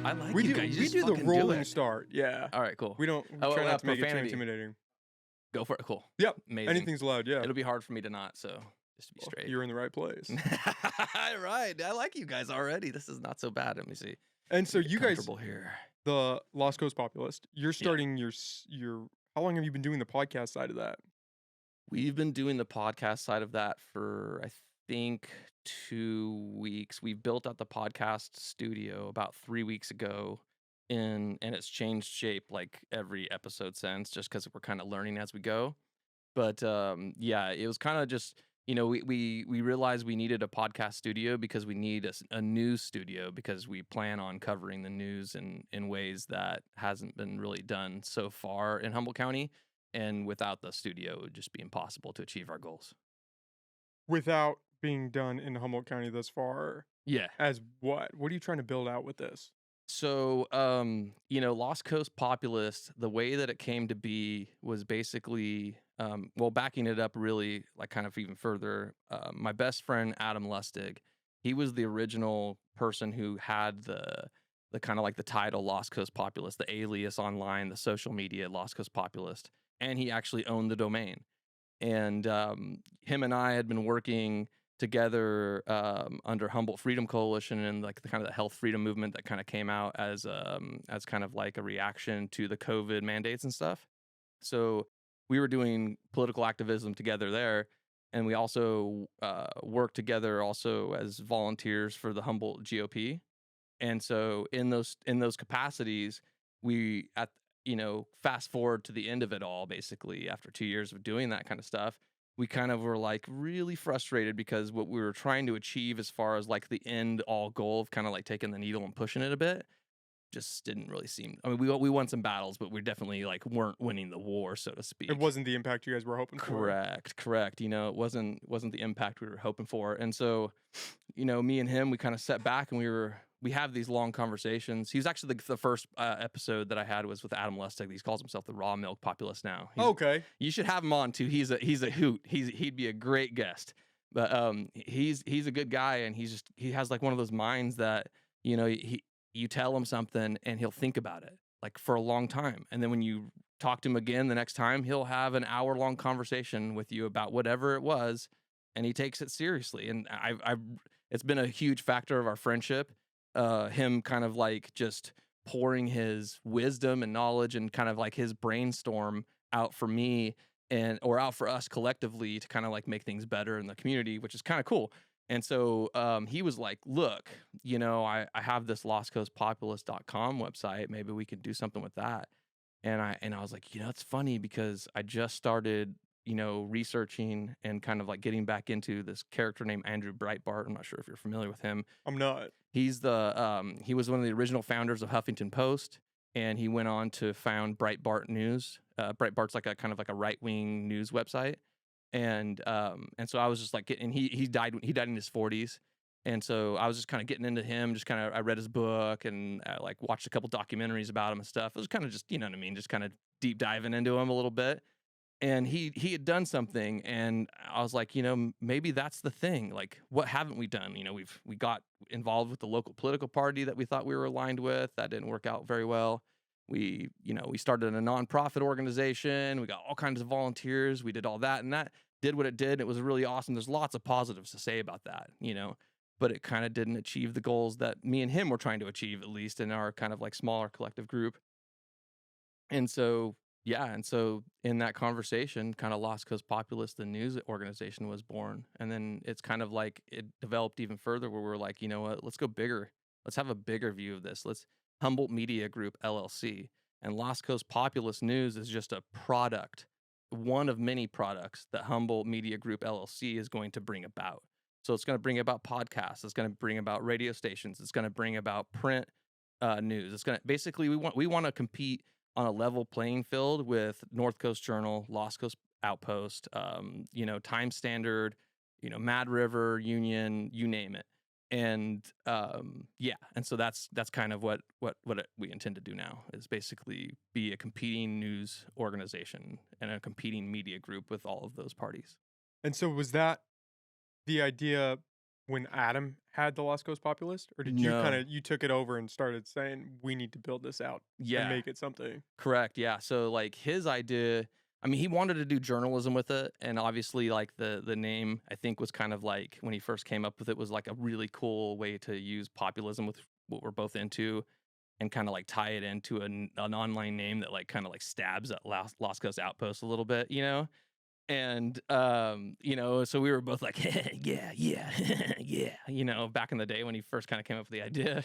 I like We you do guys. You we just do the fucking do rolling it. start. Yeah. All right, cool. We don't Oh, try not to make it too profanity. intimidating. Go for it. Cool. Yep. Amazing. Anything's allowed. Yeah. It'll be hard for me to not. So just to be Well, straight. you're in the right place. Right. I like you guys already. This is not so bad. Let me see. And so Get you guys, comfortable here. the Lost Coast Populist, you're starting your. How long have you been doing the podcast side of that? We've been doing the podcast side of that for, I think, 2 weeks. We built out the podcast studio about 3 weeks ago, and it's changed shape like every episode since, just because we're kind of learning as we go. But yeah, it was kind of just, we realized we needed a podcast studio because we need a news studio, because we plan on covering the news in ways that hasn't been really done so far in Humboldt County. And without the studio, it would just be impossible to achieve our goals. Without being done in Humboldt County thus far, Yeah. as what? What are you trying to build out with this? So, Lost Coast Populist, the way that it came to be was basically, backing it up really, like, kind of even further. My best friend, Adam Lustig, he was the original person who had the kind of like the title Lost Coast Populist, the alias online, the social media Lost Coast Populist. And he actually owned the domain. And him and I had been working together under Humboldt Freedom Coalition and like the kind of the health freedom movement that kind of came out as kind of like a reaction to the COVID mandates and stuff. So we were doing political activism together there, and we also worked together also as volunteers for the Humboldt GOP. And so in those capacities, we fast forward to the end of it all, basically after 2 years of doing that kind of stuff, we kind of were like really frustrated because what we were trying to achieve as far as like the end all goal of kind of like taking the needle and pushing it a bit just didn't really seem. I mean, we won some battles, but we definitely like weren't winning the war, so to speak. It wasn't the impact you guys were hoping for. Correct. It wasn't the impact we were hoping for. And so, me and him, we kind of sat back and we have these long conversations. He was actually the first episode that I had was with Adam Lustig. He calls himself the raw milk populist now. Okay. You should have him on too. He's a hoot. He'd be a great guest. But he's a good guy, and he has like one of those minds that, you tell him something and he'll think about it like for a long time. And then when you talk to him again the next time, he'll have an hour-long conversation with you about whatever it was, and he takes it seriously. And it's been a huge factor of our friendship. Him kind of like just pouring his wisdom and knowledge and kind of like his brainstorm out for me or out for us collectively to kind of like make things better in the community, which is kind of cool. And so he was like, look, I have this lostcoastpopulist.com website. Maybe we could do something with that. And I was like, it's funny because I just started, researching and kind of like getting back into this character named Andrew Breitbart. I'm not sure if you're familiar with him. I'm not. He's he was one of the original founders of Huffington Post, and he went on to found Breitbart News. Breitbart's like a kind of like a right-wing news website. And so I was just like, and he died in his 40s. And so I was just kind of getting into him, just kind of, I read his book and I like watched a couple documentaries about him and stuff. It was kind of just, just kind of deep diving into him a little bit. And he had done something, and I was like, maybe that's the thing. Like, what haven't we done? We got involved with the local political party that we thought we were aligned with. That didn't work out very well. We started a nonprofit organization. We got all kinds of volunteers. We did all that, and that did what it did. It was really awesome. There's lots of positives to say about that, but it kind of didn't achieve the goals that me and him were trying to achieve, at least in our kind of like smaller collective group. And so, in that conversation, kind of Lost Coast Populist, the news organization, was born. And then it's kind of like it developed even further where we're like, you know what, let's go bigger. Let's have a bigger view of this. Let's Humboldt Media Group, LLC. And Lost Coast Populist News is just a product, one of many products that Humboldt Media Group, LLC is going to bring about. So it's going to bring about podcasts. It's going to bring about radio stations. It's going to bring about print news. It's going to basically, we want to compete on a level playing field with North Coast Journal, Lost Coast Outpost, Time Standard, Mad River, Union, you name it. And and so that's kind of what we intend to do now, is basically be a competing news organization and a competing media group with all of those parties. And so was that the idea when Adam had the Lost Coast Populist, or did you No. you took it over and started saying we need to build this out and Yeah. make it something? Correct. Yeah. So like his idea, I mean, he wanted to do journalism with it, and obviously, like the name, I think was kind of like when he first came up with it was like a really cool way to use populism with what we're both into, and kind of like tie it into an online name that like kind of like stabs at Lost Coast Outpost a little bit, you know. And so we were both like, yeah, yeah, yeah, back in the day when he first kind of came up with the idea,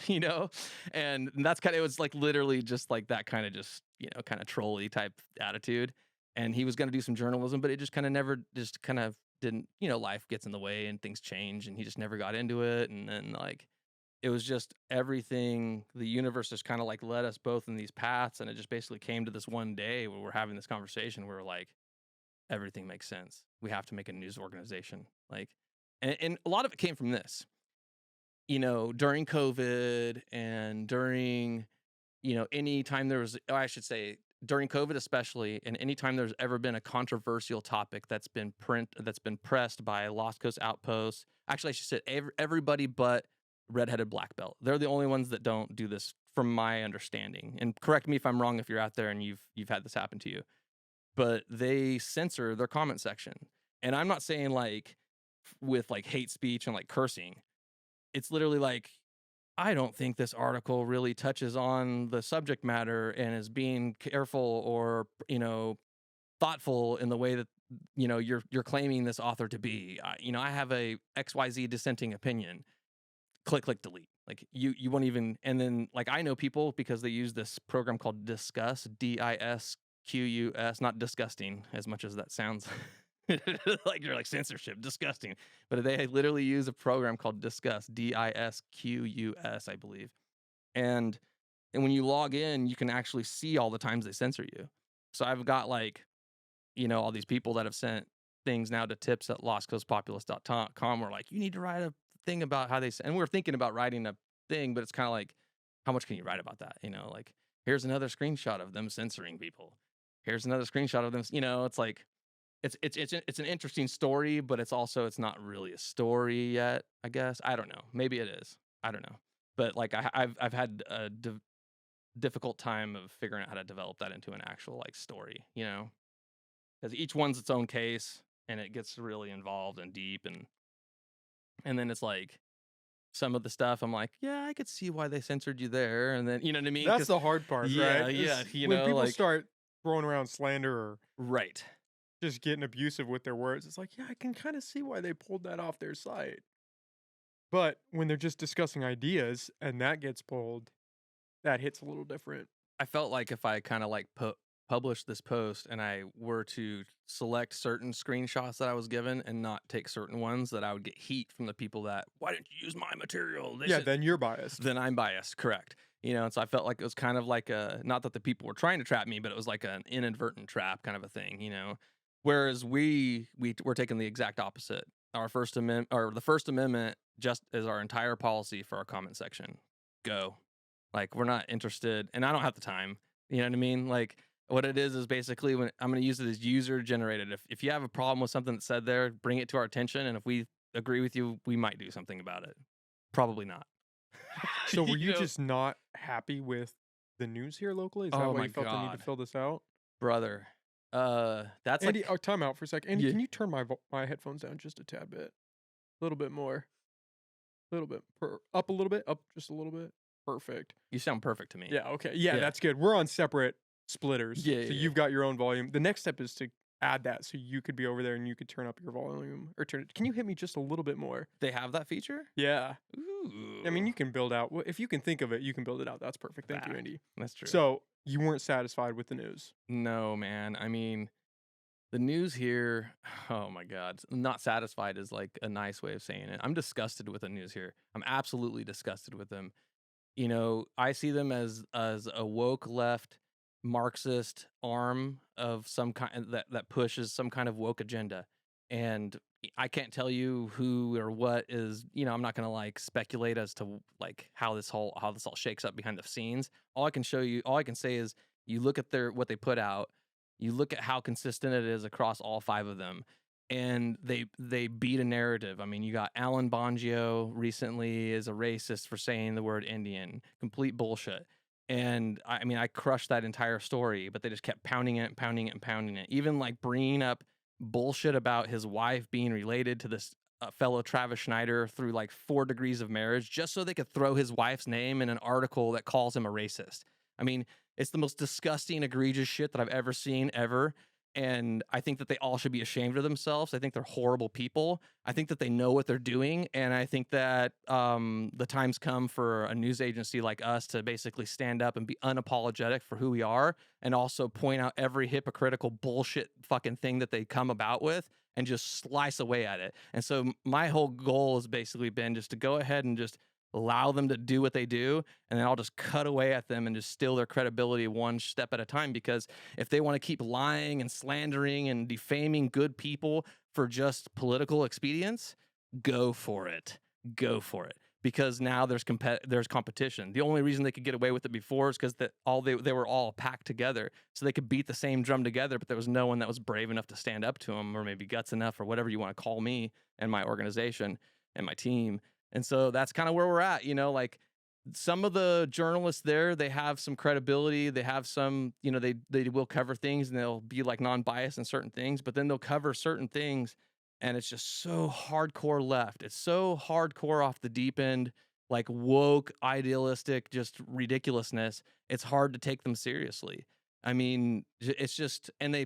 and that's kind of, it was like literally just like that kind of just, kind of trolly type attitude. And he was going to do some journalism, but it just kind of never, just kind of didn't, life gets in the way and things change, and he just never got into it. And then like, it was just everything, the universe just kind of like led us both in these paths. And it just basically came to this one day where we're having this conversation where we're like, everything makes sense. We have to make a news organization. Like, and a lot of it came from this, during COVID and during, any time there was, I should say, during COVID especially, and anytime there's ever been a controversial topic that's been pressed by Lost Coast Outpost. Actually, I should say everybody but redheaded black belt. They're the only ones that don't do this, from my understanding. And correct me if I'm wrong if you're out there and you've had this happen to you, but they censor their comment section. And I'm not saying like with like hate speech and like cursing. It's literally like, I don't think this article really touches on the subject matter and is being careful or, thoughtful in the way that, you're claiming this author to be. I have a XYZ dissenting opinion. Click, delete. Like you won't even, and then like I know people because they use this program called Discuss, DISQUS, not disgusting as much as that sounds like you're like censorship, disgusting. But they literally use a program called Discuss, DISQUS, I believe. And when you log in, you can actually see all the times they censor you. So I've got like, all these people that have sent things now to tips at lostcoastpopulist.com were like, you need to write a thing about how and we're thinking about writing a thing, but it's kind of like, how much can you write about that? Like, here's another screenshot of them censoring people. Here's another screenshot of them. It's like, it's an interesting story, but it's not really a story yet, I guess. I don't know. Maybe it is. I don't know. But like I've had a difficult time of figuring out how to develop that into an actual like story, because each one's its own case and it gets really involved and deep, and then it's like some of the stuff I'm like, yeah, I could see why they censored you there, and then you know what I mean? That's the hard part, yeah, right? yeah, When people like start throwing around slander or right. just getting abusive with their words, it's like, yeah, I can kind of see why they pulled that off their site. But when they're just discussing ideas and that gets pulled, that hits a little different. I felt like if I kind of like published this post and I were to select certain screenshots that I was given and not take certain ones, that I would get heat from the people that, why didn't you use my material? Then you're biased. Then I'm biased, correct. And so I felt like it was kind of like not that the people were trying to trap me, but it was like an inadvertent trap kind of a thing, Whereas we're taking the exact opposite. Our First Amendment, or the First Amendment, just is our entire policy for our comment section. Go. Like, we're not interested, and I don't have the time. You know what I mean? Like, what it is basically, when I'm going to use it as user generated. If you have a problem with something that's said there, bring it to our attention, and if we agree with you, we might do something about it. Probably not. So were you just not happy with the news here locally? Is that why you felt the need to fill this out? Brother. That's Andy, like, time out for a second. Andy, Yeah. can you turn my headphones down just a tad bit? A little bit more. A little bit. Up a little bit. Up just a little bit. Perfect. You sound perfect to me. Yeah, okay. Yeah, that's good. We're on separate splitters. Yeah, So yeah, you've got your own volume. The next step is to add that so you could be over there and you could turn up your volume, or turn it. Can you hit me just a little bit more? They have that feature? Yeah. Ooh. I mean, you can build out. If you can think of it, you can build it out. That's perfect. Thank you, Andy. That's true. So you weren't satisfied with the news? No, man. I mean, the news here, oh my God. Not satisfied is like a nice way of saying it. I'm disgusted with the news here. I'm absolutely disgusted with them. I see them as a woke left Marxist arm of some kind that pushes some kind of woke agenda. And I can't tell you who or what is, I'm not gonna like speculate as to like how this all shakes up behind the scenes. All I can say is, you look at what they put out, you look at how consistent it is across all 5 of them. and they beat a narrative. I mean, you got Alan Bongio recently is a racist for saying the word Indian. Complete bullshit. And I mean, I crushed that entire story, but they just kept pounding it, pounding it, and pounding it. Even like bringing up bullshit about his wife being related to this fellow Travis Schneider through like 4 degrees of marriage, just so they could throw his wife's name in an article that calls him a racist. I mean, it's the most disgusting, egregious shit that I've ever seen ever. And I think that they all should be ashamed of themselves. I think they're horrible people. I think that they know what they're doing. And I think that the time's come for a news agency like us to basically stand up and be unapologetic for who we are, and also point out every hypocritical bullshit fucking thing that they come about with and just slice away at it. And so my whole goal has basically been just to go ahead and just allow them to do what they do, and then I'll just cut away at them and just steal their credibility one step at a time. Because if they want to keep lying and slandering and defaming good people for just political expedience, go for it. Go for it. Because now there's competition. The only reason they could get away with it before is because they were all packed together, so they could beat the same drum together. But there was no one that was brave enough to stand up to them, or maybe guts enough, or whatever you want to call me and my organization and my team. And so that's kind of where we're at, like some of the journalists there, they have some credibility. They have some, they will cover things, and they'll be like non-biased in certain things, but then they'll cover certain things and it's just so hardcore left. It's so hardcore off the deep end, like woke, idealistic, just ridiculousness. It's hard to take them seriously. I mean, it's just, and they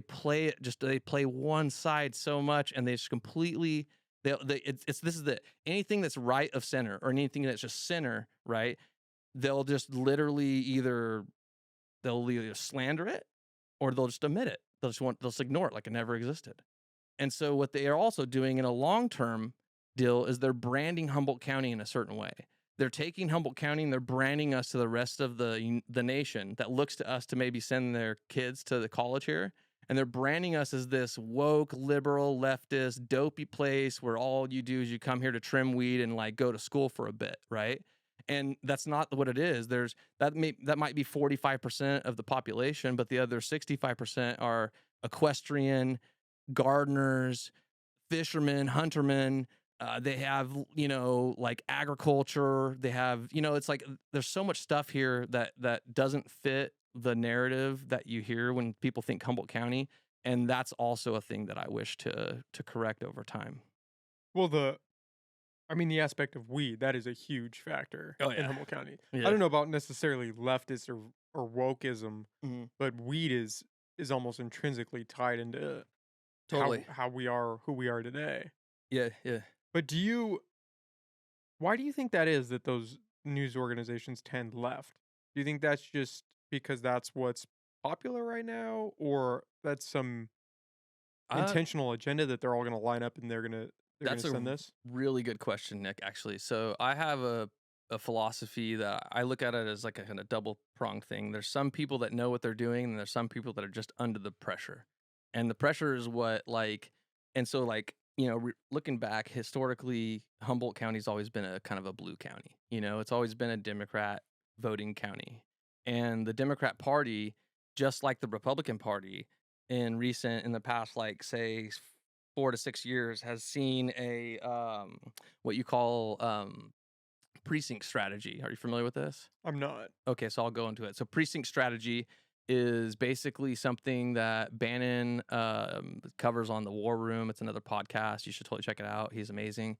play it, just they play one side so much, and they just completely this is anything that's right of center, or anything that's just center, right? They'll just literally they'll either slander it, or they'll just omit it. They'll just ignore it like it never existed. And so what they are also doing in a long-term deal is they're branding Humboldt County in a certain way. They're taking Humboldt County and they're branding us to the rest of the nation that looks to us to maybe send their kids to the college here. And they're branding us as this woke, liberal, leftist, dopey place where all you do is you come here to trim weed and like go to school for a bit, right? And that's not what it is. That might be 45% of the population, but the other 65% are equestrian, gardeners, fishermen, huntermen. They have, like agriculture. They have, it's like there's so much stuff here that doesn't fit the narrative that you hear when people think Humboldt County. And that's also a thing that I wish to correct over time. Well, the aspect of weed, that is a huge factor in Humboldt County. Yeah. I don't know about necessarily leftist or wokeism, but weed is almost intrinsically tied into Totally how we are, who we are today. Yeah. But why do you think that is, that those news organizations tend left? Do you think that's just because that's what's popular right now, or that's some intentional agenda that they're all going to line up and they're going to send this? Really good question, Nick, actually. So I have a philosophy that I look at it as like a kind of double pronged thing. There's some people that know what they're doing, and there's some people that are just under the pressure. And the pressure is looking back historically, Humboldt County's always been a kind of a blue county. It's always been a Democrat voting county. And the Democrat Party, just like the Republican Party, in the past, like say 4 to 6 years, has seen a what you call precinct strategy. Are you familiar with this? I'm not. Okay, so I'll go into it. So precinct strategy is basically something that Bannon covers on the War Room. It's another podcast. You should totally check it out. He's amazing.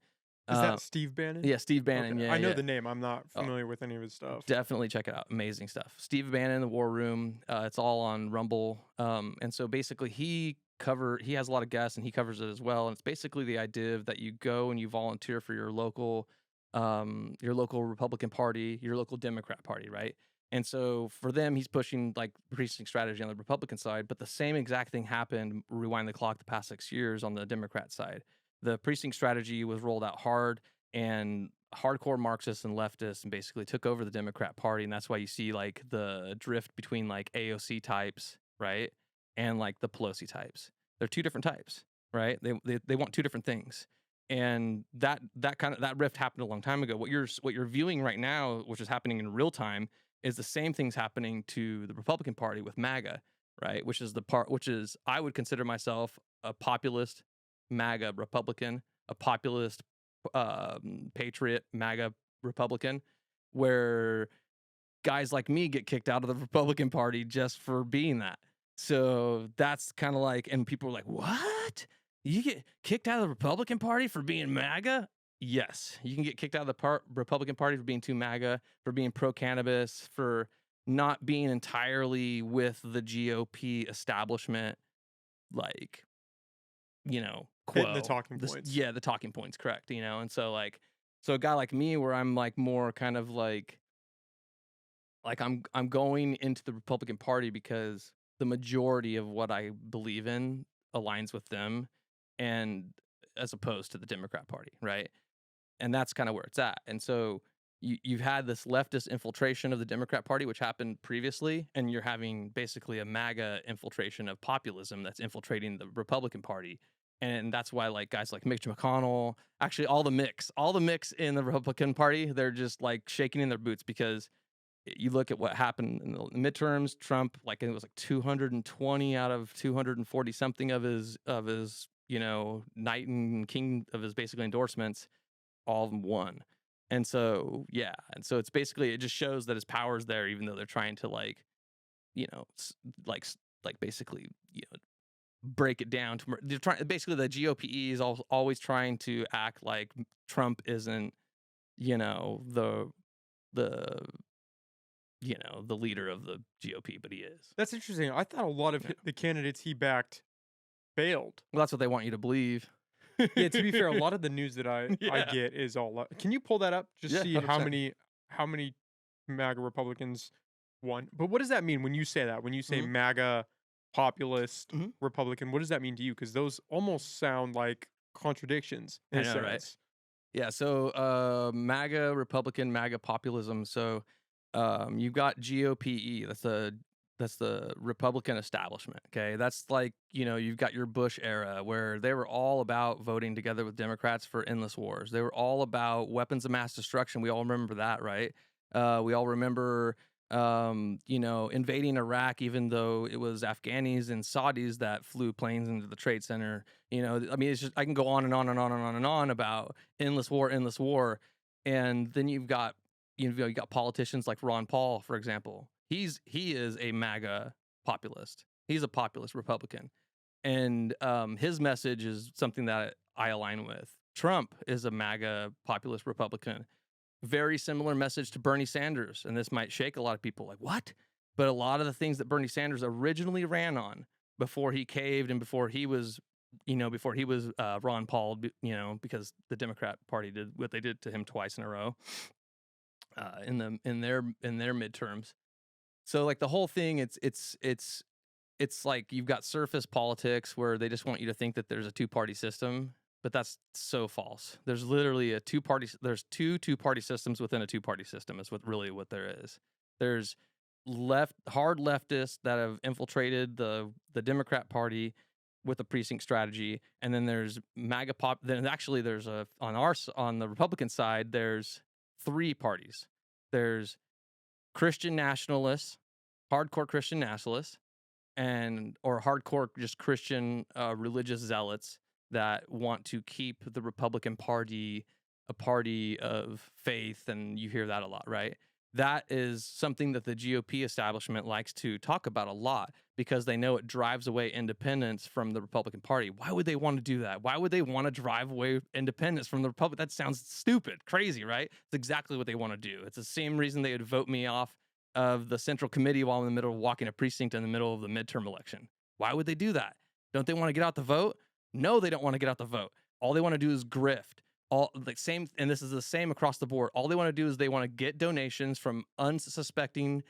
Is that Steve Bannon? Yeah, Steve Bannon. Okay. Yeah, I know the name. I'm not familiar with any of his stuff. Definitely check it out. Amazing stuff. Steve Bannon, the War Room. It's all on Rumble. And so basically he has a lot of guests, and he covers it as well. And it's basically the idea that you go and you volunteer for your local Republican Party, your local Democrat Party, right? And so for them, he's pushing like precinct strategy on the Republican side, but the same exact thing happened, rewind the clock, the past 6 years on the Democrat side. The precinct strategy was rolled out hard, and hardcore Marxists and leftists and basically took over the Democrat Party. And that's why you see like the drift between like AOC types, right? And like the Pelosi types. They're 2 different types, right? They want 2 different things. And that rift happened a long time ago. What you're viewing right now, which is happening in real time, is the same things happening to the Republican Party with MAGA, right? Which is I would consider myself a populist MAGA Republican, a populist patriot MAGA Republican, where guys like me get kicked out of the Republican Party just for being that. So that's kind of like, and people are like, what? You get kicked out of the Republican Party for being MAGA? Yes, you can get kicked out of the Republican Party for being too MAGA, for being pro cannabis, for not being entirely with the GOP establishment, like, Hitting the talking this, points. yeah, the talking points, correct, and so like, so a guy like me, where I'm like more kind of like I'm going into the Republican Party because the majority of what I believe in aligns with them, and as opposed to the Democrat Party, right? And that's kind of where it's at. And so you've had this leftist infiltration of the Democrat Party, which happened previously, and you're having basically a MAGA infiltration of populism that's infiltrating the Republican Party. And that's why like guys like Mitch McConnell, actually all the mix in the Republican Party, they're just like shaking in their boots because you look at what happened in the midterms. Trump, like it was like 220 out of 240 something of his knight and king of his basically endorsements, all of them won. And so yeah, and so it's basically, it just shows that his power's there, even though they're trying to like basically break it down to, they're trying, basically the GOP is always trying to act like Trump isn't the the leader of the GOP, but he is. That's interesting. I thought a lot of the candidates he backed failed. Well, that's what they want you to believe. Yeah, to be fair, a lot of the news that I Yeah. get is all. Can you pull that up? Just Yeah, see how 100%. many MAGA Republicans won. But what does that mean when you say that? When you say Mhm. MAGA populist Mhm. Republican, what does that mean to you? Because those almost sound like contradictions in I a know, right? sense. Yeah, so MAGA Republican, MAGA populism. So you've got GOPE. That's the Republican establishment. Okay, that's like you've got your Bush era where they were all about voting together with Democrats for endless wars. They were all about weapons of mass destruction. We all remember that, right? We all remember invading Iraq, even though it was Afghanis and Saudis that flew planes into the Trade Center. I mean, it's just, I can go on and on and on and on and on about endless war, and then you got politicians like Ron Paul, for example. He is a MAGA populist. He's a populist Republican, and his message is something that I align with. Trump is a MAGA populist Republican. Very similar message to Bernie Sanders, and this might shake a lot of people. Like, what? But a lot of the things that Bernie Sanders originally ran on before he caved and before he was Ron Paul, because the Democrat Party did what they did to him twice in a row in their midterms. So like the whole thing, it's like you've got surface politics where they just want you to think that there's a two-party system, but that's so false. There's literally there's two two-party systems within a two-party system is what there is. There's hard leftists that have infiltrated the Democrat Party with a precinct strategy, and then there's MAGA pop. Then actually there's on the Republican side, there's three parties. There's Christian nationalists, hardcore Christian nationalists, or hardcore just Christian religious zealots that want to keep the Republican Party a party of faith, and you hear that a lot, right? That is something that the GOP establishment likes to talk about a lot because they know it drives away independence from the Republican Party. Why would they want to do that? Why would they want to drive away independence from the Republic? That sounds stupid, crazy, right? It's exactly what they want to do. It's the same reason they would vote me off of the Central Committee while I'm in the middle of walking a precinct in the middle of the midterm election. Why would they do that? Don't they want to get out the vote? No, they don't want to get out the vote. All they want to do is grift. And this is the same across the board. All they want to do is they want to get donations from unsuspecting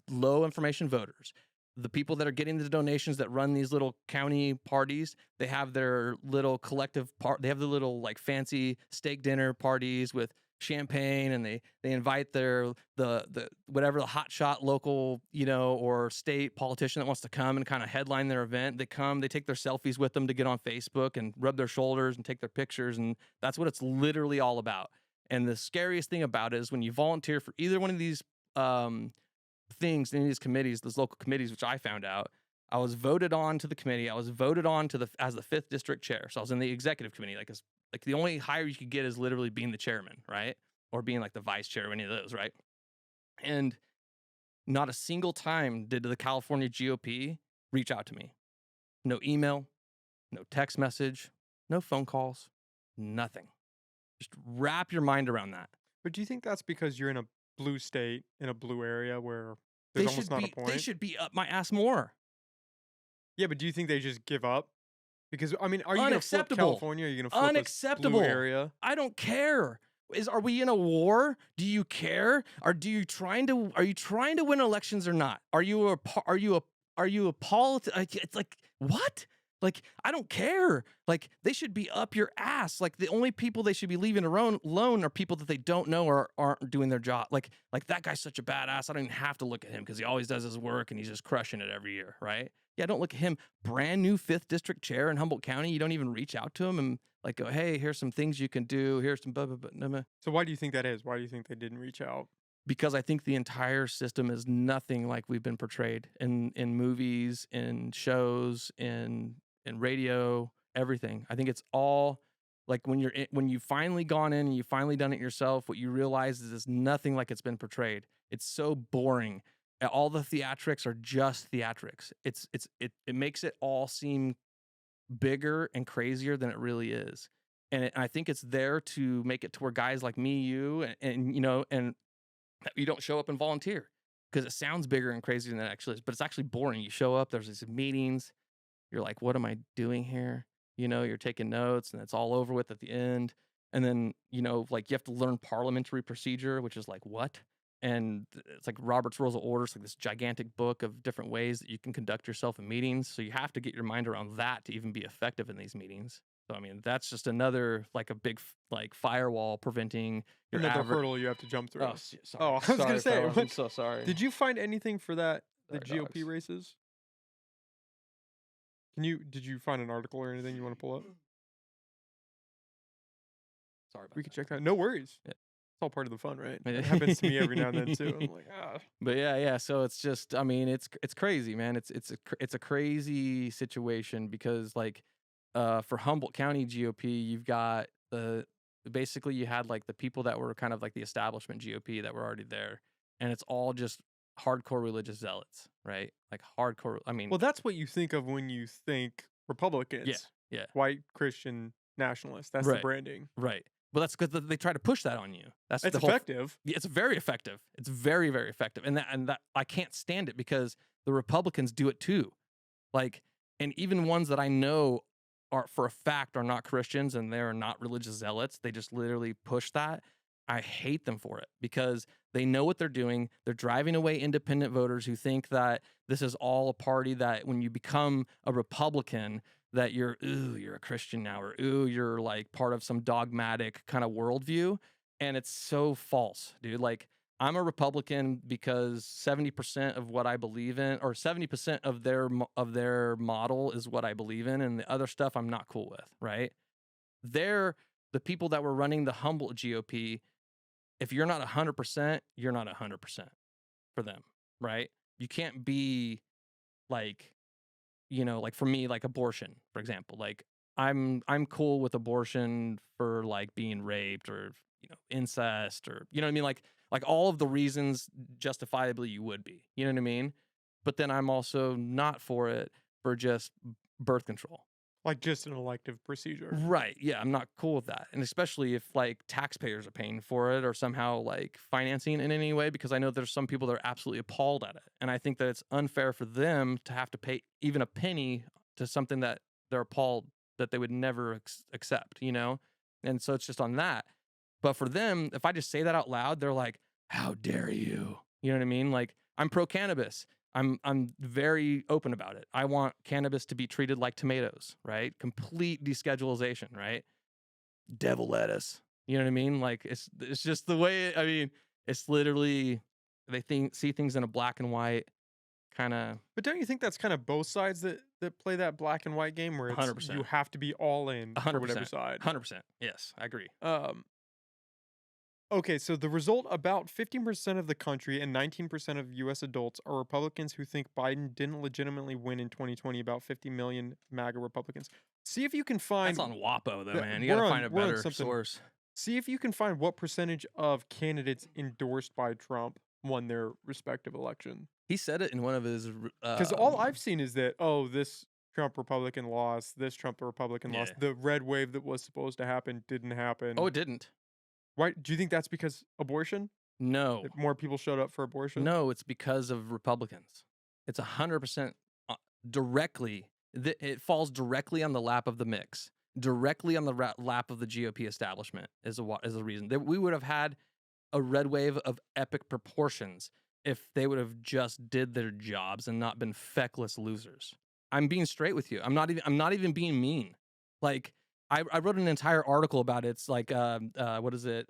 low information voters. The people that are getting the donations that run these little county parties, they have their little collective they have the little like fancy steak dinner parties with champagne, and they invite the whatever the hotshot local or state politician that wants to come and kind of headline their event. They come, they take their selfies with them to get on Facebook and rub their shoulders and take their pictures, and that's what it's literally all about. And the scariest thing about it is when you volunteer for either one of these things, any of these committees, those local committees, which I found out, I was voted on to the committee. I was voted on to as the 5th district chair. So I was in the executive committee. Like the only hire you could get is literally being the chairman, right? Or being like the vice chair or any of those, right? And not a single time did the California GOP reach out to me. No email, no text message, no phone calls, nothing. Just wrap your mind around that. But do you think that's because you're in a blue state, in a blue area where there's almost not a point? They should be up my ass more. Yeah, but do you think they just give up? Because, I mean, are you going to flip Unacceptable. California? Are you going to flip this Unacceptable. blue area? I don't care. Are we in a war? Do you care? Are you trying to win elections or not? Are you a it's like, what? Like, I don't care. Like, they should be up your ass. Like, the only people they should be leaving alone are people that they don't know or aren't doing their job. Like that guy's such a badass. I don't even have to look at him because he always does his work and he's just crushing it every year, right? Yeah, don't look at him. Brand new 5th district chair in Humboldt County. You don't even reach out to him and like go, hey, here's some things you can do. Here's some blah, blah, blah. So why do you think that is? Why do you think they didn't reach out? Because I think the entire system is nothing like we've been portrayed in movies, in shows, in radio, everything. I think it's all like when you've finally gone in and you've finally done it yourself, what you realize is it's nothing like it's been portrayed. It's so boring. All the theatrics are just theatrics. It makes it all seem bigger and crazier than it really is. And I think it's there to make it to where guys like me, you, and you don't show up and volunteer because it sounds bigger and crazier than it actually is, but it's actually boring. You show up, there's these meetings, you're like, what am I doing here? You're taking notes and it's all over with at the end. And then, like you have to learn parliamentary procedure, which is like, what? And it's like Robert's Rules of Order, like this gigantic book of different ways that you can conduct yourself in meetings. So you have to get your mind around that to even be effective in these meetings. So, I mean, that's just another, like a big, like firewall preventing your another hurdle you have to jump through. Oh, sorry. I was going to say, I'm so sorry. Did you find anything for the Sorry, GOP dogs. races? Did you find an article or anything you want to pull up? Sorry about We can check that. No worries. Yeah. It's all part of the fun, right? It happens to me every now and then too. I'm like, But yeah. So it's just, I mean, it's crazy, man. It's a crazy situation because like, for Humboldt County GOP, you've got basically you had like the people that were kind of like the establishment GOP that were already there, and it's all just hardcore religious zealots, right? Like hardcore. I mean, well, that's what you think of when you think Republicans. Yeah. White Christian nationalists. That's Right. the branding. Right. Well, that's because they try to push that on you. It's effective. Yeah, it's very effective. It's very, very effective. And that I can't stand it because the Republicans do it too. Like, and even ones that I know are for a fact are not Christians and they're not religious zealots. They just literally push that. I hate them for it because they know what they're doing. They're driving away independent voters who think that this is all a party that when you become a Republican, that you're a Christian now, or you're like part of some dogmatic kind of worldview. And it's so false, dude. Like, I'm a Republican because 70% of what I believe in, or 70% of their model is what I believe in, and the other stuff I'm not cool with, right? They're the people that were running the Humboldt GOP. If you're not 100%, you're not 100% for them, right? You can't be like, like for me, like abortion, for example. Like I'm cool with abortion for like being raped or incest or what I mean, like all of the reasons justifiably you would be, you know what I mean? But then I'm also not for it for just birth control. Like just an elective procedure. Right. Yeah, I'm not cool with that. And especially if like taxpayers are paying for it or somehow like financing it in any way, because I know there's some people that are absolutely appalled at it. And I think that it's unfair for them to have to pay even a penny to something that they're appalled that they would never accept, And so it's just on that. But for them, if I just say that out loud, they're like, how dare you? You know what I mean? Like, I'm pro-cannabis. I'm very open about it. I want cannabis to be treated like tomatoes, right? Complete deschedulization, right? Devil lettuce. You know what I mean? Like it's just the way, I mean, it's literally, they see things in a black and white kind of. But don't you think that's kind of both sides that play that black and white game where it's 100%. You have to be all in 100%. for whatever side? 100%. Yes, I agree. Okay, so the result, about 15% of the country and 19% of US adults are Republicans who think Biden didn't legitimately win in 2020, about 50 million MAGA Republicans. See if you can That's find on WAPO though, that man. You got to find a we're on better something. source. See if you can find what percentage of candidates endorsed by Trump won their respective election. He said it in one of his. Because all I've seen is that, oh, this Trump Republican lost, this Trump Republican Yeah. lost. The red wave that was supposed to happen didn't happen. Oh, it didn't. Why do you think that's because abortion? No. That more people showed up for abortion? No, it's because of Republicans. It's 100% directly. It falls directly on the lap of the mix, directly on the lap of the GOP establishment is a reason. We would have had a red wave of epic proportions if they would have just did their jobs and not been feckless losers. I'm being straight with you. I'm not even being mean. Like I wrote an entire article about it. It's like what is it?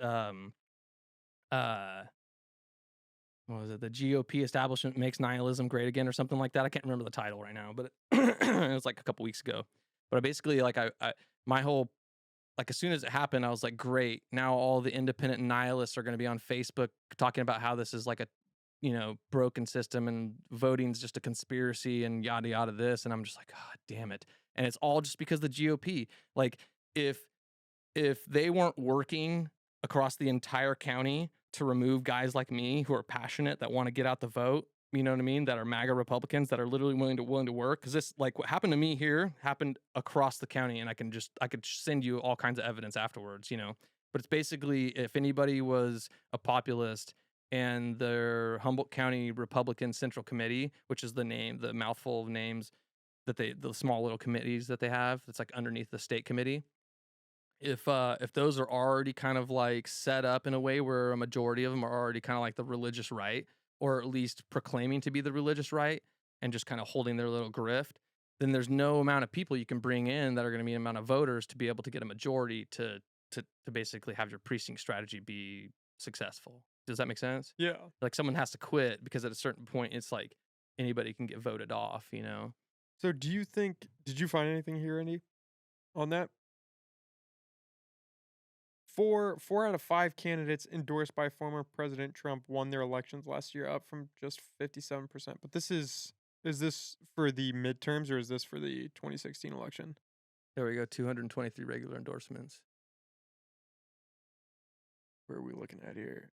What was it? The GOP establishment makes nihilism great again, or something like that. I can't remember the title right now, but it was like a couple weeks ago. But basically, like my whole, like as soon as it happened, I was like, great. Now all the independent nihilists are going to be on Facebook talking about how this is like a, broken system and voting's just a conspiracy and yada yada this. And I'm just like, God damn it. And it's all just because the GOP. Like if they weren't working across the entire county to remove guys like me who are passionate, that want to get out the vote, you know what I mean? That are MAGA Republicans that are literally willing to work. Because this, like what happened to me here, happened across the county, and I could send you all kinds of evidence afterwards, But it's basically, if anybody was a populist and their Humboldt County Republican Central Committee, which is the mouthful of names that the small little committees that they have, that's like underneath the state committee. If those are already kind of like set up in a way where a majority of them are already kind of like the religious right, or at least proclaiming to be the religious right and just kind of holding their little grift, then there's no amount of people you can bring in that are going to be an amount of voters to be able to get a majority to basically have your precinct strategy be successful. Does that make sense? Yeah. Like someone has to quit because at a certain point it's like anybody can get voted off, So do you think, did you find anything here, Andy, on that? Four out of 5 candidates endorsed by former President Trump won their elections last year, up from just 57%. But this is this for the midterms or is this for the 2016 election? There we go, 223 regular endorsements. Where are we looking at here?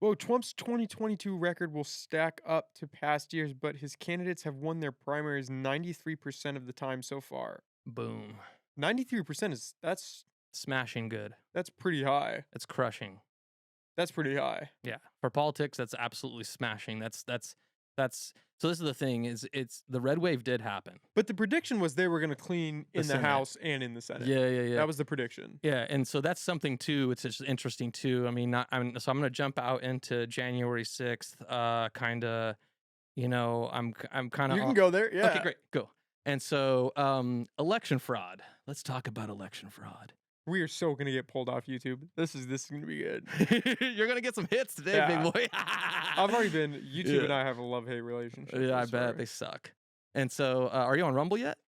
Well, Trump's 2022 record will stack up to past years, but his candidates have won their primaries 93% of the time so far. Boom. 93% that's smashing good. That's pretty high. It's crushing. That's pretty high. Yeah. For politics, that's absolutely smashing. That's so this is the thing, is it's the red wave did happen. But the prediction was they were going to clean in the House and in the Senate. Yeah. That was the prediction. Yeah, and so that's something too. It's just interesting too. I mean, I'm going to jump out into January 6th. Kind of, I'm kind of. You can go there. Yeah. Okay, great. Go. And so, election fraud. Let's talk about election fraud. We are so going to get pulled off YouTube. This is going to be good. You're going to get some hits today, big boy. I've already been, YouTube and I have a love-hate relationship. Yeah, I bet. They suck. And so, are you on Rumble yet?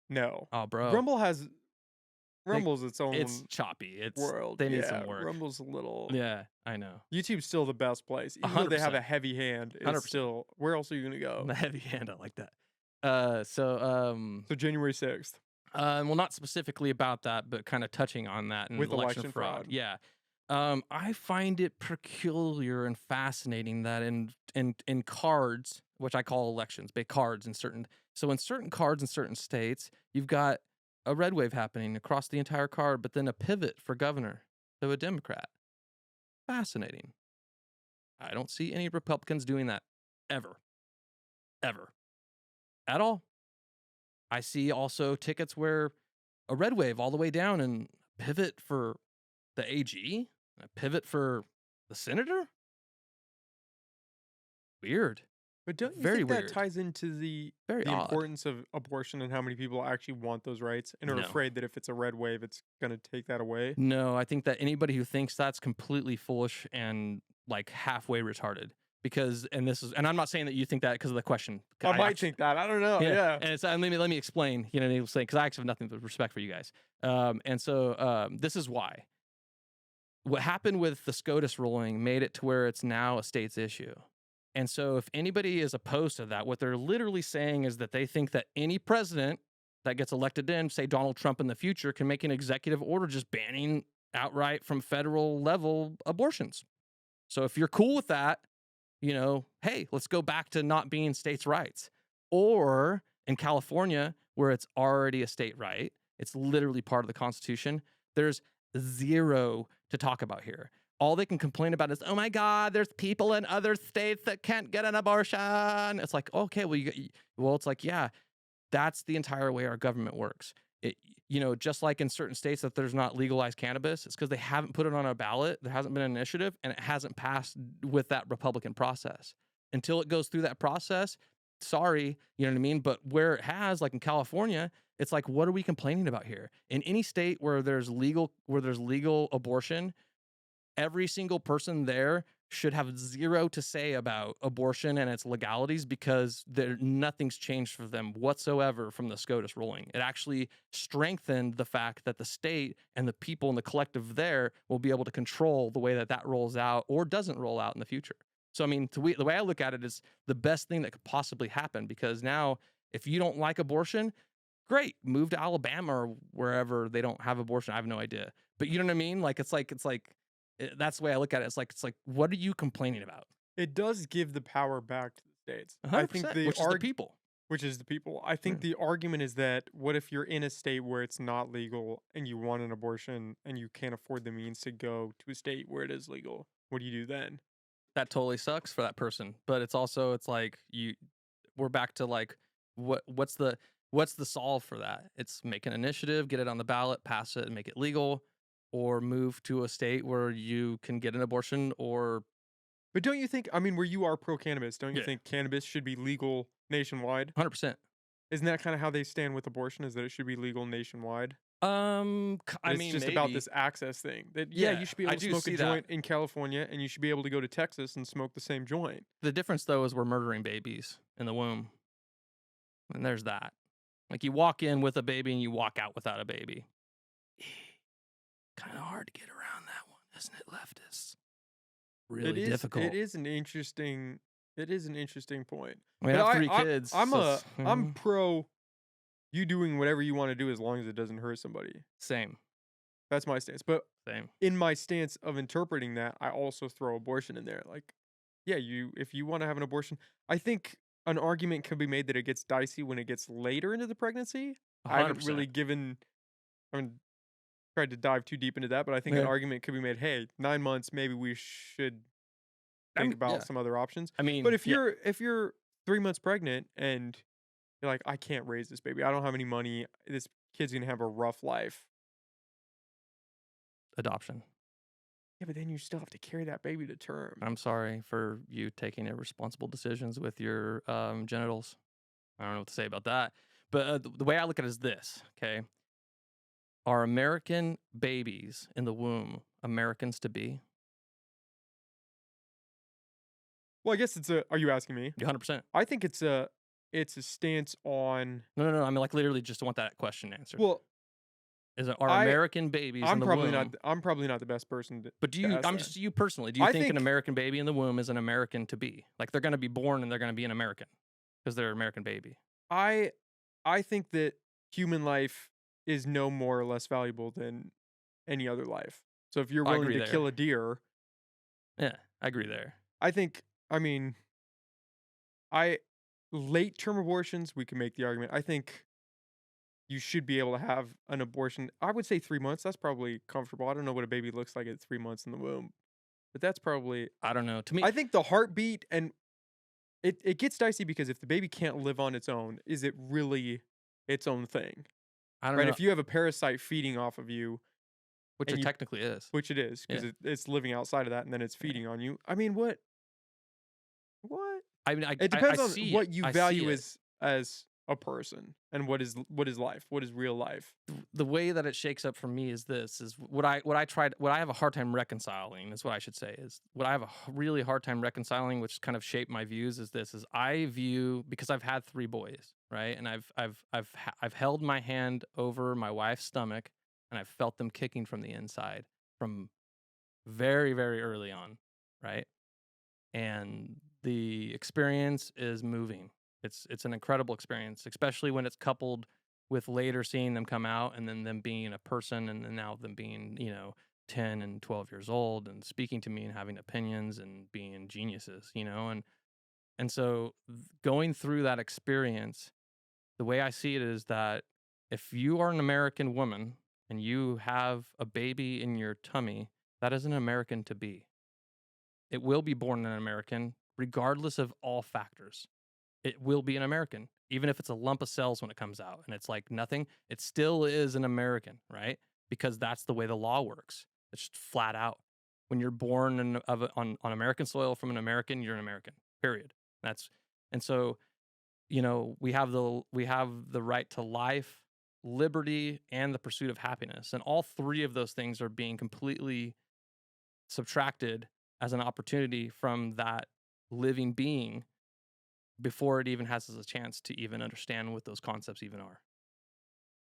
No. Oh, bro. Rumble's its own. It's choppy. It's world. They need some work. Rumble's a little. Yeah, I know. YouTube's still the best place. Even though they have a heavy hand, it's 100%. Still. Where else are you going to go? The heavy hand, I like that. So January 6th. Well, not specifically about that, but kind of touching on that and with election fraud. Yeah. I find it peculiar and fascinating that in cards, which I call elections, big cards in certain cards in certain states, you've got a red wave happening across the entire card, but then a pivot for governor to a Democrat. Fascinating. I don't see any Republicans doing that ever. At all. I see also tickets where a red wave all the way down and pivot for the AG, a pivot for the senator. Weird. But don't you Very think weird. that ties into the Very odd. importance of abortion and how many people actually want those rights and are No. afraid that if it's a red wave, it's going to take that away? No, I think that anybody who thinks that's completely foolish and like halfway retarded. Because, and I'm not saying that you think that because of the question. I might think that. I don't know. Yeah. And it's, let me explain, because I actually have nothing but respect for you guys. And so this is why. what happened with the SCOTUS ruling made it to where it's now a state's issue. And so if anybody is opposed to that, what they're literally saying is that they think that any president that gets elected in, say Donald Trump in the future, can make an executive order just banning outright from federal level abortions. So if you're cool with that, hey, let's go back to not being states' rights. Or in California, where it's already a state right, it's literally part of the Constitution. There's zero to talk about here. All they can complain about is, oh my God, there's people in other states that can't get an abortion. It's like, okay, well, it's like, yeah, that's the entire way our government works. Just like in certain states that there's not legalized cannabis, it's because they haven't put it on a ballot. There hasn't been an initiative, and it hasn't passed with that Republican process. Until it goes through that process, sorry, you know what I mean? But where it has, like in California, it's like, what are we complaining about here? In any state where there's legal abortion, every single person there should have zero to say about abortion and its legalities, because nothing's changed for them whatsoever from the SCOTUS ruling. It actually strengthened the fact that the state and the people and the collective there will be able to control the way that rolls out or doesn't roll out in the future. So, I mean, the way I look at it is the best thing that could possibly happen, because now if you don't like abortion, great, move to Alabama or wherever they don't have abortion. I have no idea. But you know what I mean? Like, it's like, that's the way I look at it. It's like, what are you complaining about? It does give the power back to the states. 100%, I think which is the people. Which is the people. I think the argument is that, what if you're in a state where it's not legal and you want an abortion and you can't afford the means to go to a state where it is legal? What do you do then? That totally sucks for that person. But it's like we're back to like, what's the solve for that? It's make an initiative, get it on the ballot, pass it, and make it legal. Or move to a state where you can get an abortion, or... But don't you think, I mean, where you are pro-cannabis, don't you think cannabis should be legal nationwide? 100%. Isn't that kind of how they stand with abortion, is that it should be legal nationwide? It's just maybe about this access thing. That you should be able to smoke a joint in California, and you should be able to go to Texas and smoke the same joint. The difference, though, is we're murdering babies in the womb. And there's that. Like, you walk in with a baby and you walk out without a baby. Kind of hard to get around that one, isn't it, leftists? Really difficult. It is an interesting point. We have 3 kids. I'm pro you doing whatever you want to do as long as it doesn't hurt somebody. Same. That's my stance. But same. In my stance of interpreting that, I also throw abortion in there. Like, yeah, if you want to have an abortion, I think an argument could be made that it gets dicey when it gets later into the pregnancy. 100%. I haven't really tried to dive too deep into that, but I think an argument could be made, hey, 9 months, maybe we should think about some other options. I mean, but if you're 3 months pregnant and you're like, I can't raise this baby, I don't have any money, this kid's gonna have a rough life. Adoption. Yeah, but then you still have to carry that baby to term. I'm sorry for you taking irresponsible decisions with your genitals. I don't know what to say about that. But the way I look at it is this, okay? Are American babies in the womb Americans to be? Well, I guess are you asking me? 100%. I think it's a stance on... No. I mean, like, literally just want that question answered. Well, are American babies in the womb? I'm probably not the best person to... But just you personally, do you think an American baby in the womb is an American to be? Like, they're going to be born and they're going to be an American because they're an American baby. I think that human life is no more or less valuable than any other life. So if you're willing to kill a deer... Yeah, I agree there. Late-term abortions, we can make the argument. I think you should be able to have an abortion. I would say 3 months. That's probably comfortable. I don't know what a baby looks like at 3 months in the womb. But that's probably... I don't know. To me... I think the heartbeat, and it gets dicey because if the baby can't live on its own, is it really its own thing? I don't know. If you have a parasite feeding off of you... Which it technically is. Which it is, because it's living outside of that, and then it's feeding on you. I mean, what? I mean, it depends on what you value as a person, and what is life, what is real life. The way that it shakes up for me is this: is what I have a hard time reconciling. Is what I should say is what I have a really hard time reconciling, which kind of shaped my views. Is this: is I view, because I've had 3 boys, right, and I've held my hand over my wife's stomach, and I've felt them kicking from the inside from very, very early on, right? And the experience is moving. It's an incredible experience, especially when it's coupled with later seeing them come out and then them being a person and then now them being, 10 and 12 years old and speaking to me and having opinions and being geniuses, and so going through that experience, the way I see it is that if you are an American woman and you have a baby in your tummy, that is an American to be. It will be born an American, regardless of all factors. It will be an American, even if it's a lump of cells when it comes out and it's like nothing. It still is an American, right? Because that's the way the law works. It's just flat out. When you're born on American soil from an American, you're an American. Period. That's and so we have the right to life, liberty, and the pursuit of happiness, and all three of those things are being completely subtracted as an opportunity from that living being before it even has a chance to even understand what those concepts even are.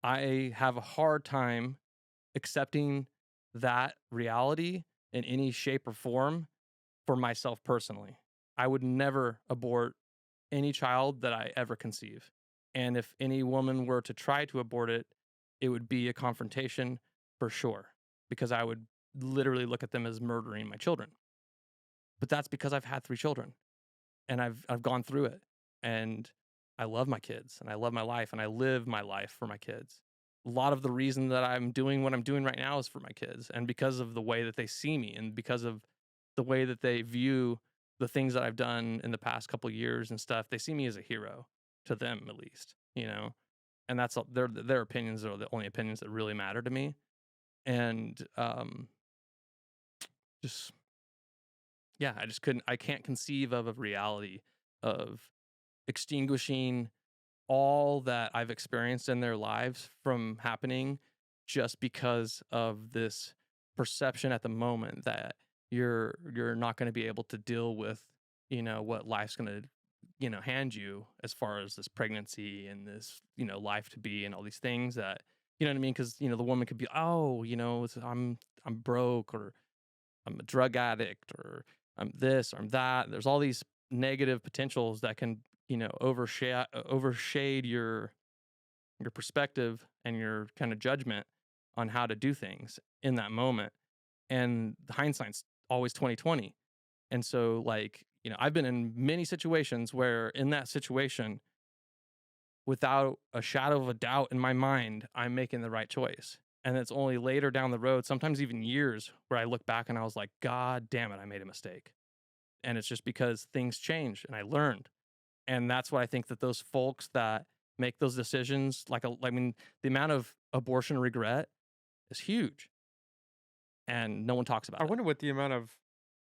I have a hard time accepting that reality in any shape or form for myself personally. I would never abort any child that I ever conceive. And if any woman were to try to abort it, it would be a confrontation for sure, because I would literally look at them as murdering my children. But that's because I've had 3 children and I've gone through it, and I love my kids and I love my life and I live my life for my kids. A lot of the reason that I'm doing what I'm doing right now is for my kids, and because of the way that they see me and because of the way that they view the things that I've done in the past couple years and stuff. They see me as a hero, to them at least, and that's all, their opinions are the only opinions that really matter to me. And just yeah, I can't conceive of a reality of extinguishing all that I've experienced in their lives from happening just because of this perception at the moment that you're not going to be able to deal with what life's going to hand you as far as this pregnancy and this life to be and all these things that what I mean, because the woman could be, oh, I'm broke, or I'm a drug addict, or I'm this or I'm that. There's all these negative potentials that can overshade your perspective and your kind of judgment on how to do things in that moment. And the hindsight's always 2020. And so I've been in many situations where in that situation, without a shadow of a doubt in my mind, I'm making the right choice. And it's only later down the road, sometimes even years, where I look back and I was like, God damn it, I made a mistake. And it's just because things change and I learned. And that's why I think that those folks that make those decisions, the amount of abortion regret is huge. And no one talks about I it. wonder what the amount of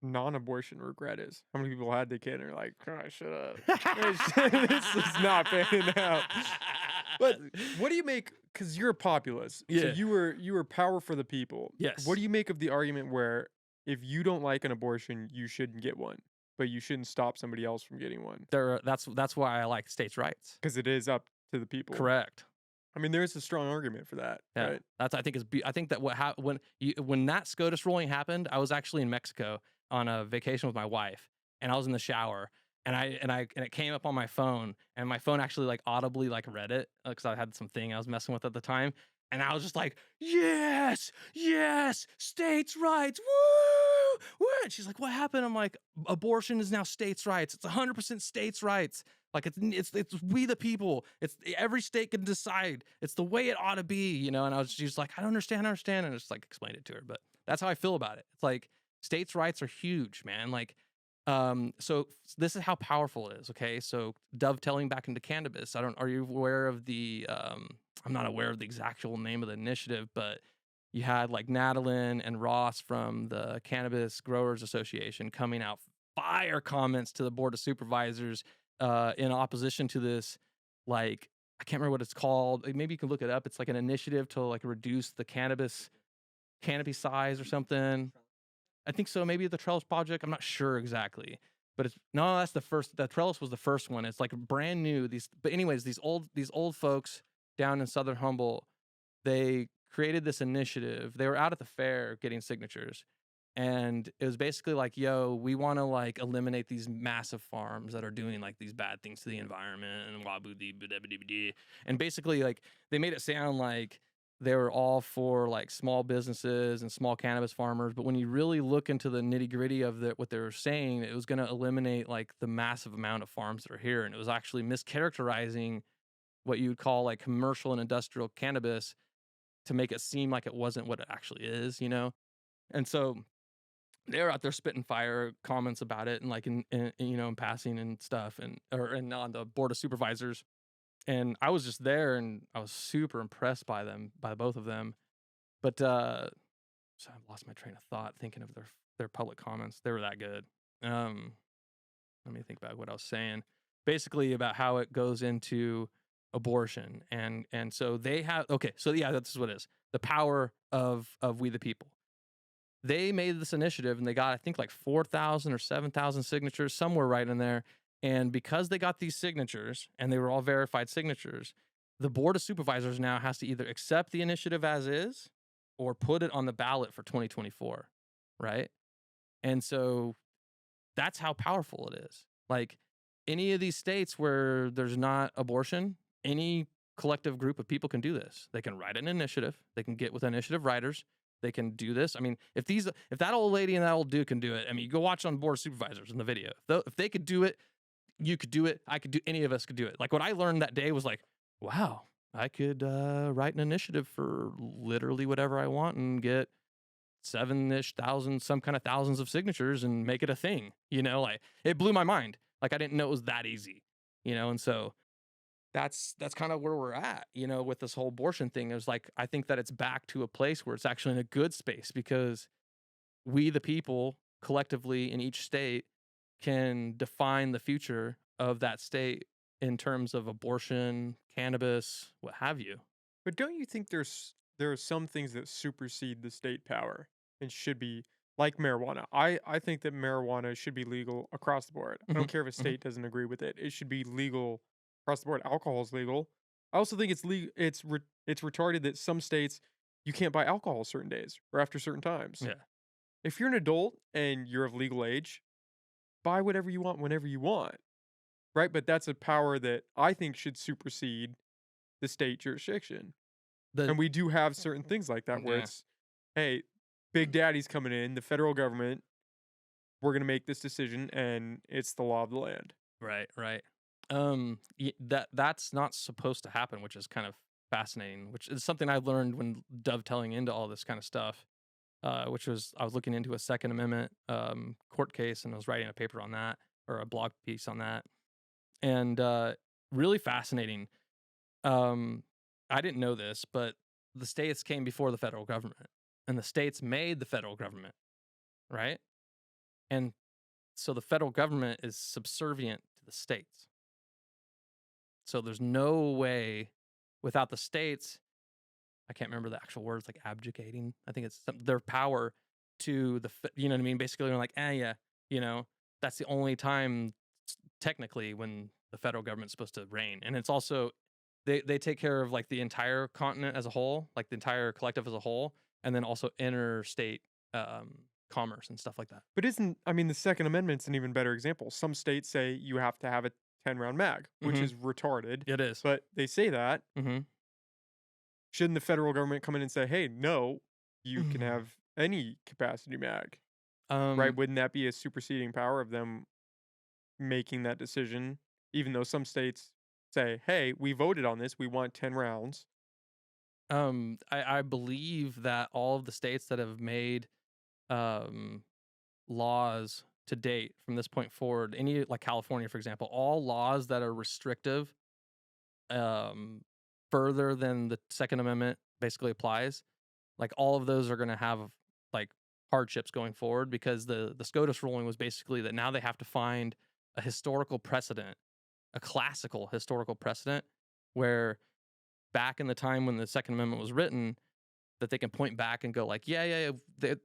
non-abortion regret is. How many people had the kid and are like, oh, I should have. This is not panning out. But what do you make? Because you're a populist, so Yeah. you were power for the people. Yes. What do you make of the argument where if you don't like an abortion, you shouldn't get one, but you shouldn't stop somebody else from getting one? That's why I like states' rights. Because it is up to the people. Correct. I mean, there's a strong argument for that, Yeah. right? I think that when that SCOTUS ruling happened, I was actually in Mexico on a vacation with my wife, and I was in the shower, and it came up on my phone, and my phone actually audibly read it because I had something I was messing with at the time, and I was just like, yes, states' rights, woo, woo. And she's like, what happened? I'm like, abortion is now states' rights. It's 100% states' rights. It's we the people. It's every state can decide. It's the way it ought to be, And she's like, I don't understand, and I just explained it to her. But that's how I feel about it. It's like states' rights are huge, man. So this is how powerful it is. Okay, so dovetailing back into cannabis. Are you aware of the? I'm not aware of the actual name of the initiative, but you had Nadalyn and Ross from the Cannabis Growers Association coming out fire comments to the Board of Supervisors in opposition to this. I can't remember what it's called. Maybe you can look it up. It's an initiative to reduce the canopy size or something. I think so. Maybe the Trellis Project. I'm not sure exactly, but that's the first. The Trellis was the first one. It's brand new. But anyways, these old folks down in Southern Humboldt, they created this initiative. They were out at the fair getting signatures, And it was basically like, yo, we want to like eliminate these massive farms that are doing like these bad things to the environment and and basically like they made it sound like they were all for like small businesses and small cannabis farmers, but when you really look into the nitty-gritty of what they were saying, it was going to eliminate like the massive amount of farms that are here, and it was actually mischaracterizing what you would call like commercial and industrial cannabis to make it seem like it wasn't what it actually is, you know? And so they were out there spitting fire comments about it and like in you know, in passing and stuff, and on the board of supervisors. And I was just there and I was super impressed by them, by both of them. But so I lost my train of thought thinking of their public comments. They were that good. Let me think about what I was saying. Basically about how it goes into abortion, and so they have, okay, so yeah, that's what it is. The power of we the people. They made this initiative and they got, I think, like 4,000 or 7,000 signatures, somewhere right in there. And because they got these signatures and they were all verified signatures, the board of supervisors now has to either accept the initiative as is or put it on the ballot for 2024, right? And so that's how powerful it is. Like any of these states where there's not abortion, any collective group of people can do this. They can write an initiative. They can get with initiative writers. They can do this. I mean, if that old lady and that old dude can do it, I mean, you go watch on board of supervisors in the video. If they could do it, you could do it. I could do. Any of us could do it. Like what I learned that day was like, wow, I could write an initiative for literally whatever I want and get 7-ish thousand, some kind of thousands of signatures and make it a thing. You know, like it blew my mind. Like I didn't know it was that easy. You know, and so that's kind of where we're at, you know, with this whole abortion thing. It was like, I think that it's back to a place where it's actually in a good space because we, the people, collectively in each state can define the future of that state in terms of abortion, cannabis, what have you. But don't you think there are some things that supersede the state power and should be like marijuana? I think that marijuana should be legal across the board. I Mm-hmm. don't care if a state doesn't agree with it. It should be legal across the board. Alcohol is legal. I also think it's legal. It's retarded that some states you can't buy alcohol certain days or after certain times. Yeah. If you're an adult and you're of legal age, buy whatever you want whenever you want. Right? But that's a power that I think should supersede the state jurisdiction. And we do have certain things like that where it's, hey, Big Daddy's coming in, the federal government, we're going to make this decision and it's the law of the land. Right. That's not supposed to happen, which is kind of fascinating, which is something I learned when dovetailing into all this kind of stuff, which was I was looking into a Second Amendment court case and I was writing a paper on that, or a blog piece on that. And really fascinating. I didn't know this, but the states came before the federal government and the states made the federal government, right? And so the federal government is subservient to the states. So there's no way without the states, I can't remember the actual words, like abdicating. I think it's their power to you know what I mean? Basically, they're like, yeah, you know, that's the only time technically when the federal government's supposed to reign. And it's also, they take care of like the entire continent as a whole, like the entire collective as a whole, and then also interstate commerce and stuff like that. But the Second Amendment's an even better example. Some states say you have to have a 10-round mag, which is retarded. It is. But they say that. Mm-hmm. Shouldn't the federal government come in and say, hey, no, you can have any capacity mag? Right? Wouldn't that be a superseding power of them making that decision? Even though some states say, hey, we voted on this, we want 10 rounds. I believe that all of the states that have made laws to date from this point forward, any like California, for example, all laws that are restrictive further than the Second Amendment basically applies, like all of those are going to have like hardships going forward, because the SCOTUS ruling was basically that now they have to find a historical precedent, a classical historical precedent, where back in the time when the Second Amendment was written, that they can point back and go like, yeah,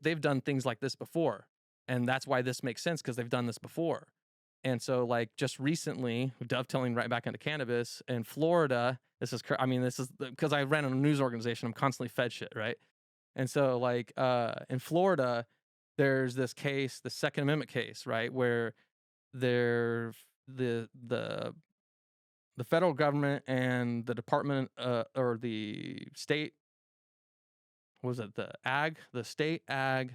they've done things like this before. And that's why this makes sense, because they've done this before. And so like just recently, dovetailing right back into cannabis in Florida, this is because I ran a news organization, I'm constantly fed shit, right? And so like in Florida, there's this case, the Second Amendment case, right, where there the federal government and the department or the state, what was it, the state ag,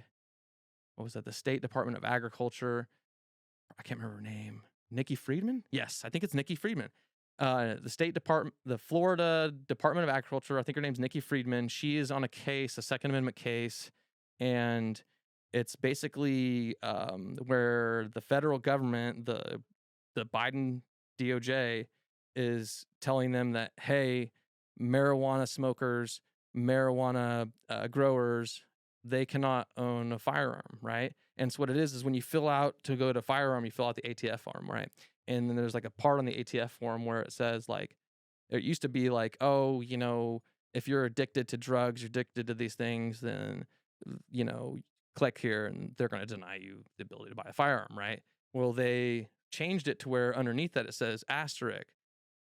what was that, the State Department of Agriculture, I can't remember her name, Nikki Friedman, yes, I think it's Nikki Friedman, the state department, the Florida Department of Agriculture, I think her name's Nikki Friedman. She is on a case, a Second Amendment case, and it's basically where the federal government, the Biden DOJ, is telling them that, hey, marijuana smokers, marijuana growers, they cannot own a firearm, right? And so what it is when you fill out to go to firearm, you fill out the ATF form, right? And then there's like a part on the ATF form where it says like, it used to be like, oh, you know, if you're addicted to drugs, you're addicted to these things, then, you know, click here and they're going to deny you the ability to buy a firearm, right? Well, they changed it to where underneath that it says asterisk,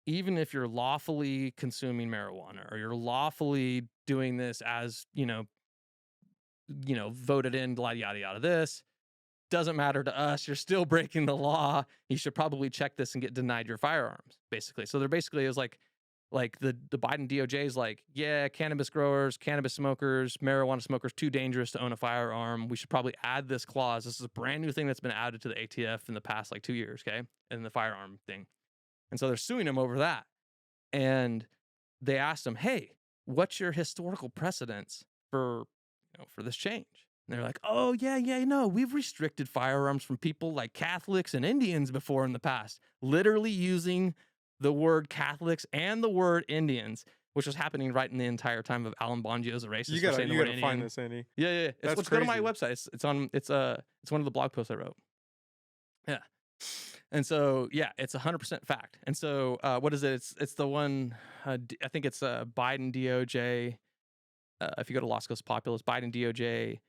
even if you're lawfully consuming marijuana or you're lawfully doing this as, you know, voted in, yada, yada, this doesn't matter to us. You're still breaking the law. You should probably check this and get denied your firearms, basically. So they're basically, it was like the Biden DOJ is like, yeah, cannabis growers, cannabis smokers, marijuana smokers, too dangerous to own a firearm. We should probably add this clause. This is a brand new thing that's been added to the ATF in the past like 2 years, okay? In the firearm thing. And so they're suing him over that. And they asked him, hey, what's your historical precedence for this change? And they're like, oh, yeah, no, we've restricted firearms from people like Catholics and Indians before in the past, literally using the word Catholics and the word Indians, which was happening right in the entire time of Alan Bongio's a racist. You gotta find this, Andy. Yeah. Let's go to my website. It's one of the blog posts I wrote. Yeah. And so, yeah, it's 100% fact. And so, what is it? It's the one, I think it's Biden DOJ. If you go to Las Cosas Populist, Biden DOJ,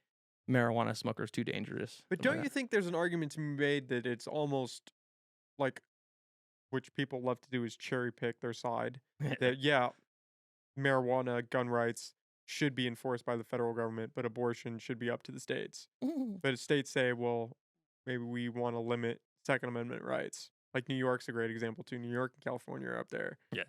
marijuana smokers too dangerous. But don't you think there's an argument to be made that it's almost like, which people love to do is cherry pick their side, that, yeah, marijuana, gun rights should be enforced by the federal government, but abortion should be up to the states. But states say, well, maybe we want to limit Second Amendment rights. Like New York's a great example too. New York and California are up there. Yeah.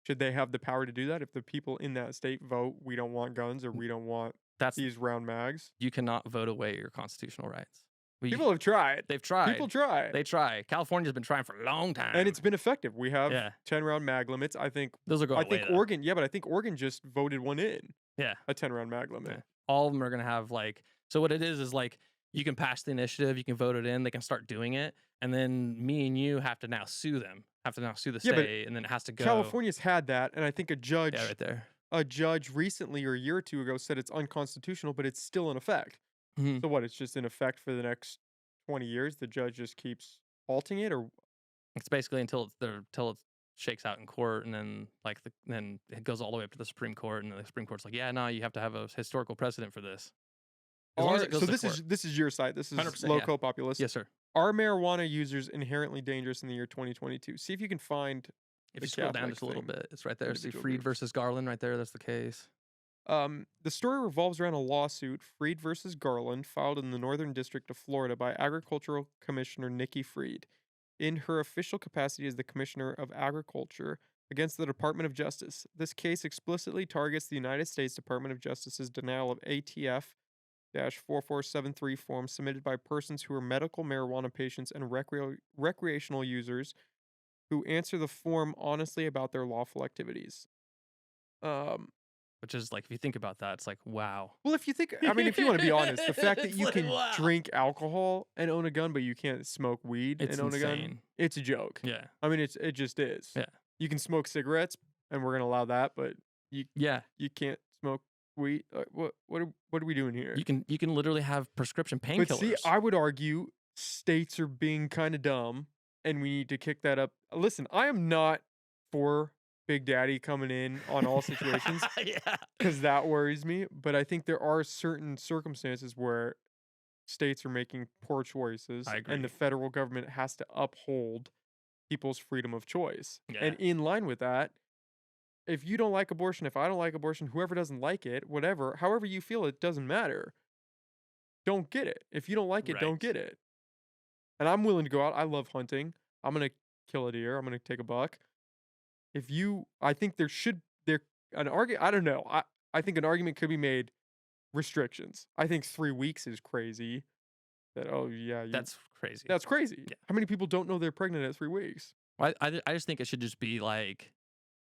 Should they have the power to do that if the people in that state vote, we don't want guns or we don't want these round mags? You cannot vote away your constitutional rights. People have tried. They've tried. People try. They try. California's been trying for a long time. And it's been effective. We have 10-round mag limits. I think those are going away. I think Oregon, but I think Oregon just voted one in. Yeah. A 10-round mag limit. Yeah. All of them are going to have like, so what it is like, you can pass the initiative, you can vote it in, they can start doing it, and then me and you have to now sue them, the state, and then it has to go. California's had that, and I think a judge, right there, a judge recently or a year or two ago said it's unconstitutional, but it's still in effect. Mm-hmm. So what? It's just in effect for the next 20 years. The judge just keeps halting it, or it's basically until it shakes out in court, and then then it goes all the way up to the Supreme Court, and the Supreme Court's like, yeah, no, you have to have a historical precedent for this. So this is your site. This is Local Populist. Yes, sir. Are marijuana users inherently dangerous in the year 2022? See if you can find. If you scroll down just a little bit, it's right there. See Freed versus Garland right there. That's the case. The story revolves around a lawsuit, Freed versus Garland, filed in the Northern District of Florida by Agricultural Commissioner Nikki Freed, in her official capacity as the Commissioner of Agriculture, against the Department of Justice. This case explicitly targets the United States Department of Justice's denial of ATF-4473 forms submitted by persons who are medical marijuana patients and recreational users who answer the form honestly about their lawful activities. Which is like, if you think about that, it's like, wow. Well, if you think, I mean, if you want to be honest, the fact that you can drink alcohol and own a gun, but you can't smoke weed and own a gun, it's a joke. Yeah. I mean, it just is. Yeah. You can smoke cigarettes, and we're gonna allow that, but you can't smoke weed. What are we doing here? You can literally have prescription painkillers. But see, I would argue states are being kind of dumb, and we need to kick that up. Listen, I am not for Big Daddy coming in on all situations, because that worries me. But I think there are certain circumstances where states are making poor choices, and the federal government has to uphold people's freedom of choice. Yeah. And in line with that, if you don't like abortion, if I don't like abortion, whoever doesn't like it, whatever, however you feel, it doesn't matter. don't get it. If you don't like it, don't Right. get it. And I'm willing to go out. I love hunting. I'm gonna kill a deer. I'm gonna take a buck. I think an argument. I don't know. I think an argument could be made. Restrictions. I think 3 weeks is crazy. That That's crazy. that's crazy. Yeah. How many people don't know they're pregnant at 3 weeks? I just think it should just be like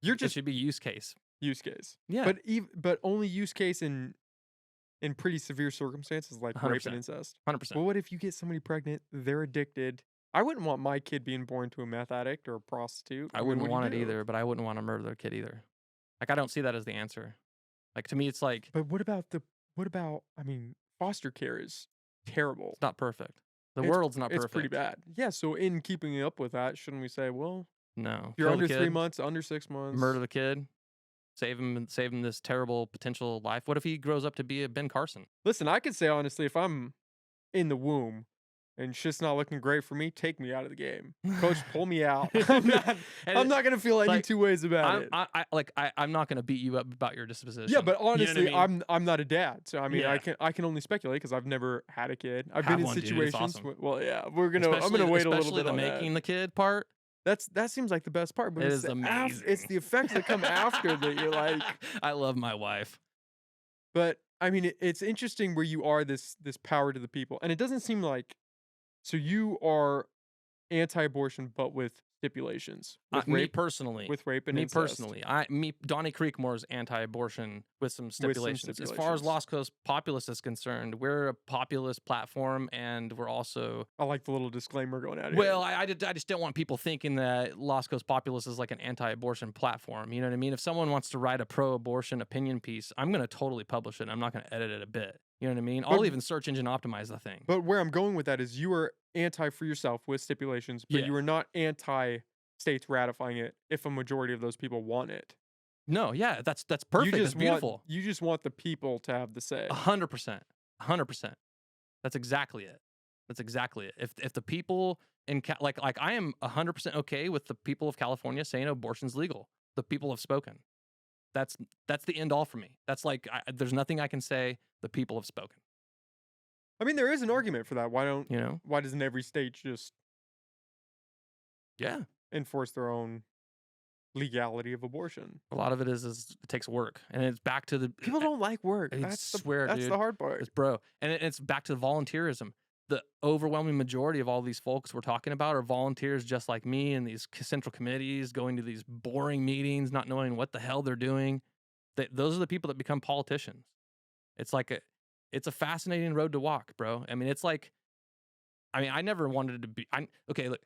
You're it just should be use case. use case. Yeah. But only use case in pretty severe circumstances like rape 100%. and incest. 100%. Well, what if you get somebody pregnant, they're addicted? I wouldn't want my kid being born to a meth addict or a prostitute. I mean, wouldn't what do you want it do? either, but I wouldn't want to murder their kid either. Like I don't see that as the answer. Like to me, it's like But what about I mean, foster care is terrible. it's not perfect. The It's- world's not perfect. It's pretty bad. Yeah, so in keeping up with that, shouldn't we say, well, No. if you're Kill the under 3 kid, months, under 6 months, murder the kid, save him this terrible potential life. What if he grows up to be a Ben Carson? Listen, I could say honestly, if I'm in the womb and shit's not looking great for me, take me out of the game. Coach, pull me out. And I'm not gonna feel any like, two ways about it. I'm not gonna beat you up about your disposition. Yeah, but You know what I honestly, mean? I'm not a dad, so I mean, Yeah. I can only speculate because I've never had a kid. I've Have been in one, dude. It's situations. awesome. Well, yeah, I'm gonna wait a little especially bit the on making that. the kid part. That seems like the best part, but It it's is amazing. it's the effects that come after that you're like. I love my wife. But I mean, it's interesting where you are this power to the people, and it doesn't seem like. So you are anti-abortion, but with stipulations. With Me rape, personally. with rape and Me incest. personally, Donnie Creekmore is anti-abortion with some stipulations. As far as stipulations. Lost Coast Populist is concerned, we're a populist platform, and we're also I like the little disclaimer going out here. well. I just don't want people thinking that Lost Coast Populist is like an anti-abortion platform. You know what I mean? If someone wants to write a pro-abortion opinion piece, I'm going to totally publish it. I'm not going to edit it a bit. You know what I mean? I'll But- even search engine optimize the thing. But where I'm going with that is you are anti for yourself with stipulations, but Yeah. you are not anti states ratifying it if a majority of those people want it. No, yeah, that's perfect. You That's just beautiful. you just want the people to have the say. 100%. 100%. That's exactly it. That's exactly it. If the people in like I am 100% okay with the people of California saying abortion's legal. The people have spoken. That's the end all for me. That's like there's nothing I can say. The people have spoken. I mean, there is an argument for that. You know? Why doesn't every state just Yeah. enforce their own legality of abortion? A lot of it is it takes work, and it's back to the People don't like work. I That's swear, that's dude. the hard part. It's bro, and it's back to volunteerism. The overwhelming majority of all these folks we're talking about are volunteers just like me in these central committees, going to these boring meetings, not knowing what the hell they're doing. Those are the people that become politicians. It's like it's a fascinating road to walk, bro. I mean, it's like, I never wanted to be. Okay, look.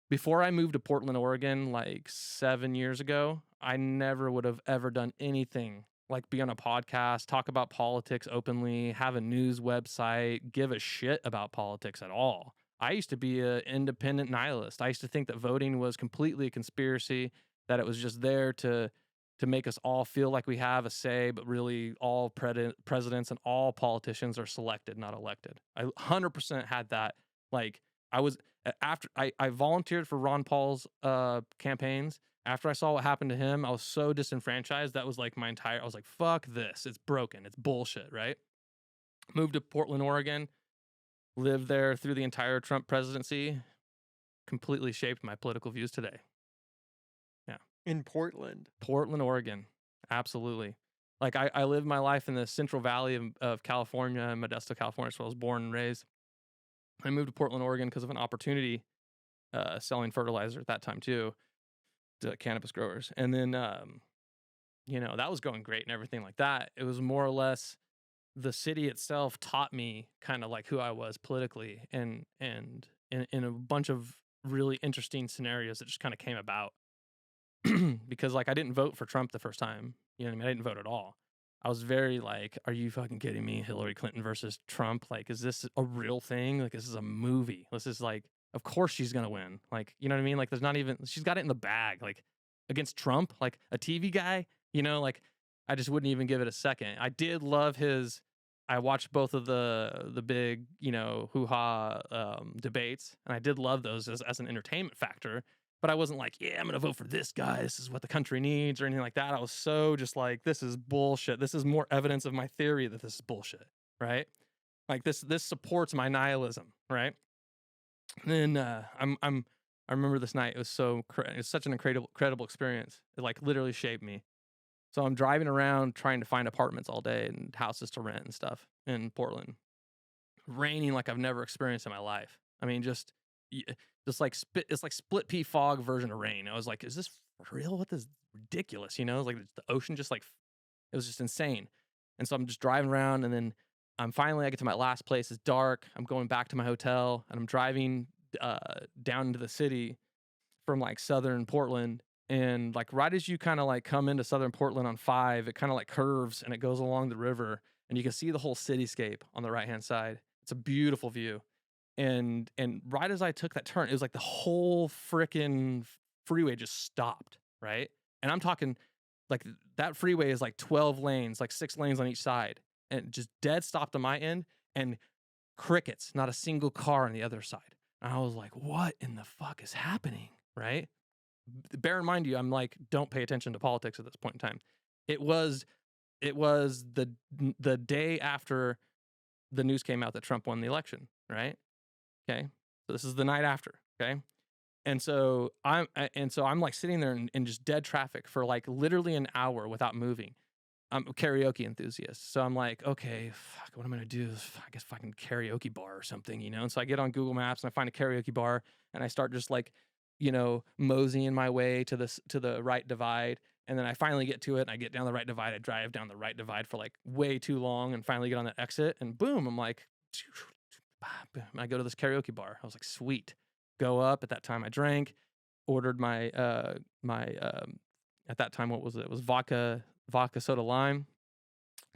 Before I moved to Portland, Oregon, like 7 years ago, I never would have ever done anything like be on a podcast, talk about politics openly, have a news website, give a shit about politics at all. I used to be an independent nihilist. I used to think that voting was completely a conspiracy, that it was just there to make us all feel like we have a say, but really all presidents and all politicians are selected, not elected. I 100% had that. Like I was after I volunteered for Ron Paul's campaigns. After I saw what happened to him, I was so disenfranchised. That was like I was like, fuck this. It's broken. It's bullshit, right? Moved to Portland, Oregon, lived there through the entire Trump presidency, completely shaped my political views today. Yeah. In Portland. Portland, Oregon. Absolutely. Like I lived my life in the Central Valley of California, Modesto, California, where I was born and raised. I moved to Portland, Oregon because of an opportunity selling fertilizer at that time too to cannabis growers. And then, that was going great and everything like that. It was more or less the city itself taught me kind of like who I was politically and in a bunch of really interesting scenarios that just kind of came about. Because like I didn't vote for Trump the first time. You know what I mean? I didn't vote at all. I was very like, are you fucking kidding me? Hillary Clinton versus Trump? Like, is this a real thing? Like, this is a movie. This is like, of course she's going to win. Like, you know what I mean? Like, there's not even, she's got it in the bag. Like, against Trump, like a TV guy, like, I just wouldn't even give it a second. I did love I watched both of the big, hoo-ha debates, and I did love those as an entertainment factor. But I wasn't like, yeah, I'm going to vote for this guy. This is what the country needs or anything like that. I was so just like, this is bullshit. This is more evidence of my theory that this is bullshit, right? Like this supports my nihilism, right? And then I remember this night. It was it was such an incredible experience. It like literally shaped me. So I'm driving around trying to find apartments all day and houses to rent and stuff in Portland. Raining like I've never experienced in my life. I mean, just like it's like split pea fog version of rain. I was like, is this for real? What is ridiculous? You know, it's like the ocean just like it was just insane. And so I'm just driving around, and then I get to my last place. It's dark. I'm going back to my hotel, and I'm driving down into the city from like southern Portland. And like right as you kind of like come into southern Portland on 5, it kind of like curves and it goes along the river, and you can see the whole cityscape on the right hand side. It's a beautiful view. And right as I took that turn, it was like the whole freaking freeway just stopped, right? And I'm talking like that freeway is like 12 lanes, like 6 lanes on each side, and it just dead stopped on my end, and crickets, not a single car on the other side. And I was like, what in the fuck is happening, right? Bear in mind, I'm like, don't pay attention to politics at this point in time. It was the day after the news came out that Trump won the election, right? Okay. So this is the night after, okay? And so I'm like sitting there in just dead traffic for like literally an hour without moving. I'm a karaoke enthusiast. So I'm like, okay, fuck, what am I gonna do? I guess fucking karaoke bar or something, you know? And so I get on Google Maps and I find a karaoke bar, and I start just like, moseying my way to the right divide. And then I finally get to it, and I get down the right divide. I drive down the right divide for like way too long, and finally get on that exit, and boom, I'm like, I go to this karaoke bar. I was like, sweet. Go up. At that time I drank, ordered my at that time, what was it? It was vodka soda lime,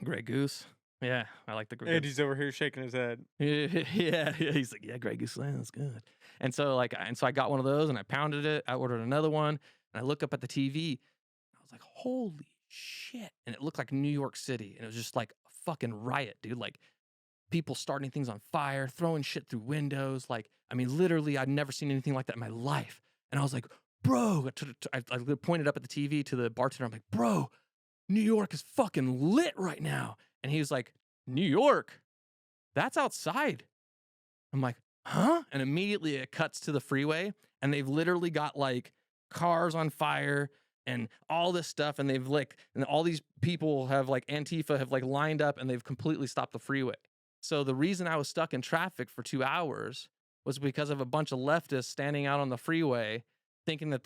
Grey Goose. Yeah, I like the Grey Goose. Andy's over here shaking his head. Yeah. He's like, yeah, Grey Goose, that's good. And so I got one of those, and I pounded it. I ordered another one, and I looked up at the TV. I was like, holy shit. And it looked like New York City. And it was just like a fucking riot, dude. Like people starting things on fire, throwing shit through windows. Like, I mean, literally, I'd never seen anything like that in my life. And I was like, bro, I pointed up at the TV to the bartender. I'm like, bro, New York is fucking lit right now. And he was like, New York? That's outside. I'm like, huh? And immediately it cuts to the freeway, and they've literally got like cars on fire and all this stuff. And they've like, and all these people have like Antifa have like lined up, and they've completely stopped the freeway. So the reason I was stuck in traffic for 2 hours was because of a bunch of leftists standing out on the freeway thinking that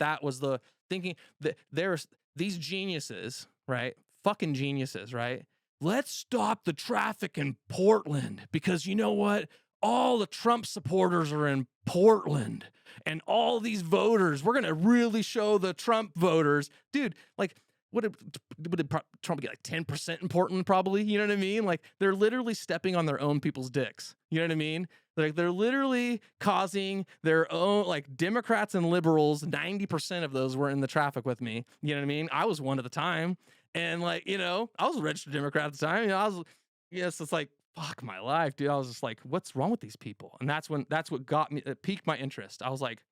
there's these geniuses, right? Fucking geniuses, right? Let's stop the traffic in Portland because you know what? All the Trump supporters are in Portland, and all these voters, we're going to really show the Trump voters. Dude, like, what did Trump get, like 10% in Portland probably? You know what I mean? Like, they're literally stepping on their own people's dicks. You know what I mean? Like, they're literally causing their own, like, Democrats and liberals, 90% of those were in the traffic with me. You know what I mean? I was one at the time. And like, I was a registered Democrat at the time. It's like, fuck my life, dude. I was just like, what's wrong with these people? And that's what got me, it piqued my interest. I was like,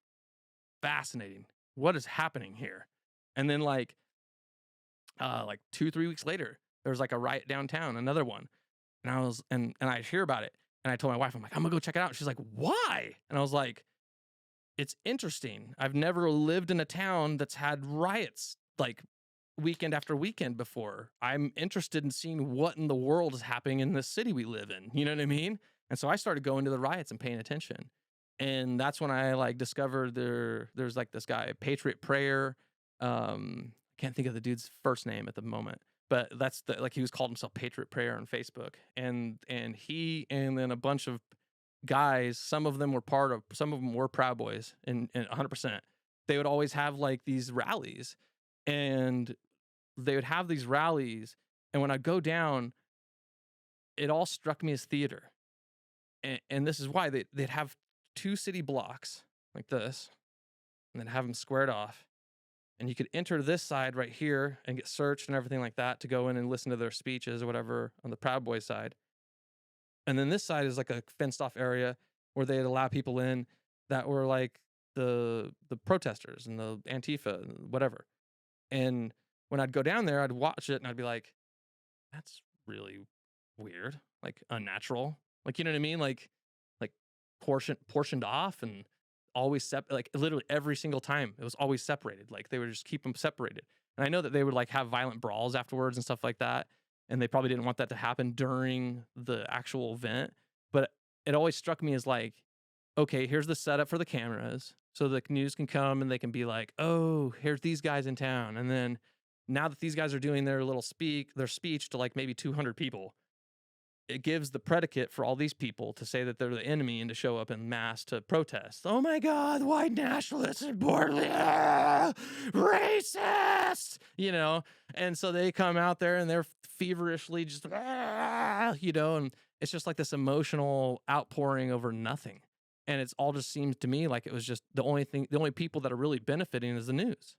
fascinating. What is happening here? And then like 2-3 weeks later, there was like a riot downtown, another one. And I hear about it. And I told my wife, I'm like, I'm gonna go check it out. She's like, why? And I was like, it's interesting. I've never lived in a town that's had riots like weekend after weekend before. I'm interested in seeing what in the world is happening in this city we live in. You know what I mean? And so I started going to the riots and paying attention. And that's when I like discovered there's like this guy, Patriot Prayer. Can't think of the dude's first name at the moment, but that's he was called himself Patriot Prayer on Facebook. And he and then a bunch of guys, some of them were Proud Boys, and 100%. They would always have like these rallies, and they would have these rallies, and when I go down, it all struck me as theater. And this is why they'd have 2 city blocks like this, and then have them squared off. And you could enter this side right here and get searched and everything like that to go in and listen to their speeches or whatever on the Proud Boys side. And then this side is like a fenced off area where they'd allow people in that were like the protesters and the Antifa and whatever. And when I'd go down there, I'd watch it and I'd be like, that's really weird, like unnatural. Like, you know what I mean? Like portioned off and always like literally every single time it was always separated. Like they would just keep them separated. And I know that they would like have violent brawls afterwards and stuff like that. And they probably didn't want that to happen during the actual event. But it always struck me as like, okay, here's the setup for the cameras. So the news can come and they can be like, oh, here's these guys in town. And then now that these guys are doing their their speech to like maybe 200 people, it gives the predicate for all these people to say that they're the enemy and to show up in mass to protest. Oh my God, white nationalists and Borderly racist, you know? And so they come out there and they're feverishly just, you know, and it's just like this emotional outpouring over nothing. And it's all just seems to me like it was just the only people that are really benefiting is the news.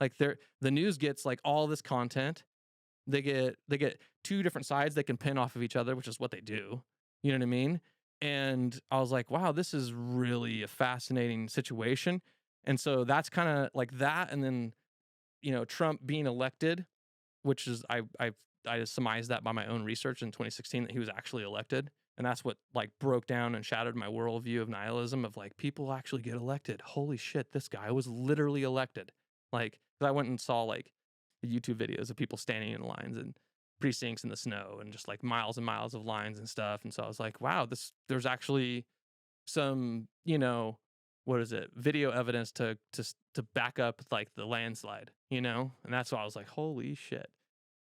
Like the news gets like all this content. They get two different sides they can pin off of each other, which is what they do. You know what I mean? And I was like, wow, this is really a fascinating situation. And so that's kind of like that. And then, you know, Trump being elected, which is I surmised that by my own research in 2016 that he was actually elected. And that's what like broke down and shattered my worldview of nihilism of like people actually get elected. Holy shit, this guy was literally elected. Like I went and saw like YouTube videos of people standing in lines and precincts in the snow and just like miles and miles of lines and stuff. And so I was like, wow, there's actually some, you know, what is it? Video evidence to back up like the landslide, you know? And that's why I was like, holy shit,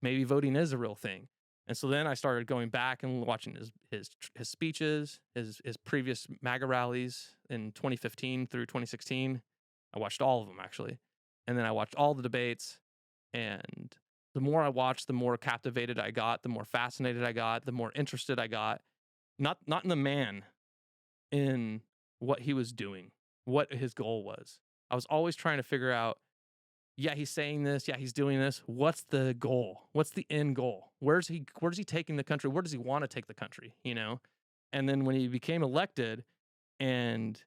maybe voting is a real thing. And so then I started going back and watching his speeches, his previous MAGA rallies in 2015 through 2016. I watched all of them actually. And then I watched all the debates. And the more I watched, the more captivated I got, the more fascinated I got, the more interested I got. Not in the man, in what he was doing, what his goal was. I was always trying to figure out, yeah, he's saying this, yeah, he's doing this. What's the goal? What's the end goal? Where's he taking the country? Where does he want to take the country? You know? And then when he became elected and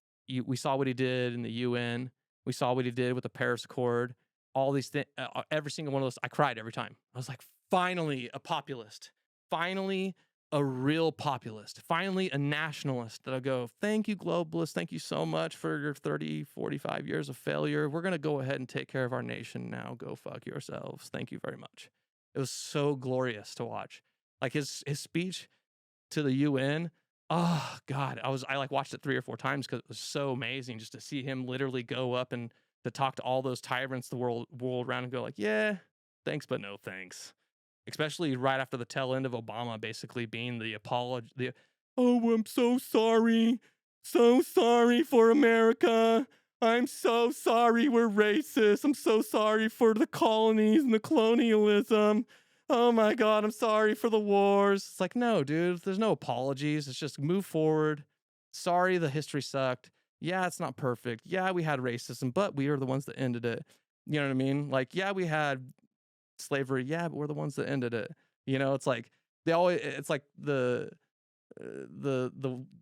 we saw what he did in the UN, we saw what he did with the Paris Accord, all these things, every single one of those, I cried every time. I was like, finally a populist, finally a real populist, finally a nationalist that'll go, thank you, globalists. Thank you so much for your 30, 45 years of failure. We're going to go ahead and take care of our nation now. Go fuck yourselves. Thank you very much. It was so glorious to watch. Like his speech to the UN. Oh God. I like watched it 3 or 4 times because it was so amazing just to see him literally go up and to talk to all those tyrants the world around and go like, yeah, thanks, but no thanks. Especially right after the tail end of Obama basically being the apology, oh, I'm so sorry for America. I'm so sorry we're racist. I'm so sorry for the colonies and the colonialism. Oh my God, I'm sorry for the wars. It's like, no, dude, there's no apologies. It's just move forward. Sorry, the history sucked. Yeah, it's not perfect. Yeah, we had racism, but we are the ones that ended it. You know what I mean? Like, yeah, we had slavery. Yeah, but we're the ones that ended it. You know, it's like it's like the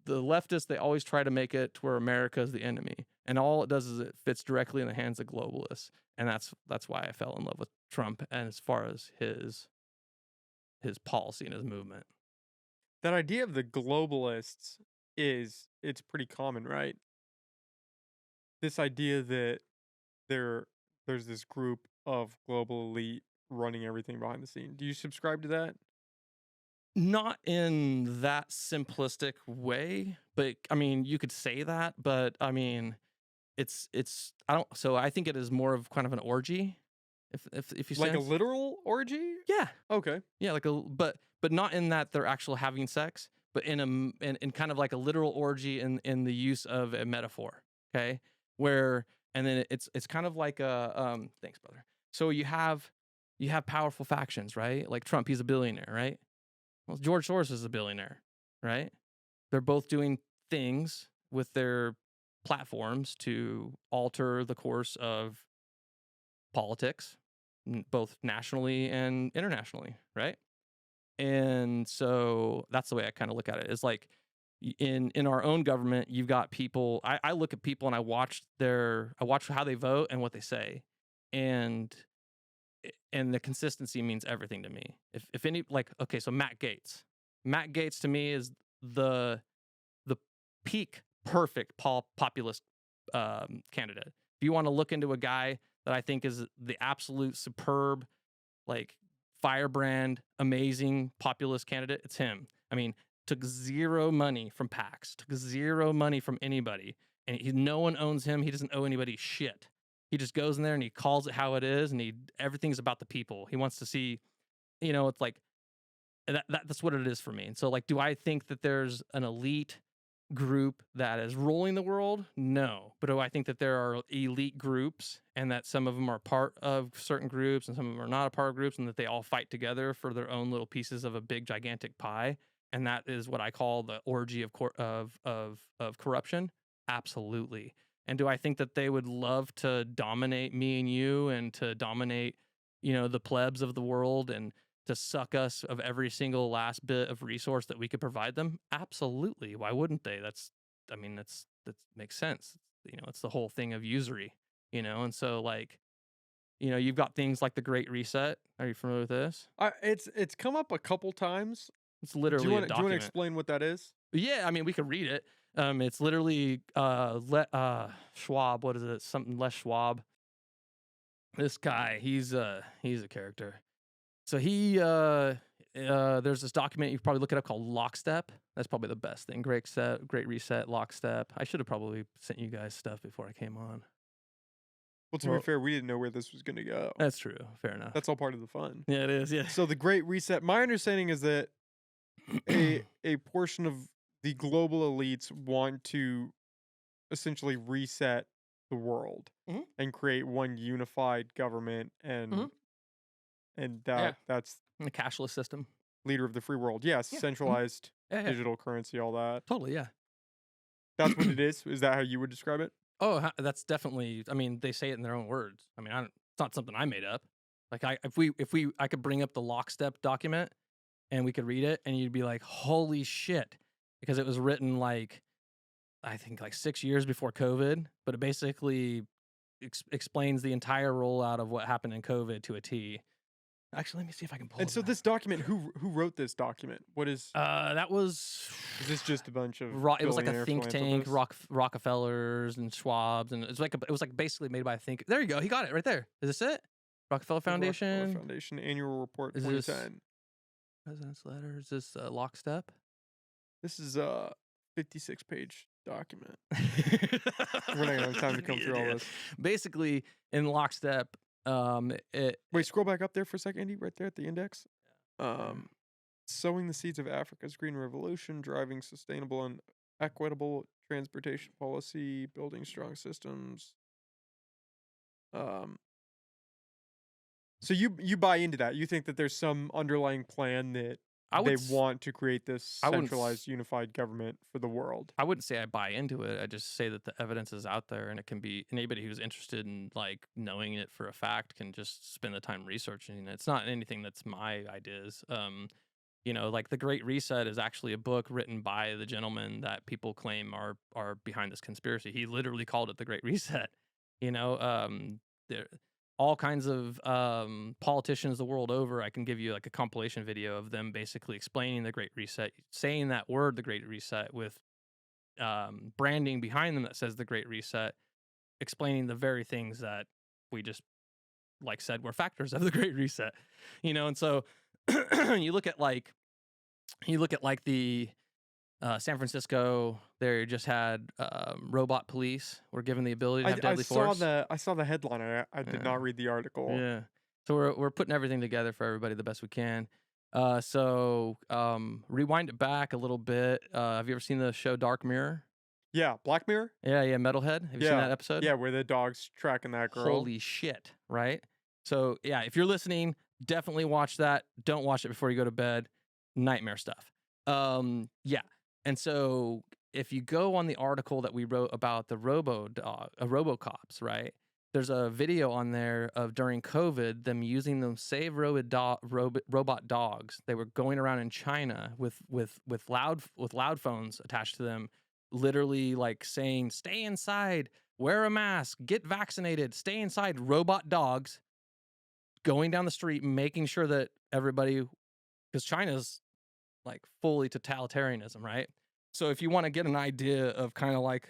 leftists, they always try to make it to where America is the enemy. And all it does is it fits directly in the hands of globalists. And that's why I fell in love with Trump and as far as his policy and his movement. That idea of the globalists it's pretty common, right? This idea that there's this group of global elite running everything behind the scene. Do you subscribe to that? Not in that simplistic way, but I mean, you could say that, but I mean, it's I think it is more of kind of an orgy. If you Like a sense. literal orgy? Yeah. Okay. Yeah, like but not in that they're actually having sex, but in kind of like a literal orgy in the use of a metaphor. Okay, where and then it's kind of like a thanks, brother. So you have powerful factions, right? Like Trump, he's a billionaire, right? Well, George Soros is a billionaire, right? They're both doing things with their platforms to alter the course of politics, both nationally and internationally, right? And so that's the way I kind of look at it. Is like in our own government, you've got people. I look at people and I watch how they vote and what they say, and the consistency means everything to me. If any, like, okay, so Matt Gaetz to me is the peak perfect populist candidate. If you want to look into a guy that I think is the absolute superb, like firebrand, amazing populist candidate, it's him. I mean, took zero money from PACs, took zero money from anybody, and no one owns him. He doesn't owe anybody shit. He just goes in there and he calls it how it is, and everything's about the people. He wants to see, it's like that's what it is for me. And so, like, do I think that there's an elite group that is ruling the world? No. But do I think that there are elite groups and that some of them are part of certain groups and some of them are not a part of groups and that they all fight together for their own little pieces of a big gigantic pie? And that is what I call the orgy of corruption? Absolutely. And do I think that they would love to dominate me and you and to dominate, the plebs of the world and to suck us of every single last bit of resource that we could provide them? Absolutely. Why wouldn't they? That makes sense. It's the whole thing of usury, and so, like, you've got things like the Great Reset. Are you familiar with this? It's come up a couple times. It's literally do you a want to document. explain what that is? Yeah, I mean, we could read it. It's literally Schwab. What is it? Something Les Schwab. This guy, he's a character. So there's this document you can probably look it up called Lockstep. That's probably the best thing. Great Reset, Lockstep. I should have probably sent you guys stuff before I came on. Well, to be fair, we didn't know where this was going to go. That's true. Fair enough. That's all part of the fun. Yeah, it is. Yeah. So the Great Reset. My understanding is that a portion of the global elites want to essentially reset the world and create one unified government and that's the cashless system. Leader of the free world. Yes, centralized digital currency, all that. Totally, yeah. That's what it is? Is that how you would describe it? Oh, that's definitely, I mean, they say it in their own words. I mean, it's not something I made up. Like, I could bring up the Lockstep document and we could read it and you'd be like, holy shit. Because it was written I think 6 years before COVID, but it basically explains the entire rollout of what happened in COVID to a T. Actually, let me see if I can pull it. And so this document, who wrote this document? What is? That was. Is this just a bunch of? It was like a think tank, Rockefellers and Schwabs, and it was like basically made by a think. There you go. He got it right there. Is this it? Rockefeller Foundation. Rockefeller Foundation Annual Report 2010. President's letter. Is this Lockstep? This is a 56-page document. We're not gonna have time to come through all this. Basically, in Lockstep. Wait, scroll back up there for a second, Andy, right there at the index. Sowing the seeds of Africa's green revolution, driving sustainable and equitable transportation policy, building strong systems. So you buy into that. You think that there's some underlying plan that they want to create this centralized, unified government for the world. I wouldn't say I buy into it. I just say that the evidence is out there, and it can be anybody who's interested in knowing it for a fact can just spend the time researching it. It's not anything that's my ideas. The Great Reset is actually a book written by the gentleman that people claim are behind this conspiracy. He literally called it the Great Reset. There. All kinds of politicians the world over. I can give you a compilation video of them basically explaining the Great Reset, saying that word, the Great Reset, with branding behind them that says the Great Reset, explaining the very things that we just said were factors of the Great Reset. And so you look at the San Francisco, they just had robot police were given the ability to have deadly force. I saw the headline. I did not read the article. Yeah. So we're putting everything together for everybody the best we can. So rewind it back a little bit. Have you ever seen the show Dark Mirror? Yeah, Black Mirror? Yeah, Metalhead. Have you seen that episode? Yeah, where the dog's tracking that girl. Holy shit, right? So, yeah, if you're listening, definitely watch that. Don't watch it before you go to bed. Nightmare stuff. Yeah. And so if you go on the article that we wrote about the RoboCops, right? There's a video on there of during COVID, them using those save robot dogs. They were going around in China with loud phones attached to them, literally saying, "Stay inside, wear a mask, get vaccinated, stay inside." Robot dogs going down the street, making sure that everybody, because China's fully totalitarianism, right? So if you want to get an idea of kind of like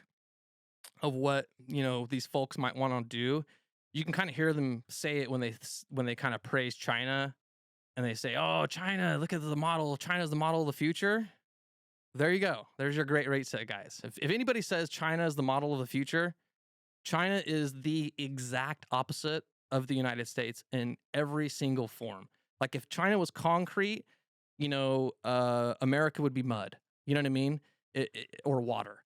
of what these folks might want to do, you can kind of hear them say it when they kind of praise China and they say, "Oh, China, look at the model. China's the model of the future." There you go. There's your great rate set, guys. If anybody says China is the model of the future, China is the exact opposite of the United States in every single form. Like if China was concrete, America would be mud. You know what I mean? Or water.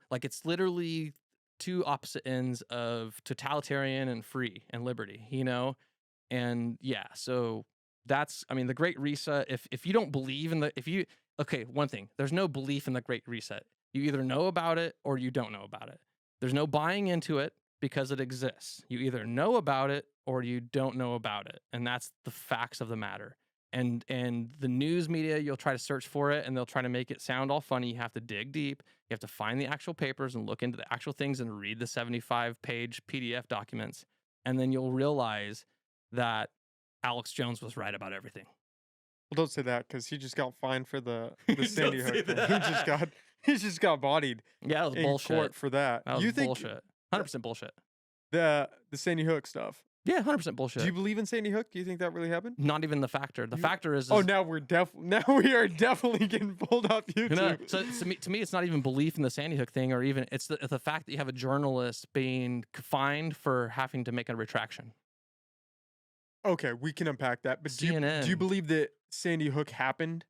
Like it's literally two opposite ends of totalitarian and free and liberty. And yeah, so the Great Reset. If you don't believe in one thing, there's no belief in the Great Reset. You either know about it or you don't know about it. There's no buying into it because it exists. You either know about it or you don't know about it. And that's the facts of the matter. And the news media, you'll try to search for it and they'll try to make it sound all funny. You have to dig deep. You have to find the actual papers and look into the actual things and read the 75-page PDF documents. And then you'll realize that Alex Jones was right about everything. Well, don't say that because he just got fined for the Sandy Hook thing. He just got bodied. Yeah, that was in bullshit. Court for that. That was you think bullshit. 100% bullshit. The Sandy Hook stuff? Yeah, 100% bullshit. Do you believe in Sandy Hook? Do you think that really happened? Not even the factor. The factor is. Oh, now we are definitely getting pulled off YouTube. So to me, it's not even belief in the Sandy Hook thing, or even it's the fact that you have a journalist being fined for having to make a retraction. Okay, we can unpack that. But do CNN. you believe that Sandy Hook happened?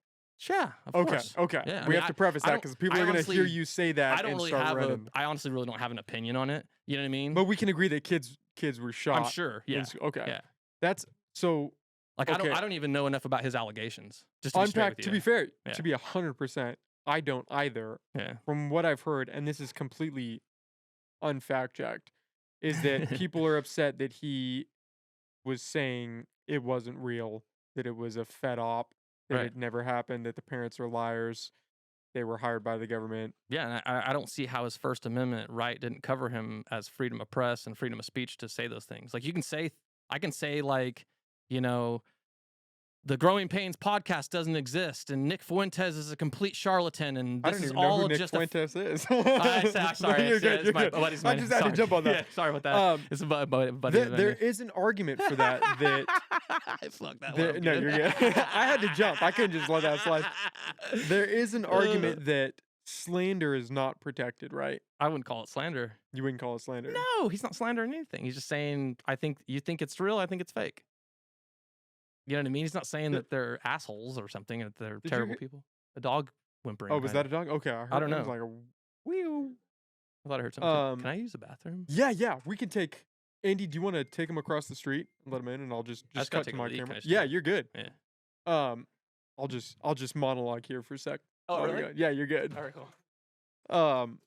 Yeah, of course. Okay. Yeah, we have to preface that because people are going to hear you say that. I honestly really don't have an opinion on it. You know what I mean? But we can agree that kids were shot. I'm sure. Yeah. Okay. Yeah. That's so. Like okay. I don't even know enough about his allegations. Just to unpack. Be to be fair, to be 100%, I don't either. Yeah. From what I've heard, and this is completely unfact checked, is that people are upset that he was saying it wasn't real, that it was a fed op. That it never happened, that the parents are liars, they were hired by the government. Yeah, and I don't see how his First Amendment right didn't cover him as freedom of press and freedom of speech to say those things. Like I can say like, the Growing Pains podcast doesn't exist, and Nick Fuentes is a complete charlatan, and this is all just Fuentes is. Sorry, it's my buddy's name. I just had to jump on that. Yeah, sorry about that. It's a buddy. There is an argument for that. Fuck that. No, you're good. I had to jump. I couldn't just let that slide. There is an argument that slander is not protected, right? I wouldn't call it slander. You wouldn't call it slander? No, he's not slandering anything. He's just saying, you think it's real, I think it's fake. You know what I mean? He's not saying that they're assholes or something, and that they're terrible people. A dog whimpering. Oh, was that a dog? Okay, I don't know. It was like a whew. I thought I heard something. Can I use the bathroom? Yeah. We can take. Andy, do you want to take him across the street and let him in, and I'll just cut to my camera? Yeah, you're good. Yeah. I'll just monologue here for a sec. Oh, really? Yeah, you're good. All right, cool. I'm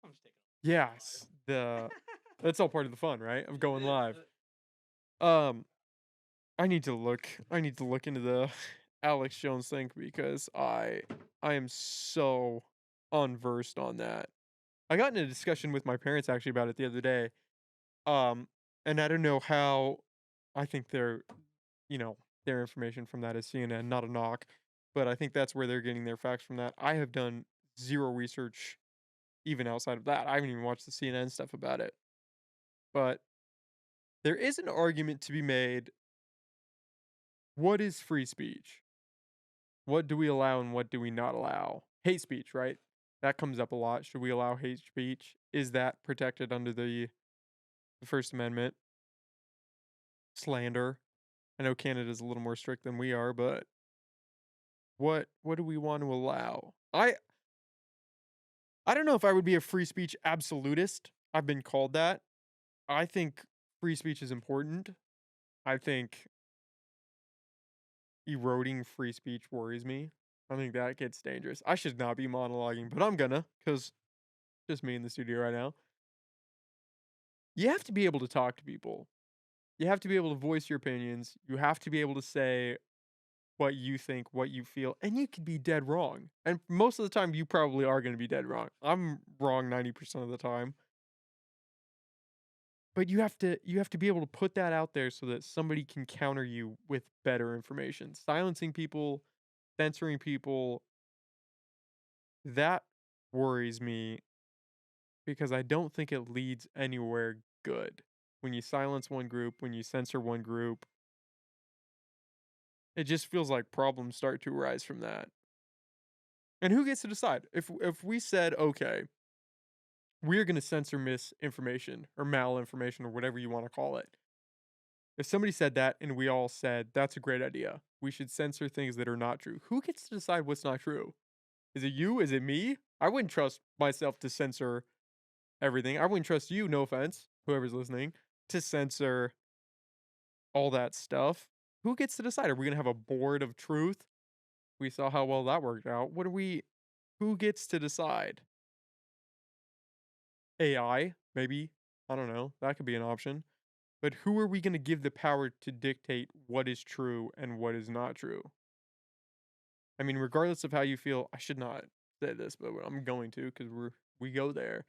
just taking. Yes, that's all part of the fun, right? Of going live. I need to look into the Alex Jones thing because I am so unversed on that. I got in a discussion with my parents actually about it the other day. And I don't know how. I think their information from that is CNN, not a knock, but I think that's where they're getting their facts from that. I have done zero research even outside of that. I haven't even watched the CNN stuff about it. But there is an argument to be made. What is free speech? What do we allow and what do we not allow? Hate speech, right? That comes up a lot. Should we allow hate speech? Is that protected under the First Amendment? Slander. I know Canada's a little more strict than we are, but what do we want to allow? I don't know if I would be a free speech absolutist. I've been called that. I think free speech is important. I think eroding free speech worries me. I think that gets dangerous. I should not be monologuing, but I'm gonna, because just me in the studio right now. You have to be able to talk to people. You have to be able to voice your opinions. You have to be able to say what you think, what you feel, and you could be dead wrong. And most of the time, you probably are going to be dead wrong. I'm wrong 90% of the time. But you have to be able to put that out there so that somebody can counter you with better information. Silencing people, censoring people, That worries me because I don't think it leads anywhere good. When you silence one group, when you censor one group, it just feels like problems start to arise from that. And who gets to decide? If we said, okay, we're going to censor misinformation or malinformation or whatever you want to call it. If somebody said that and we all said, that's a great idea, we should censor things that are not true. Who gets to decide what's not true? Is it you? Is it me? I wouldn't trust myself to censor everything. I wouldn't trust you, no offense, whoever's listening, to censor all that stuff. Who gets to decide? Are we going to have a board of truth? We saw how well that worked out. Who gets to decide? AI, maybe. I don't know. That could be an option. But who are we going to give the power to dictate what is true and what is not true? I mean, regardless of how you feel, I should not say this, but I'm going to because we go there.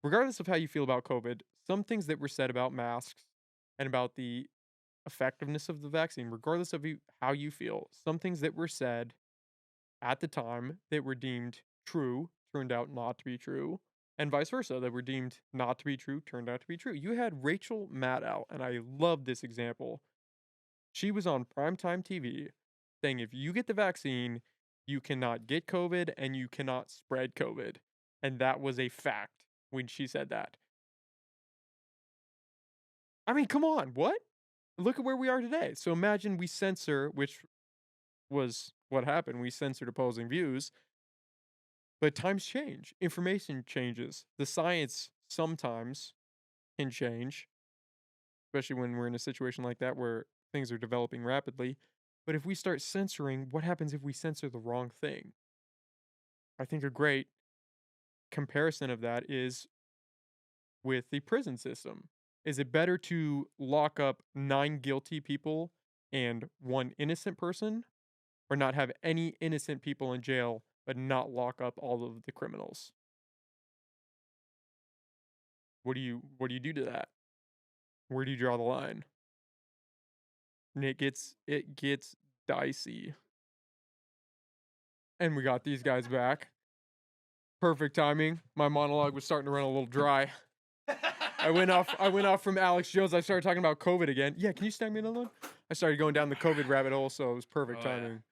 Regardless of how you feel about COVID, some things that were said about masks and about the effectiveness of the vaccine, regardless of how you feel, some things that were said at the time that were deemed true turned out not to be true, and vice versa, that were deemed not to be true turned out to be true. You had Rachel Maddow, and I love this example. She was on primetime TV saying if you get the vaccine, you cannot get COVID and you cannot spread COVID. And that was a fact when she said that. I mean, come on, what? Look at where we are today. So imagine we censor, which was what happened. We censored opposing views. But times change. Information changes. The science sometimes can change, especially when we're in a situation like that where things are developing rapidly. But if we start censoring, what happens if we censor the wrong thing? I think a great comparison of that is with the prison system. Is it better to lock up 9 guilty people and 1 innocent person, or not have any innocent people in jail but not lock up all of the criminals? What do you do to that? Where do you draw the line? And it gets dicey. And we got these guys back. Perfect timing. My monologue was starting to run a little dry. I went off from Alex Jones. I started talking about COVID again. Yeah, can you snag me another one? I started going down the COVID rabbit hole, so it was perfect timing.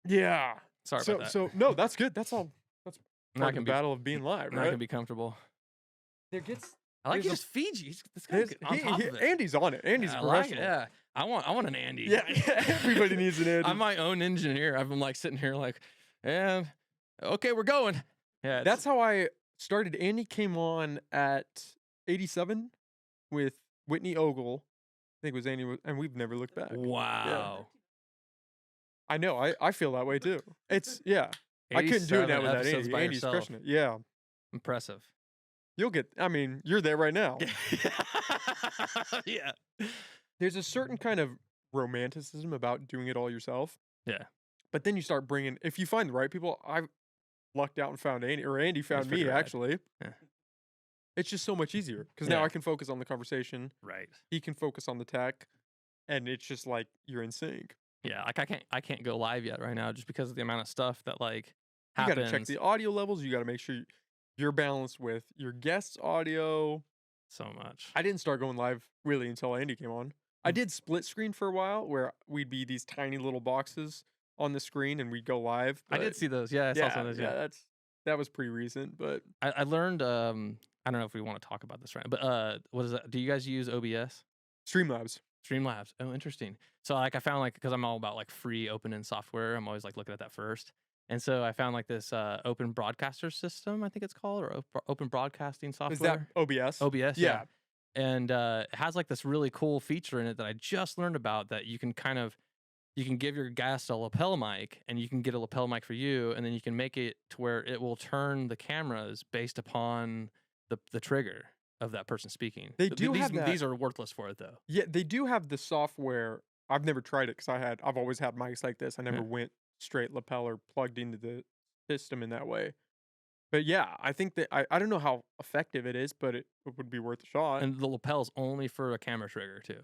Yeah. Sorry about that. So no, that's good. That's all. That's Not part of gonna the be battle of being live, not right? gonna be comfortable. There gets. I like There's his Fiji. This There's- guy's on top of it. Andy's on it. Andy's I a like it. professional. Yeah, I want an Andy. Yeah, everybody needs an Andy. I'm my own engineer. I've been like sitting here like, yeah, okay, we're going. Yeah, That's how I started. Andy came on at 87 with Whitney Ogle. I think it was Andy, and we've never looked back. wow. I know. I feel that way too. It's I couldn't do it 87 now without episodes Andy. by Andy's yourself. crushing it. Yeah, Impressive. you'll get. I mean, you're there right now. Yeah. There's a certain kind of romanticism about doing it all yourself. Yeah. But then you start bringing. If you find the right people, I've lucked out and found Andy, or Andy found pretty me rad. actually. Yeah. It's just so much easier because now Yeah. I can focus on the conversation. Right. He can focus on the tech, and it's just like you're in sync. Yeah. Like I can't go live yet right now just because of the amount of stuff that like You happens. got to check the audio levels. You got to make sure you're balanced with your guest's audio. so much. I didn't start going live really until Andy came on. I did split screen for a while where we'd be these tiny little boxes on the screen and we'd go live. I did see those. Yeah, I saw some of those. Yeah. That was pretty recent, but I learned. I don't know if we want to talk about this right, but what is that? Do you guys use OBS? Streamlabs. Streamlabs. Oh, interesting. So like I found like because I'm all about like free open end software. I'm always like looking at that first. And so I found like this open broadcaster system, I think it's called, or open broadcasting software. Is that OBS? OBS? Yeah. And it has like this really cool feature in it that I just learned about that you can give your guest a lapel mic and you can get a lapel mic for you, and then you can make it to where it will turn the cameras based upon the trigger of that person speaking. They do these, have that. These are worthless for it though. Yeah, they do have the software. I've never tried it because I've always had mics like this. I never went straight lapel or plugged into the system in that way. But yeah, I think that I don't know how effective it is, but it would be worth a shot. And the lapel's only for a camera trigger too.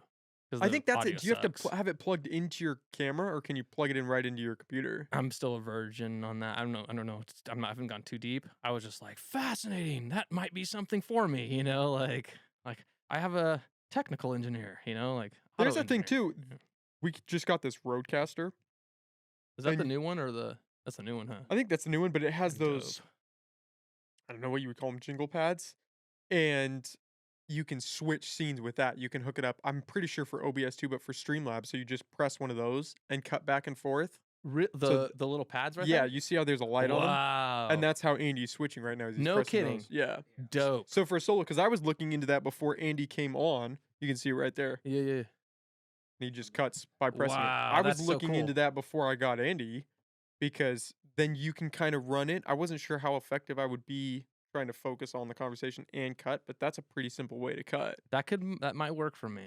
I the think that's audio it. Do you have to sucks. have it plugged into your camera, or can you plug it in right into your computer? I'm still a virgin on that. I don't know. I don't know. I haven't gone too deep. I was just like, fascinating. That might be something for me. You know, like I have a technical engineer. You know, like There's auto that thing engineering. too. We just got this Roadcaster. Is that the And new one or the? That's the new one, huh? I think that's the new one, but it has That's those, dope. I don't know what you would call them, jingle pads. And you can switch scenes with that. You can hook it up. I'm pretty sure for OBS too, but for Streamlabs, so you just press one of those and cut back and forth. So The little pads right yeah, there. you see how there's a light on them, and Wow. that's how Andy's switching right now. Is he's No pressing kidding. those. Yeah. Dope. So for solo, because I was looking into that before Andy came on, you can see it right there. Yeah, yeah. And he just cuts by pressing it. Wow, I was that's so looking into cool. that before I got Andy, because then you can kind of run it. I wasn't sure how effective I would be trying to focus on the conversation and cut, but that's a pretty simple way to cut. That might work for me.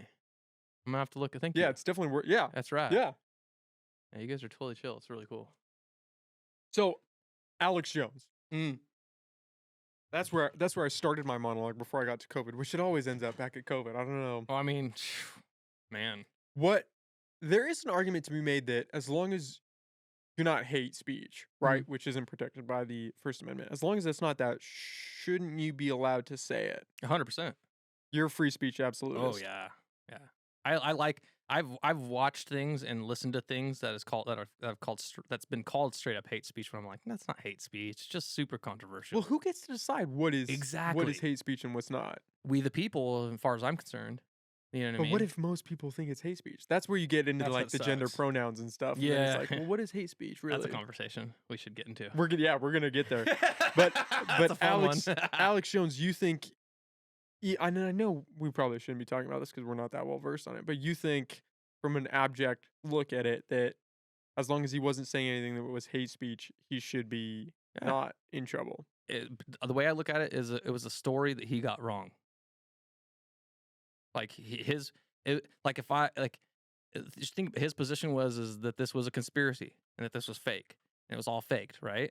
I'm gonna have to look. Thank Yeah, you. it's definitely work. Yeah, That's right. yeah. Yeah, you guys are totally chill. It's really cool. So, Alex Jones. That's where I started my monologue before I got to COVID, which it always ends up back at COVID. I don't know. Well, I mean, man. There is an argument to be made that as long as you're not hate speech, right, which isn't protected by the First Amendment, as long as it's not that, shouldn't you be allowed to say it? 100%. You're a free speech absolutist. Oh yeah, yeah. I like. I've watched things and listened to things that's been called straight up hate speech. When I'm like, that's not hate speech. It's just super controversial. Well, who gets to decide what is Exactly. hate speech and what's not? We the people, as far as I'm concerned. You know what I But mean? what if most people think it's hate speech? That's where you get into That's like what the gender sucks. pronouns and stuff. And then Yeah. it's like, well, what is hate speech really? That's a conversation we should get into. We're gonna get there. But That's a fun Alex one. Alex Jones, you think? I know we probably shouldn't be talking about this because we're not that well versed on it. But you think, from an abject look at it, that as long as he wasn't saying anything that was hate speech, he should be not in trouble. The way I look at it is, it was a story that he got wrong. Like just think his position is that this was a conspiracy and that this was fake and it was all faked, right?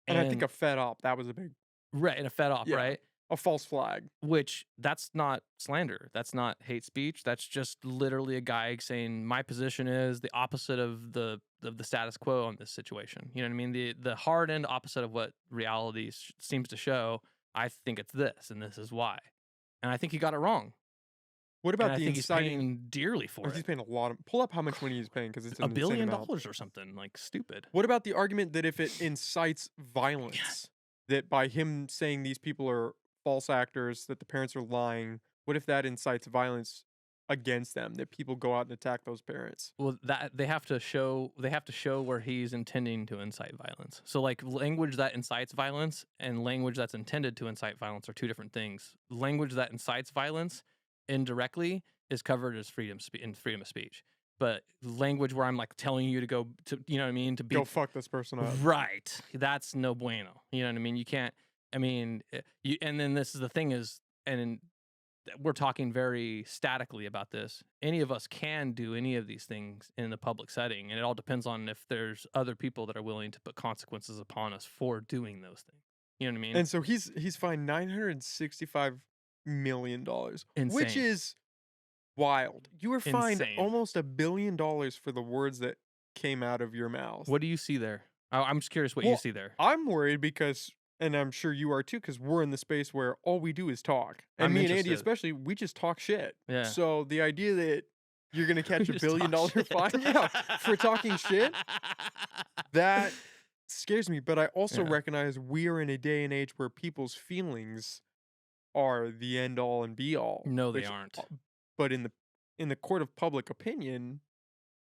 And I think a fed op, that was a big right, and a fed op, Yeah. right? a false flag. Which that's not slander. That's not hate speech. That's just literally a guy saying my position is the opposite of the status quo on this situation. You know what I mean? The hard end opposite of what reality seems to show. I think it's this, and this is why. And I think he got it wrong. What And about I the think he's inciting? paying dearly for He's it. paying a lot of. Pull up how much money he's paying because it's $1 an insane billion amount. or something, like stupid. What about the argument that if it incites violence, that by him saying these people are false actors, that the parents are lying, what if that incites violence against them, that people go out and attack those parents? Well, that they have to show where he's intending to incite violence. So like language that incites violence and language that's intended to incite violence are two different things. Language that incites violence indirectly is covered as freedom of speech. But language where I'm like telling you to go to, you know what I mean, to be Go fuck this person up. right, that's no bueno. You know what I mean? You can't. I mean, and then this is the thing is, and we're talking very statically about this. Any of us can do any of these things in the public setting, and it all depends on if there's other people that are willing to put consequences upon us for doing those things. You know what I mean? And so he's fined $965 million, which Insane. is wild. You were fined Insane. almost $1 billion for the words that came out of your mouth. What do you see there? I'm just curious what you Well, see there. I'm worried because, and I'm sure you are too, because we're in the space where all we do is talk. And I'm me and Andy interested. especially, we just talk shit. Yeah. So the idea that you're gonna catch We $1 just billion talk shit. fine, yeah, for talking shit, that scares me. But I also Yeah. recognize we are in a day and age where people's feelings are the end all and be all. No, they which- aren't. But in the court of public opinion,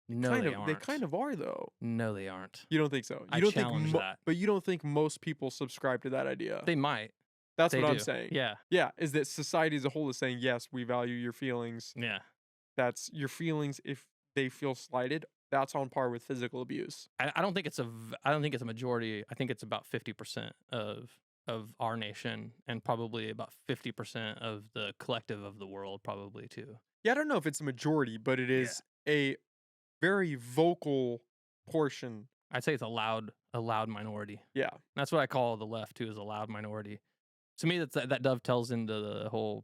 No, they aren't. they kind of are though. No, they aren't. You don't think so? You I don't challenge think that. But you don't think most people subscribe to that idea? They might. That's They what I'm do. saying. Yeah. Yeah, is that society as a whole is saying, yes, we value your feelings. Yeah. That's your feelings. If they feel slighted, that's on par with physical abuse. I don't think it's a majority. I think it's about 50% of our nation, and probably about 50% of the collective of the world, probably too. Yeah, I don't know if it's a majority, but it is a very vocal portion. I'd say it's a loud minority. Yeah. That's what I call the left too, is a loud minority. To me, that dovetails into the whole,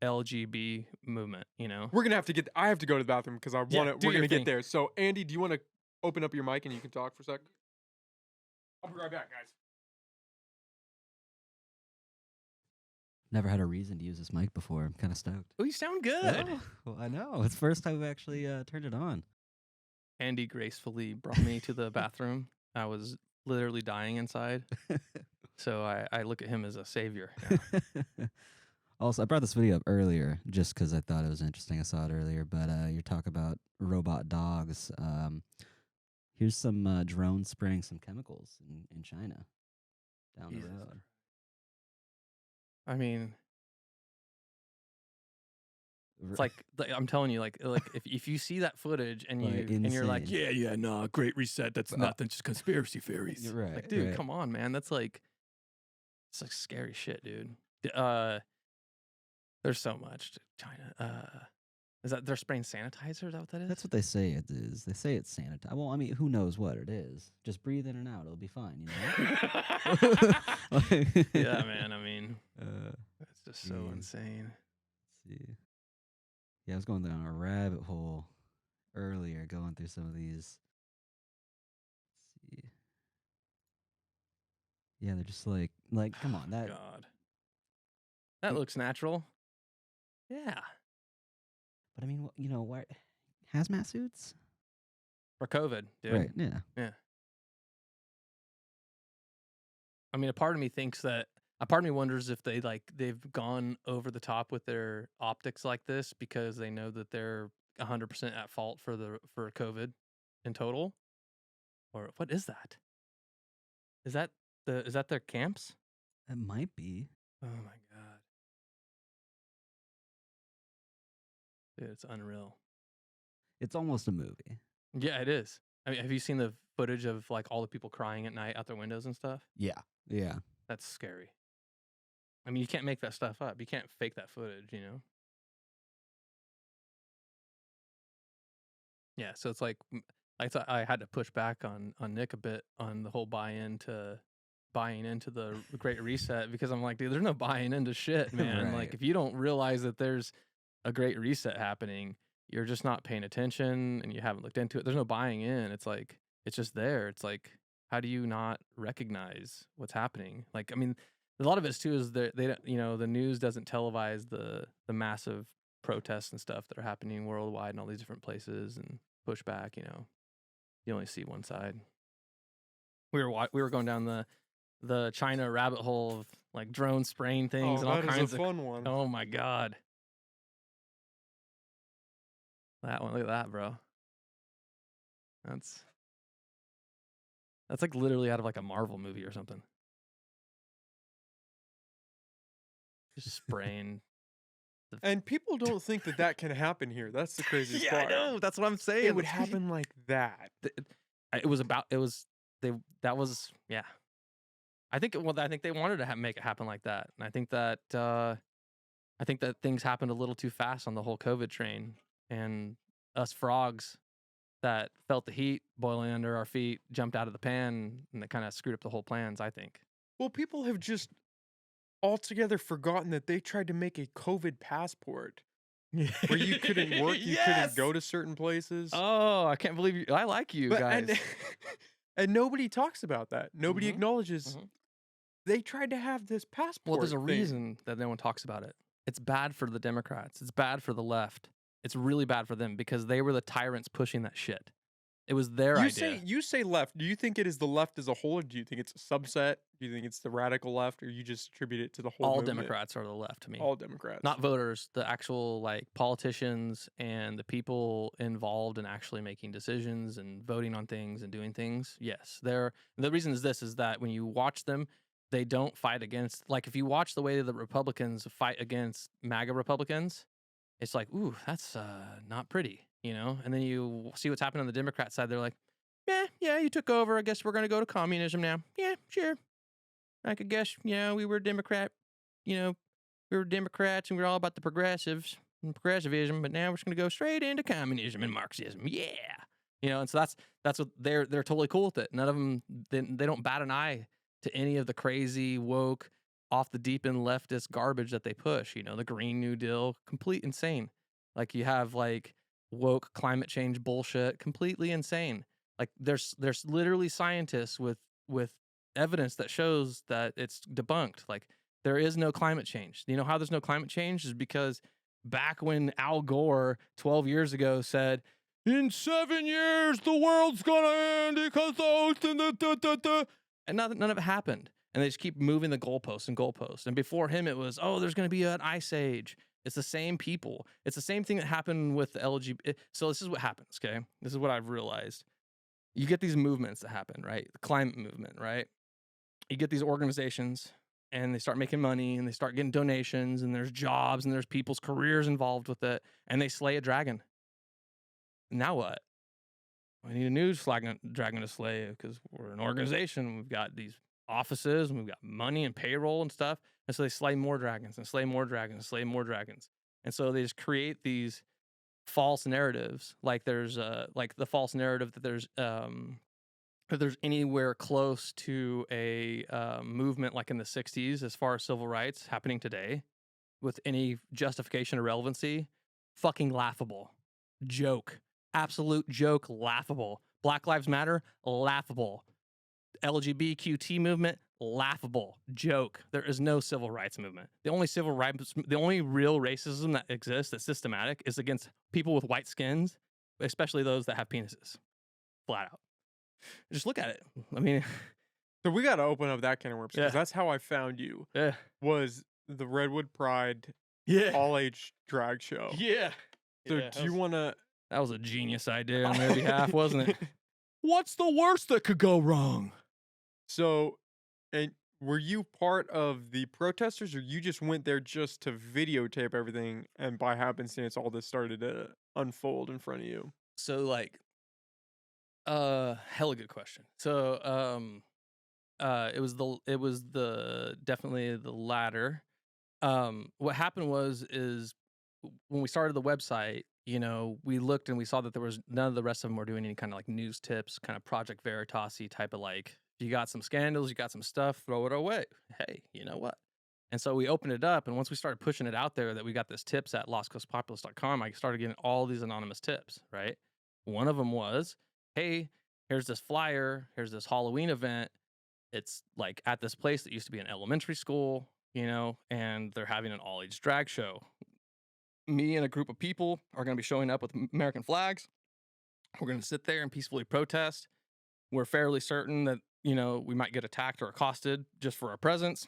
LGB movement, you know? We're gonna have to get. I have to go to the bathroom because I want to. do We're your gonna thing. get there. So, Andy, do you want to open up your mic and you can talk for a sec? I'll be right back, guys. Never had a reason to use this mic before. I'm kind of stoked. Oh, you sound good. Oh, well, I know. It's the first time we've actually turned it on. Andy gracefully brought me to the bathroom. I was literally dying inside. So I look at him as a savior. now. Also, I brought this video up earlier just because I thought it was interesting. I saw it earlier, but you're talking about robot dogs. Here's some drones spraying some chemicals in China down Jesus. the road. I mean, it's like I'm telling you, like if you see that footage and you're like, insane. yeah, nah, Great Reset, that's nothing, just conspiracy theories. Right, Like, dude, right. come on, man, it's like scary shit, dude. There's so much to China. Is that they're spraying sanitizer? Is that what that is? That's what they say it is. They say it's sanitizer. Well, I mean, who knows what it is? Just breathe in and out. It'll be fine, you know? Yeah, man. I mean, that's just so geez. insane. Let's see. Yeah, I was going down a rabbit hole earlier, going through some of these. Let's see. Yeah, they're just like, come on, that. God. That looks natural. Yeah. But I mean, you know, why hazmat suits? For COVID, dude. Right? Yeah. Yeah. I mean, a part of me wonders if they've gone over the top with their optics like this because they know that they're 100% at fault for COVID in total. Or what is that? Is that their camps? It might be. Oh my god. Dude, it's unreal. It's almost a movie. Yeah, it is. I mean, have you seen the footage of like all the people crying at night out their windows and stuff? Yeah. Yeah. That's scary. I mean, you can't make that stuff up. You can't fake that footage, you know? Yeah, so it's like I thought I had to push back on Nick a bit on the whole buying into the Great Reset because I'm like, dude, there's no buying into shit, man. Right. Like if you don't realize that there's a Great Reset happening, you're just not paying attention and you haven't looked into it. There's no buying in. It's like it's just there. It's like how do you not recognize what's happening? Like I mean, a lot of it too is they don't, you know, the news doesn't televise the massive protests and stuff that are happening worldwide in all these different places and pushback. You know, you only see one side. We were going down the China rabbit hole of like drone spraying things and all that kinds is a fun one. Oh my god. That one, look at that, bro. That's like literally out of like a Marvel movie or something. Just spraying. And people don't think that can happen here. That's the craziest Yeah, part. I know. That's what I'm saying. It would That's crazy. happen like that. Yeah. I think they wanted to make it happen like that, and I think that things happened a little too fast on the whole COVID train, and us frogs that felt the heat boiling under our feet jumped out of the pan, and that kind of screwed up the whole plans. I think. Well, people have just altogether forgotten that they tried to make a COVID passport where you couldn't work, you couldn't go to certain places. Oh, I can't believe you! I like you guys. And nobody talks about that. Nobody acknowledges Mhm. they tried to have this passport. Well, there's a thing. reason that no one talks about it. It's bad for the Democrats. It's bad for the left. It's really bad for them because they were the tyrants pushing that shit. It was their idea. You say left. Do you think it is the left as a whole, or do you think it's a subset? Do you think it's the radical left, or you just attribute it to the whole All movement? Democrats are the left to me. All Democrats. Not voters, the actual like politicians and the people involved in actually making decisions and voting on things and doing things. Yes, the reason is that when you watch them, they don't fight against, like if you watch the way the Republicans fight against MAGA Republicans, it's like, ooh, that's not pretty, you know? And then you see what's happening on the Democrat side. They're like, yeah, you took over. I guess we're going to go to communism now. Yeah, sure. I could guess, we were Democrat, we were Democrats and we were all about the progressives and progressivism, but now we're just going to go straight into communism and Marxism. Yeah. And so that's what they're totally cool with it. None of them, they don't bat an eye to any of the crazy, woke, off the deep end leftist garbage that they push. The Green New Deal, complete insane. Like you have like woke climate change bullshit, completely insane. Like there's literally scientists with evidence that shows that it's debunked. Like there is no climate change. You know how there's no climate change is because back when Al Gore 12 years ago said, in 7 years the world's gonna end because and none of it happened. And they just keep moving the goalposts and goalposts. And before him, it was, there's going to be an ice age. It's the same people. It's the same thing that happened with the LGBT. So this is what happens, okay? This is what I've realized. You get these movements that happen, right? The climate movement, right? You get these organizations, and they start making money, and they start getting donations, and there's jobs, and there's people's careers involved with it, and they slay a dragon. Now what? We need a new dragon to slay because we're an organization. We've got these offices, and we've got money and payroll and stuff. And so they slay more dragons and slay more dragons and slay more dragons. And so they just create these false narratives. Like there's like the false narrative that there's anywhere close to a movement like in the 60s as far as civil rights happening today with any justification or relevancy. Fucking laughable. Joke. Absolute joke. Laughable. Black Lives Matter. Laughable. LGBTQ movement, laughable, joke. There is no civil rights movement. The only real racism that exists that's systematic is against people with white skins, especially those that have penises. Flat out. Just look at it. I mean, So we got to open up that can of worms because Yeah. that's how I found you. yeah, Was the Redwood Pride yeah, all age drag show? yeah. So Yeah, do you want to? that was a genius idea on their behalf, wasn't it? What's the worst that could go wrong? So, and were you part of the protesters, or you just went there just to videotape everything, and by happenstance, all this started to unfold in front of you? So like, hella good question. So it was definitely the latter. What happened is when we started the website, we looked and we saw that there was none of the rest of them were doing any kind of like news tips, kind of Project Veritas-y type of like, you got some scandals, you got some stuff, throw it away. Hey, you know what? And so we opened it up, and once we started pushing it out there that we got this tips at lostcoastpopulist.com, I started getting all these anonymous tips, right? One of them was, hey, here's this flyer, here's this Halloween event. It's like at this place that used to be an elementary school, and they're having an all-age drag show. Me and a group of people are going to be showing up with American flags. We're going to sit there and peacefully protest. We're fairly certain that, we might get attacked or accosted just for our presence.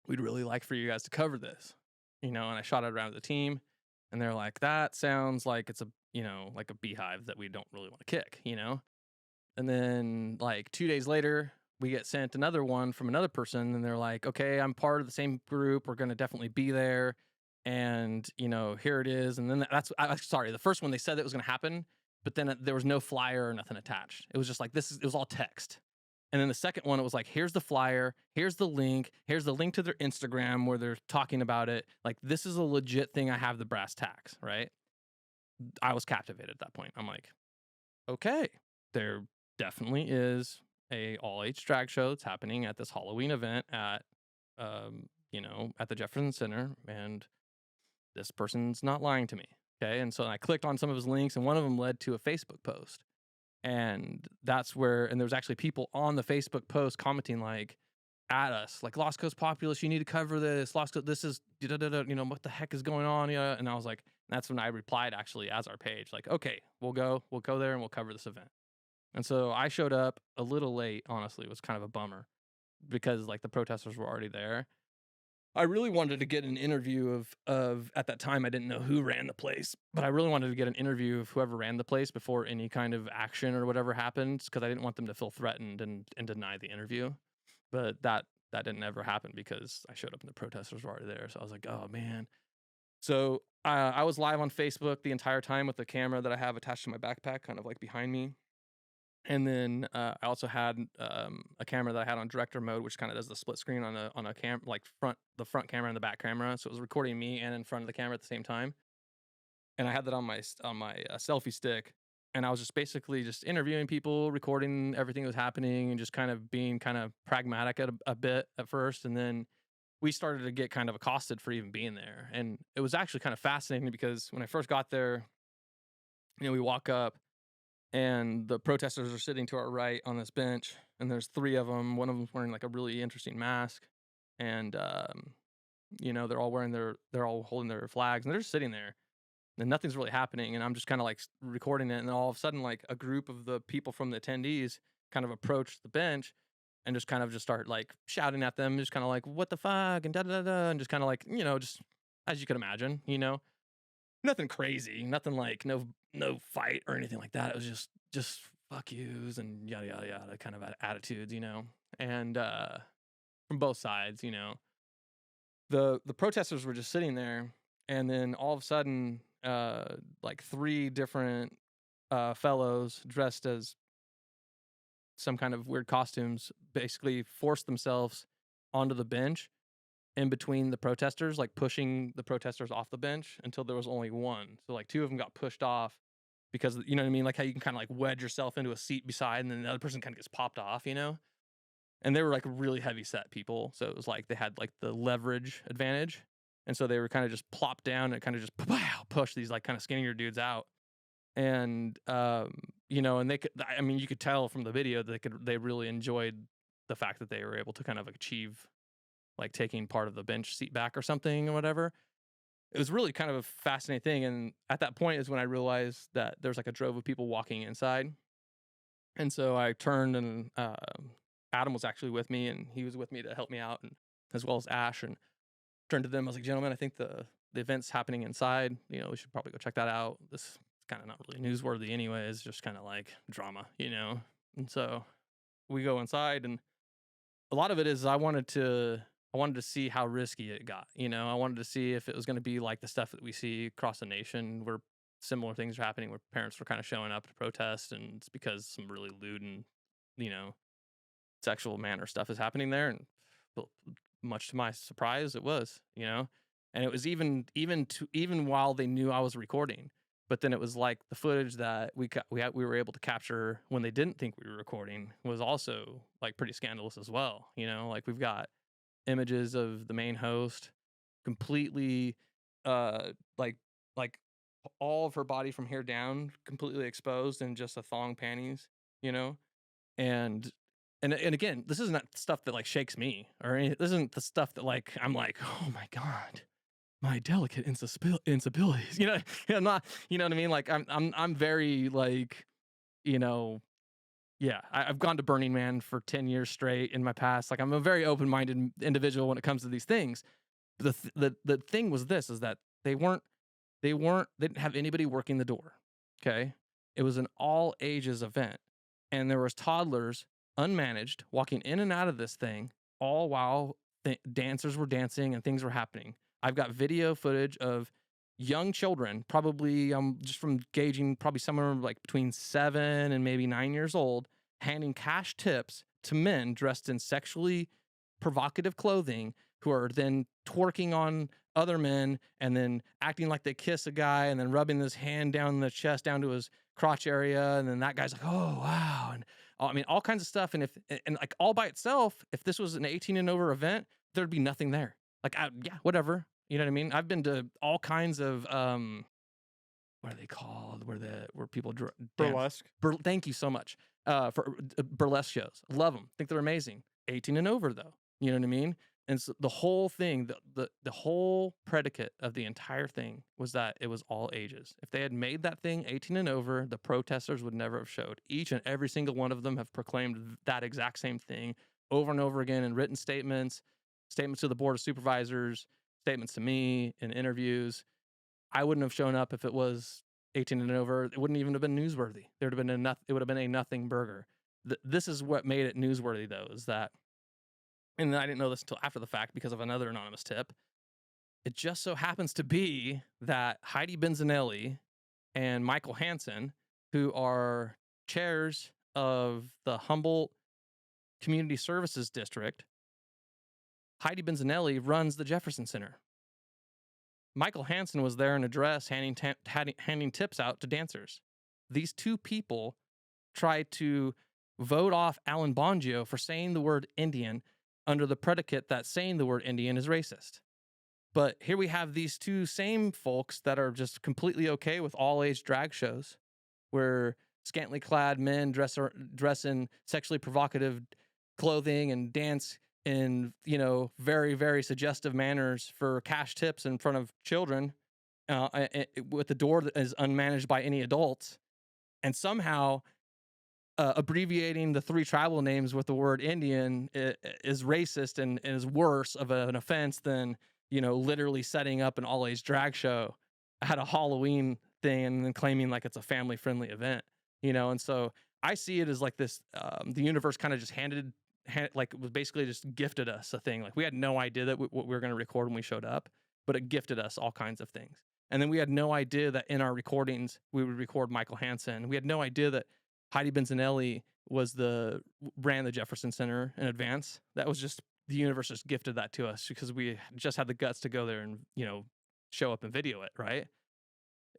We'd really like for you guys to cover this, and I shot it around to the team, and they're like, that sounds like it's a, like a beehive that we don't really want to kick, And then like 2 days later, we get sent another one from another person, and they're like, okay, I'm part of the same group. We're going to definitely be there. And, here it is. And then sorry, the first one, they said that was going to happen, but then there was no flyer or nothing attached. It was just like, it was all text. And then the second one, it was like, here's the flyer, here's the link to their Instagram where they're talking about it. Like, this is a legit thing. I have the brass tacks, right? I was captivated at that point. I'm like, okay, there definitely is a all-age drag show that's happening at this Halloween event at, at the Jefferson Center, and this person's not lying to me, okay? And so I clicked on some of his links, and one of them led to a Facebook post. And that's where, and there was actually people on the Facebook post commenting like at us, like, Lost Coast Populist, you need to cover this. Lost Coast, this is, what the heck is going on? Yeah. And I was like, that's when I replied actually as our page, like, okay, we'll go there and we'll cover this event. And so I showed up a little late, honestly. It was kind of a bummer because like the protesters were already there. I really wanted to get an interview of at that time, I didn't know who ran the place, but I really wanted to get an interview of whoever ran the place before any kind of action or whatever happened, because I didn't want them to feel threatened and deny the interview. But that didn't ever happen because I showed up and the protesters were already there. So I was like, oh man. So I was live on Facebook the entire time with the camera that I have attached to my backpack, kind of like behind me. And then I also had a camera that I had on director mode, which kind of does the split screen on a cam, like the front camera and the back camera. So it was recording me and in front of the camera at the same time. And I had that on my selfie stick, and I was just basically just interviewing people, recording everything that was happening, and just kind of being kind of pragmatic a bit at first. And then we started to get kind of accosted for even being there. And it was actually kind of fascinating because when I first got there, we walk up and the protesters are sitting to our right on this bench, and there's 3 of them. One of them's wearing like a really interesting mask, and they're all holding their flags, and they're just sitting there, and nothing's really happening. And I'm just kind of like recording it, and then all of a sudden, like a group of the people from the attendees kind of approach the bench and just kind of just start like shouting at them, just kind of like what the fuck and da da da, and just kind of like just as you can imagine, nothing crazy, nothing like no fight or anything like that. It was just fuck yous and yada yada yada kind of attitudes, and from both sides, The protesters were just sitting there, and then all of a sudden, like 3 different fellows dressed as some kind of weird costumes basically forced themselves onto the bench in between the protesters, like pushing the protesters off the bench until there was only one. So like 2 of them got pushed off because, you know what I mean? Like how you can kind of like wedge yourself into a seat beside, and then the other person kind of gets popped off, And they were like really heavy set people. So it was like they had like the leverage advantage. And so they were kind of just plopped down and kind of just push these like kind of skinnier dudes out. And, and they could, you could tell from the video that they really enjoyed the fact that they were able to kind of achieve like taking part of the bench seat back or something or whatever. It was really kind of a fascinating thing. And at that point is when I realized that there's like a drove of people walking inside. And so I turned, and Adam was actually with me, and he was with me to help me out, and as well as Ash, and turned to them. I was like, gentlemen, I think the event's happening inside. We should probably go check that out. This is kind of not really newsworthy anyway. It's just kind of like drama, And so we go inside, and a lot of it is I wanted to see how risky it got. I wanted to see if it was going to be like the stuff that we see across the nation where similar things are happening, where parents were kind of showing up to protest, and it's because some really lewd and, sexual manner stuff is happening there. And much to my surprise, it was, and it was even while they knew I was recording. But then it was like the footage that we were able to capture when they didn't think we were recording was also like pretty scandalous as well. Like we've got images of the main host completely like all of her body from here down completely exposed in just a thong panties, and again, this isn't stuff that like shakes me or this isn't the stuff that like I'm like, oh my god, my delicate insensibilities, I'm not, you know what I mean? Like I'm very like, yeah, I've gone to Burning Man for 10 years straight in my past. Like I'm a very open-minded individual when it comes to these things. But the thing was this, is that they didn't have anybody working the door. Okay. It was an all ages event, and there was toddlers unmanaged walking in and out of this thing, all while dancers were dancing and things were happening. I've got video footage of young children, probably just from gauging, probably somewhere like between 7 and maybe 9 years old, handing cash tips to men dressed in sexually provocative clothing, who are then twerking on other men and then acting like they kiss a guy and then rubbing his hand down the chest down to his crotch area, and then that guy's like, oh wow, and all kinds of stuff. And like all by itself, if this was an 18 and over event, there'd be nothing there. Like yeah, whatever. You know what I mean? I've been to all kinds of what are they called? Where people Burlesque. Thank you so much for burlesque shows. Love them. Think they're amazing. 18 and over though. You know what I mean? And so the whole thing, the whole predicate of the entire thing was that it was all ages. If they had made that thing 18 and over, the protesters would never have showed. Each and every single one of them have proclaimed that exact same thing over and over again in written statements to the board of supervisors, statements to me in interviews. I wouldn't have shown up if it was 18 and over. It wouldn't even have been newsworthy. It would have been a nothing burger. This is what made it newsworthy, though, is that, and I didn't know this until after the fact because of another anonymous tip. It just so happens to be that Heidi Benzanelli and Michael Hansen, who are chairs of the Humboldt Community Services District, Heidi Benzanelli runs the Jefferson Center. Michael Hansen was there in a dress handing tips out to dancers. These 2 people tried to vote off Alan Bongio for saying the word Indian under the predicate that saying the word Indian is racist. But here we have these two same folks that are just completely okay with all age drag shows where scantily clad men dress in sexually provocative clothing and dance in, very, very suggestive manners for cash tips in front of children with the door that is unmanaged by any adults. And somehow abbreviating the 3 tribal names with the word Indian is racist and is worse of an offense than, literally setting up an all-age drag show at a Halloween thing and then claiming like it's a family-friendly event, And so I see it as like this, the universe kind of just was basically just gifted us a thing. Like we had no idea that what we were going to record when we showed up, but it gifted us all kinds of things. And then we had no idea that in our recordings, we would record Michael Hansen. We had no idea that Heidi Benzanelli ran the Jefferson Center in advance. That was just, the universe just gifted that to us because we just had the guts to go there and, show up and video it, right?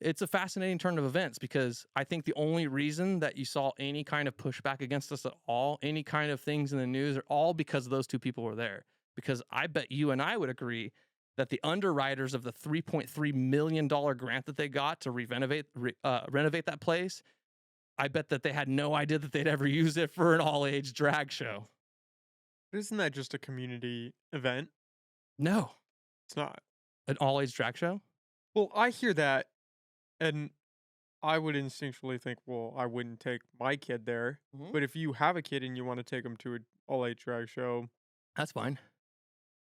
It's a fascinating turn of events because I think the only reason that you saw any kind of pushback against us at all, any kind of things in the news, are all because those 2 people were there. Because I bet you and I would agree that the underwriters of the $3.3 million grant that they got to renovate that place, I bet that they had no idea that they'd ever use it for an all-age drag show. Isn't that just a community event? No. It's not. An all-age drag show? Well, I hear that, and I would instinctually think, well, I wouldn't take my kid there. Mhm. But if you have a kid and you want to take them to an all-age drag show, That's fine.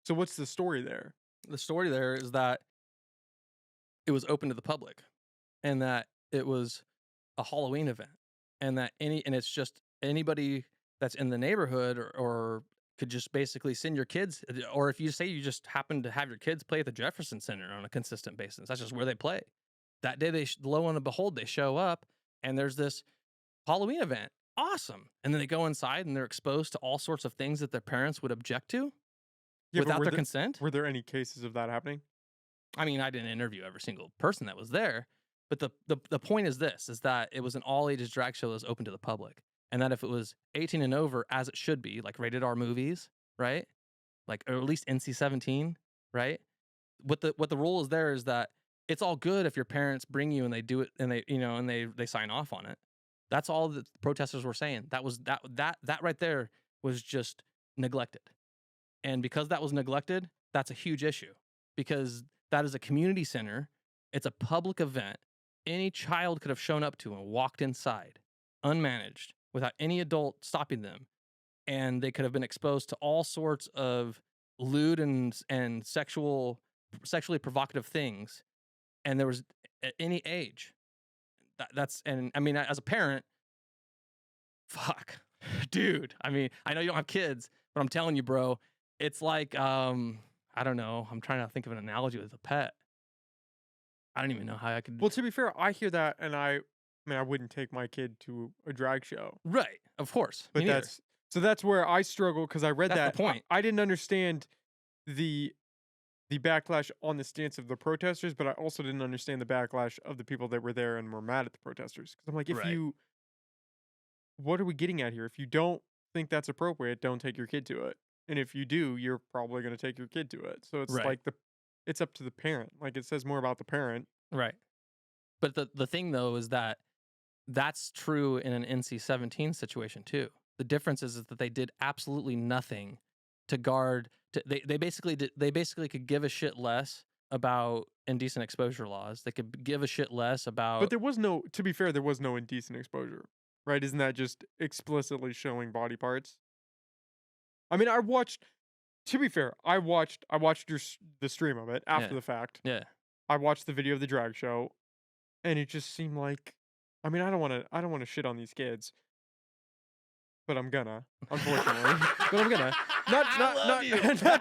so what's the story there? The story there is that it was open to the public and that it was a Halloween event and that it's just anybody that's in the neighborhood or could just basically send your kids, or if you say you just happen to have your kids play at the Jefferson Center on a consistent basis, that's just where they play. That day, lo and behold, they show up and there's this Halloween event. Awesome. And then they go inside and they're exposed to all sorts of things that their parents would object to without their consent. Were there any cases of that happening? I mean, I didn't interview every single person that was there, but the point is this, is that it was an all ages drag show that was open to the public. And that if it was 18 and over, as it should be, like rated R movies, right? Like, or at least NC-17, right? What the rule is there is that it's all good if your parents bring you and they do it and they sign off on it. That's all that the protesters were saying. That right there was just neglected. And because that was neglected, that's a huge issue because that is a community center. It's a public event. Any child could have shown up to and walked inside unmanaged without any adult stopping them. And they could have been exposed to all sorts of lewd and sexually provocative things. And there was at any age. And I mean, as a parent, fuck, dude. I mean, I know you don't have kids, but I'm telling you, bro, it's like, I don't know. I'm trying to think of an analogy with a pet. I don't even know how I could. Well, to be fair, I hear that, and I wouldn't take my kid to a drag show. Right, of course. But that's where I struggle because I read That's that. the point. I didn't understand the backlash on the stance of the protesters, but I also didn't understand the backlash of the people that were there and were mad at the protesters. Because I'm like, what are we getting at here? If you don't think that's appropriate, don't take your kid to it. And if you do, you're probably going to take your kid to it. So it's like it's up to the parent. Like it says more about the parent. Right. But the thing though is that that's true in an NC-17 situation too. The difference is that they did absolutely nothing to guard. They basically could give a shit less about indecent exposure laws. They could give a shit less about. But to be fair, there was no indecent exposure, right? Isn't that just explicitly showing body parts? I mean, to be fair, I watched the stream of it after the fact. Yeah. I watched the video of the drag show, and it just seemed like, I mean, I don't want to shit on these kids, but I'm gonna, unfortunately. But I'm gonna not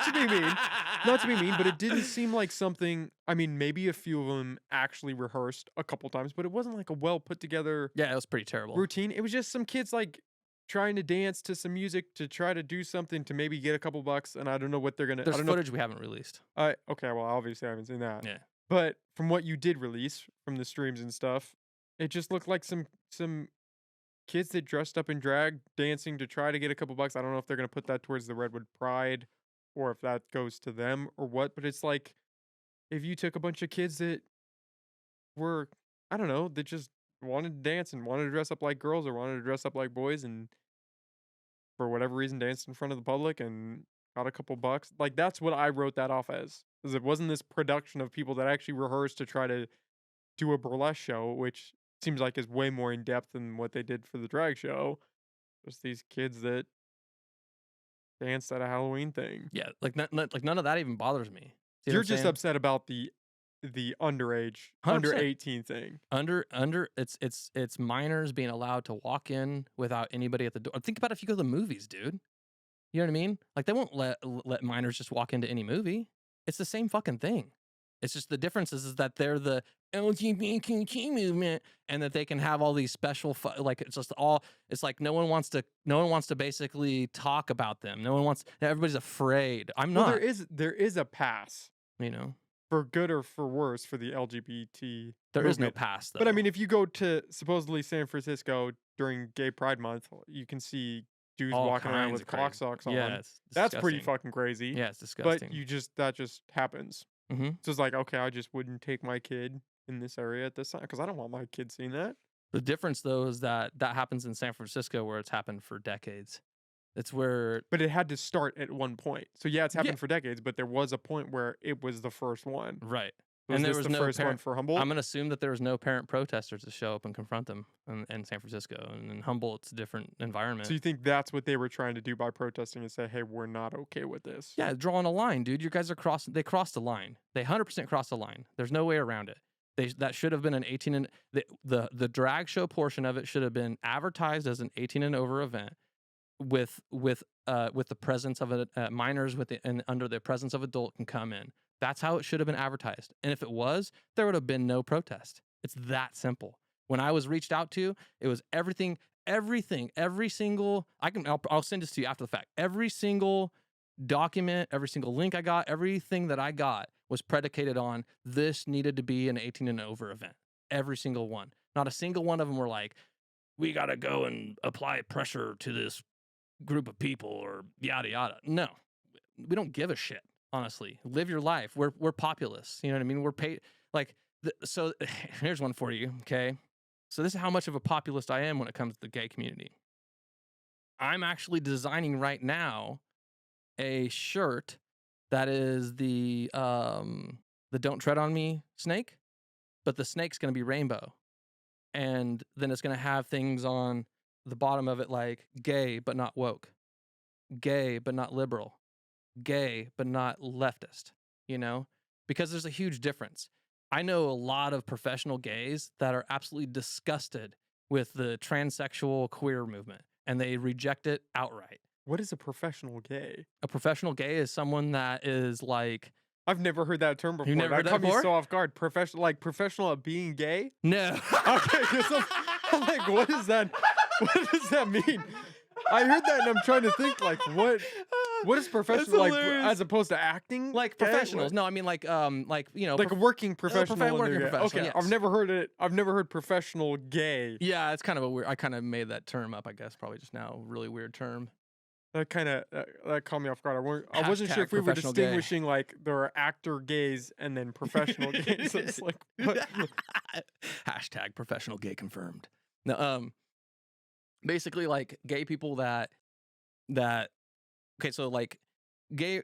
to be mean, but it didn't seem like something. I mean, maybe a few of them actually rehearsed a couple times, but it wasn't like a well put together. Yeah, it was pretty terrible routine. It was just some kids like trying to dance to some music to try to do something to maybe get a couple bucks, and I don't know what they're gonna. There's footage we haven't released. Okay, well, obviously I haven't seen that. Yeah. But from what you did release from the streams and stuff, it just looked like some kids that dressed up in drag dancing to try to get a couple bucks. I don't know if they're gonna put that towards the Redwood Pride or if that goes to them or what. But it's like if you took a bunch of kids that were, I don't know, that just wanted to dance and wanted to dress up like girls or wanted to dress up like boys and for whatever reason danced in front of the public and got a couple bucks. Like that's what I wrote that off as. Because it wasn't this production of people that actually rehearsed to try to do a burlesque show, which seems like is way more in depth than what they did for the drag show. Just these kids that danced at a Halloween thing. Yeah, like none of that even bothers me. See what You're I'm just saying? upset about the underage, 100%. under 18 thing. Under it's minors being allowed to walk in without anybody at the door. Think about if you go to the movies, dude. You know what I mean? Like they won't let minors just walk into any movie. It's the same fucking thing. It's just the difference is that they're the LGBTQ movement and that they can have all these special like it's just all it's like no one wants to basically talk about them. No one wants everybody's afraid. I'm Well, not. there is a pass You know. for good or for worse for the LGBT. There is no movement. pass though. But I mean, if you go to supposedly San Francisco during Gay Pride Month, you can see dudes All walking around kinds with of cock crazy. socks on. Yeah, it's That's pretty disgusting. fucking crazy. Yeah, it's disgusting. But that just happens. Mm-hmm. So it's like, okay, I just wouldn't take my kid in this area at this time because I don't want my kid seeing that. The difference though is that happens in San Francisco where it's happened for decades. It's where But it had to start at one point. So yeah, it's happened Yeah. for decades, but there was a point where it was the first one. right. Was And there this was the no first one parent- for Humboldt? I'm gonna assume that there was no parent protesters to show up and confront them in San Francisco. And in Humboldt, it's a different environment. So you think that's what they were trying to do by protesting and say, hey, we're not okay with this? Yeah, drawing a line, dude. You guys are crossing. They crossed the line. They 100% crossed the line. There's no way around it. That should have been an 18 and the drag show portion of it should have been advertised as an 18 and over event with the presence of minors and under the presence of adult can come in. That's how it should have been advertised. And if it was, there would have been no protest. It's that simple. When I was reached out to, it was everything, every single. I'll send this to you after the fact. Every single document, every single link I got, everything that I got was predicated on this needed to be an 18 and over event. Every single one. Not a single one of them were like, we got to go and apply pressure to this group of people or yada yada. No, we don't give a shit. Honestly, live your life. We're populists. You know what I mean? We're paid like so. Here's one for you. Okay, so this is how much of a populist I am when it comes to the gay community. I'm actually designing right now a shirt that is the Don't Tread on Me snake, but the snake's going to be rainbow, and then it's going to have things on the bottom of it like gay but not woke, gay but not liberal, gay but not leftist, you know, because there's a huge difference. I know a lot of professional gays that are absolutely disgusted with the transsexual queer movement and they reject it outright. What is a professional gay? A professional gay is someone that is like, I've never heard that term before. You've never heard that caught me before? so off guard. Professional at being gay? no. Okay, 'cause I'm like, what is that? What does that mean? I heard that and I'm trying to think like what is professional like hilarious. as opposed to acting? Like gay? professionals. What? No, I mean like you know, Like a working professional. working under gay. professional, Okay, yes. I've never heard it. I've never heard professional gay. yeah, it's kind of a weird. I kind of made that term up, I guess, probably just now. Really weird term. That kind of that caught me off guard. I wasn't sure Hashtag if we were professional gay. distinguishing like there are actor gays and then professional gays. It's like what? Hashtag professional gay confirmed. No, basically like gay people that okay, so like gay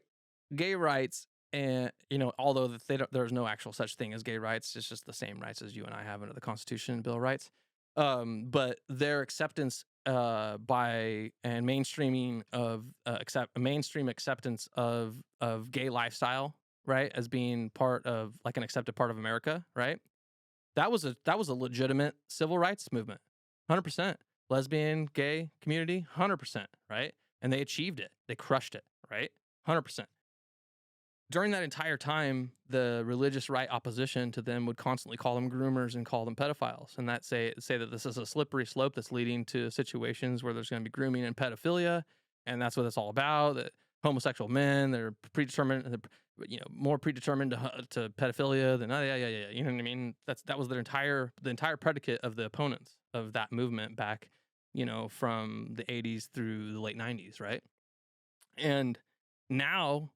rights, and you know, although there's no actual such thing as gay rights, it's just the same rights as you and I have under the Constitution and Bill of Rights. But their acceptance by and mainstreaming of mainstream acceptance of gay lifestyle, right, as being part of like an accepted part of America, right? That was a legitimate civil rights movement, 100%. Lesbian, gay community, 100%, right? And they achieved it. They crushed it, right? 100%. During that entire time, the religious right opposition to them would constantly call them groomers and call them pedophiles, and that say that this is a slippery slope that's leading to situations where there's going to be grooming and pedophilia, and that's what it's all about. That homosexual men, they're predetermined, you know, more predetermined to pedophilia than yeah. You know what I mean? That was the entire predicate of the opponents of that movement back, from the 80s through the late 90s, right? And now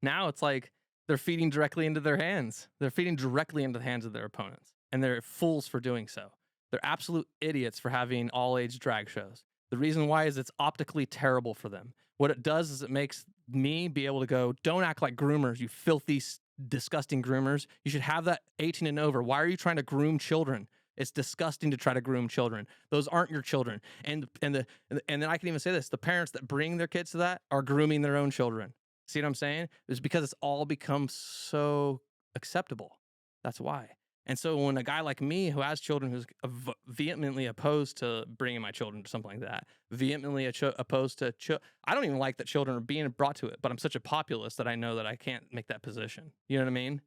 it's like they're feeding directly into their hands. They're feeding directly into the hands of their opponents, and they're fools for doing so. They're absolute idiots for having all-age drag shows. The reason why is it's optically terrible for them. What it does is it makes me be able to go, don't act like groomers, you filthy, disgusting groomers. You should have that 18 and over. Why are you trying to groom children? It's disgusting to try to groom children. Those aren't your children. And then I can even say this: the parents that bring their kids to that are grooming their own children. See what I'm saying? It's because it's all become so acceptable. That's why. And so when a guy like me who has children, who's vehemently opposed to bringing my children to something like that, vehemently opposed to, I don't even like that children are being brought to it, but I'm such a populist that I know that I can't make that position. You know what I mean?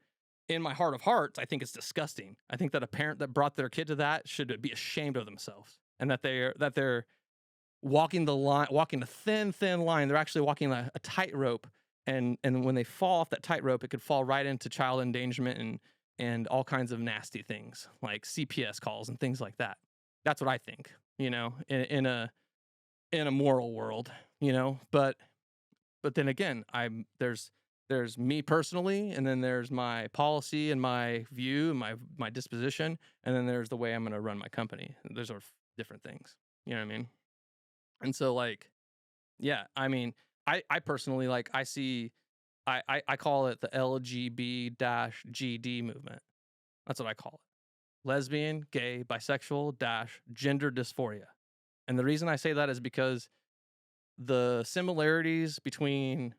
In my heart of hearts, I think it's disgusting. I think that a parent that brought their kid to that should be ashamed of themselves, and that they're walking the line, walking a thin line. They're actually walking a tightrope, and when they fall off that tightrope, it could fall right into child endangerment and all kinds of nasty things like CPS calls and things like that. That's what I think, in a moral world, but then again, there's me personally, and then there's my policy and my view and my disposition, and then there's the way I'm going to run my company. Those are different things. You know what I mean? And so, like, yeah, I mean, I personally, like, I call it the LGB-GD movement. That's what I call it. Lesbian, gay, bisexual, gender dysphoria. And the reason I say that is because the similarities between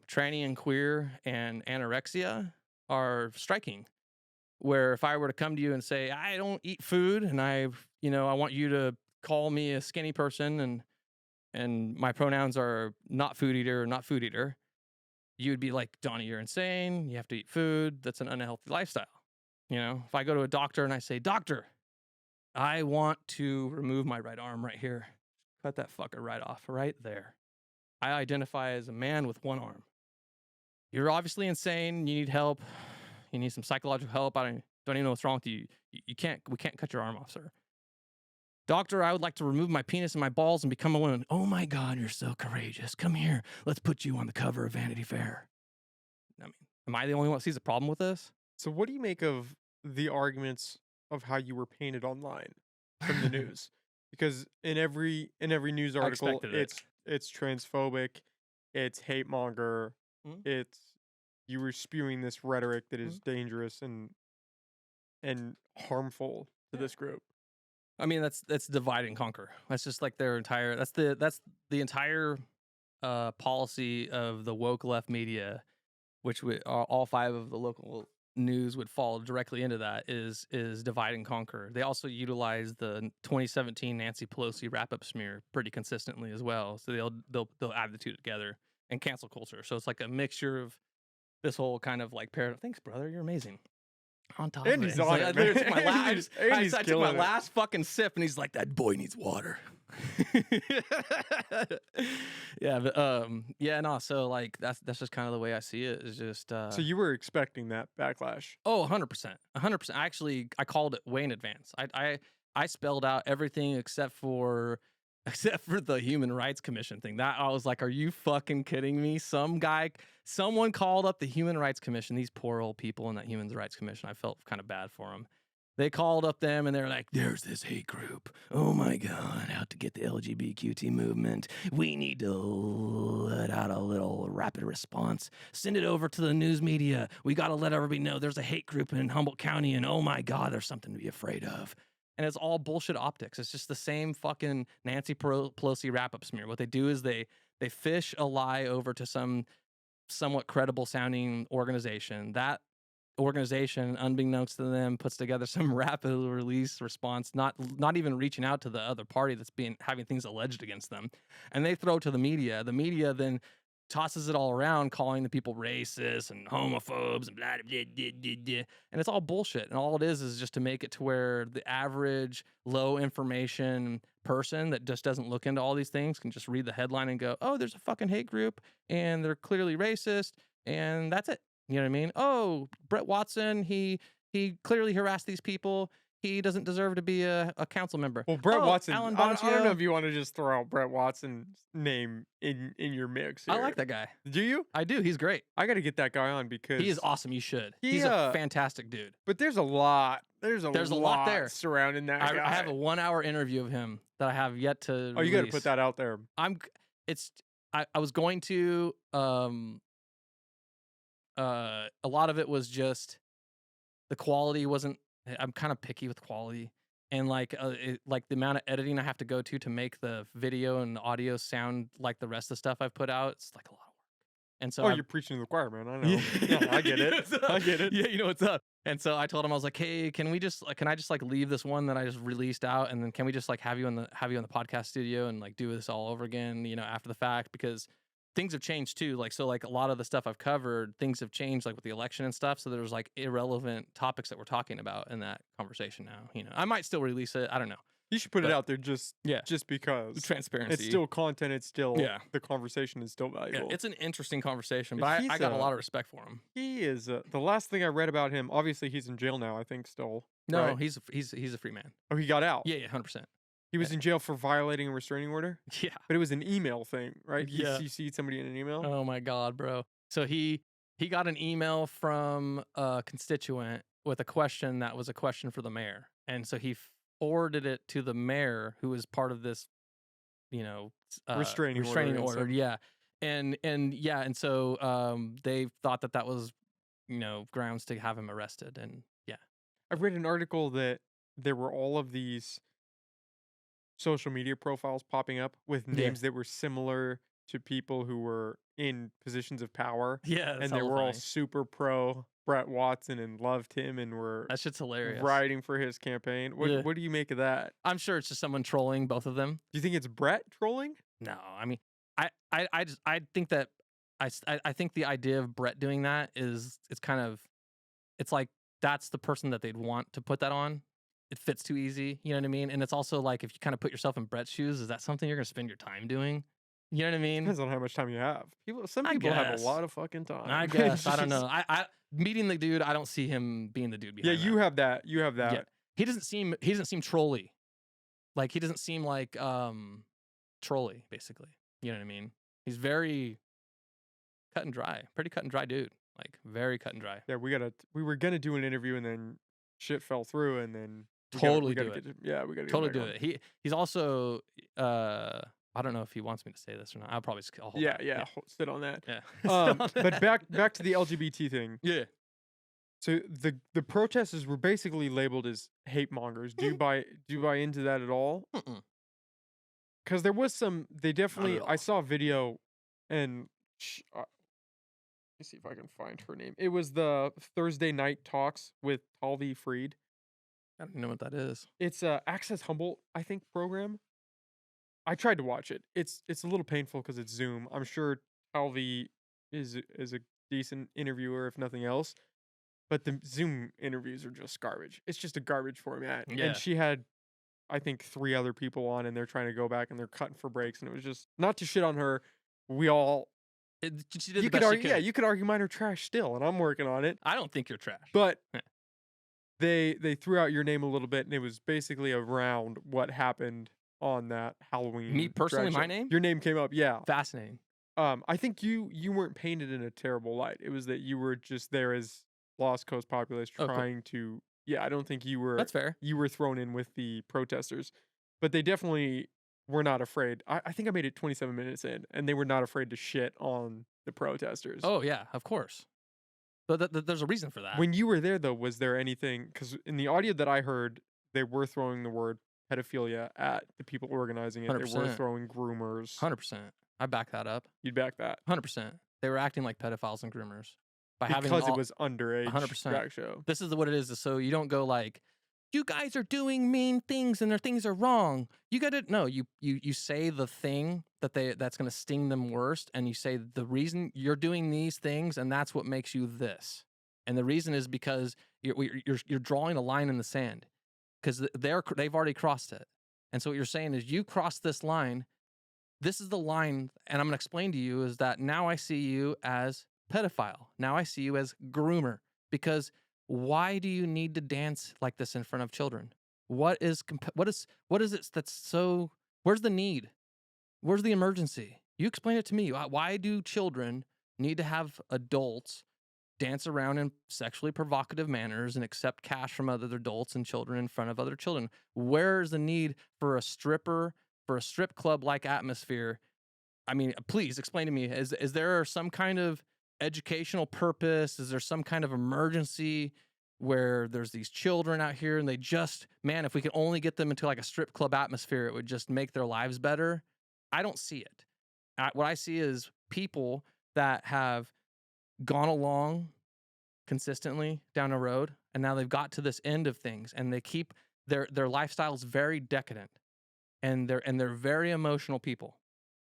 tranny and queer and anorexia are striking. Where if I were to come to you and say, I don't eat food, and I want you to call me a skinny person, and my pronouns are not food eater or not food eater, you would be like, Donnie, you're insane. You have to eat food. That's an unhealthy lifestyle. If I go to a doctor and I say, doctor, I want to remove my right arm right here. Cut that fucker right off right there. I identify as a man with one arm. You're obviously insane. You need help. You need some psychological help. I don't even know what's wrong with you. We can't cut your arm off, sir. Doctor, I would like to remove my penis and my balls and become a woman. Oh my God, you're so courageous. Come here. Let's put you on the cover of Vanity Fair. I mean, am I the only one that sees a problem with this? So what do you make of the arguments of how you were painted online from the news? Because in every news article, it's transphobic, it's hate monger, it's you were spewing this rhetoric that is dangerous and harmful to this group. I mean, that's divide and conquer. That's just like their entire. That's the entire policy of the woke left media, which all five of the local news would fall directly into. That is divide and conquer. They also utilize the 2017 Nancy Pelosi wrap-up smear pretty consistently as well. So they'll add the two together, and cancel culture. So it's like a mixture of this whole kind of like paradigm. Thanks, brother. You're amazing. On top and of he's it. on Like, it, I man. took my last, I took my it. last fucking sip, and he's like, "That boy needs water." Yeah, but yeah, no. So like that's just kind of the way I see it. Is just So you were expecting that backlash? Oh, 100%, 100%. Actually, I called it way in advance. I spelled out everything except for the Human Rights Commission thing. That I was like, are you fucking kidding me? Someone called up the Human Rights Commission. These poor old people in that Human Rights Commission. I felt kind of bad for them. They called up them and they're like, there's this hate group. Oh my God, out to get the LGBTQ movement. We need to let out a little rapid response. Send it over to the news media. We got to let everybody know there's a hate group in Humboldt County, and oh my God, there's something to be afraid of. And it's all bullshit optics. It's just the same fucking Nancy Pelosi wrap-up smear. What they do is they fish a lie over to some somewhat credible sounding organization. That organization, unbeknownst to them, puts together some rapid release response, not even reaching out to the other party that's having things alleged against them. And they throw it to the media. The media then tosses it all around, calling the people racist and homophobes and blah, blah, blah, blah, blah. And it's all bullshit. And all it is just to make it to where the average low information person that just doesn't look into all these things can just read the headline and go, oh, there's a fucking hate group and they're clearly racist, and that's it. You know what I mean? Oh, Brett Watson, he clearly harassed these people. he doesn't deserve to be a council member. Well, Brett Watson. Alan I don't know Bongio. if you want to just throw out Brett Watson's name in your mix. I here. like that guy. Do you? I do. He's great. I got to get that guy on because He is awesome. You should. He, He's a fantastic dude. But there's a lot. There's a lot there surrounding that guy. I have a 1 hour intervw of him that I have yet to. Oh, you got to put that out there. I was going to. A lot of it was just the quality wasn't. I'm kind of picky with quality, and like the amount of editing I have to go to make the video and the audio sound like the rest of the stuff I've put out. It's like a lot of work. And so you're preaching to the choir, man. I know. Yeah, I get it. I get it. Yeah, you know what's up. And so I told him, I was like, hey, can I just like leave this one that I just released out, and then can we just like have you on the podcast studio and like do this all over again, after the fact, because things have changed too. Like, so like a lot of the stuff I've covered, things have changed, like with the election and stuff. So there's like irrelevant topics that we're talking about in that conversation now. I might still release it. I don't know. You should put it out there just because. Transparency. It's still content. It's still, the conversation is still valuable. Yeah, it's an interesting conversation, but I got a lot of respect for him. He is, the last thing I read about him, obviously he's in jail now, I think still. No, right? he's a free man. Oh, he got out? Yeah, 100%. He was in jail for violating a restraining order? Yeah. But it was an email thing, right? Yeah. He CC'd somebody in an email? Oh my God, bro. So he got an email from a constituent with a question that was a question for the mayor. And so he forwarded it to the mayor, who was part of this, restraining order. Yeah. And so they thought that was, grounds to have him arrested. And yeah. I read an article that there were all of these social media profiles popping up with names that were similar to people who were in positions of power. Yeah. And they were all super pro Brett Watson and loved him and were that shit's hilarious. Riding for his campaign. What do you make of that? I'm sure it's just someone trolling both of them. Do you think it's Brett trolling? No, I mean, I think that I think the idea of Brett doing that it's like that's the person that they'd want to put that on. It fits too easy, you know what I mean? And it's also like, if you kind of put yourself in Brett's shoes, is that something you're going to spend your time doing? You know what I mean? Depends on how much time you have. Some people have a lot of fucking time. I guess. I don't know. I meeting the dude, I don't see him being the dude behind you have that. You have that. Yeah. He doesn't seem trolly. Like, he doesn't seem like trolly, basically. You know what I mean? He's very cut and dry. Pretty cut and dry dude. Like, very cut and dry. Yeah, we were gonna do an interview and then shit fell through and then we gotta totally do it. He's also I don't know if he wants me to say this or not. I'll probably hold on. Sit on that. Yeah. But back to the LGBT thing. Yeah. So the protesters were basically labeled as hate mongers. Do you buy into that at all? Because there was some. They definitely. I saw a video, and let me see if I can find her name. It was the Thursday night talks with Talvi Freed. I don't know what that is. It's Access Humboldt, I think, program. I tried to watch it. It's a little painful because it's Zoom. I'm sure Talvi is a decent interviewer, if nothing else. But the Zoom interviews are just garbage. It's just a garbage format. Yeah. And she had, I think, 3 other people on, and they're trying to go back and they're cutting for breaks. And it was just, not to shit on her. We all. She did the best she could. Yeah, you could argue mine are trash still, and I'm working on it. I don't think you're trash. But they threw out your name a little bit, and it was basically around what happened on that Halloween. Me personally, my name? Your name came up, yeah. Fascinating. I think you weren't painted in a terrible light. It was that you were just there as Lost Coast Populist trying to. Yeah, I don't think you were. That's fair. You were thrown in with the protesters, but they definitely were not afraid. I think I made it 27 minutes in, and they were not afraid to shit on the protesters. Oh yeah, of course. But there's a reason for that. When you were there, though, was there anything? Because in the audio that I heard, they were throwing the word pedophilia at the people organizing it. 100%. They were throwing groomers. 100%. I back that up. You'd back that. 100%. They were acting like pedophiles and groomers because it was underage. 100%. Drag show. This is what it is. So you don't go like, you guys are doing mean things and their things are wrong. You got to no. You say the thing that's going to sting them worst, and you say the reason you're doing these things, and that's what makes you this. And the reason is because you're drawing a line in the sand, because they've already crossed it. And so what you're saying is, you crossed this line. This is the line, and I'm going to explain to you is that now I see you as pedophile. Now I see you as groomer, because why do you need to dance like this in front of children? What is it that's so? Where's the need? Where's the emergency? You explain it to me. Why do children need to have adults dance around in sexually provocative manners and accept cash from other adults and children in front of other children? Where's the need for a strip club like atmosphere? I mean, please explain to me, is there some kind of educational purpose? Is there some kind of emergency where there's these children out here and they just, man, if we could only get them into like a strip club atmosphere, it would just make their lives better? I don't see it. What I see is people that have gone along consistently down a road, and now they've got to this end of things, and they keep their lifestyles very decadent, and they're very emotional people,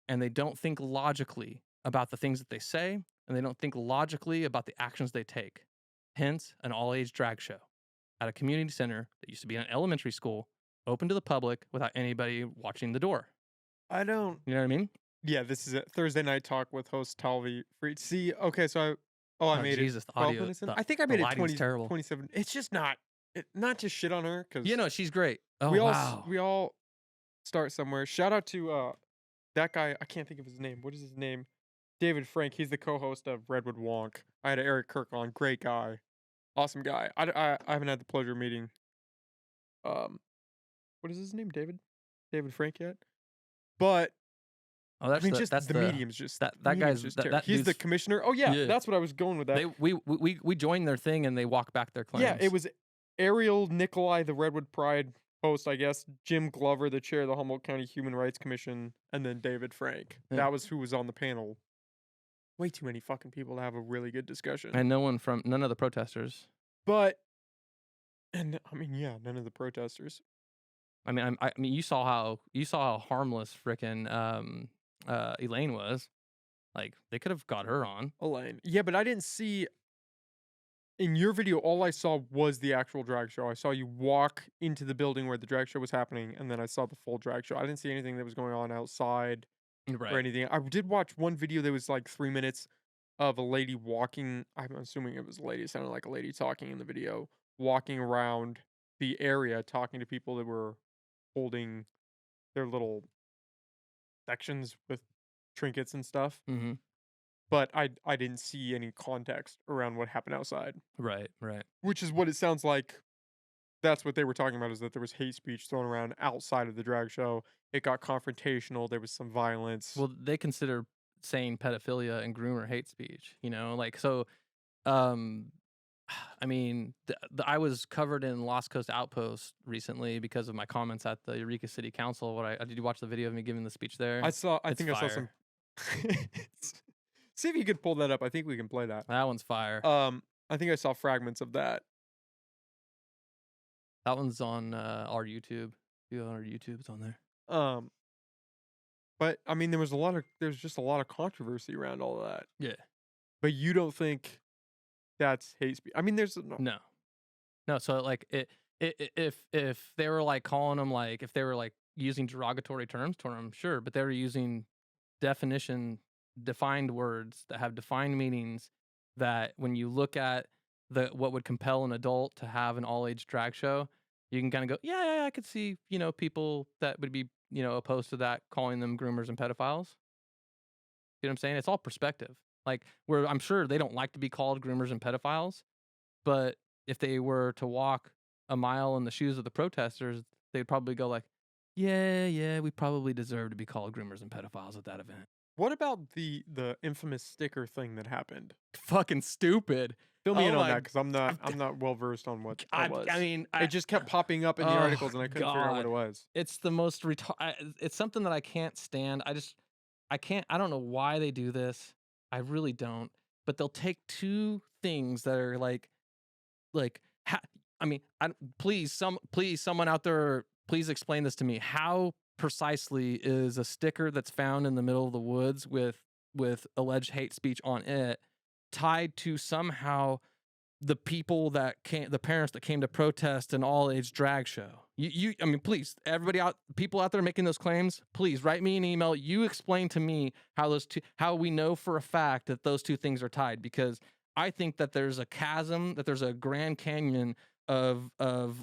and they don't think logically about the things that they say, and they don't think logically about the actions they take. Hence, an all-age drag show at a community center that used to be an elementary school, open to the public without anybody watching the door. I don't. You know what I mean? Yeah, this is a Thursday night talk with host Talvi Freed. See, okay, so I made Jesus, it the 12 audio. minutes in. I think I made it lighting's terrible. 27. It's just not to shit on her because You know, she's great. Oh, we all wow. we all start somewhere. Shout out to that guy. I can't think of his name. What is his name? David Frank. He's the co-host of Redwood Wonk. I had Eric Kirk on. Great guy, awesome guy. I haven't had the pleasure of meeting. What is his name? David Frank yet? But Oh, that's I mean, the, just that's the medium's just that the medium's guy's just that, terrible. that He's the dude's- commissioner. Oh yeah, Yeah. that's what I was going with that. we joined their thing and they walked back their claims. Yeah, it was Ariel Nikolai, the Redwood Pride host, I guess. Jim Glover, the chair of the Humboldt County Human Rights Commission, and then David Frank. Yeah. That was who was on the panel. Way too many fucking people to have a really good discussion. And none of the protesters. But, and I mean, yeah, none of the protesters. I mean, you saw how harmless frickin' Elaine was. Like, they could have got her on. Elaine. Yeah, but I didn't see. In your video, all I saw was the actual drag show. I saw you walk into the building where the drag show was happening, and then I saw the full drag show. I didn't see anything that was going on outside or anything. I did watch one video that was like 3 minutes of a lady walking. I'm assuming it was a lady. It sounded like a lady talking in the video, walking around the area, talking to people that were holding their little sections with trinkets and stuff. Mm-hmm. But I didn't see any context around what happened outside. Right. Which is what it sounds like. That's what they were talking about, is that there was hate speech thrown around outside of the drag show. It got confrontational. There was some violence. Well, they consider saying pedophilia and groomer hate speech, you know? Like, so, I mean, I was covered in Lost Coast Outpost recently because of my comments at the Eureka City Council. Did you watch the video of me giving the speech there? I saw fire. some. See if you could pull that up. I think we can play that. That one's fire. I think I saw fragments of that. That one's on our YouTube. If you go on our YouTube, it's on there. But I mean, there's just a lot of controversy around all of that. Yeah. But you don't think that's hate speech? I mean, there's no. So like if they were like calling them, like if they were like using derogatory terms toward them, sure, but they were using defined words that have defined meanings, that when you look at what would compel an adult to have an all-age drag show, you can kind of go, yeah, I could see, people that would be, opposed to that, calling them groomers and pedophiles. You know what I'm saying? It's all perspective. Like, where I'm sure they don't like to be called groomers and pedophiles, but if they were to walk a mile in the shoes of the protesters, they'd probably go like, yeah, we probably deserve to be called groomers and pedophiles at that event. What about the infamous sticker thing that happened? Fucking stupid. Fill me in Oh on my- that, because I'm not well versed on what that was. I mean, it just kept popping up in the Oh, articles, and I couldn't figure out what God. it was. it's the most it's something that I can't stand. I don't know why they do this. I really don't. But they'll take two things that are please someone out there, please explain this to me. How precisely is a sticker that's found in the middle of the woods with alleged hate speech on it tied to somehow the parents that came to protest an all-age drag show? I mean, please, people out there making those claims, please write me an email. You explain to me how we know for a fact that those two things are tied, because I think that there's a chasm, that there's a Grand Canyon of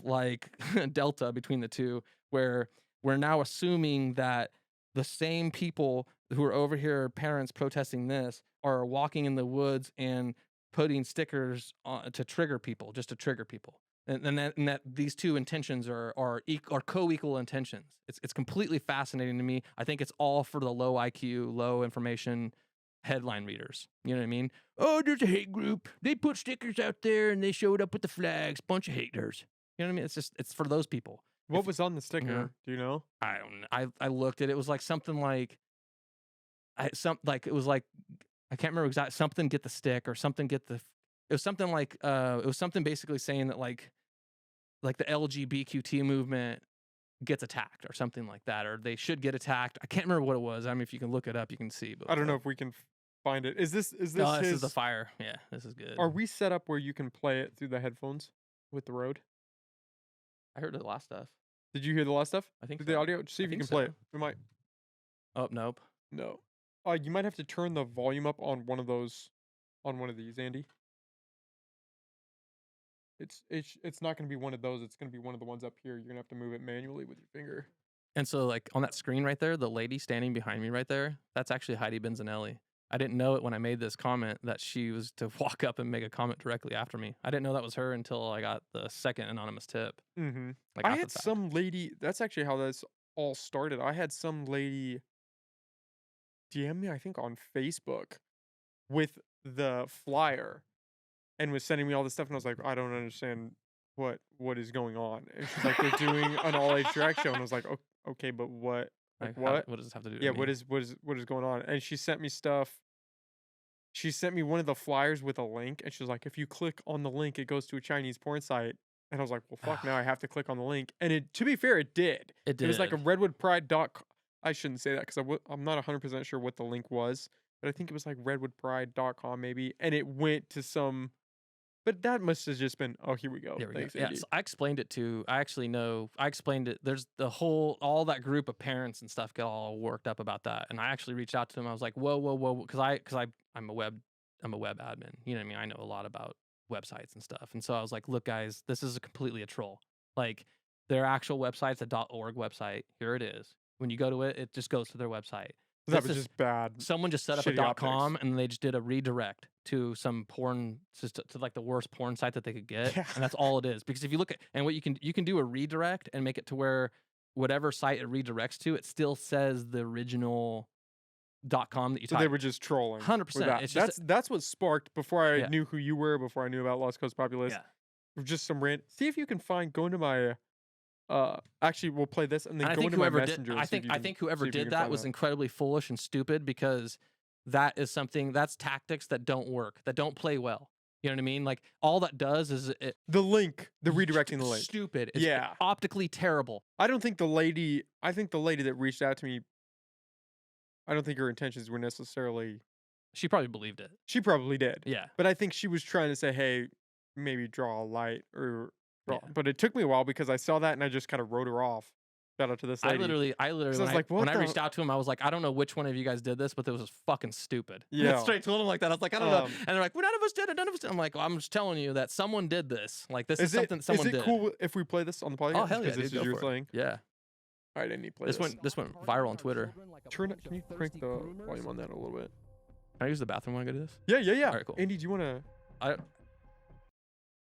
like delta between the two, where we're now assuming that the same people who are over here, parents protesting this, are walking in the woods and putting stickers to trigger people, just to trigger people. And that these two intentions are co-equal intentions. It's completely fascinating to me. I think it's all for the low IQ, low information headline readers. You know what I mean? Oh, there's a hate group. They put stickers out there and they showed up with the flags. Bunch of haters. You know what I mean? It's for those people. What was on the sticker? Do you know? I don't know. I looked at it. It was like something like it was like, I can't remember exactly, something get the stick or something get the. It was something like it was something basically saying that like the LGBTQ movement gets attacked or something like that, or they should get attacked. I can't remember what it was. I mean, if you can look it up, you can see. But I don't know if we can find it. Is this no, this his? is the fire. Yeah, this is good. Are we set up where you can play it through the headphones with the Rode? I heard the last stuff. Did you hear the last stuff? I think Through so. the audio. See I if you think can play so. it. We might. Oh, nope. No. You might have to turn the volume up on one of those, on one of these, Andy. It's not going to be one of those. It's going to be one of the ones up here. You're going to have to move it manually with your finger. And so, like, on that screen right there, the lady standing behind me right there, that's actually Heidi Benzanelli. I didn't know it when I made this comment that she was to walk up and make a comment directly after me. I didn't know that was her until I got the second anonymous tip. Mm-hmm. Like, I after had the fact. some lady. That's actually how this all started. I had some lady DM me, I think, on Facebook with the flyer and was sending me all this stuff. And I was like, I don't understand what is going on. And she's like, they're doing an all-age drag show. And I was like, okay, but what? Like, what? What does this have to do with Yeah, me? what is going on? And she sent me stuff. She sent me one of the flyers with a link, and she was like, if you click on the link, it goes to a Chinese porn site. And I was like, well, fuck, now I have to click on the link. And it, to be fair, it did. It did. It was like a redwoodpride.com. I shouldn't say that because I'm not 100% sure what the link was, but I think it was like redwoodpride.com maybe. And it went to some, but that must have just been, oh, here we go. There we Thanks, go. Yeah, Andy. so I explained it to. I actually know. I explained it. There's all that group of parents and stuff get all worked up about that. And I actually reached out to them. I was like, whoa, because I'm a web admin. You know what I mean? I know a lot about websites and stuff. And so I was like, look, guys, this is completely a troll. Like, their actual website's a .org website. Here it is. When you go to it, it just goes to their website. That This was is- just bad. Someone just set up Shitty a .com optics. and they just did a redirect to some porn, to like the worst porn site that they could get, Yeah. and that's all it is. Because if you look at, and what you can do a redirect and make it to where whatever site it redirects to, it still says the original .com that you So type. they were just trolling. 100%. with that. It's just- That's what sparked before I Yeah. knew who you were, before I knew about Lost Coast Populist. Yeah. Just some rant. See if you can go into my. Actually, we'll play this and then And I go think into my whoever messenger. did, and see if you I can- think see whoever if you did can that find was that. incredibly foolish and stupid, because that is something, that's tactics that don't work, that don't play well. You know what I mean? Like, all that does is it The link, the redirecting the link. stupid. It's Yeah. optically terrible. I don't think the lady. I think the lady that reached out to me. I don't think her intentions were necessarily. She probably believed it. She probably did. Yeah. But I think she was trying to say, hey, maybe draw a light or. Yeah. But it took me a while because I saw that and I just kind of wrote her off. Shout out to this lady. I literally, I was when, like, what when I the- reached out to him, I was like, I don't know which one of you guys did this, but it was fucking stupid. Yeah. Straight told him like that. I was like, I don't know. Um, And they're like, well, none of us did it. None of us did. I'm like, well, I'm just telling you that someone did this. Like, this is something someone is it did. cool if we play this on the podcast? Oh, hell yeah, Because this dude, is go your for it. thing. Yeah. All right, I need to play This this. went viral on Twitter. Turn it. Can you crank the volume on that a little bit? Can I use the bathroom when I go to this? Yeah. All right, cool. Andy, do you want to? I-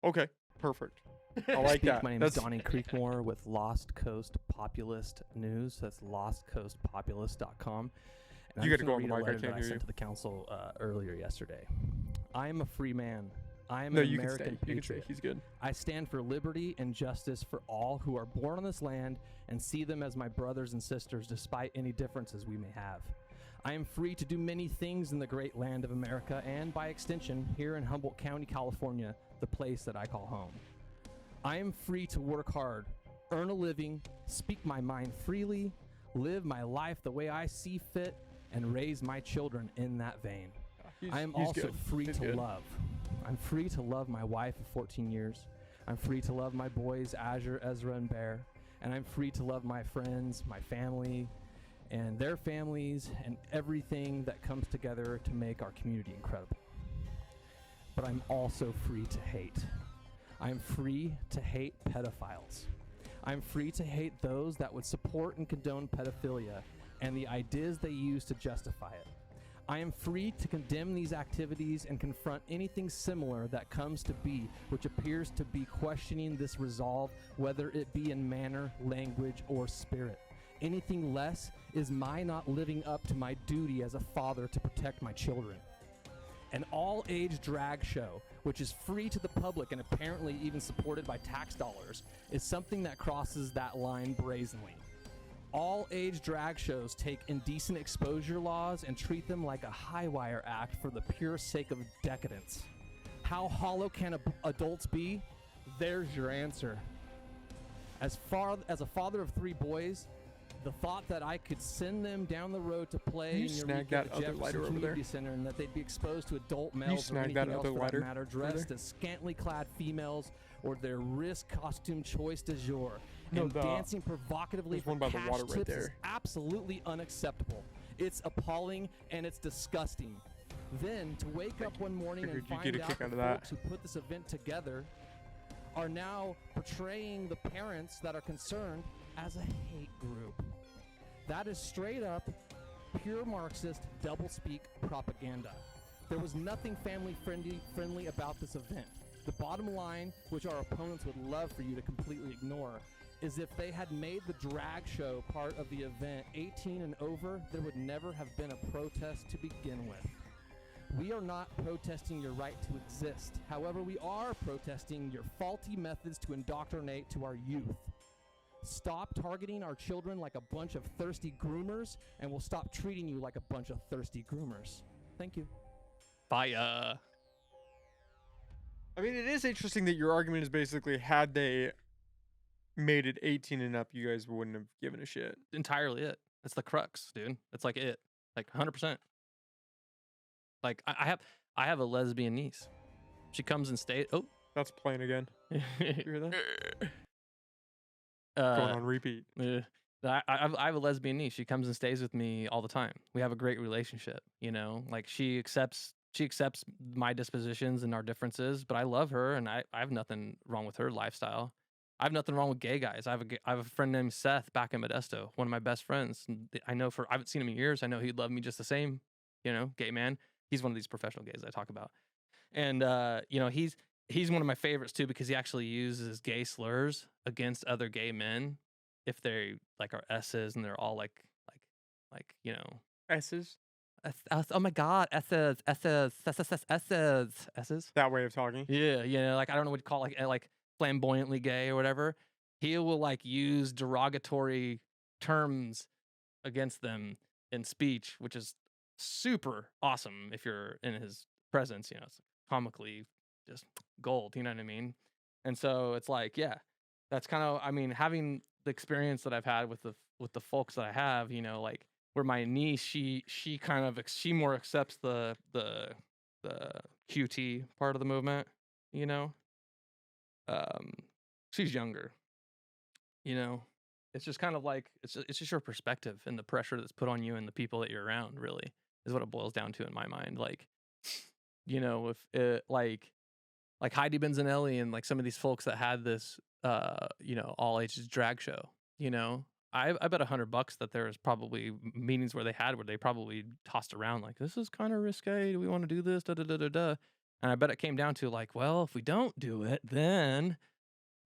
Okay, perfect. I like that. My name is That's- Donnie Creekmore with Lost Coast Populist News. That's lostcoastpopulist.com. And You I'm gotta just go gonna on the read a mic, I letter can't that I hear sent you. to the council earlier yesterday. I am a free man. I am No, an you can American stay. You can patriot. stay. He's good. I stand for liberty and justice for all who are born on this land and see them as my brothers and sisters despite any differences we may have. I am free to do many things in the great land of America and, by extension, here in Humboldt County, California, the place that I call home. I am free to work hard, earn a living, speak my mind freely, live my life the way I see fit, and raise my children in that vein. I am He's also good. free He's to good. love. I'm free to love my wife of 14 years. I'm free to love my boys, Azure, Ezra, and Bear. And I'm free to love my friends, my family, and their families, and everything that comes together to make our community incredible. but I'm also free to hate. I'm free to hate pedophiles. I'm free to hate those that would support and condone pedophilia and the ideas they use to justify it. I am free to condemn these activities and confront anything similar that comes to be, which appears to be questioning this resolve, whether it be in manner, language, or spirit. Anything less is my not living up to my duty as a father to protect my children. An all-age drag show, which is free to the public and apparently even supported by tax dollars, is something that crosses that line brazenly. All-age drag shows take indecent exposure laws and treat them like a high-wire act for the pure sake of decadence. How hollow can adults be? There's your answer. As a father of 3 boys, the thought that I could send them down the road to play in Eureka, the Jefferson Community Center, and that they'd be exposed to adult males or anything else for that matter, dressed as scantily clad females, or their risk costume choice du jour, and dancing provocatively for cash tips is absolutely unacceptable. It's appalling and it's disgusting. Then to wake up one morning and find out the folks who put this event together are now portraying the parents that are concerned as a hate group. That is straight up pure Marxist doublespeak propaganda. There was nothing family friendly about this event. The bottom line, which our opponents would love for you to completely ignore, is if they had made the drag show part of the event 18 and over, there would never have been a protest to begin with. We are not protesting your right to exist. However, we are protesting your faulty methods to indoctrinate to our youth. Stop targeting our children like a bunch of thirsty groomers, and we'll stop treating you like a bunch of thirsty groomers. Thank you. Fire. I mean, it is interesting that your argument is basically, had they made it 18 and up, you guys wouldn't have given a shit. Entirely it. That's the crux, dude. It's like it. Like 100%. Like I have a lesbian niece. She comes and stays. Oh, that's playing again. You hear that? Going on repeat. I have a lesbian niece. She comes and stays with me all the time. We have a great relationship. You know, like she accepts my dispositions and our differences, but I love her, and I have nothing wrong with her lifestyle. I have nothing wrong with gay guys. I have a friend named Seth back in Modesto, one of my best friends. I haven't seen him in years. I know he'd love me just the same. You know, gay man. He's one of these professional gays I talk about, and you know, he's one of my favorites too, because he actually uses gay slurs against other gay men if they like are S's and they're all like you know, S's. Oh my God, S's. That way of talking. Yeah, you know, like I don't know what you call it, like flamboyantly gay or whatever. He will like use derogatory terms against them in speech, which is super awesome if you're in his presence. You know, it's comically just gold. You know what I mean? And so it's like, yeah, that's kind of, I mean, having the experience that I've had with the folks that I have, you know, like where my niece, she more accepts the QT part of the movement, you know. She's younger, you know. It's just kind of like it's just your perspective and the pressure that's put on you and the people that you're around, really, is what it boils down to in my mind. Like, you know, if it, like Heidi Benzanelli and like some of these folks that had this you know, all ages drag show, you know, I bet $100 that there's probably meetings where they probably tossed around like, this is kind of risque. Do we want to do this? Da da da da da. And I bet it came down to like, well, if we don't do it, then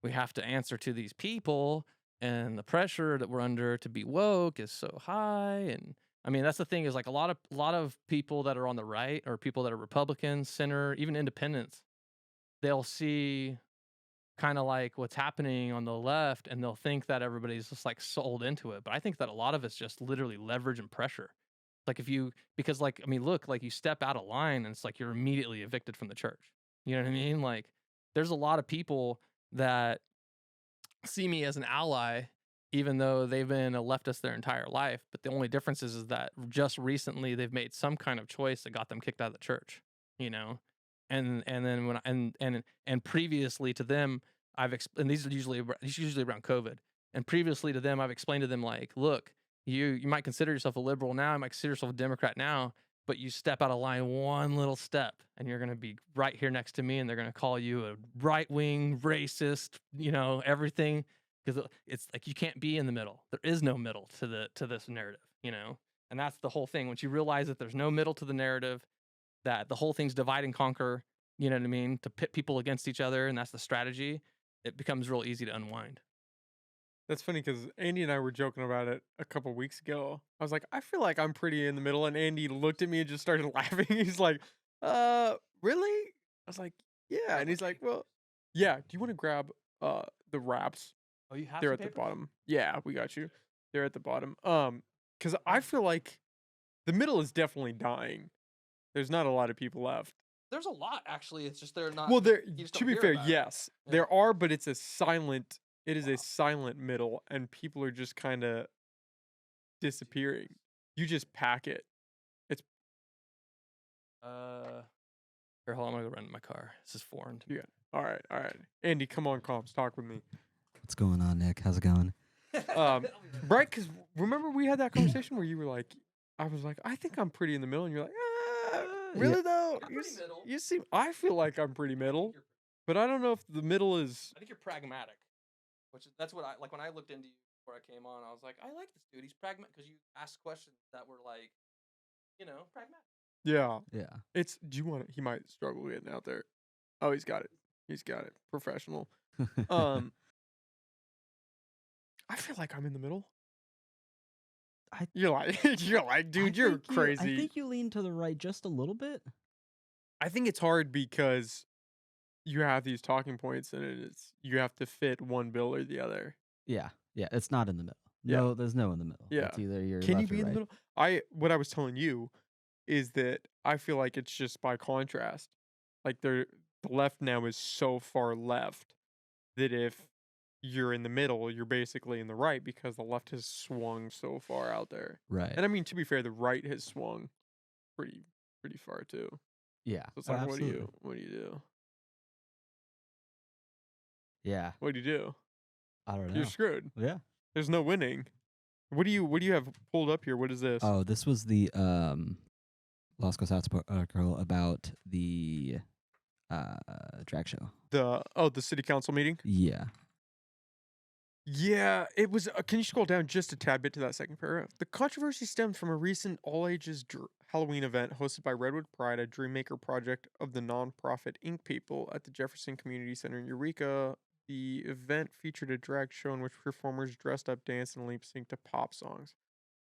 we have to answer to these people, and the pressure that we're under to be woke is so high. And I mean, that's the thing, is like a lot of people that are on the right, or people that are Republicans, center, even independents, they'll see kind of like what's happening on the left, and they'll think that everybody's just like sold into it. But I think that a lot of it's just literally leverage and pressure. Like because like, I mean, look, like you step out of line and it's like you're immediately evicted from the church. You know what I mean? Like there's a lot of people that see me as an ally, even though they've been a leftist their entire life. But the only difference is that just recently they've made some kind of choice that got them kicked out of the church, you know? And then when previously to them, and these are usually around COVID. And previously to them, I've explained to them like, look, you might consider yourself a liberal now, you might consider yourself a Democrat now, but you step out of line one little step and you're going to be right here next to me and they're going to call you a right-wing racist, everything, because it's like you can't be in the middle. There is no middle to this narrative, and that's the whole thing. Once you realize that there's no middle to the narrative, that the whole thing's divide and conquer, you know what I mean, to pit people against each other, and that's the strategy, it becomes real easy to unwind. That's funny because Andy and I were joking about it a couple weeks ago. I was like, I feel like I'm pretty in the middle, and Andy looked at me and just started laughing. He's like, really? I was like, yeah. And he's like, well, yeah. Do you want to grab the wraps? Oh, you have They're at the bottom. Yeah, we got you. They're at the bottom. Because I feel like the middle is definitely dying. There's not a lot of people left. There's a lot, actually. It's just they're not. Well, there. you just To don't be hear fair, about it. yes, Yeah. there are, but it's a silent. It is Wow. a silent middle, and people are just kind of disappearing. You just pack it. Here, hold on, I'm gonna go run to my car. This is foreign to me. All right. Andy, come on, comps, talk with me. What's going on, Nick? How's it going? Right? Because remember we had that conversation where you were like, I was like, I think I'm pretty in the middle, and you're like, really though? I'm pretty middle. You seem. I feel like I'm pretty middle, but I don't know if the middle is. I think you're pragmatic, that's what I like. When I looked into you before I came on, I was like, I like this dude. He's pragmatic because you asked questions that were like, pragmatic. Yeah. Yeah. It's. Do you want it? He might struggle getting out there. Oh, he's got it. He's got it. Professional. I feel like I'm in the middle. You're like, dude, you're crazy. I think you lean to the right just a little bit. I think it's hard because you have these talking points, and it's you have to fit one bill or the other. Yeah. Yeah. It's not in the middle. Yeah. No, there's no in the middle. Yeah. It's either you're Can you left or be in the right. middle? What I was telling you is that I feel like it's just by contrast. Like the left now is so far left that if you're in the middle, you're basically in the right because the left has swung so far out there. Right. And I mean, to be fair, the right has swung pretty far too. Yeah. So it's Oh, like, absolutely. what do you do? Yeah. What do you do? I don't know. You're screwed. Yeah. There's no winning. What do you have pulled up here? What is this? Oh, this was the Los Cosatos article about the drag show. The city council meeting? Yeah. Yeah, it was. Can you scroll down just a tad bit to that second paragraph? The controversy stemmed from a recent all-ages Halloween event hosted by Redwood Pride, a Dreammaker project of the nonprofit Ink People at the Jefferson Community Center in Eureka. The event featured a drag show in which performers dressed up, danced, and lip-synced to pop songs.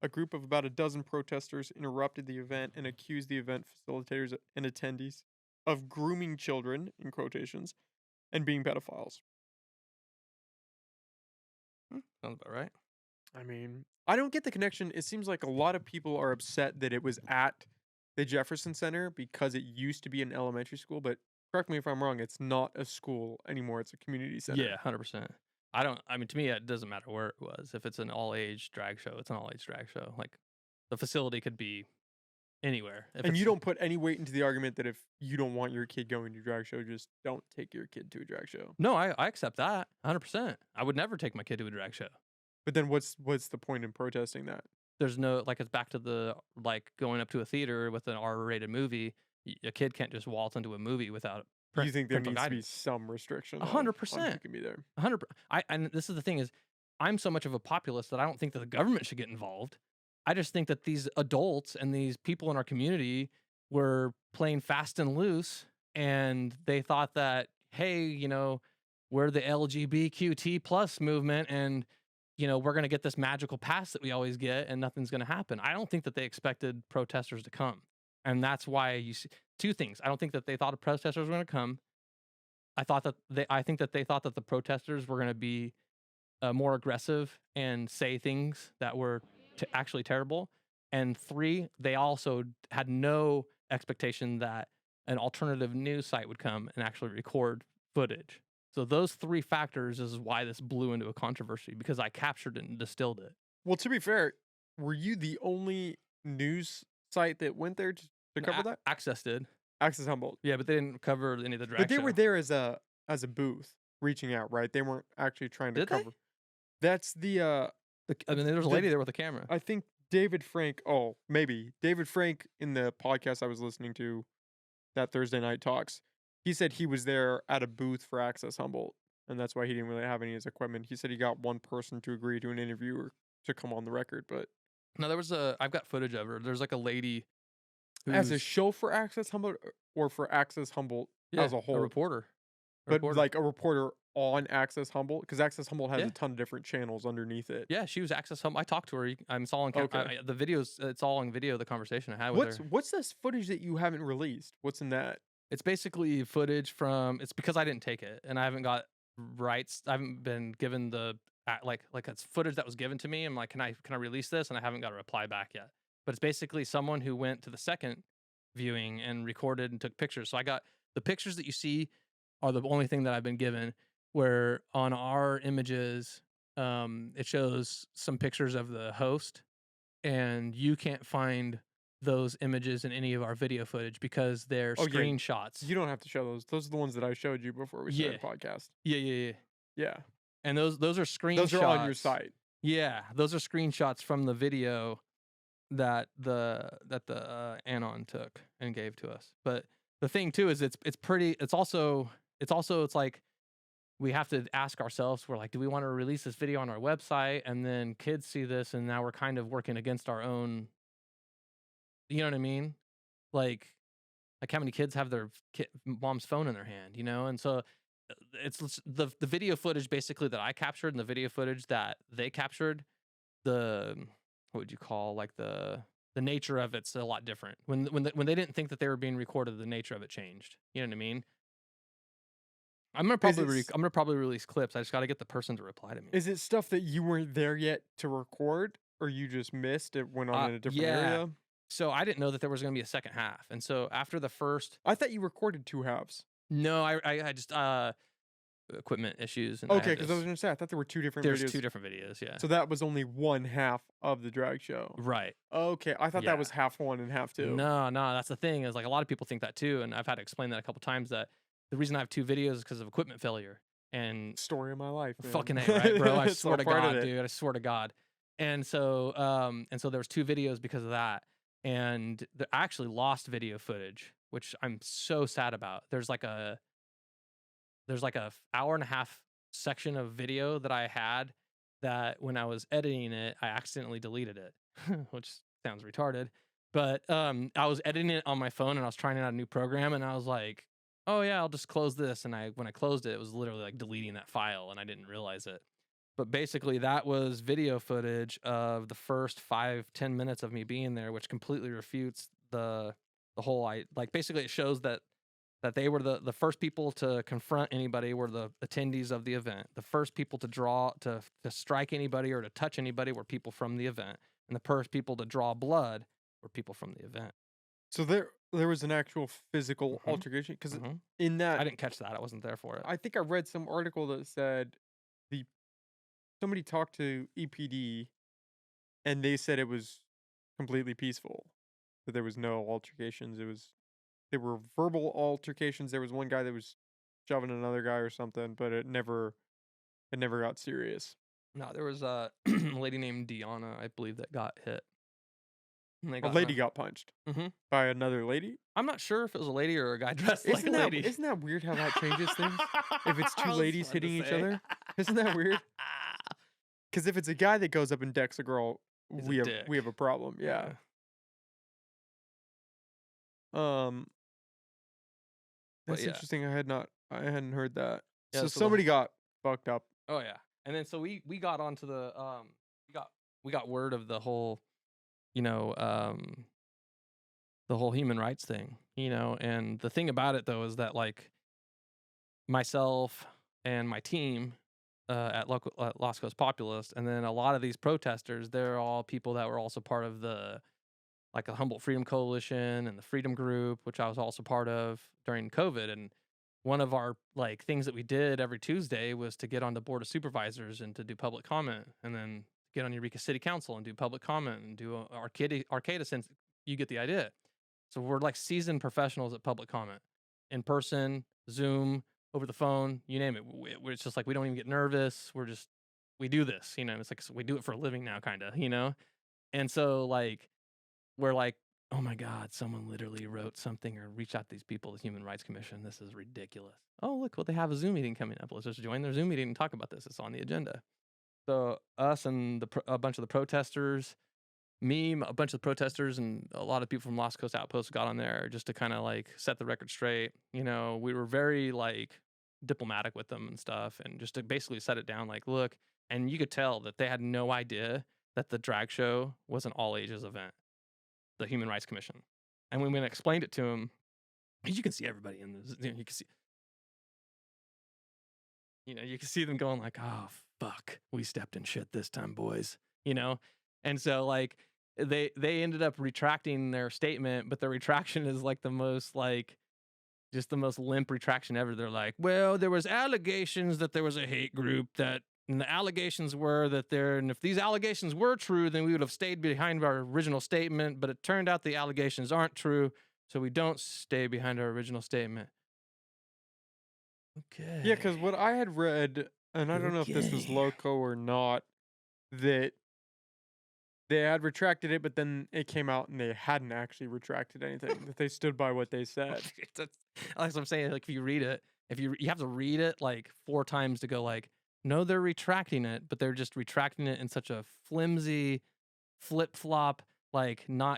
A group of about a dozen protesters interrupted the event and accused the event facilitators and attendees of grooming children, in quotations, and being pedophiles. Sounds about right. I mean, I don't get the connection. It seems like a lot of people are upset that it was at the Jefferson Center because it used to be an elementary school, but correct me if I'm wrong, it's not a school anymore. It's a community center. Yeah, 100%. To me, it doesn't matter where it was. If it's an all-age drag show, it's an all-age drag show. Like, the facility could be anywhere. And you don't put any weight into the argument that if you don't want your kid going to a drag show, just don't take your kid to a drag show. No, I accept that 100%. I would never take my kid to a drag show. But then what's the point in protesting that? There's no, it's back to the, going up to a theater with an R-rated movie. A kid can't just waltz into a movie without You think there parental needs to be guidance. some restriction? 100%. Who can be there? 100%. And this is the thing is, I'm so much of a populist that I don't think that the government should get involved. I just think that these adults and these people in our community were playing fast and loose, and they thought that, hey, we're the LGBTQ plus movement, and we're going to get this magical pass that we always get, and nothing's going to happen. I don't think that they expected protesters to come, and that's why you see two things. I don't think that they thought protesters were going to come. I think that they thought that the protesters were going to be more aggressive and say things that were actually terrible. And 3, they also had no expectation that an alternative news site would come and actually record footage. So those 3 factors is why this blew into a controversy, because I captured it and distilled it. Well, to be fair, were you the only news site that went there to cover that? Access did. Access Humboldt. Yeah, but they didn't cover any of the drag But they show. were there as a booth reaching out, right? They weren't actually trying to Did they? cover. That's the there was a lady there with a camera. I think David Frank. Oh, maybe David Frank in the podcast I was listening to, that Thursday Night Talks. He said he was there at a booth for Access Humboldt, and that's why he didn't really have any of his equipment. He said he got one person to agree to an interview or to come on the record, but No, I've got footage of her. There's like a lady as a who's show for Access Humboldt or for Access Humboldt as a whole, a reporter. but like a reporter on Access Humboldt, because Access Humboldt has Yeah. a ton of different channels underneath it. Yeah, she was Access Humboldt. I talked to her. It's all on Okay. the videos. It's all on video. The conversation I had with her. What's this footage that you haven't released? What's in that? It's basically footage from. It's because I didn't take it, and I haven't got rights. I haven't been given the like it's footage that was given to me. I'm like, can I release this? And I haven't got a reply back yet. But it's basically someone who went to the second viewing and recorded and took pictures. So I got the pictures that you see are the only thing that I've been given. Where on our images, it shows some pictures of the host, and you can't find those images in any of our video footage because they're Oh, yeah. screenshots. You don't have to show those. Those are the ones that I showed you before we started the podcast. Yeah. Yeah. And those are screenshots. Those are on your site. Yeah, those are screenshots from the video that the Anon took and gave to us. But the thing too is it's like we have to ask ourselves, we're like, do we want to release this video on our website? And then kids see this and now we're kind of working against our own, you know what I mean? Like how many kids have their mom's phone in their hand, you know? And so it's the video footage basically that I captured and the video footage that they captured, what would you call, like the nature of it's a lot different. When they didn't think that they were being recorded, the nature of it changed. You know what I mean? I'm gonna probably release clips. I just got to get the person to reply to me. Is it stuff that you weren't there yet to record, or you just missed it, went on in a different area? So I didn't know that there was gonna be a second half, and so after the first, I thought you recorded 2 halves. no, I just equipment issues. And Okay, because I was gonna say I thought there were 2 different there's videos. 2 different videos. Yeah. So that was only one half of the drag show. Right. Okay, I thought Yeah. that was half one and half two. No, that's the thing is like a lot of people think that too, and I've had to explain that a couple times that the reason I have 2 videos is because of equipment failure. And Story of my life, man. fucking A, right, bro? I It's swear all to part of God, it. dude. I swear to God. And so there was 2 videos because of that. And I actually lost video footage, which I'm so sad about. There's like a hour and a half section of video that I had that when I was editing it, I accidentally deleted it, which sounds retarded. But I was editing it on my phone and I was trying out a new program and I was like, oh yeah, I'll just close this. And when I closed it, it was literally like deleting that file and I didn't realize it. But basically that was video footage of the first 5-10 minutes of me being there, which completely refutes the whole, basically it shows that they were the first people to confront anybody were the attendees of the event. The first people to strike anybody or to touch anybody were people from the event. And the first people to draw blood were people from the event. So there was an actual physical altercation, because in that I didn't catch that. I wasn't there for it. I think I read some article that said somebody talked to EPD and they said it was completely peaceful, that there was no altercations. There were verbal altercations. There was one guy that was shoving another guy or something, but it never got serious. No, there was a lady named Deanna, I believe, that got hit. And they A lady got punched by another lady. I'm not sure if it was a lady or a guy dressed like a lady. Isn't that weird how that changes things? If it's 2 I was ladies about to hitting each say. other, isn't that weird? Because if it's a guy that goes up and decks a girl, He's a we dick. have a problem. Yeah. That's But yeah. interesting. I hadn't heard that. Yeah, So so the somebody got fucked up. Oh yeah, and then so we got onto the we got word of the whole, the whole human rights thing, and the thing about it though is that like myself and my team at Las Coast Populist, and then a lot of these protesters, they're all people that were also part of the Humboldt Freedom Coalition and the Freedom Group, which I was also part of during COVID. And one of our things that we did every Tuesday was to get on the board of supervisors and to do public comment, and then get on Eureka City Council and do public comment and do Arcata, since you get the idea. So we're like seasoned professionals at public comment, in person, Zoom, over the phone, you name it. It's just like we don't even get nervous. We do this, it's like we do it for a living now, kind of, And so like we're like, oh my God, someone literally wrote something or reached out to these people, the Human Rights Commission. This is ridiculous. Oh, look, well, they have a Zoom meeting coming up. Let's just join their Zoom meeting and talk about this. It's on the agenda. So us and a bunch of the protesters, a bunch of the protesters, and a lot of people from Lost Coast Outpost got on there just to kind of like set the record straight. You know, we were very like diplomatic with them and stuff, and just to basically set it down like, look, and you could tell that they had no idea that the drag show was an all ages event, the Human Rights Commission. And when we explained it to them, you can see everybody in this, you can see, you can see them going like, oh, fuck, we stepped in shit this time, boys, And so like they ended up retracting their statement, but the retraction is like the most like just the most limp retraction ever. They're like, well, there was allegations that there was a hate group and the allegations were that and if these allegations were true, then we would have stayed behind our original statement, but it turned out the allegations aren't true, so we don't stay behind our original statement. Okay. Yeah, because what I had read, and I don't know if this was Okay. loco or not, that they had retracted it, but then it came out and they hadn't actually retracted anything. That they stood by what they said. That's what I'm saying. Like if you read it, you have to read it like 4 times to go like, no, they're retracting it, but they're just retracting it in such a flimsy, flip-flop, like no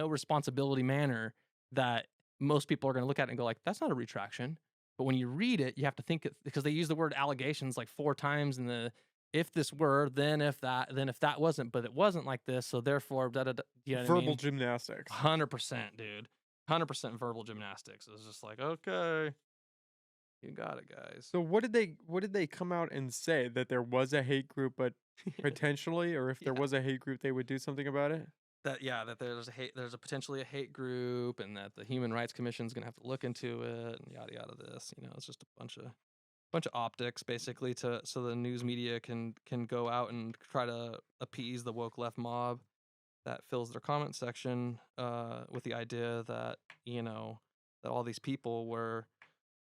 responsibility manner that most people are going to look at it and go like, that's not a retraction. But when you read it, you have to think it, because they use the word allegations like 4 times in the if this were, then if that wasn't, but it wasn't like this, so therefore, you know what I mean? Verbal gymnastics. 100%, dude. 100% verbal gymnastics. It was just like, okay, you got it, guys. So what did they come out and say? That there was a hate group, but potentially, or if there was a hate group, they would do something about it? That there's potentially a hate group, and that the Human Rights Commission is gonna have to look into it, and yada yada. This, it's just a bunch of optics, basically, so the news media can go out and try to appease the woke left mob that fills their comment section with the idea that that all these people were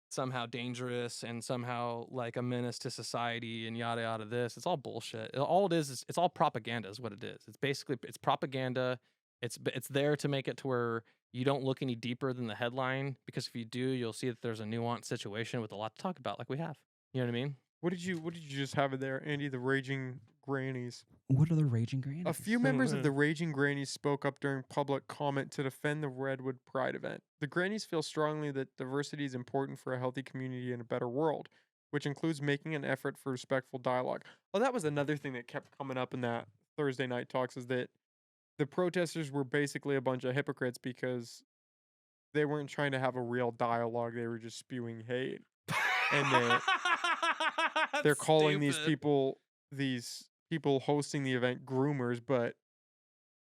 somehow dangerous and somehow like a menace to society and yada yada. This, it's all bullshit. All it is it's all propaganda is what it is. It's propaganda. It's there to make it to where you don't look any deeper than the headline, because if you do, you'll see that there's a nuanced situation with a lot to talk about, like we have. You know what I mean? What did you just have in there, Andy? The Raging Grannies. What are the Raging Grannies? A few members of the Raging Grannies spoke up during public comment to defend the Redwood Pride event. The Grannies feel strongly that diversity is important for a healthy community and a better world, which includes making an effort for respectful dialogue. Oh, that was another thing that kept coming up in that Thursday night talks, is that the protesters were basically a bunch of hypocrites because they weren't trying to have a real dialogue. They were just spewing hate. And they're calling these people hosting the event groomers, but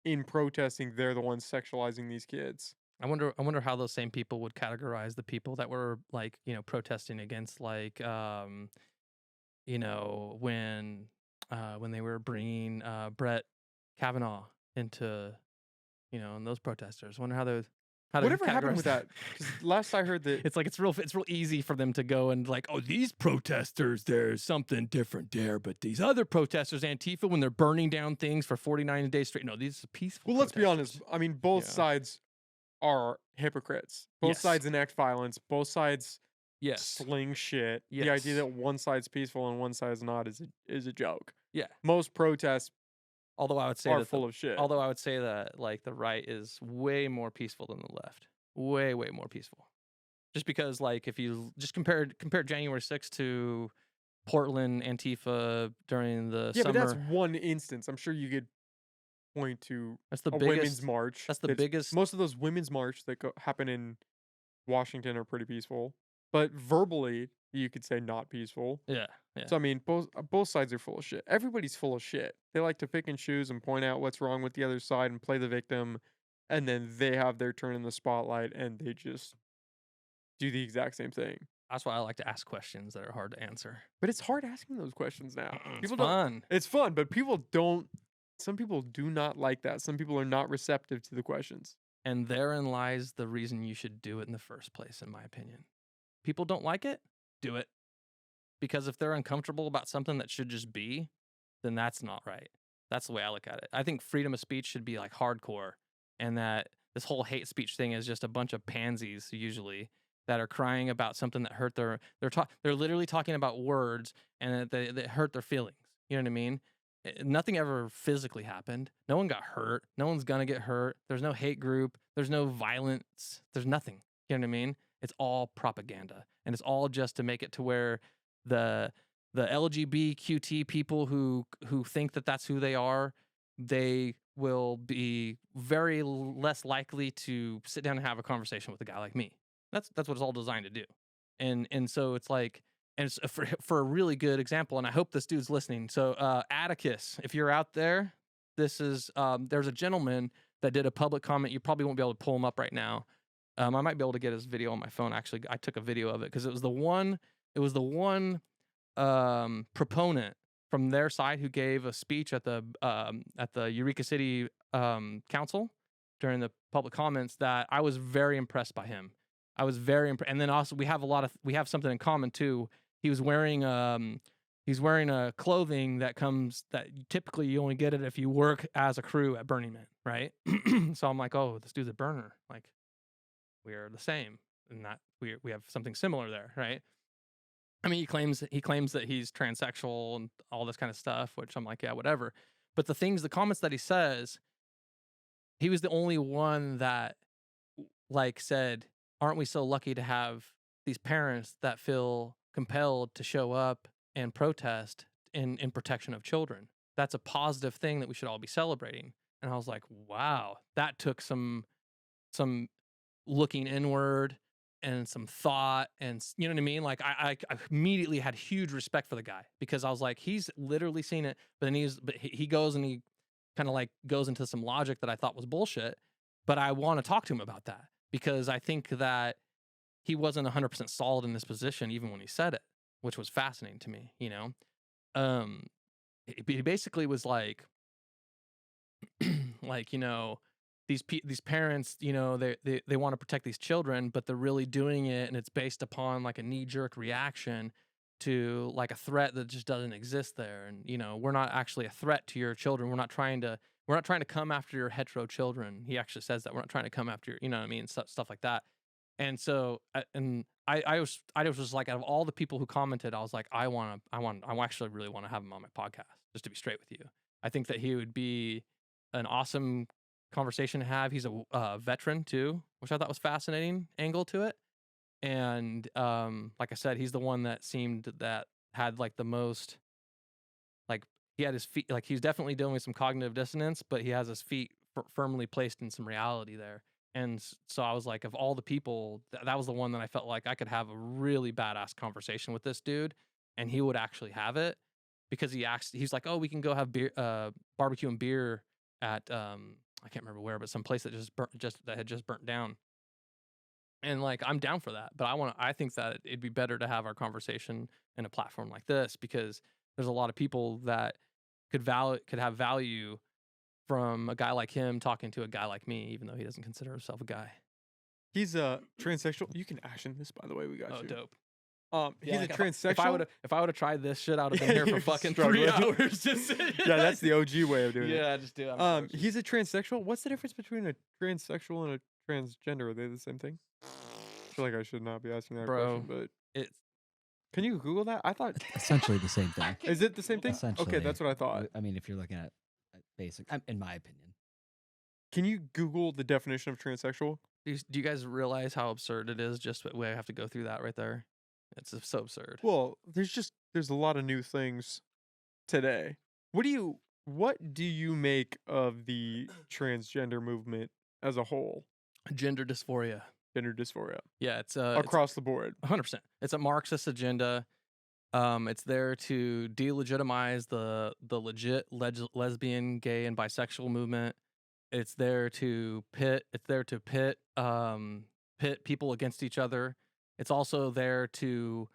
in protesting, they're the ones sexualizing these kids. I wonder how those same people would categorize the people that were like, protesting against like, when they were bringing Brett Kavanaugh into, and those protesters. I wonder how those. Whatever happened with that? Because last I heard that it's like it's real easy for them to go and like, oh, these protesters, there's something different there, but these other protesters, Antifa, when they're burning down things for 49 days straight, no, these are peaceful. Well, let's be honest. I mean, both sides are hypocrites. Both sides enact violence. Both sides sling shit. The idea that one side's peaceful and one side's not is a joke. Yeah. Most protests Although I would say are full of shit. Although I would say that like the right is way more peaceful than the left. Way, way more peaceful. Just because like if you just compare January 6th to Portland Antifa during the summer. Yeah, but that's one instance. I'm sure you could point to women's march. That's the biggest. Most of those women's march that happen in Washington are pretty peaceful. But verbally, you could say not peaceful. Yeah. So I mean, both sides are full of shit. Everybody's full of shit. They like to pick and choose and point out what's wrong with the other side and play the victim, and then they have their turn in the spotlight and they just do the exact same thing. That's why I like to ask questions that are hard to answer. But it's hard asking those questions now. It's fun. It's fun, but people don't. Some people do not like that. Some people are not receptive to the questions. And therein lies the reason you should do it in the first place, in my opinion. People don't like it, do it. Because if they're uncomfortable about something that should just be, then that's not right. That's the way I look at it. I think freedom of speech should be like hardcore, and that this whole hate speech thing is just a bunch of pansies usually that are crying about something that hurt they're literally talking about words and that hurt their feelings. You know what I mean? Nothing ever physically happened. No one got hurt. No one's gonna get hurt. There's no hate group. There's no violence. There's nothing. You know what I mean? It's all propaganda, and it's all just to make it to where the LGBTQT people who think that that's who they are, they will be very less likely to sit down and have a conversation with a guy like me. That's what it's all designed to do, and so it's like, and it's for a really good example, and I hope this dude's listening. So Atticus, if you're out there, this is there's a gentleman that did a public comment. You probably won't be able to pull him up right now. I might be able to get his video on my phone. Actually, I took a video of it because it was the one proponent from their side who gave a speech at the Eureka City Council during the public comments that I was very impressed by him. I was very impressed. And then also we have something in common too. He was wearing a clothing that typically you only get it if you work as a crew at Burning Man, right? So I'm like, oh, this dude's a burner. Like, we are the same, and that we have something similar there, right? I mean, he claims that he's transsexual and all this kind of stuff, which I'm like, yeah, whatever. But the comments that he says, he was the only one that like said, aren't we so lucky to have these parents that feel compelled to show up and protest in protection of children? That's a positive thing that we should all be celebrating. And I was like, wow, that took some looking inward and some thought, and you know what I mean? Like I immediately had huge respect for the guy because I was like, he's literally seen it, but then he goes and he kind of like goes into some logic that I thought was bullshit, but I want to talk to him about that because I think that he wasn't 100% solid in this position even when he said it, which was fascinating to me, you know? He basically was like, like, you know, these parents, you know, they want to protect these children, but they're really doing it, and it's based upon like a knee-jerk reaction to like a threat that just doesn't exist there. And you know, we're not actually a threat to your children. We're not trying to come after your hetero children. He actually says that we're not trying to come after your, you know what I mean, stuff like that. And so, I was just like, out of all the people who commented, I was like, I actually really want to have him on my podcast, just to be straight with you. I think that he would be an awesome conversation to have. He's a veteran too, which I thought was fascinating angle to it. And like I said, he's the one that seemed that had like the most, like he had his feet, like he's definitely dealing with some cognitive dissonance, but he has his feet firmly placed in some reality there. And so I was like, of all the people, that was the one that I felt like I could have a really badass conversation with this dude, and he would actually have it because he's like, oh, we can go have beer, barbecue and beer at I can't remember where, but some place that had just burnt down. And like, I'm down for that, but I think that it'd be better to have our conversation in a platform like this because there's a lot of people that could have value from a guy like him talking to a guy like me, even though he doesn't consider himself a guy. He's a transsexual. You can action this, by the way. We got you. Dope. He's a transsexual. If I would have tried this shit, I would have been here for fucking struggling. 3 hours. Yeah, that's the OG way of doing it. Yeah, just do it. He's a transsexual. What's the difference between a transsexual and a transgender? Are they the same thing? I feel like I should not be asking that question, but it's. Can you Google that? I thought essentially the same thing. Is it the same thing? Essentially, okay, that's what I thought. I mean, if you're looking at basic, in my opinion. Can you Google the definition of transsexual? Do you guys realize how absurd it is? Just we have to go through that right there. It's so absurd. Well, there's a lot of new things today. What do you make of the transgender movement as a whole? Gender dysphoria. Gender dysphoria. Yeah, it's across the board. 100%. It's a Marxist agenda. It's there to delegitimize the legit lesbian, gay, and bisexual movement. It's there to pit people against each other. It's also there to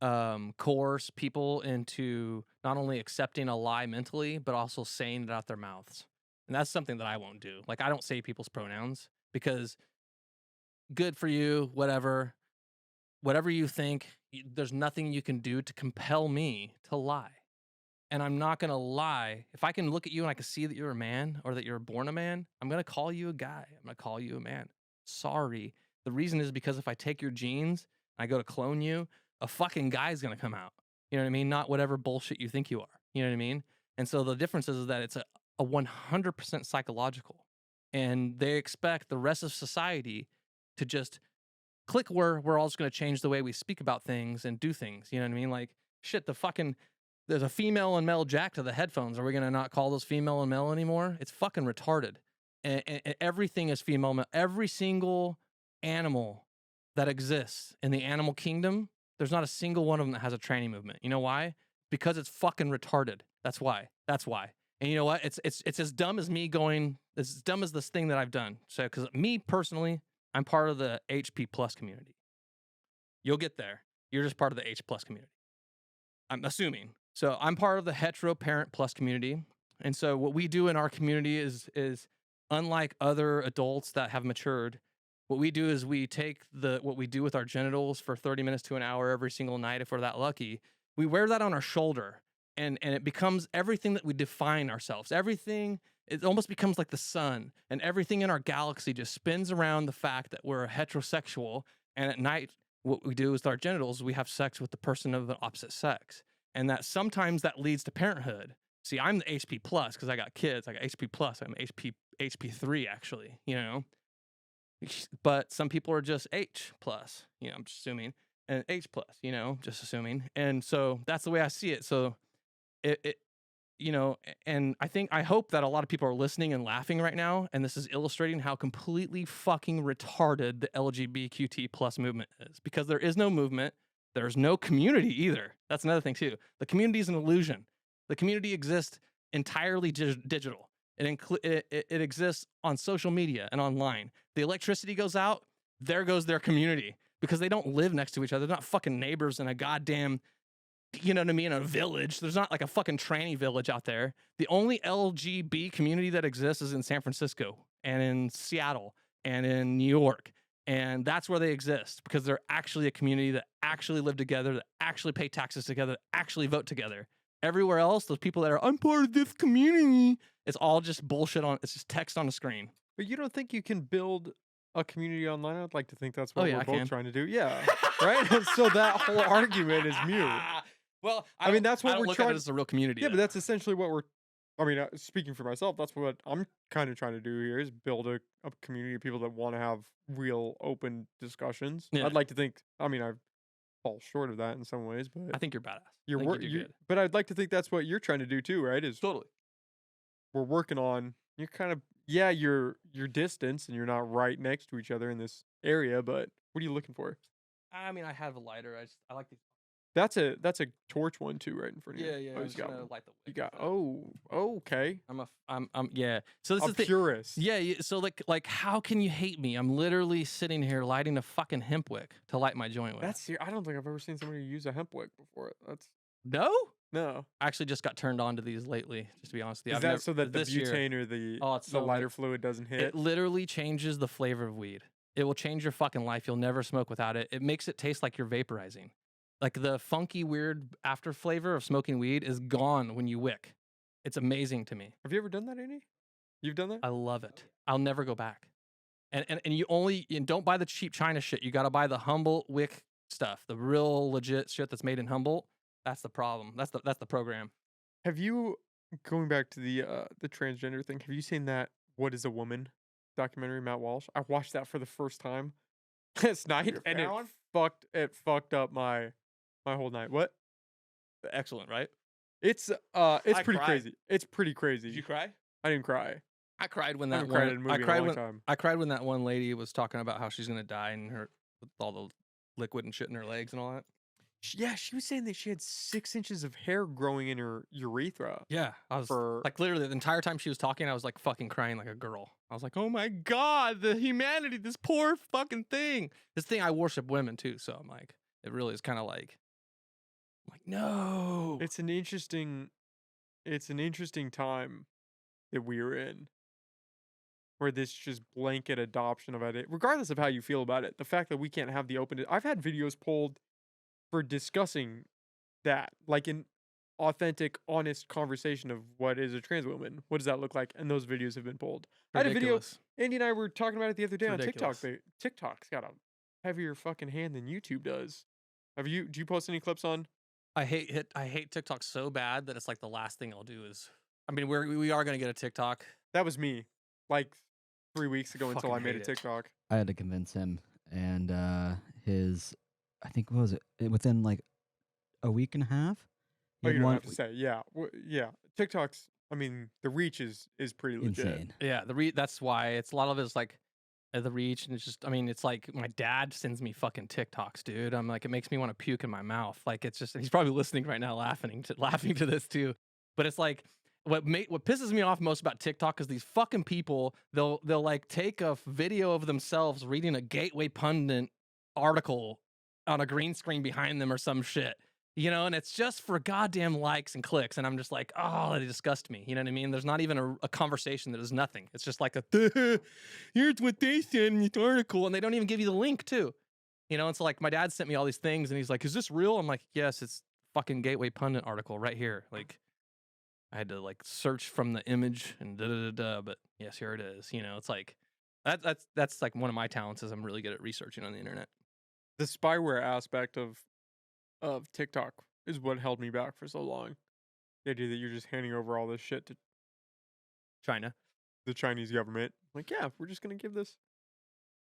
coerce people into not only accepting a lie mentally, but also saying it out their mouths. And that's something that I won't do. Like, I don't say people's pronouns because good for you, whatever you think, there's nothing you can do to compel me to lie. And I'm not going to lie. If I can look at you and I can see that you're a man or that you're born a man, I'm going to call you a guy. I'm going to call you a man. Sorry. The reason is because if I take your genes and I go to clone you, a fucking guy's going to come out. You know what I mean? Not whatever bullshit you think you are. You know what I mean? And so the difference is that it's a 100% psychological. And they expect the rest of society to just click where we're all just going to change the way we speak about things and do things. You know what I mean? Like, shit, there's a female and male jack to the headphones. Are we going to not call those female and male anymore? It's fucking retarded. And everything is female, male. Every single animal that exists in the animal kingdom, there's not a single one of them that has a tranny movement. You know why? Because it's fucking retarded. That's why. And you know what? It's as dumb as me going, as dumb as this thing that I've done. So, because me personally, I'm part of the HP plus community. You'll get there. You're just part of the H plus community. I'm assuming. So I'm part of the hetero parent plus community. And so what we do in our community is unlike other adults that have matured, what we do is we take what we do with our genitals for 30 minutes to an hour every single night, if we're that lucky. We wear that on our shoulder, and it becomes everything that we define ourselves. Everything, it almost becomes like the sun, and everything in our galaxy just spins around the fact that we're heterosexual, and at night, what we do with our genitals, we have sex with the person of the opposite sex. And that sometimes that leads to parenthood. See, I'm the HP plus because I got kids. I got HP plus. I'm HP3 actually, you know. But some people are just H plus, you know, I'm just assuming, and H plus, you know, just assuming. And so that's the way I see it. So it you know, and I hope that a lot of people are listening and laughing right now, and this is illustrating how completely fucking retarded the LGBTQT plus movement is, because there is no movement. There's no community either. That's another thing too. The community is an illusion. The community exists entirely digital. It exists on social media and online. The electricity goes out, there goes their community, because they don't live next to each other. They're not fucking neighbors in a goddamn, you know what I mean, a village. There's not like a fucking tranny village out there. The only LGB community that exists is in San Francisco and in Seattle and in New York. And that's where they exist, because they're actually a community that actually live together, that actually pay taxes together, that actually vote together. Everywhere else, those people that are, I'm part of this community, it's all just bullshit it's just text on a screen. But you don't think you can build a community online? I'd like to think that's what we're both can. trying to do. Yeah, right? So that whole argument is mute. Well, I mean, that's what I don't we're look trying. at it as a real community. Yeah, though. but that's essentially what we're. I mean, speaking for myself, that's what I'm kind of trying to do here, is build a community of people that want to have real open discussions. Yeah. I'd like to think. I mean, I fall short of that in some ways, but I think you're badass. you're I think you do working. good. But I'd like to think that's what you're trying to do too, right? Is Totally. we're working on. You're kind of you're distance and you're not right next to each other in this area, but what are you looking for? I mean, I have a lighter. I like the. That's a torch one too, right in front of you. Yeah. Oh, I'm he's just got gonna one. light the You wick. got. Okay. I'm yeah. So this A is the thing. purist. Yeah. So like, how can you hate me? I'm literally sitting here lighting a fucking hemp wick to light my joint with. That's. I don't think I've ever seen somebody use a hemp wick before. That's no. I actually just got turned on to these lately. Just to be honest with you. Is that so that the this year- butane or the it's the so lighter good. fluid doesn't hit? It literally changes the flavor of weed. It will change your fucking life. You'll never smoke without it. It makes it taste like you're vaporizing. Like the funky, weird after flavor of smoking weed is gone when you wick. It's amazing to me. Have you ever done that, Andy? You've done that? I love it. I'll never go back. And you don't buy the cheap China shit. You got to buy the Humboldt wick stuff, the real legit shit that's made in Humboldt. That's the problem. That's the program. Have you, going back to the transgender thing, have you seen that What Is a Woman documentary, Matt Walsh? I watched that for the first time last night, You're a and fan one? it fucked up my whole night. What? Excellent, right? It's I pretty cried. crazy. It's pretty crazy. Did you cry? I didn't cry. I cried when I that haven't cried one. in a movie I in a cried long when time. I cried when that one lady was talking about how she's gonna die and with all the liquid and shit in her legs and all that. Yeah, she was saying that she had 6 inches of hair growing in her urethra. Yeah, I was For- like literally the entire time she was talking, I was like fucking crying like a girl. I was like, oh my god, the humanity, this poor fucking thing. This thing, I worship women too, so I'm like, it really is kind of like, no. It's an interesting time that we're in, where this just blanket adoption of it, regardless of how you feel about it, the fact that we can't have the open. I've had videos pulled for discussing that, like in authentic, honest conversation of what is a trans woman. What does that look like? And those videos have been pulled. I had a video. Ridiculous. Andy and I were talking about it the other day on TikTok. Ridiculous. TikTok's got a heavier fucking hand than YouTube does. Do you post any clips on? I hate TikTok so bad that it's like the last thing I'll do is. I mean, we are gonna get a TikTok. That was me, like 3 weeks ago until I Fucking made a hate it. TikTok. I had to convince him, and I think what was it within like a week and a half. he Oh, had you don't one- have to say. Yeah, yeah. TikTok's. I mean, the reach is pretty legit. insane. Yeah, that's why it's a lot of it is like the reach, and it's just. I mean, it's like my dad sends me fucking TikToks, dude. I'm like, it makes me want to puke in my mouth. Like, it's just. He's probably listening right now, laughing to this too. But it's like. What pisses me off most about TikTok is these fucking people. They'll like take a video of themselves reading a Gateway Pundit article on a green screen behind them or some shit, you know, and it's just for goddamn likes and clicks. And I'm just like, oh, they disgust me. You know what I mean? There's not even a conversation. That is nothing. It's just like here's what they said in this article, and they don't even give you the link too. You know, it's like my dad sent me all these things, and he's like, "Is this real?" I'm like, "Yes, it's fucking Gateway Pundit article right here." Like. I had to like search from the image and but yes, here it is. You know, it's like that's like one of my talents is I'm really good at researching on the internet. The spyware aspect of TikTok is what held me back for so long. The idea that you're just handing over all this shit to China. the Chinese government. Like, yeah, we're just gonna give this.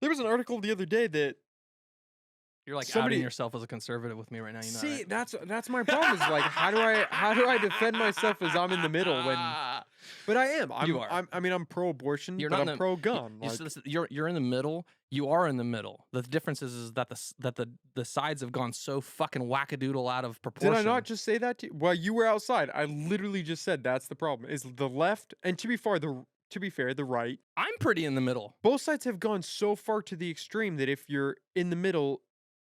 There was an article the other day that You're like Somebody- outing yourself as a conservative with me right now. You know, see right? that's my problem. Is like how do I defend myself as I'm in the middle when? But I am. You are. I'm pro-abortion. You're but not I'm in the- pro-gun. You- Like, listen, you're in the middle. You are in the middle. The difference is that the sides have gone so fucking wackadoodle out of proportion. did I not just say that to you? Well, you were outside. I literally just said that's the problem. Is the left and to be fair, the right. I'm pretty in the middle. Both sides have gone so far to the extreme that if you're in the middle,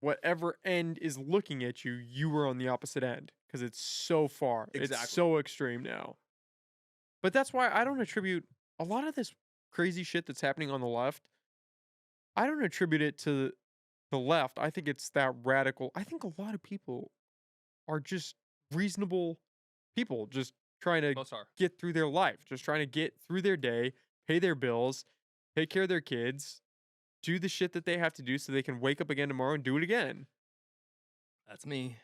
whatever end is looking at you, you are on the opposite end because it's so far. It's Exactly. so extreme now. But that's why I don't attribute a lot of this crazy shit that's happening on the left. I don't attribute it to the left. I think it's that radical. I think a lot of people are just reasonable people just trying to Most are. get through their life, just trying to get through their day, pay their bills, take care of their kids, do the shit that they have to do so they can wake up again tomorrow and do it again. That's me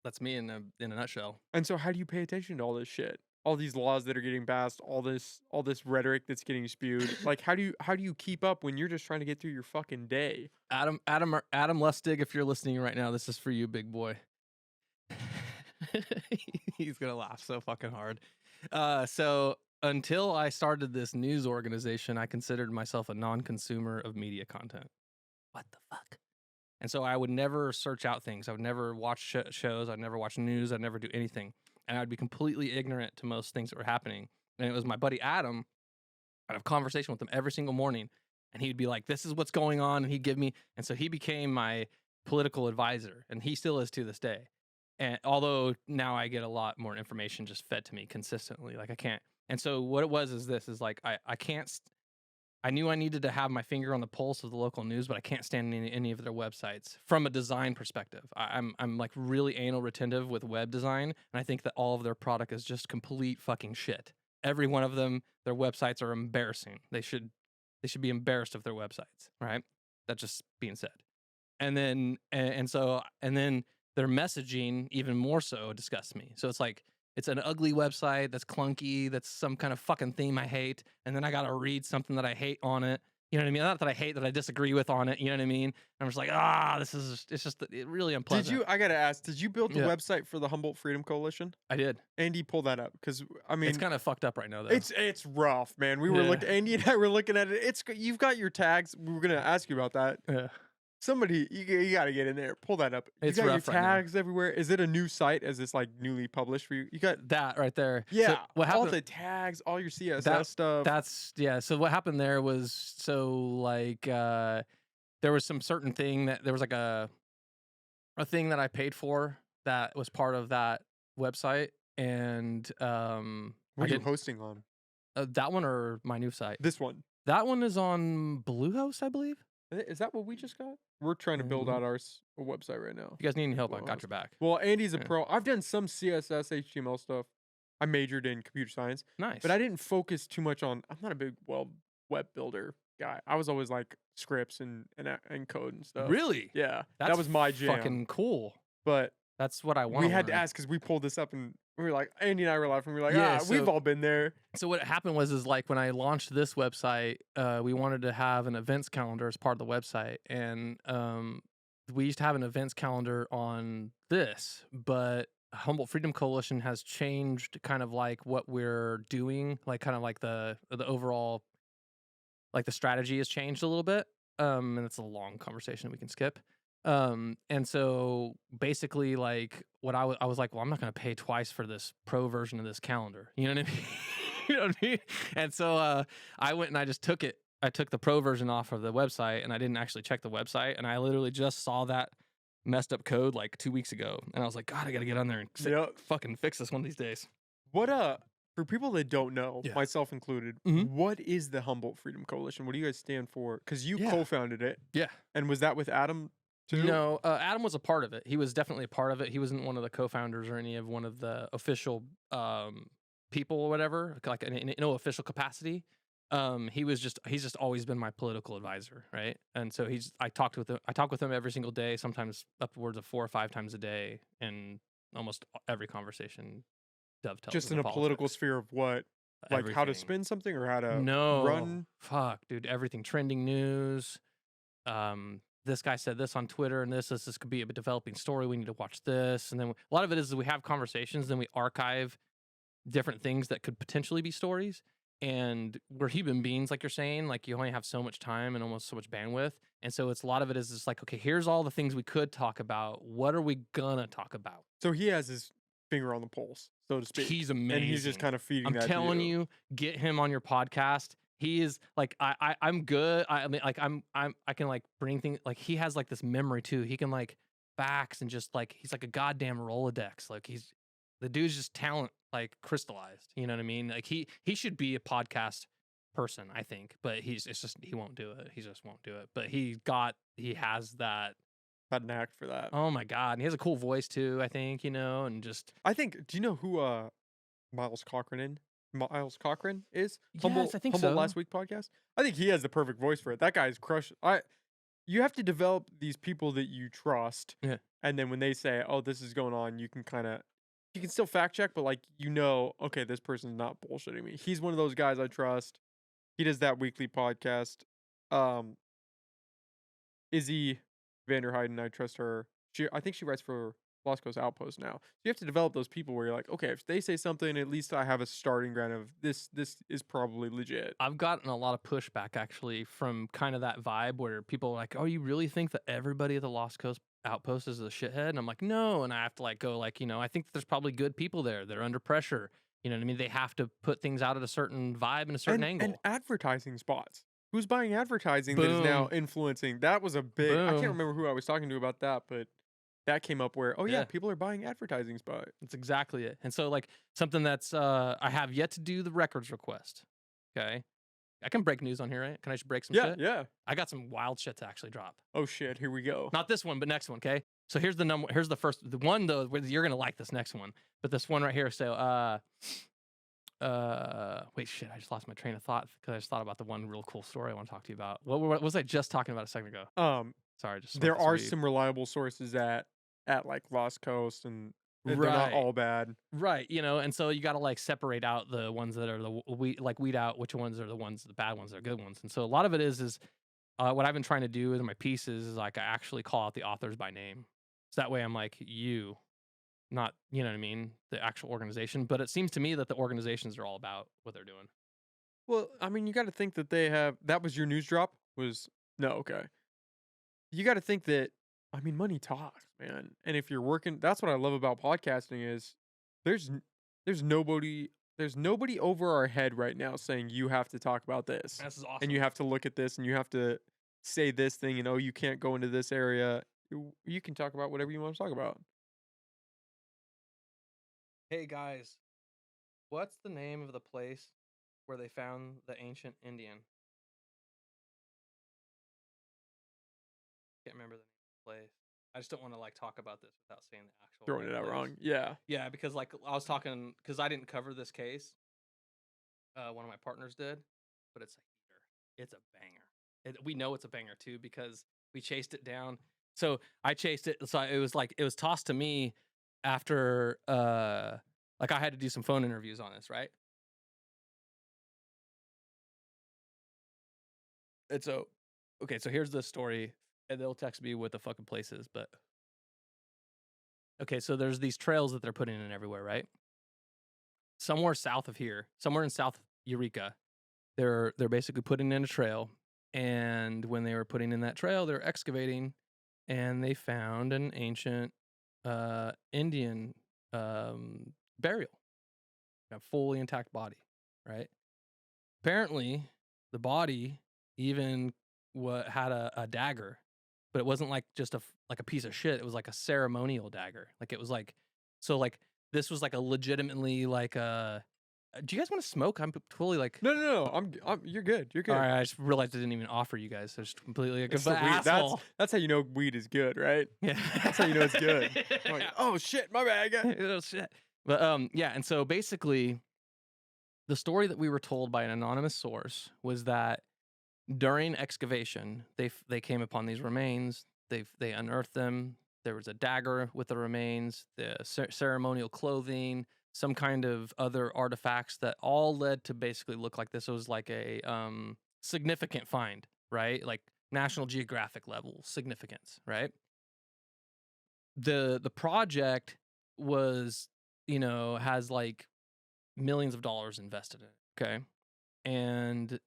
that's me in a nutshell. And so how do you pay attention to all this shit? All these laws that are getting passed, all this rhetoric that's getting spewed. Like how do you keep up when you're just trying to get through your fucking day? Adam Lustig, if you're listening right now, this is for you, big boy. He's gonna laugh so fucking hard. So until I started this news organization, I considered myself a non-consumer of media content. What the fuck? And so I would never search out things. I would never watch shows. I'd never watch news. I'd never do anything. And I'd be completely ignorant to most things that were happening. And it was my buddy Adam. I'd have a conversation with him every single morning. And he'd be like, this is what's going on. And he'd give me. And so he became my political advisor. And he still is to this day. And although now I get a lot more information just fed to me consistently. Like I can't. And so what it was is this is like, I can't. I knew I needed to have my finger on the pulse of the local news, but I can't stand any of their websites from a design perspective. I'm like really anal retentive with web design, and I think that all of their product is just complete fucking shit. Every one of them, their websites are embarrassing. They should be embarrassed of their websites, right? That's just being said. And then their messaging even more so disgusts me. So it's like it's an ugly website that's clunky, that's some kind of fucking theme I hate, and then I gotta read something that I hate on it. You know what I mean? Not that I hate, that I disagree with on it. You know what I mean? I'm just like, it's really unpleasant. I gotta ask, did you build the Yeah. website for the Humboldt Freedom Coalition? I did. Andy, pull that up because I mean It's kind of fucked up right now, though. it's rough, man. We were Yeah. Andy and I were looking at it. You've got your tags. We were gonna ask you about that. Yeah. Somebody, you got to get in there. Pull that up. It's you got your rough right now. tags everywhere. Is it a new site? Is this like newly published for you? You got That right there. yeah. So what all happened? the tags, all your CSS stuff. That's yeah. So what happened there was there was some certain thing that there was like a thing that I paid for that was part of that website, and what I are you didn't- hosting on? that one or my new site. This one. That one is on Bluehost, I believe. Is that what we just got? We're trying to build Mhm. out our website right now. If you guys need any help, I Well, got your back. Well, Andy's a Yeah. pro. I've done some CSS, HTML stuff. I majored in computer science, Nice. but I didn't focus too much on. I'm not a big web builder guy. I was always like scripts and code and stuff. Really? Yeah, That's that was my jam. fucking cool. But That's what I want. we had to ask because we pulled this up and we were like, Andy and I were laughing. We were like, Yeah, we've so- all been there. So what happened was like when I launched this website, we wanted to have an events calendar as part of the website, and we used to have an events calendar on this, but Humboldt Freedom Coalition has changed kind of like what we're doing, like kind of like the overall, like the strategy has changed a little bit. And it's a long conversation we can skip. And so basically like what I was like, well, I'm not going to pay twice for this pro version of this calendar. You know what I mean? You know what I mean? And so I went and I just took it. I took the pro version off of the website and I didn't actually check the website. And I literally just saw that messed up code like 2 weeks ago. And I was like, God, I got to get on there and Yep. fucking fix this one of these days. What for people that don't know, Yeah. myself included, Mhm. what is the Humboldt Freedom Coalition? What do you guys stand for? Because you Yeah. co-founded it, Yeah. and was that with Adam too? No, Adam was a part of it. He was definitely a part of it. He wasn't one of the co-founders or any of one of the official people or whatever, like in no official capacity. He's just always been my political advisor, right? And so I talk with him every single day, sometimes upwards of 4 or 5 times a day, and almost every conversation dovetails. Just in into a political politics. sphere of what? Like how to Everything. spin something or how to No, run? fuck, dude, everything, trending news. This guy said this on Twitter, and this could be a developing story. We need to watch this, and then a lot of it is we have conversations, then we archive different things that could potentially be stories. And we're human beings, like you're saying, like you only have so much time and almost so much bandwidth, and so it's a lot of it is just like, okay, here's all the things we could talk about. What are we gonna talk about? So he has his finger on the pulse, so to speak. He's amazing. And he's just kind of feeding I'm that to telling you, get him on your podcast. He is like I'm good. I mean, like I can like bring things, like he has like this memory too. He can like facts and just like he's like a goddamn Rolodex. Like the dude's just talent like crystallized. You know what I mean? Like he should be a podcast person, I think, but he won't do it. He just won't do it. But he has that. That knack for that. Oh my God. And he has a cool voice too, I think, and just I think, do you know who Miles Cochran is? Yes, I think Humboldt so. Last Week podcast? I think he has the perfect voice for it. That guy's crushed. You have to develop these people that you trust. Yeah. And then when they say, oh, this is going on, you can still fact check, but like, okay, this person's not bullshitting me. He's one of those guys I trust. He does that weekly podcast. Izzy Vanderheiden, I trust her. I think she writes for Lost Coast Outpost now. So you have to develop those people where you're like, okay, if they say something, at least I have a starting ground of this is probably legit. I've gotten a lot of pushback actually from kind of that vibe where people are like, oh, you really think that everybody at the Lost Coast Outpost is a shithead? And I'm like, no. And I have to like go like, I think there's probably good people there. They're under pressure. You know what I mean? They have to put things out at a certain vibe and a certain angle. And advertising spots. Who's buying advertising that is now influencing? That was a big. I can't remember who I was talking to about that, but that came up where, Yeah. people are buying advertising spot. That's exactly it. And so like something that's I have yet to do the records request. Okay. I can break news on here, right? Can I just break some shit? Yeah. I got some wild shit to actually drop. Oh shit, here we go. Not this one, but next one, okay? So here's the one though, where you're gonna like this next one. But this one right here, so wait, shit, I just lost my train of thought because I just thought about the one real cool story I want to talk to you about. What was I just talking about a second ago? Sorry, just There smoked this are weed. some reliable sources at like Lost Coast, and they're not Right. all bad. Right, and so you got to like separate out the ones that are weed out which ones are the bad ones that are good ones. And so a lot of it is what I've been trying to do in my pieces is like I actually call out the authors by name. So that way I'm like, you, not, you know what I mean, the actual organization. But it seems to me that the organizations are all about what they're doing. Well, I mean, you got to think that they have. That was your news drop? Okay. You got to think that. I mean, money talks, man. And if you're working, that's what I love about podcasting is there's nobody over our head right now saying you have to talk about this. This is awesome. And you have to look at this and you have to say this thing and you can't go into this area. You can talk about whatever you want to talk about. Hey guys, what's the name of the place where they found the ancient Indian? can't remember the name of the place. I just don't want to like talk about this without saying the actual Throwing right it out place. wrong. Yeah. Yeah, because like I was talking because I didn't cover this case. One of my partners did, but it's a heater. It's a banger. We know it's a banger too because we chased it down. So I chased it. So it was tossed to me after like I had to do some phone interviews on this, right? And so okay, so here's the story, and they'll text me what the fucking place is, but okay, so there's these trails that they're putting in everywhere, right? Somewhere south of here, somewhere in South Eureka, they're basically putting in a trail, and when they were putting in that trail, they're excavating, and they found an ancient Indian burial, a fully intact body, right? Apparently, the body even had a dagger, but it wasn't like just like a piece of shit. It was like a ceremonial dagger. Like it was like so like this was like a legitimately like do you guys want to smoke? I'm totally like No. I'm. You're good. You're good. all right. I just realized I didn't even offer you guys. So just completely like It's an the weed. asshole. That's how you know weed is good, right? Yeah, That's how you know it's good. I'm like, oh shit, my bad. oh shit. But yeah, and so basically, the story that we were told by an anonymous source was that during excavation, they came upon these remains. They unearthed them. There was a dagger with the remains, the ceremonial clothing, some kind of other artifacts that all led to basically look like this was like a significant find, right? Like National Geographic level significance, right? The project was, has like millions of dollars invested in it, okay? And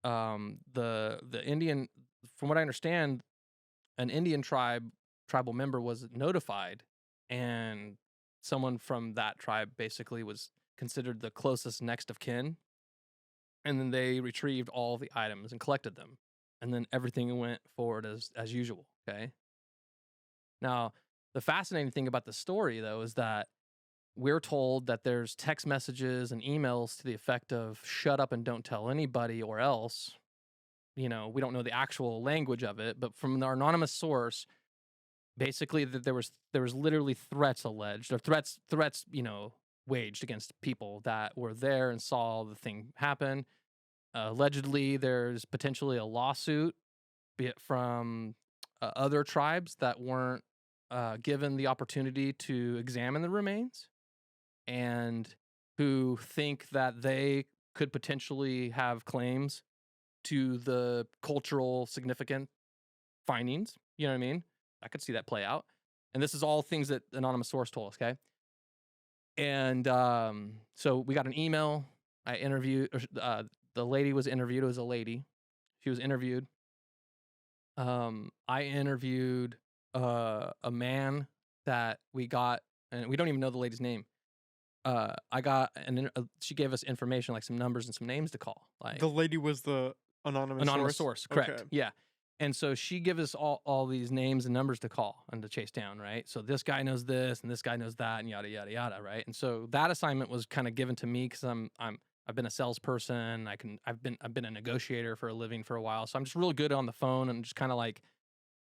the Indian, from what I understand, an Indian tribal member was notified, and someone from that tribe basically was considered the closest next of kin, and then they retrieved all the items and collected them, and then everything went forward as usual. Okay. Now, the fascinating thing about the story, though, is that we're told that there's text messages and emails to the effect of "shut up and don't tell anybody," or else. We don't know the actual language of it, but from our anonymous source, basically that there was literally threats alleged or threats waged against people that were there and saw the thing happen. Allegedly, there's potentially a lawsuit, be it from other tribes that weren't given the opportunity to examine the remains, and who think that they could potentially have claims to the cultural significant findings. You know what I mean? I could see that play out. And this is all things that anonymous source told us, okay? And so we got an email. I interviewed, the lady was interviewed. It was a lady. She was interviewed. I interviewed a man that we got, and we don't even know the lady's name. I got, she gave us information, like some numbers and some names to call. Like The lady was the anonymous source, correct? Okay. Yeah. And so she gives us all these names and numbers to call and to chase down, right? So this guy knows this and this guy knows that and yada yada yada, right? And so that assignment was kind of given to me because I've been a salesperson. I've been a negotiator for a living for a while, so I'm just really good on the phone and just kind of like,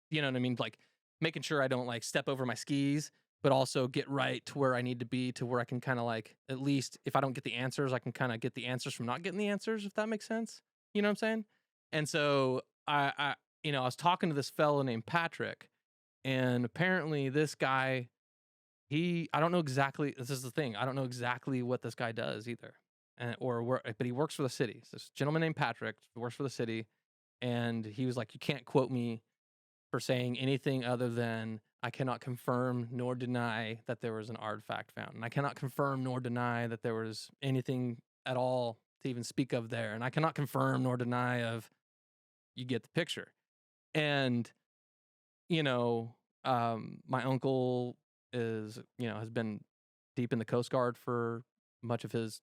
you know what I mean, like making sure I don't like step over my skis, but also get right to where I need to be, to where I can kind of like, at least if I don't get the answers, I can kind of get the answers from not getting the answers, if that makes sense. You know what I'm saying? And so I was talking to this fellow named Patrick, and apparently this guy, I don't know exactly, this is the thing, I don't know exactly what this guy does either. But he works for the city. So this gentleman named Patrick works for the city, and he was like, you can't quote me for saying anything other than I cannot confirm nor deny that there was an artifact found. And I cannot confirm nor deny that there was anything at all to even speak of there. And I cannot confirm nor deny of, you get the picture. And, my uncle has been deep in the Coast Guard for much of his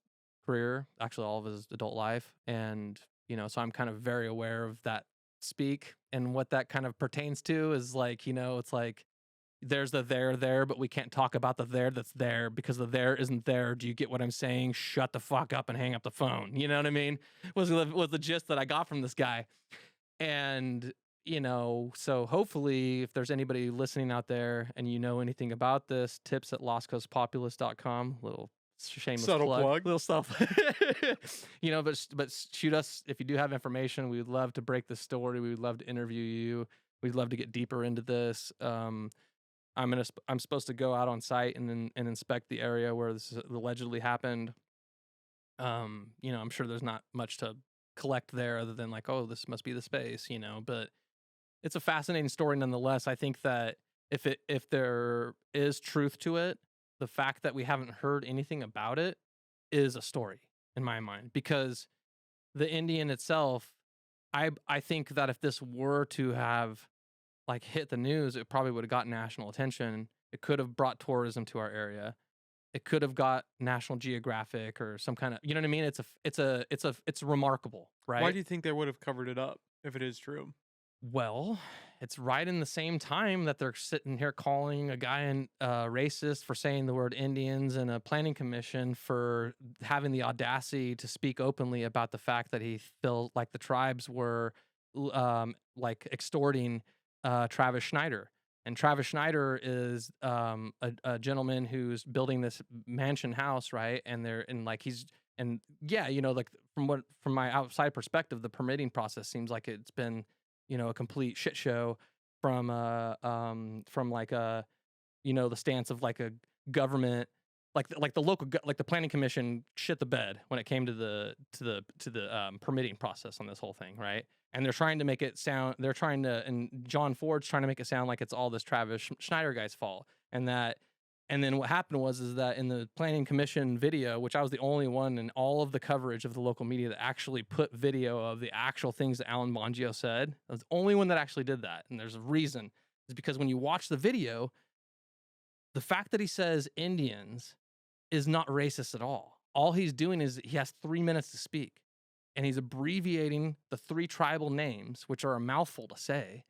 career, actually all of his adult life. And, so I'm kind of very aware of that speak, and what that kind of pertains to is like, it's like, there's the there, but we can't talk about the there that's there because the there isn't there. Do you get what I'm saying? Shut the fuck up and hang up the phone. You know what I mean? Was the gist that I got from this guy. And, so hopefully if there's anybody listening out there and you know anything about this, tips at lostcoastpopulist.com. Little shameless Subtle plug. little stuff. But shoot us if you do have information. We would love to break the story. We would love to interview you. We'd love to get deeper into this. I'm supposed to go out on site and inspect the area where this allegedly happened. I'm sure there's not much to collect there other than like, oh, this must be the space, but it's a fascinating story nonetheless. I think that if there is truth to it, the fact that we haven't heard anything about it is a story in my mind, because the Indian itself, I think that if this were to have like hit the news, it probably would have got national attention. It could have brought tourism to our area. It could have got National Geographic or some kind of, you know what I mean? It's remarkable, right? Why do you think they would have covered it up if it is true? Well, it's right in the same time that they're sitting here calling a guy racist for saying the word Indians, and a planning commission for having the audacity to speak openly about the fact that he felt like the tribes were like extorting Travis Schneider. And Travis Schneider is a gentleman who's building this mansion house, right? And from my outside perspective, the permitting process seems like it's been, a complete shit show from the stance of like a government, like the local, like the planning commission shit the bed when it came to the permitting process on this whole thing, right? And they're trying to make it sound, and John Ford's trying to make it sound like it's all this Travis Schneider guy's fault. And then what happened was that in the planning commission video, which I was the only one in all of the coverage of the local media that actually put video of the actual things that Alan Bongio said, I was the only one that actually did that. And there's a reason. It's because when you watch the video, the fact that he says Indians is not racist at all. All he's doing is he has 3 minutes to speak. And he's abbreviating the 3 tribal names, which are a mouthful to say,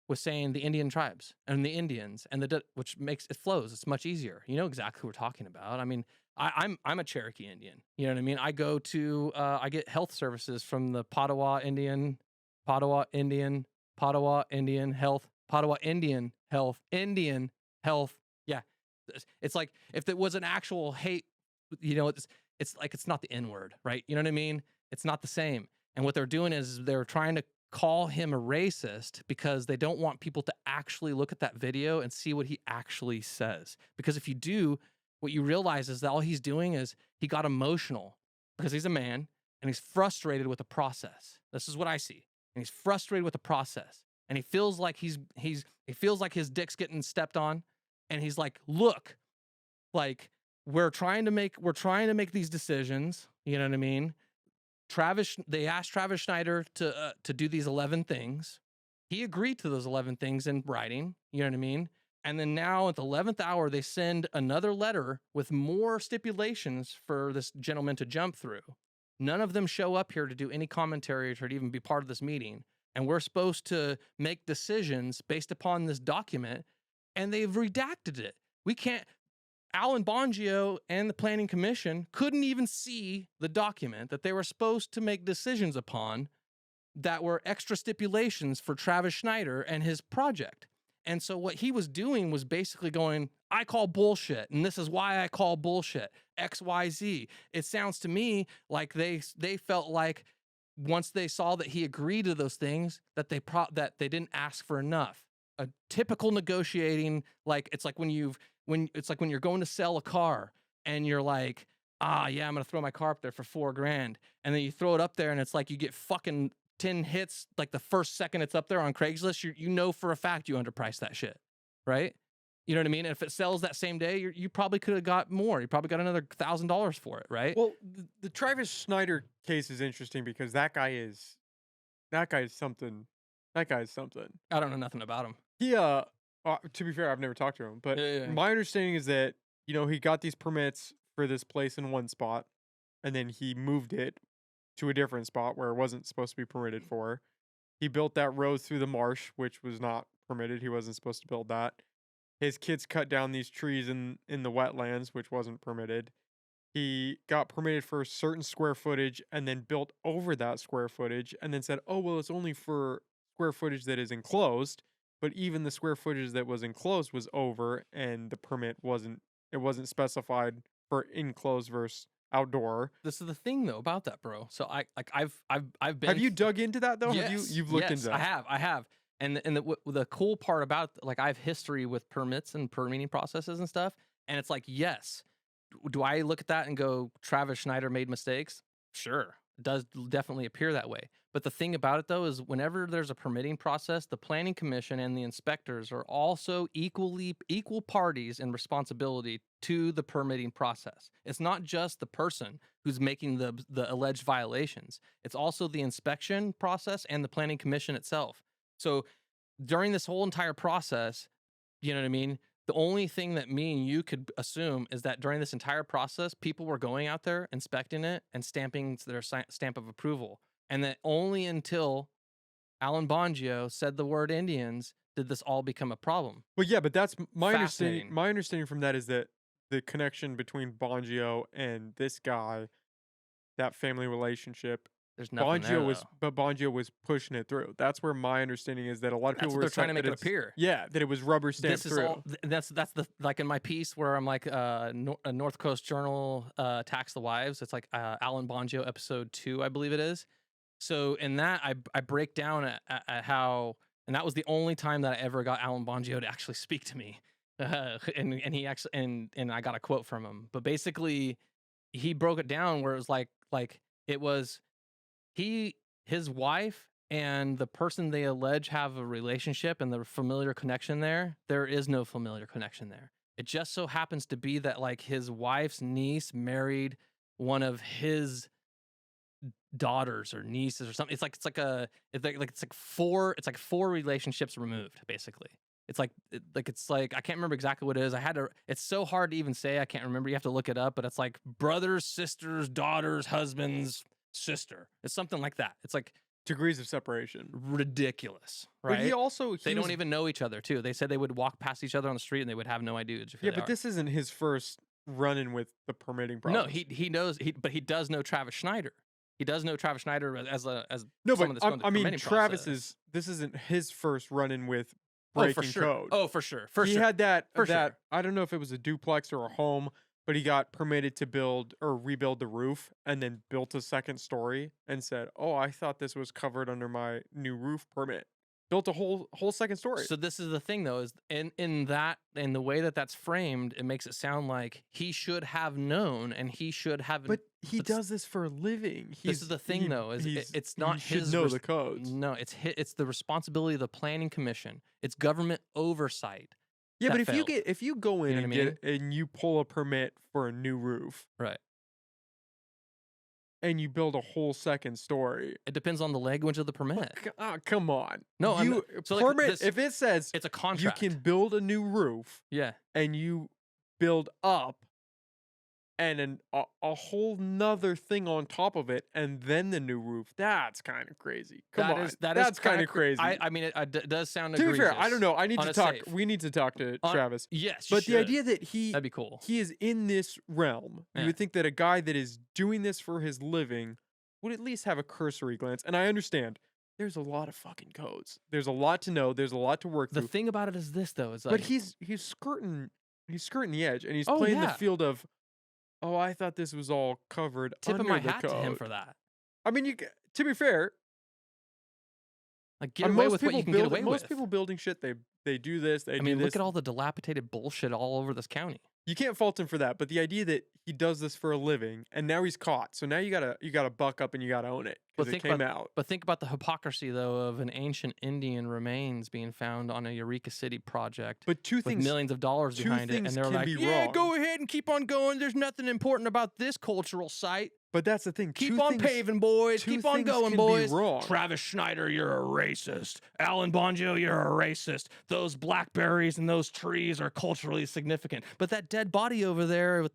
with saying the Indian tribes and the Indians, and which makes it flows. It's much easier. You know exactly who we're talking about. I mean, I'm a Cherokee Indian. You know what I mean? I go to I get health services from the Padua Indian Health, Indian Health. Yeah, it's like if there was an actual hate, it's like it's not the N word, right? You know what I mean? It's not the same. And what they're doing is they're trying to call him a racist because they don't want people to actually look at that video and see what he actually says. Because if you do, what you realize is that all he's doing is he got emotional because he's a man and he's frustrated with the process. This is what I see. And he's frustrated with the process. And he feels like he feels like his dick's getting stepped on. And he's like, look, like we're trying to make these decisions. You know what I mean? They asked Travis Schneider to do these 11 things. He agreed to those 11 things in writing. You know what I mean? And then now at the 11th hour, they send another letter with more stipulations for this gentleman to jump through. None of them show up here to do any commentary or to even be part of this meeting. And we're supposed to make decisions based upon this document, and they've redacted it. We can't. Alan Bongio and the Planning Commission couldn't even see the document that they were supposed to make decisions upon that were extra stipulations for Travis Schneider and his project. And so what he was doing was basically going, I call bullshit, and this is why I call bullshit, XYZ. It sounds to me like they felt like once they saw that he agreed to those things, that they didn't ask for enough. A typical negotiating, like it's like when you're going to sell a car and you're like, yeah, I'm gonna throw my car up there for $4,000, and then you throw it up there and it's like you get fucking 10 hits like the first second it's up there on Craigslist. You know for a fact you underpriced that shit, right? You know what I mean? And if it sells that same day, you probably could have got more. You probably got another $1,000 for it, right? Well, the Travis Schneider case is interesting because that guy is something. That guy is something. I don't know nothing about him. He to be fair, I've never talked to him, but my understanding is that he got these permits for this place in one spot, and then he moved it to a different spot where it wasn't supposed to be permitted for. He built that road through the marsh, which was not permitted. He wasn't supposed to build that. His kids cut down these trees in the wetlands, which wasn't permitted. He got permitted for a certain square footage and then built over that square footage and then said, oh, well, it's only for square footage that is enclosed, but even the square footage that was enclosed was over, and the permit wasn't specified for enclosed versus outdoor. This is the thing though about that, bro. So I've been. Have you dug into that though? Yes, You've looked into that? I have. And the cool part about, like, I have history with permits and permitting processes and stuff, and it's like, yes, do I look at that and go, Travis Schneider made mistakes? Sure, it does definitely appear that way. But the thing about it though is, whenever there's a permitting process, the planning commission and the inspectors are also equal parties in responsibility to the permitting process. It's not just the person who's making the alleged violations. It's also the inspection process and the planning commission itself. So during this whole entire process, you know what I mean? The only thing that me and you could assume is that during this entire process, people were going out there, inspecting it, and stamping their stamp of approval. And that only until Alan Bongio said the word Indians did this all become a problem. Well, yeah, but that's my understanding. Fascinating. My understanding from that is that the connection between Bongio and this guy, that family relationship, There's nothing there, Bongio was pushing it through. That's where my understanding is, that a lot of That's people what were they're trying to saying make it appear. Yeah, that it was rubber stamped This is through. all. That's the, like, in my piece where I'm like, North Coast Journal attacks the wives. It's like Alan Bongio episode 2, I believe it is. So in that, I break down at how, and that was the only time that I ever got Alan Bongio to actually speak to me, and he actually and I got a quote from him. But basically, he broke it down where it was like it was his wife and the person they allege have a relationship and the familiar connection there. There is no familiar connection there. It just so happens to be that, like, his wife's niece married one of his daughters or nieces or something. It's like four relationships removed, basically. It's like I can't remember exactly what it is. It's so hard to even say. I can't remember. You have to look it up, but it's like brothers, sisters, daughters, husbands, sister. It's something like that. It's like Degrees of separation. ridiculous, right? But They don't even know each other too. They said they would walk past each other on the street and they would have no idea who Yeah, they but are. this isn't his first run-in with the permitting process. No, he knows. But he does know Travis Schneider. He does know Travis Schneider as No, someone but that's going I mean, permitting Travis process. this isn't his first run-in with Oh, breaking for sure. code. Oh, for sure. He had that For sure. I don't know if it was a duplex or a home, but he got permitted to build or rebuild the roof, and then built a second story and said, "Oh, I thought this was covered under my new roof permit." Built a whole second story. So this is the thing, though, is in the way that's framed, it makes it sound like he should have known and he should have. But he does this for a living. This is the thing, though, is it's not he should his know the codes. No, it's the responsibility of the planning commission. It's government oversight. Yeah, that but if you go in You know what I and you pull a permit for a new roof, Right. and you build a whole second story, It depends on the language of the permit. come on. No, you so, like, permit this- if it says It's a you contract. can build a new roof Yeah. and you build up and a whole nother thing on top of it, and then the new roof, that's kind of crazy. That's kind of crazy. I mean, it does sound to be egregious. fair, I don't know. I need on to a talk. safe. We need to talk to Travis. Yes, But the should. idea that That'd be cool. he is in this realm, Yeah. you would think that a guy that is doing this for his living would at least have a cursory glance. And I understand there's a lot of fucking codes. There's a lot to know. There's a lot to work The through. thing about it is this, though, is like, But he's skirting the edge, and he's Oh, playing the yeah. field of, oh, I thought this was all covered tipping under my the hat code. to him for that. I mean, to be fair, Like, get away with what you can get away most with. people building shit, they do this. They I do mean, this. look at all the dilapidated bullshit all over this county. You can't fault him for that, but the idea that he does this for a living and now he's caught, so now you gotta buck up and you gotta own it because it came out. But think about the hypocrisy, though, of an ancient Indian remains being found on a Eureka City project But two with things, millions of dollars two behind it, and things they're can like, be "Yeah, wrong." go ahead and keep on going. There's nothing important about this cultural site. but that's the thing. Keep two on things, paving, boys. two Keep on things going, can boys." Be wrong. Travis Schneider, you're a racist. Alan Bongio, you're a racist. Those blackberries and those trees are culturally significant. But that dead body over there with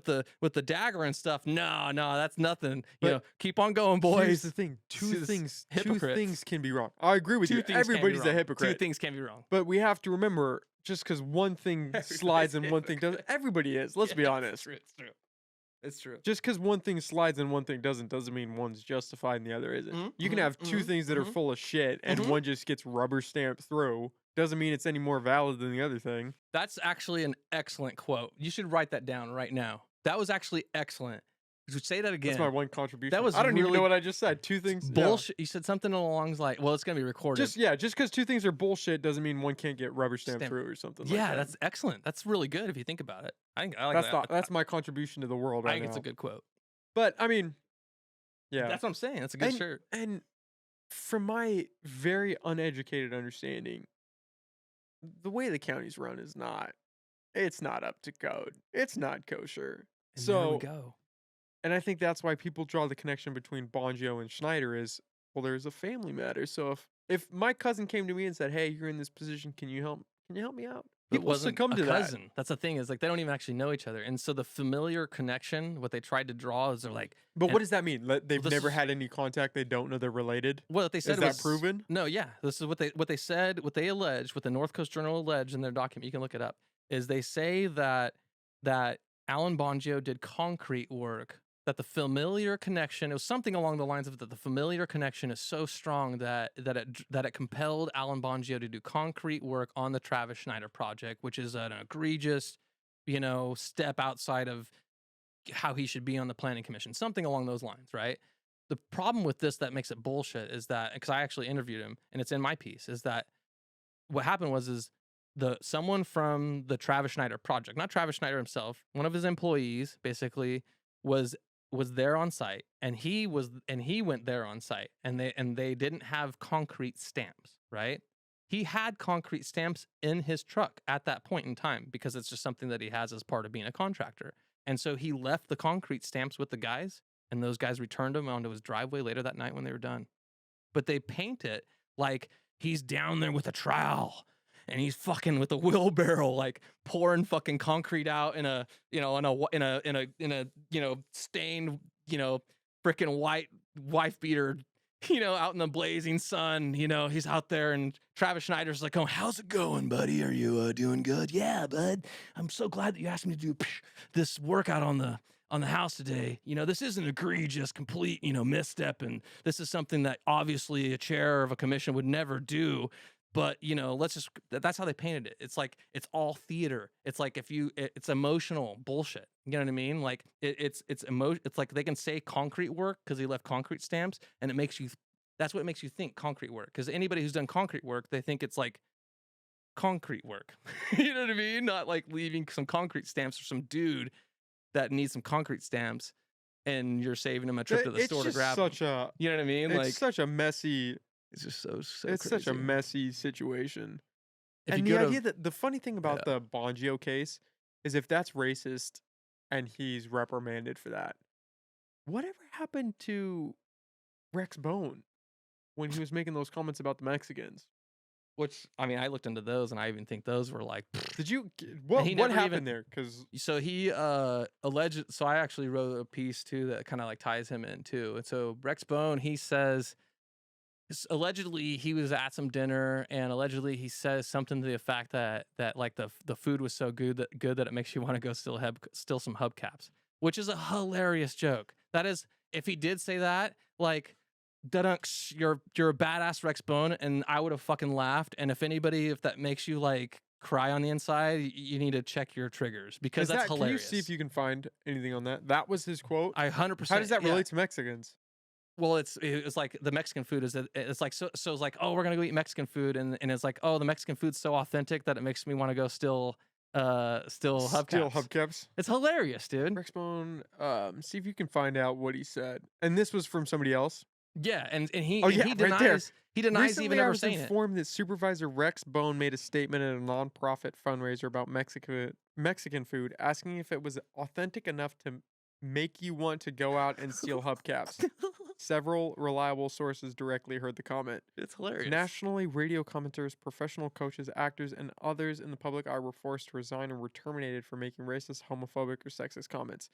the dagger and stuff, no, that's nothing. But Keep on going, Here's boys. the thing: two This is things hypocrites. can be wrong. I agree with Two you. things can be Everybody's a wrong. hypocrite. Two things can be wrong. But we have to remember, just because one thing slides and one thing doesn't, everybody is. Let's be honest. It's true. It's true. Just because one thing slides and one thing doesn't mean one's justified and the other isn't. You can have two things that are full of shit and one just gets rubber stamped through. Doesn't mean it's any more valid than the other thing. That's actually an excellent quote. You should write that down right now. That was actually excellent. You say that again. That's my one contribution. That was I don't even really know what I just said. Two things. Bullshit. You said something along like, well, it's gonna be recorded. Just because two things are bullshit doesn't mean one can't get rubber stamped through or something. Yeah, like that. that's excellent. That's really good if you think about it. I like that's that. That's my contribution to the world. I think it's a good quote. But I mean, yeah, that's what I'm saying. That's a good shirt. And from my very uneducated understanding, the way the county's run is not. It's not up to code. It's not kosher. And so there we go. And I think that's why people draw the connection between Bongio and Schneider is, well, there's a family matter. So if my cousin came to me and said, "Hey, you're in this position, can you help me out?" People succumb to that. That's the thing is like they don't even actually know each other, and so the familiar connection, what they tried to draw is they're like. But what does that mean? They've never had any contact. They don't know they're related. What they said is that proven? No, yeah. This is what they said. What they allege, what the North Coast Journal alleged in their document. You can look it up. Is they say that Alan Bongio did concrete work. That the familiar connection, it was something along the lines of that the familiar connection is so strong that it compelled Alan Bongio to do concrete work on the Travis Schneider project, which is an egregious, step outside of how he should be on the planning commission, something along those lines, right? The problem with this that makes it bullshit is that, because I actually interviewed him and it's in my piece, is that what happened is someone from the Travis Schneider project, not Travis Schneider himself, one of his employees basically was there on site, and he went there on site, and they didn't have concrete stamps, right? He had concrete stamps in his truck at that point in time because it's just something that he has as part of being a contractor. And so he left the concrete stamps with the guys, and those guys returned them onto his driveway later that night when they were done. But they paint it like he's down there with a trowel. And he's fucking with a wheelbarrow, like pouring fucking concrete out in a stained, freaking white wife beater, out in the blazing sun. He's out there, and Travis Schneider's like, "Oh, how's it going, buddy? Are you doing good? Yeah, bud. I'm so glad that you asked me to do this workout on the house today. This is an egregious, complete, misstep, and this is something that obviously a chair of a commission would never do." But, that's how they painted it. It's like, it's all theater. It's like it's emotional bullshit. You know what I mean? Like it's like they can say concrete work because he left concrete stamps, and that's what makes you think concrete work. Because anybody who's done concrete work, they think it's like concrete work. You know what I mean? Not like leaving some concrete stamps for some dude that needs some concrete stamps, and you're saving him a trip to the store to grab them. You know what I mean? It's such a messy. It's just so it's crazy. Such a messy situation. If and the idea that the funny thing about the Bongio case is if that's racist and he's reprimanded for that, whatever happened to Rex Bohn when he was making those comments about the Mexicans? Which, I mean, I looked into those, and I even think those were like... Did you... What happened there? Because so he alleged... So I actually wrote a piece, too, that kind of like ties him in, too. And so Rex Bohn, he says... Allegedly, he was at some dinner, and allegedly he says something to the effect that like the food was so good that it makes you want to go steal some hubcaps, which is a hilarious joke. That is, if he did say that, like, you're a badass Rex Bohn, and I would have fucking laughed. And if that makes you like cry on the inside, you need to check your triggers because that's hilarious. Can you see if you can find anything on that? That was his quote. I 100%. How does that relate to Mexicans? Well, it's like the Mexican food it's like so it's like, oh, we're gonna go eat Mexican food, and it's like, oh, the Mexican food's so authentic that it makes me want to go steal hubcaps. It's hilarious, dude. Rex Bohn, see if you can find out what he said. And this was from somebody else. Yeah, and he he denies Recently, even ever saying it. I was informed that Supervisor Rex Bohn made a statement at a nonprofit fundraiser about Mexican food, asking if it was authentic enough to make you want to go out and steal hubcaps. Several reliable sources directly heard the comment. It's hilarious. Nationally, radio commenters, professional coaches, actors, and others in the public eye were forced to resign and were terminated for making racist, homophobic, or sexist comments.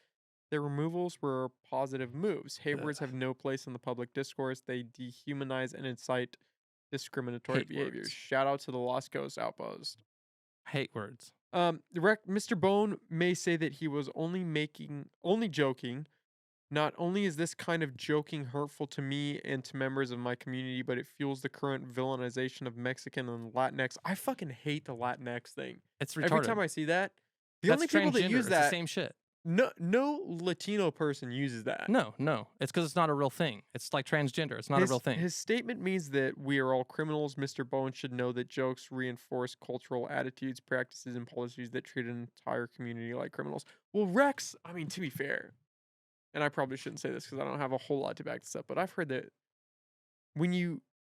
Their removals were positive moves. Haywards have no place in the public discourse. They dehumanize and incite discriminatory behaviors. Shout out to the Los Coast Outpost. Hate words. Mr. Bohn may say that he was only joking. Not only is this kind of joking hurtful to me and to members of my community, but it fuels the current villainization of Mexican and Latinx. I fucking hate the Latinx thing. It's retarded. Every time I see that, the That's only people that transgender. use It's the that, same shit. no Latino person uses that. No, it's because it's not a real thing. It's like transgender. It's not a real thing. His statement means that we are all criminals. Mr. Bohn should know that jokes reinforce cultural attitudes, practices, and policies that treat an entire community like criminals. Well, Rex, I mean, to be fair, and I probably shouldn't say this because I don't have a whole lot to back this up, but I've heard that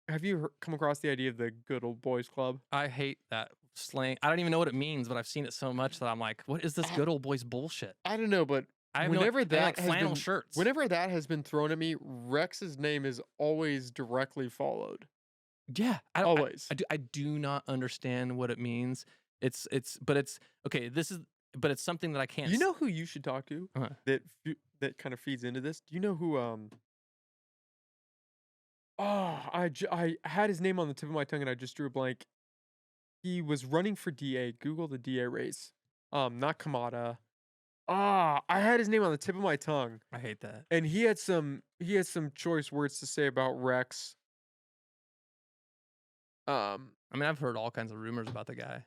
have you come across the idea of the good old boys club? I hate that slang. I don't even know what it means, but I've seen it so much that I'm like, what is this good old boys bullshit? I don't know, but I have whenever they that like has flannel been, shirts. whenever that has been thrown at me, Rex's name is always directly followed. Yeah, Always. I do not understand what it means. It's okay. But it's something that I can't. You know who you should talk to Uh-huh. that kind of feeds into this? Do you know who I had his name on the tip of my tongue and I just drew a blank. He was running for DA. Google the DA race. Not Kamada. I had his name on the tip of my tongue. I hate that. And he had some choice words to say about Rex. I mean, I've heard all kinds of rumors about the guy.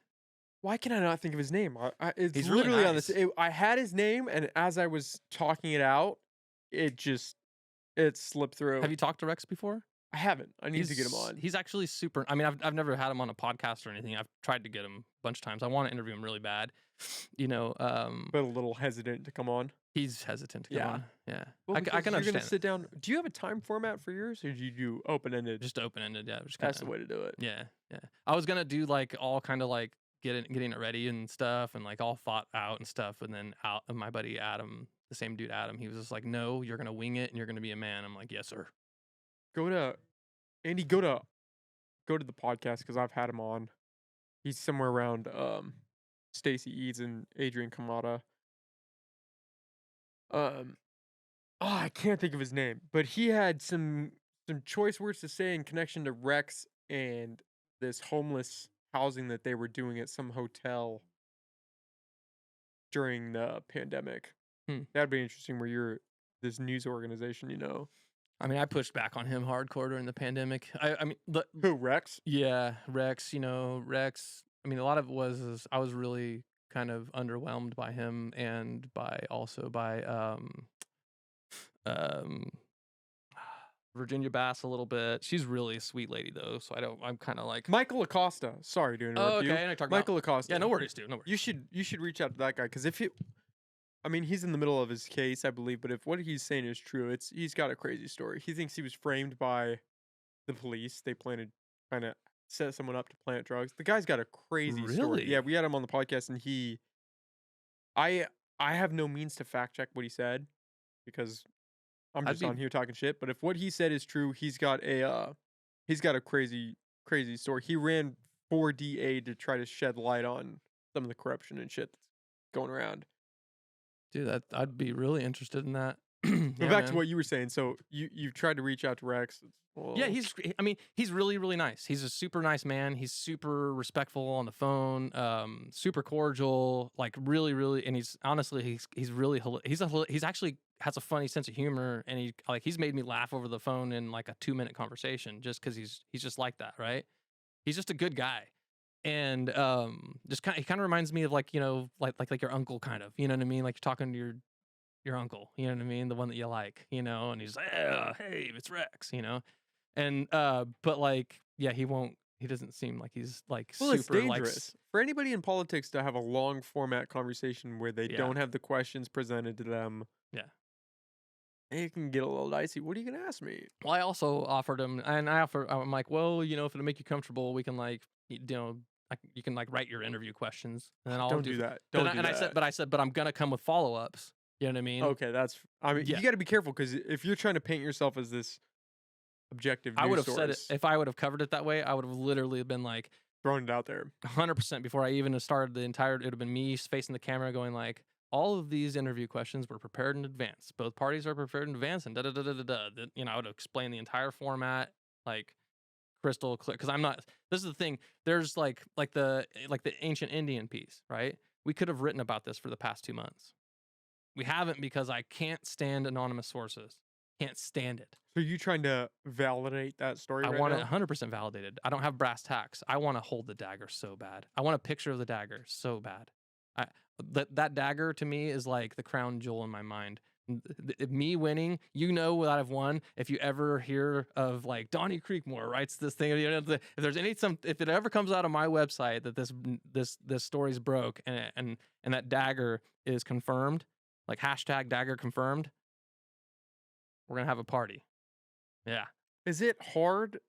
Why can I not think of his name? It's He's really literally on nice. this. I had his name, and as I was talking it out, it slipped through. Have you talked to Rex before? I haven't. I need to get him on. He's actually super. I mean, I've never had him on a podcast or anything. I've tried to get him a bunch of times. I want to interview him really bad. You know, But a little hesitant to come on. he's hesitant to come on. Yeah, Well, I can because you're understand. gonna sit down. Do you have a time format for yours, or do you do open ended? Just open ended. Yeah, just That's the kinda, way to do it. yeah. I was gonna do like all kind of like getting it ready and stuff, and like all thought out and stuff, and then my buddy Adam, the same dude Adam, he was just like, "No, you're gonna wing it, and you're gonna be a man." I'm like, "Yes, sir." Go to Andy. Go to the podcast because I've had him on. He's somewhere around Stacey Eads and Adrian Kamada. I can't think of his name, but he had some choice words to say in connection to Rex and this homeless housing that they were doing at some hotel during the pandemic. That'd be interesting where you're this news organization, you know. I mean, I pushed back on him hardcore during the pandemic. I mean, Who, Rex? yeah, Rex. You know, Rex. I mean, a lot of it was I was really kind of underwhelmed by him and by Virginia Bass a little bit. She's really a sweet lady though, so I'm kind of like Michael Acosta. Sorry to interrupt oh, okay. you. And I talk Michael about, Acosta. yeah, no worries, dude. No worries. You should reach out to that guy because I mean, he's in the middle of his case, I believe, but if what he's saying is true, he's got a crazy story. He thinks he was framed by the police. They trying to set someone up to plant drugs. The guy's got a crazy story. Really? Yeah, we had him on the podcast, and I have no means to fact check what he said because I'm just on here talking shit. But if what he said is true, he's got a crazy story. He ran for DA to try to shed light on some of the corruption and shit that's going around. Dude, I'd be really interested in that. But back to what you were saying. So you tried to reach out to Rex. Well, yeah, he's really, really nice. He's a super nice man. He's super respectful on the phone, super cordial, like really, really. And he's honestly, he's really, he's actually has a funny sense of humor. And he's made me laugh over the phone in like a 2-minute conversation just because he's just like that, right? He's just a good guy. And he kind of reminds me of like, you know, like your uncle kind of, you know what I mean? Like you're talking to your uncle, you know what I mean? The one that you like, you know, and he's like, hey, it's Rex, you know? And but like, yeah, he doesn't seem like he's like well, super it's dangerous for anybody in politics to have a long format conversation where they don't have the questions presented to them. Yeah. It can get a little dicey. What are you gonna ask me? Well, I also offered him, and I'm like, well, you know, if it'll make you comfortable, we can like, you know, you can like write your interview questions, and then I'll Don't do that. Don't do that. I said, but I'm gonna come with follow-ups. You know what I mean? Okay, you got to be careful because if you're trying to paint yourself as this objective, I would have source, said it if I would have covered it that way. I would have literally been like throwing it out there 100% before I even started the entire. It would have been me facing the camera, going like, all of these interview questions were prepared in advance. Both parties are prepared in advance, and da da da da da da. You know, I would have explained the entire format, like crystal clear, because I'm not. This is the thing. There's like the ancient Indian piece, right? We could have written about this for the past 2 months. We haven't, because I can't stand anonymous sources. Can't stand it. So you trying to validate that story I right want now? it 100% validated. I don't have brass tacks. I want to hold the dagger so bad. I want a picture of the dagger so bad. That dagger to me is like the crown jewel in my mind. Me winning, you know what I've won. If you ever hear of like Donnie Creekmore writes this thing, you know, if there's if it ever comes out of my website that this story's broke and that dagger is confirmed, like hashtag dagger confirmed, we're gonna have a party. Yeah. Is it hard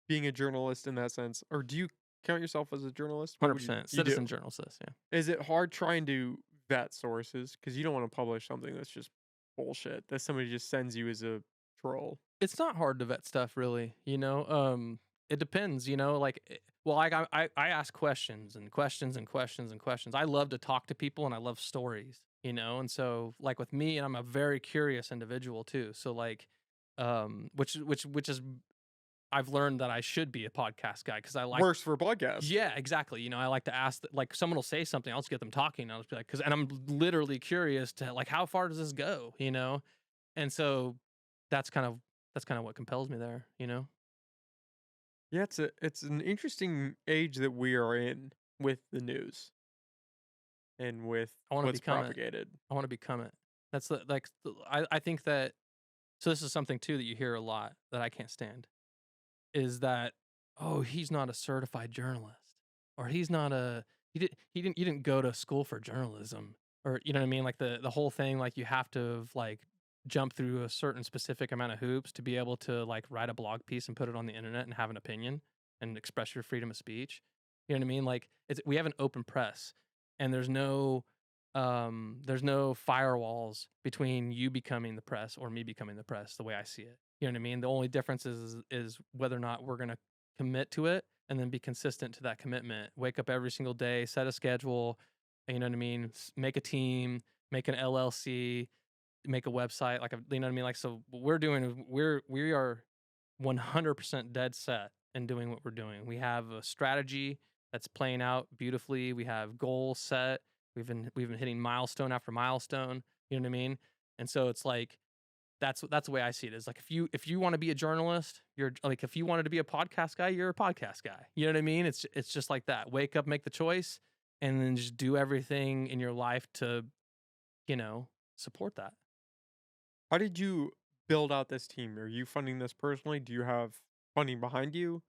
being a journalist in that sense, or do you count yourself as a journalist? What would 100% you do? citizen journalist. Yeah. Is it hard trying to vet sources because you don't want to publish something that's just bullshit that somebody just sends you as a troll? It's not hard to vet stuff, really. You know, it depends. You know, like, well, I ask questions and questions and questions and questions. I love to talk to people and I love stories. You know, and so like with me, and I'm a very curious individual too. So like, which is, I've learned that I should be a podcast guy because I like. Works for podcasts. Yeah, exactly. You know, I like to ask, like, someone will say something, I'll just get them talking. I'll just be like, and I'm literally curious to like, how far does this go? You know, and so that's kind of what compels me there. You know. Yeah, it's an interesting age that we are in with the news and with I want to what's become propagated. I want to become it. That's I think that. So this is something too that you hear a lot that I can't stand. Is that, oh, he's not a certified journalist, or he's not you didn't go to school for journalism, or you know what I mean, like the whole thing, like you have to like jump through a certain specific amount of hoops to be able to like write a blog piece and put it on the internet and have an opinion and express your freedom of speech. You know what I mean? Like we have an open press, and there's no firewalls between you becoming the press or me becoming the press, the way I see it. You know what I mean? The only difference is whether or not we're going to commit to it and then be consistent to that commitment. Wake up every single day, set a schedule, you know what I mean? Make a team, make an LLC, make a website, like, you know what I mean? Like, so what we're doing is we are 100% dead set in doing what we're doing. We have a strategy that's playing out beautifully. We have goals set. We've been hitting milestone after milestone. You know what I mean? And so it's like, that's the way I see it. Is like, if you want to be a journalist, you're like, if you wanted to be a podcast guy, you're a podcast guy. You know what I mean? It's just like that. Wake up, make the choice, and then just do everything in your life to, you know, support that. How did you build out this team? Are you funding this personally? Do you have funding behind you?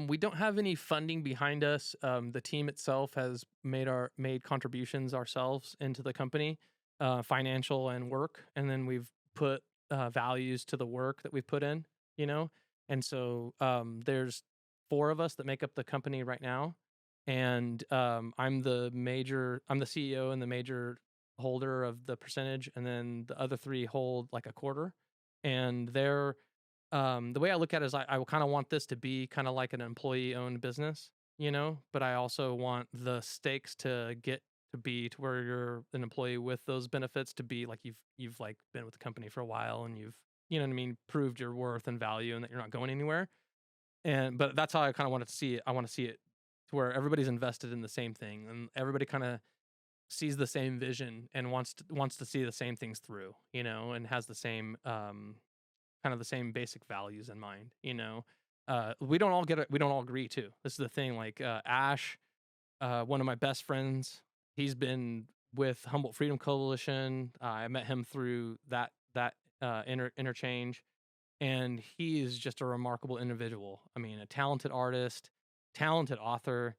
We don't have any funding behind us. The team itself has made contributions ourselves into the company, financial and work, and then we've put values to the work that we've put in. You know, and so there's 4 of us that make up the company right now, and I'm the CEO and the major holder of the percentage, and then the other 3 hold like a quarter, and they're. The way I look at it is I kind of want this to be kind of like an employee-owned business, you know, but I also want the stakes to get to be to where you're an employee with those benefits, to be like you've like been with the company for a while and you've, you know what I mean, proved your worth and value and that you're not going anywhere. But that's how I kind of want to see it. I want to see it to where everybody's invested in the same thing and everybody kind of sees the same vision and wants to see the same things through, you know, and has the same kind of the same basic values in mind, you know. We don't all agree too. This is the thing. Like Ash, one of my best friends, he's been with Humboldt Freedom Coalition. I met him through that interchange, and he is just a remarkable individual. I mean, a talented artist, talented author.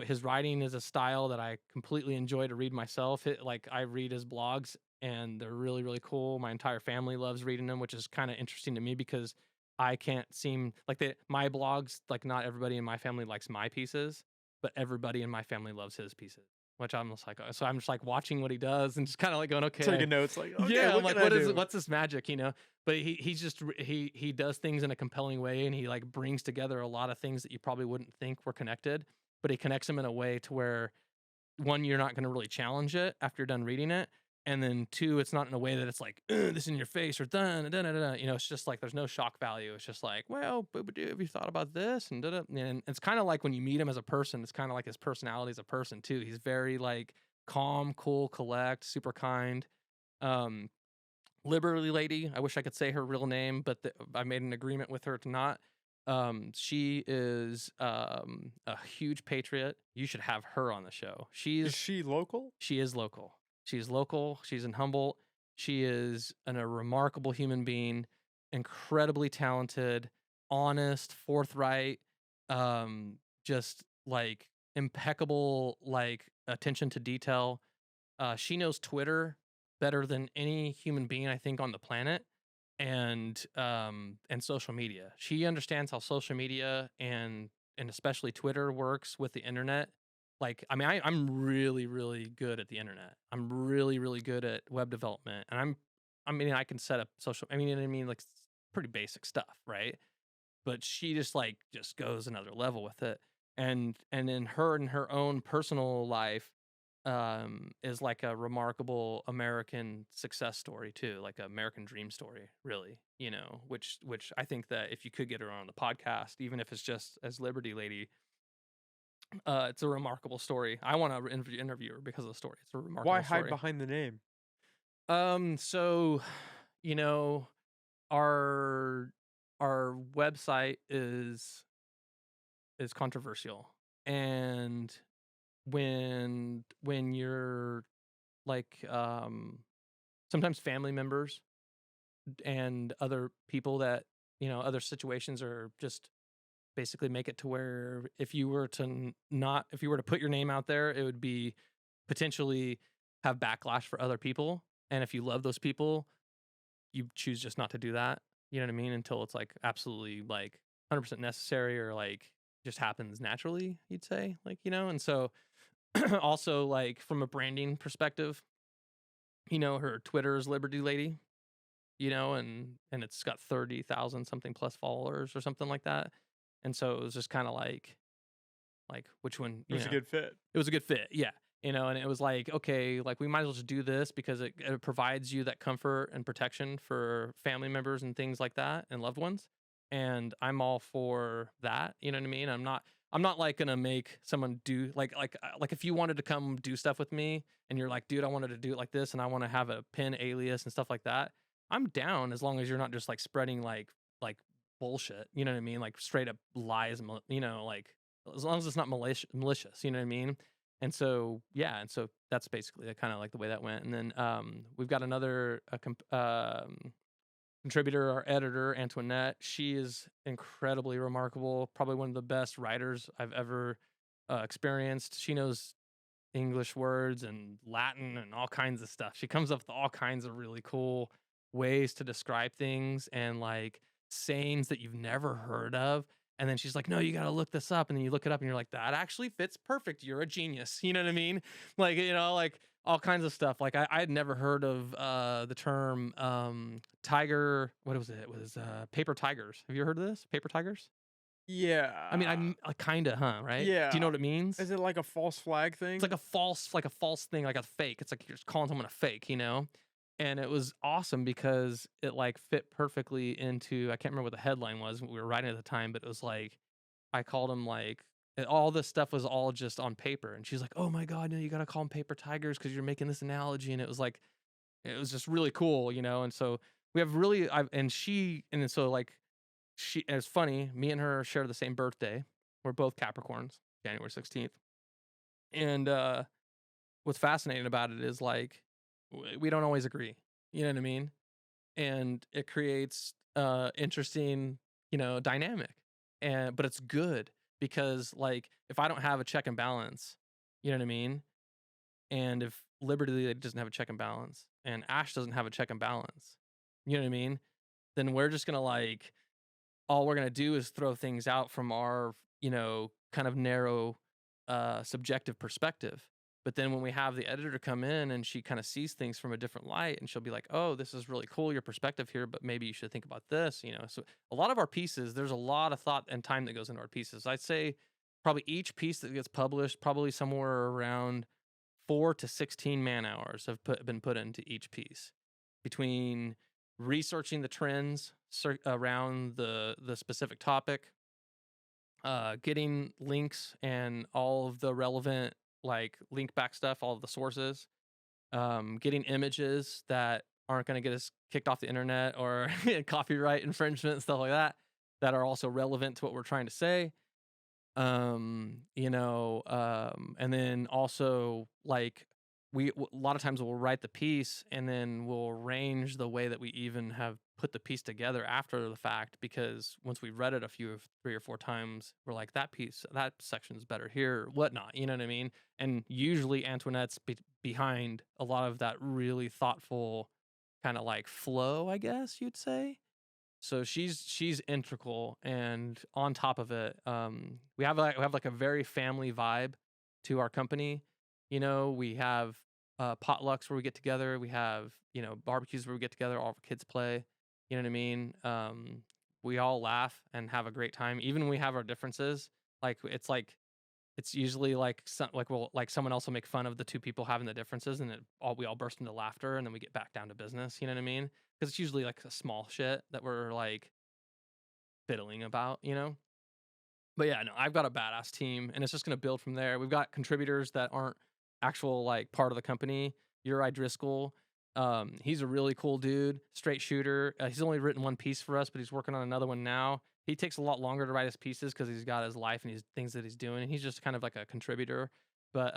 His writing is a style that I completely enjoy to read myself. Like I read his blogs, and they're really, really cool. My entire family loves reading them, which is kind of interesting to me because I can't seem like my blogs, like not everybody in my family likes my pieces, but everybody in my family loves his pieces, which I'm just like, so I'm just like watching what he does and just kind of like going, okay. Taking notes like, okay, yeah, what I'm like, can I do? what's this magic, you know? But he does things in a compelling way, and he like brings together a lot of things that you probably wouldn't think were connected, but he connects them in a way to where, one, you're not going to really challenge it after you're done reading it. And then 2, it's not in a way that it's like, this in your face or dun, dun, dun, dun. You know, it's just like there's no shock value. It's just like, well, have you thought about this? And, and it's kind of like when you meet him as a person, it's kind of like his personality as a person too. He's very like calm, cool, collect, super kind. Liberty lady. I wish I could say her real name, but I made an agreement with her to not. She is a huge patriot. You should have her on the show. Is she local? She is local. She's local. She's in Humboldt. She is a remarkable human being, incredibly talented, honest, forthright, just like impeccable, like attention to detail. She knows Twitter better than any human being I think on the planet, and social media. She understands how social media and especially Twitter works with the internet. Like, I mean, I'm really, really good at the internet. I'm really, really good at web development. And I can set up social, I mean, like pretty basic stuff, right? But she just goes another level with it. And in her own personal life, is like a remarkable American success story too, like an American dream story, really, you know, which I think that if you could get her on the podcast, even if it's just as Liberty Lady, it's a remarkable story. I want to interview her because of the story. It's a remarkable Why story. hide behind the name? So, you know, our website is controversial, and when you're like sometimes family members and other people that, you know, other situations are just basically make it to where if you were to put your name out there, it would be potentially have backlash for other people. And if you love those people, you choose just not to do that. You know what I mean? Until it's like absolutely like 100% necessary, or like just happens naturally, you'd say, like, you know? And so also like from a branding perspective, you know, her Twitter is Liberty Lady, you know, and it's got 30,000 something plus followers or something like that. And so it was just kind of like which one, It was a good fit. It was a good fit. Yeah. You know, and it was like, okay, like we might as well just do this because it provides you that comfort and protection for family members and things like that and loved ones. And I'm all for that. You know what I mean? I'm not like gonna make someone do like if you wanted to come do stuff with me and you're like, dude, I wanted to do it like this and I want to have a pin alias and stuff like that. I'm down as long as you're not just like spreading like bullshit. You know what I mean? Like straight up lies. You know, like as long as it's not malicious. You know what I mean? And so yeah, and so that's basically kind of like the way that went. And then we've got another contributor, our editor, Antoinette. She is incredibly remarkable, probably one of the best writers I've ever experienced. She knows English words and Latin and all kinds of stuff. She comes up with all kinds of really cool ways to describe things and like sayings that you've never heard of. And then she's like, no, you got to look this up. And then you look it up and you're like, that actually fits perfect. You're a genius. You know what I mean? Like, you know, like all kinds of stuff. Like I had never heard of the term tiger. What was it? It was paper tigers. Have you heard of this? Paper tigers? Yeah. I mean, I kind of, right? Yeah. Do you know what it means? Is it like a false flag thing? It's like a false thing, like a fake. It's like you're just calling someone a fake, you know? And it was awesome because it like fit perfectly into, I can't remember what the headline was, we were writing at the time, but it was like, I called him like, all this stuff was all just on paper. And she's like, oh my God, no, you got to call them paper tigers because you're making this analogy. And it was like, it was just really cool, you know? And so we have really, it's funny, me and her share the same birthday. We're both Capricorns, January 16th. And what's fascinating about it is like, we don't always agree. You know what I mean? And it creates interesting, you know, dynamic. But it's good because like if I don't have a check and balance, you know what I mean? And if Liberty doesn't have a check and balance and Ash doesn't have a check and balance, you know what I mean? Then we're just gonna like, all we're gonna do is throw things out from our, you know, kind of narrow subjective perspective. But then when we have the editor come in and she kind of sees things from a different light and she'll be like, oh, this is really cool, your perspective here, but maybe you should think about this, you know? So a lot of our pieces, there's a lot of thought and time that goes into our pieces. I'd say probably each piece that gets published, probably somewhere around 4 to 16 man hours have been put into each piece between researching the trends around the specific topic, getting links and all of the relevant like link back stuff, all of the sources, getting images that aren't going to get us kicked off the internet or copyright infringement and stuff like that are also relevant to what we're trying to say. And then also like a lot of times we'll write the piece and then we'll arrange the way that we even have put the piece together after the fact, because once we've read it 3 or 4 times, we're like, that section's better here, whatnot, you know what I mean? And usually Antoinette's behind a lot of that really thoughtful kind of like flow, I guess you'd say. So she's integral, and on top of it, we have like a very family vibe to our company. We have potlucks where we get together. We have barbecues where we get together. All of our kids play. You know what I mean? We all laugh and have a great time, even when we have our differences. It's usually like someone else will make fun of the two people having the differences, and we all burst into laughter, and then we get back down to business. You know what I mean? Because it's usually like a small shit that we're like fiddling about, But yeah, no, I've got a badass team, and it's just gonna build from there. We've got contributors that aren't actual like part of the company. Uri Driscoll, he's a really cool dude, straight shooter. He's only written one piece for us, but he's working on another one now. He takes a lot longer to write his pieces because he's got his life and things that he's doing, and he's just kind of like a contributor. But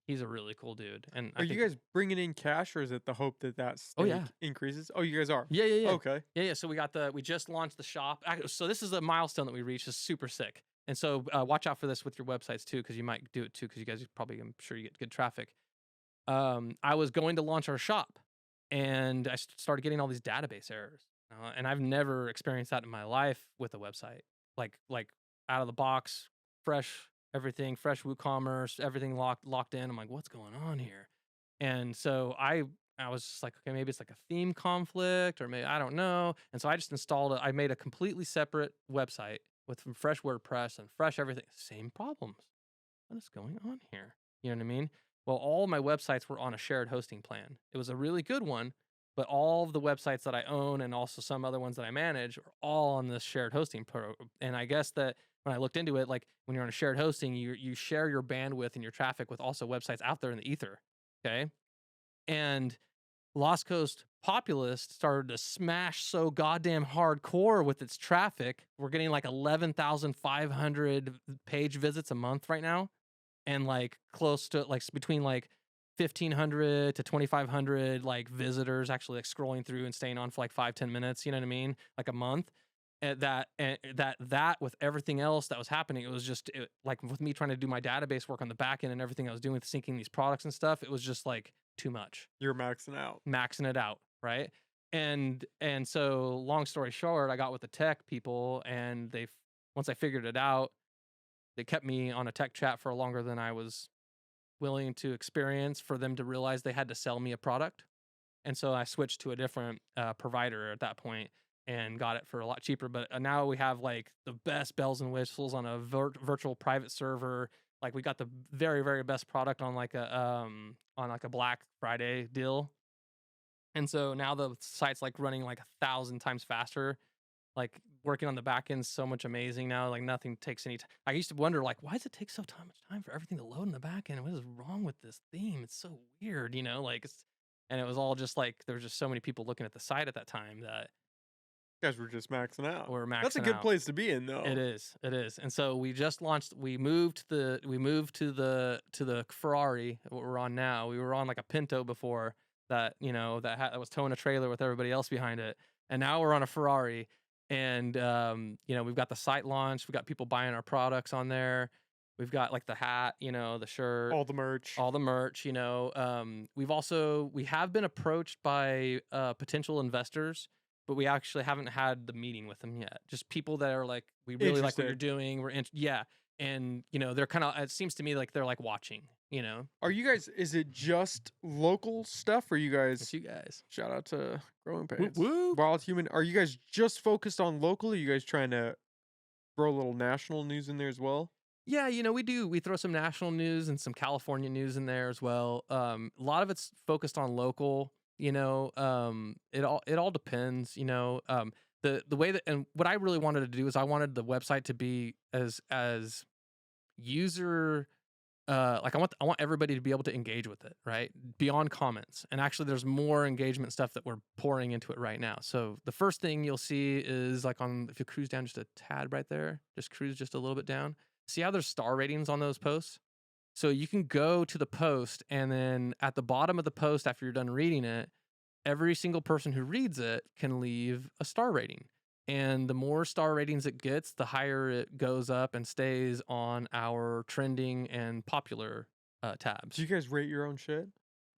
he's a really cool dude. And Are you guys bringing in cash, or is it the hope that stake increases? Oh, you guys are. Yeah. Okay. Yeah. So we just launched the shop. So this is a milestone that we reached. It's super sick. And so watch out for this with your websites too, because you might do it too, because you guys probably, I'm sure you get good traffic. I was going to launch our shop, and I started getting all these database errors. And I've never experienced that in my life with a website. Like out of the box, fresh everything, fresh WooCommerce, everything locked in. I'm like, what's going on here? And so I was just like, okay, maybe it's like a theme conflict, or maybe I don't know. And so I just installed it. I made a completely separate website with some fresh WordPress and fresh everything. Same problems. What is going on here? You know what I mean? Well, all my websites were on a shared hosting plan. It was a really good one, but all of the websites that I own and also some other ones that I manage are all on this shared hosting And I guess that when I looked into it, like when you're on a shared hosting, you share your bandwidth and your traffic with also websites out there in the ether. Okay. And Lost Coast Populist started to smash so goddamn hardcore with its traffic. We're getting like 11,500 page visits a month right now, and like close to like between like 1,500 to 2,500 like visitors actually like scrolling through and staying on for like 5-10 minutes. You know what I mean? Like a month. And that with everything else that was happening, it was just like with me trying to do my database work on the back end and everything I was doing with syncing these products and stuff, it was just like too much. You're maxing it out, right? And so long story short, I got with the tech people, and once I figured it out, they kept me on a tech chat for longer than I was willing to experience for them to realize they had to sell me a product. And so I switched to a different provider at that point and got it for a lot cheaper. But now we have like the best bells and whistles on a virtual private server. Like we got the very, very best product on like a Black Friday deal. And so now the site's like running like 1,000 times faster. Like working on the back end is so much amazing now. Like nothing takes any time. I used to wonder like, why does it take so much time for everything to load in the back end? What is wrong with this theme? It's so weird, like and it was all just like, there was just so many people looking at the site at that time that you guys were just maxing out. We're maxing out. That's a good place to be in, though. It is. And so we just launched. We moved to the Ferrari that we're on now. We were on like a Pinto before that. That was towing a trailer with everybody else behind it, and now we're on a Ferrari. And we've got the site launched. We've got people buying our products on there. We've got like the hat, the shirt, all the merch. We have been approached by potential investors, but we actually haven't had the meeting with them yet. Just people that are like, we really like what you're doing. And they're kind of, it seems to me like they're like watching, Are you guys, is it just local stuff, or you guys? It's you guys. Shout out to Growing Pains. Woo. Wild Human. Are you guys just focused on local? Or are you guys trying to throw a little national news in there as well? Yeah, we throw some national news and some California news in there as well. A lot of it's focused on local. It all depends. The way that, and what I really wanted to do is I wanted the website to be as user like I want everybody to be able to engage with it, right? Beyond comments. And actually there's more engagement stuff that we're pouring into it right now. So the first thing you'll see is like if you cruise down just a tad right there, just cruise just a little bit down. See how there's star ratings on those posts? So you can go to the post, and then at the bottom of the post after you're done reading it, every single person who reads it can leave a star rating. And the more star ratings it gets, the higher it goes up and stays on our trending and popular tabs. Do you guys rate your own shit?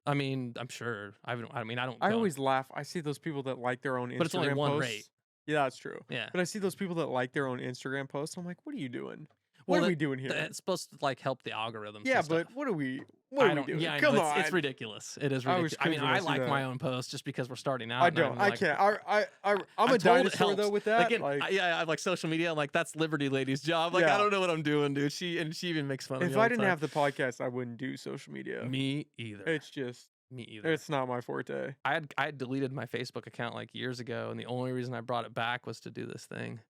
I mean, I'm sure. I don't. I always laugh. I see those people that like their own Instagram But it's only one posts. rate. Yeah, that's true. Yeah. But I see those people that like their own Instagram posts. I'm like, what are you doing? What are we doing here? It's supposed to like help the algorithms. Yeah, and stuff. but what are we I don't. doing? Yeah, I Come know, on. it's ridiculous. It is I always ridiculous. I mean, cringe when I I see like that. my own posts just because we're starting out. I and don't. I'm I like, can't. I'm I'm a told it dinosaur helps. though with that. Again, like, I have like social media. I'm like, that's Liberty Lady's job. Like, Yeah. I don't know what I'm doing, dude. She even makes fun of me. if all I the didn't time. have the podcast, I wouldn't do social media. Me either. It's just, Me either. it's not my forte. I had deleted my Facebook account like years ago, and the only reason I brought it back was to do this thing.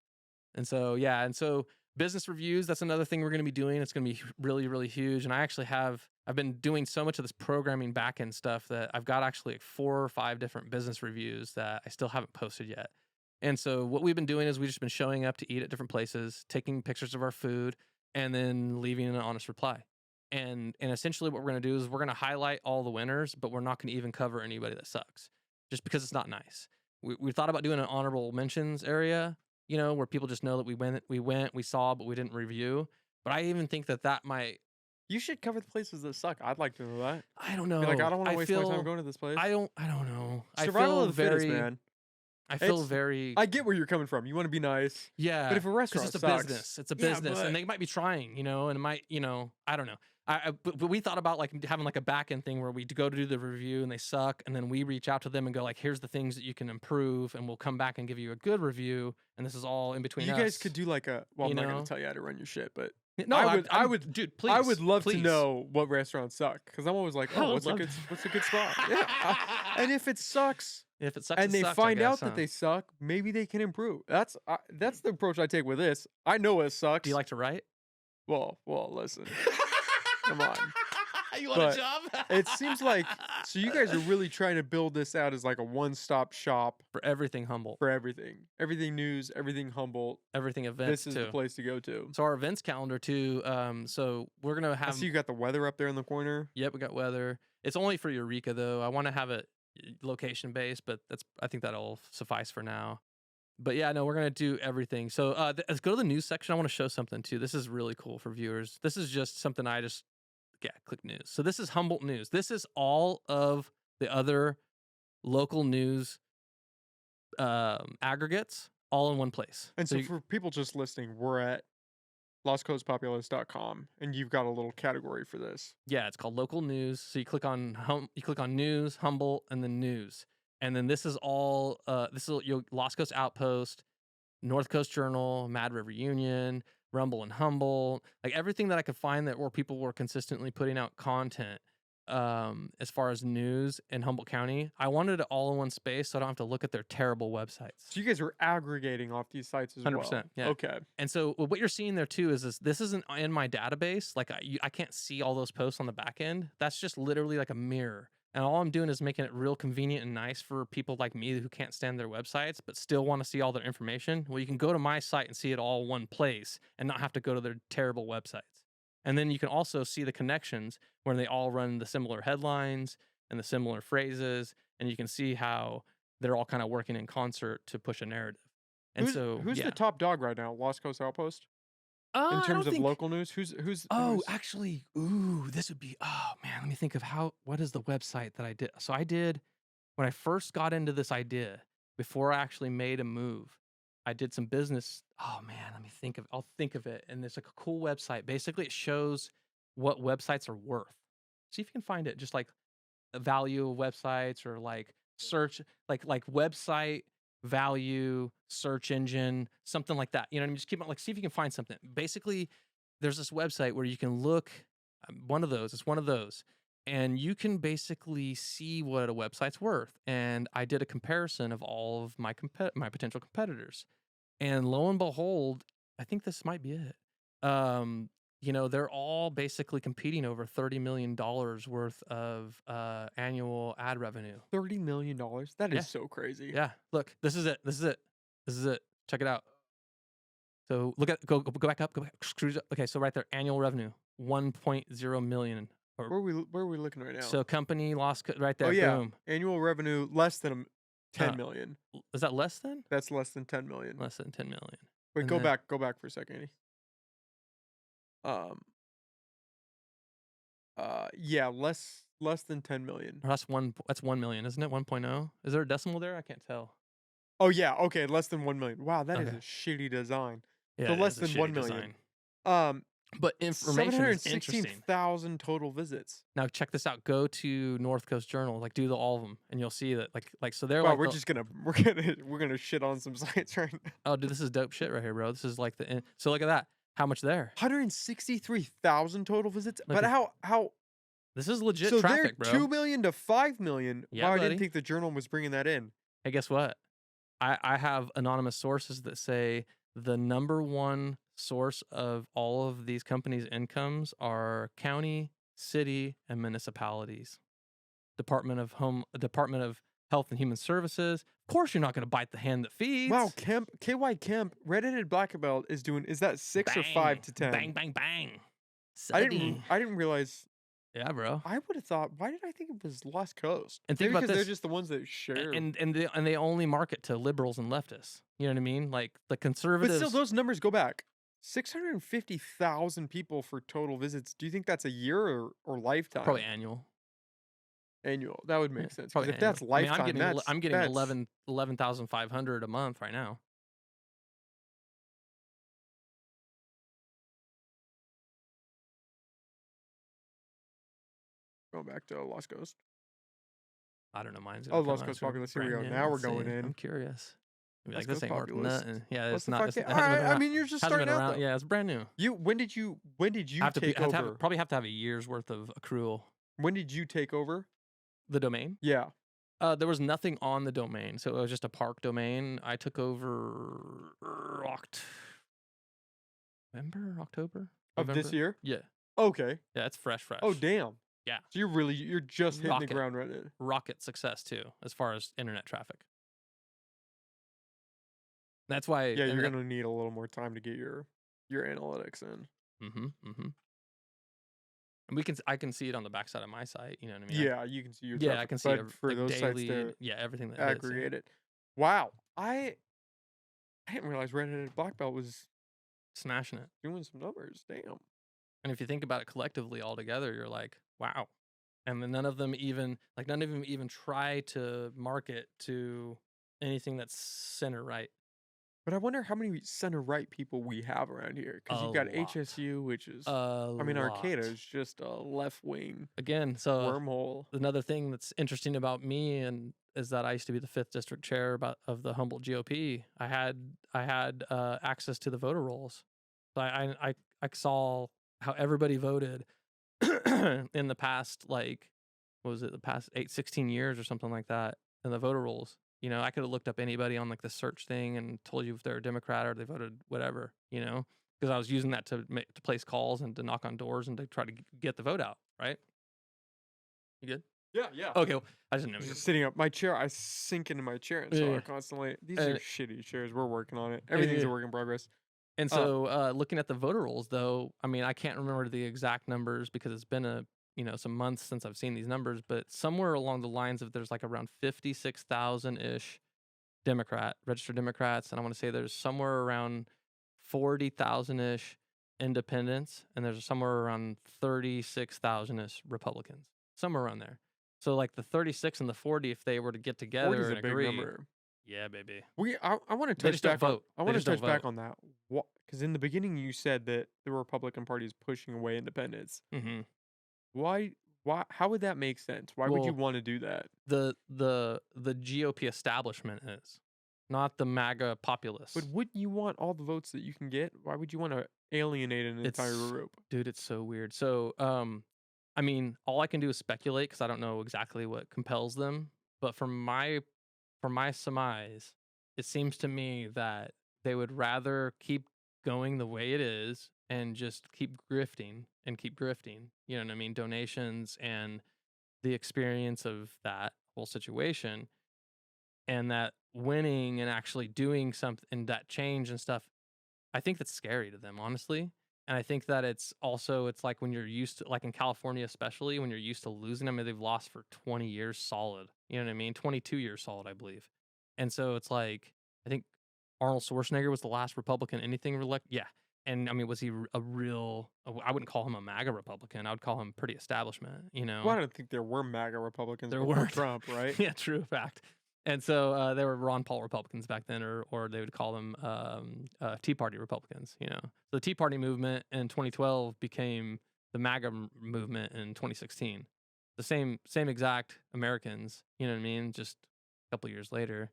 And so business reviews, that's another thing we're going to be doing. It's going to be really, really huge. And I've been doing so much of this programming backend stuff that I've got actually like 4 or 5 different business reviews that I still haven't posted yet. And so what we've been doing is we've just been showing up to eat at different places, taking pictures of our food, and then leaving an honest reply. And essentially what we're going to do is we're going to highlight all the winners, but we're not going to even cover anybody that sucks, just because it's not nice. We thought about doing an honorable mentions area, where people just know that we saw, but we didn't review. But I even think that might. You should cover the places that suck. I'd like to know that. I don't know. Be like, I don't want to waste my feel- time going to this place. I don't know. Survival I of the feel fittest, very. man. I feel It's- very. I get where you're coming from. You want to be nice. Yeah. But if a restaurant it's a sucks, business. It's a Yeah, business, but- and they might be trying, and it might, I don't know. But we thought about like having like a back end thing where we go to do the review and they suck, and then we reach out to them and go like, here's the things that you can improve, and we'll come back and give you a good review. And this is all in between you us. guys could do like I'm not going know? to tell you how to run your shit, but No, I would, dude. Please, I would love please. to know what restaurants suck, because I'm always like, I oh, would what's a love good spot? Yeah. And if it sucks, If it sucks, and it they sucks, find I out guess, that huh? they suck, maybe they can improve. That's the approach I take with this. I know it sucks. Do you like to write? Well, listen. Come on. You want But a job? It seems like so you guys are really trying to build this out as like a one-stop shop for everything Humboldt, for everything news, everything Humboldt. everything events This is too. the place to go to. So our events calendar too. So we're gonna I have. see you got the weather up there in the corner. Yep, we got weather. It's only for Eureka though. I want to have it location based, but I think that'll suffice for now. But yeah, no, we're gonna do everything. So let's go to the news section. I want to show something too. This is really cool for viewers. This is just something click news. So this is Humboldt news. This is all of the other local news aggregates all in one place. And so you- for people just listening, we're at lostcoastpopulist.com, and you've got a little category for this. yeah, it's called local news. So you click on news, Humboldt, and then news. And then this is all Lost Coast Outpost, North Coast Journal, Mad River Union, Rumble and Humboldt, like everything that I could find where people were consistently putting out content as far as news in Humboldt County. I wanted it all in one space so I don't have to look at their terrible websites. So you guys are aggregating off these sites as 100%, well. yeah. Okay. And so what you're seeing there too is this isn't in my database. Like I can't see all those posts on the back end. That's just literally like a mirror. And all I'm doing is making it real convenient and nice for people like me who can't stand their websites, but still want to see all their information. Well, you can go to my site and see it all in one place and not have to go to their terrible websites. And then you can also see the connections where they all run the similar headlines and the similar phrases. And you can see how they're all kind of working in concert to push a narrative. And who's yeah. the top dog right now? Lost Coast Outpost? In I terms don't of think- local news? Who's Actually, this would be, man, let me think of what is the website that I did? So I did, when I first got into this idea, before I actually made a move, I did some business. Oh man, I'll think of it. And there's like a cool website. Basically, it shows what websites are worth. See if you can find it, just like a value of websites or like search, like website value, search engine, something like that. You know what I mean? Just keep it like, see if you can find something. Basically, there's this website where you can look. It's one of those, and you can basically see what a website's worth. And I did a comparison of all of my my potential competitors, and lo and behold, I think this might be it. They're all basically competing over $30 million worth of annual ad revenue. $30 million? That is Yeah. so crazy. Yeah, look, this is it. Check it out. So look at go back up. Go back. Okay, so right there, annual revenue 1.0 million. Where are we looking right now? So company lost right there. Oh yeah, Boom. annual revenue less than 10 million. Is that less than? That's less than 10 million. Less than 10 million. Wait, And go then- back for a second. Yeah, less than 10 million. Or that's 1 million, isn't it? 1.0. Is there a decimal there? I can't tell. Oh yeah, okay, less than 1 million. Wow, that is Okay. a shitty design. Yeah, So it less is a than 1 shitty million. design. But information is interesting. 716,000 total visits. Now check this out. Go to North Coast Journal, like do all of them, and you'll see that so they're Wow, like we're gonna shit on some sites right now. oh dude, this is dope shit right here, bro. This is like so look at that. How much there? 163,000 total visits. Look But at- how? This is legit So traffic, they're bro. 2 million to 5 million. Yeah, Wow, I buddy. didn't think the journal was bringing that in. Hey, guess what? I have anonymous sources that say the number one source of all of these companies' incomes are county, city, and municipalities. Department of Health and Human Services. Of course, you're not going to bite the hand that feeds. Wow, KY Kemp, Redheaded Black Belt is doing. Is that 6 or 5 to 10? Bang, bang, bang. I didn't realize. Yeah, bro. I would have thought. Why did I think it was West Coast? And think Maybe about because they're this. just the ones that share. And they only market to liberals and leftists. You know what I mean? Like the but conservatives. still, those numbers go back. 650,000 people for total visits. Do you think that's a year or lifetime? probably annual. Annual. That would make Yeah, sense. 'Cause probably if that's annual. I mean, lifetime, I'm getting that's 11,500 a month right now. Going back to Lost Coast. I don't know. Mine's Oh, gonna come Lost out Coast soon. Populist, here we Brand go. new. Now we're Let's see. going in. I'm curious. Maybe Lost like this Coast ain't worth Populist. nothing. Yeah, What's it's the not. fuck? It's, Yeah, it hasn't been I around. mean, you're just hasn't starting been out. around. Though. Yeah, it's brand new. When did you I have to take over? probably have to have a year's worth of accrual. When did you take over? The domain. Yeah. There was nothing on the domain, so it was just a park domain. I took over October Of this November? year? Yeah, Okay. yeah, it's fresh. Oh, damn. Yeah. So you're just hitting Rocket. the ground running. Rocket success too, as far as internet traffic. That's why. Yeah, you're gonna need a little more time to get your analytics in. Mm-hmm. And I can see it on the backside of my site. You know what I mean? Yeah, you can see your Yeah, I traffic, can see but it for like those daily. sites Yeah, everything that to hits, yeah. aggregate it. Wow, I didn't realize Redheaded Black Belt was Smashing it. doing some numbers. Damn. And if you think about it collectively all together, you're like, wow. And then none of them even try to market to anything that's center right. But I wonder how many center right people we have around here. Because A you've got lot. HSU, which is Arcata Arcata is just a left wing again. So wormhole. another thing that's interesting about me is that I used to be the 5th district chair of the Humboldt GOP. I had access to the voter rolls. So I saw how everybody voted in the past, like, what was it, the past 16 years or something like that in the voter rolls. You know, I could have looked up anybody on like the search thing and told you if they're a Democrat or they voted whatever, you know, because I was using that to place calls and to knock on doors and to try to get the vote out, right? You good? Yeah. Okay, well, I just didn't know. I was you- just sitting up. My chair, I sink into my chair and so Yeah. I constantly. These And- are shitty chairs. We're working on it. Everything's yeah. a work in progress. And so, looking at the voter rolls, though, I mean, I can't remember the exact numbers because it's been some months since I've seen these numbers, but somewhere along the lines of there's like around 56,000-ish registered Democrats, and I want to say there's somewhere around 40,000-ish independents, and there's somewhere around 36,000-ish Republicans, somewhere around there. So like the 36 and the 40, if they were to get together 40 is and a big agree, number. yeah, baby. I want to They touch just don't back on. vote. I They want to just don't touch back vote. on that. What? Because in the beginning you said that the Republican Party is pushing away independents. Mm-hmm. Why? How would that make sense? Why would you Well, want to do that? The GOP establishment is not the MAGA populists. But wouldn't you want all the votes that you can get? Why would you want to alienate an entire It's group. dude, it's so weird. So, I mean, all I can do is speculate because I don't know exactly what compels them. But from my surmise, it seems to me that they would rather keep going the way it is and just keep grifting and keep grifting. You know what I mean? Donations and the experience of that whole situation, and that winning and actually doing something and that change and stuff, I think that's scary to them, honestly. And I think that it's like when you're used to, like in California especially, when you're used to losing. I mean, they've lost for 20 years solid. You know what I mean? 22 years solid, I believe. And so it's like, I think Arnold Schwarzenegger was the last Republican anything elect. Yeah. And I mean, was he a real? I wouldn't call him a MAGA Republican. I would call him pretty establishment. You know, Well, I don't think there were MAGA Republicans there before weren't. Trump, right? Yeah, true fact. And so they were Ron Paul Republicans back then, or they would call them Tea Party Republicans. You know, so the Tea Party movement in 2012 became the MAGA movement in 2016. The same exact Americans. You know what I mean? Just a couple years later,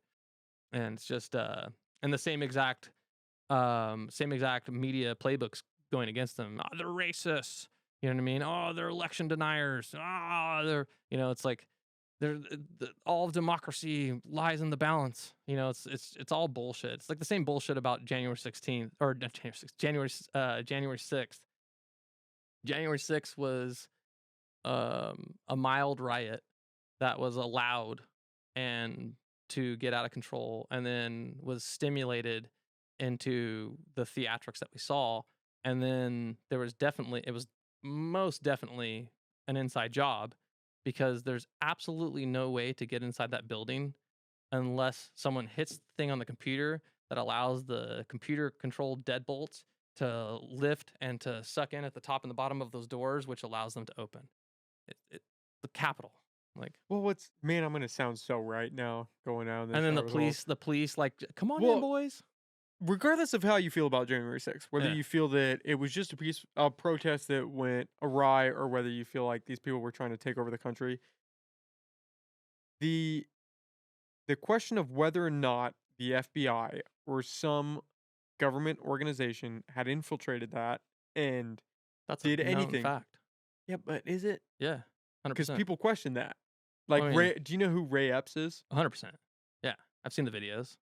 and it's just and the same exact media playbooks going against them. Oh, they're racists. You know what I mean? Oh, they're election deniers. Oh, they're, it's like all of democracy lies in the balance. You know, it's all bullshit. It's like the same bullshit about January 16th or not January 16th, January 6th. January 6th was a mild riot that was allowed and to get out of control, and then was stimulated into the theatrics that we saw. And then it was most definitely an inside job, because there's absolutely no way to get inside that building unless someone hits the thing on the computer that allows the computer controlled deadbolts to lift and to suck in at the top and the bottom of those doors, which allows them to open. The Capitol. Like, Well, man, I'm gonna sound so right now going out. and then the police, like, come on in, Well, boys. regardless of how you feel about January 6th, whether Yeah. you feel that it was just a protest that went awry, or whether you feel like these people were trying to take over the country, the question of whether or not the FBI or some government organization had infiltrated that and That's did a known anything. fact. Yeah, but is it? Yeah, Because 100%. people question that. Like, I mean- Ray, do you know who Ray Epps is? 100%. Yeah, I've seen the videos.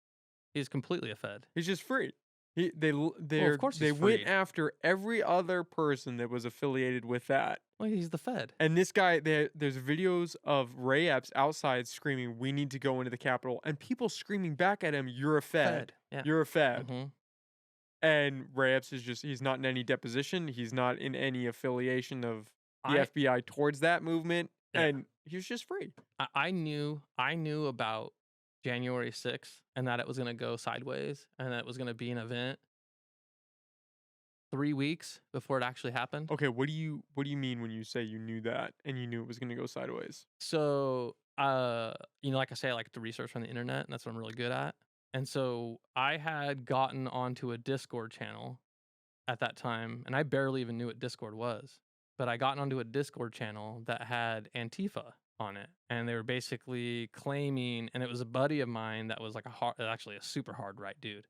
He's completely a Fed. He's just free. They course they he's went free. after every other person that was affiliated with that. Well, he's the Fed. And this guy, there's videos of Ray Epps outside screaming, "We need to go into the Capitol," and people screaming back at him, "You're a Fed. Yeah. You're a Fed." Mhm. And Ray Epps he's not in any deposition. He's not in any affiliation of the I- FBI towards that movement. Yeah. And he was just free. I knew about January 6th and that it was going to go sideways and that it was going to be an event 3 weeks before it actually happened. Okay, what do you mean when you say you knew that and you knew it was going to go sideways? So, like I say, I like to research on the internet, and that's what I'm really good at. And so I had gotten onto a Discord channel at that time, and I barely even knew what Discord was. But I got onto a Discord channel that had Antifa on it, and they were basically claiming, and it was a buddy of mine that was like actually a super hard right dude.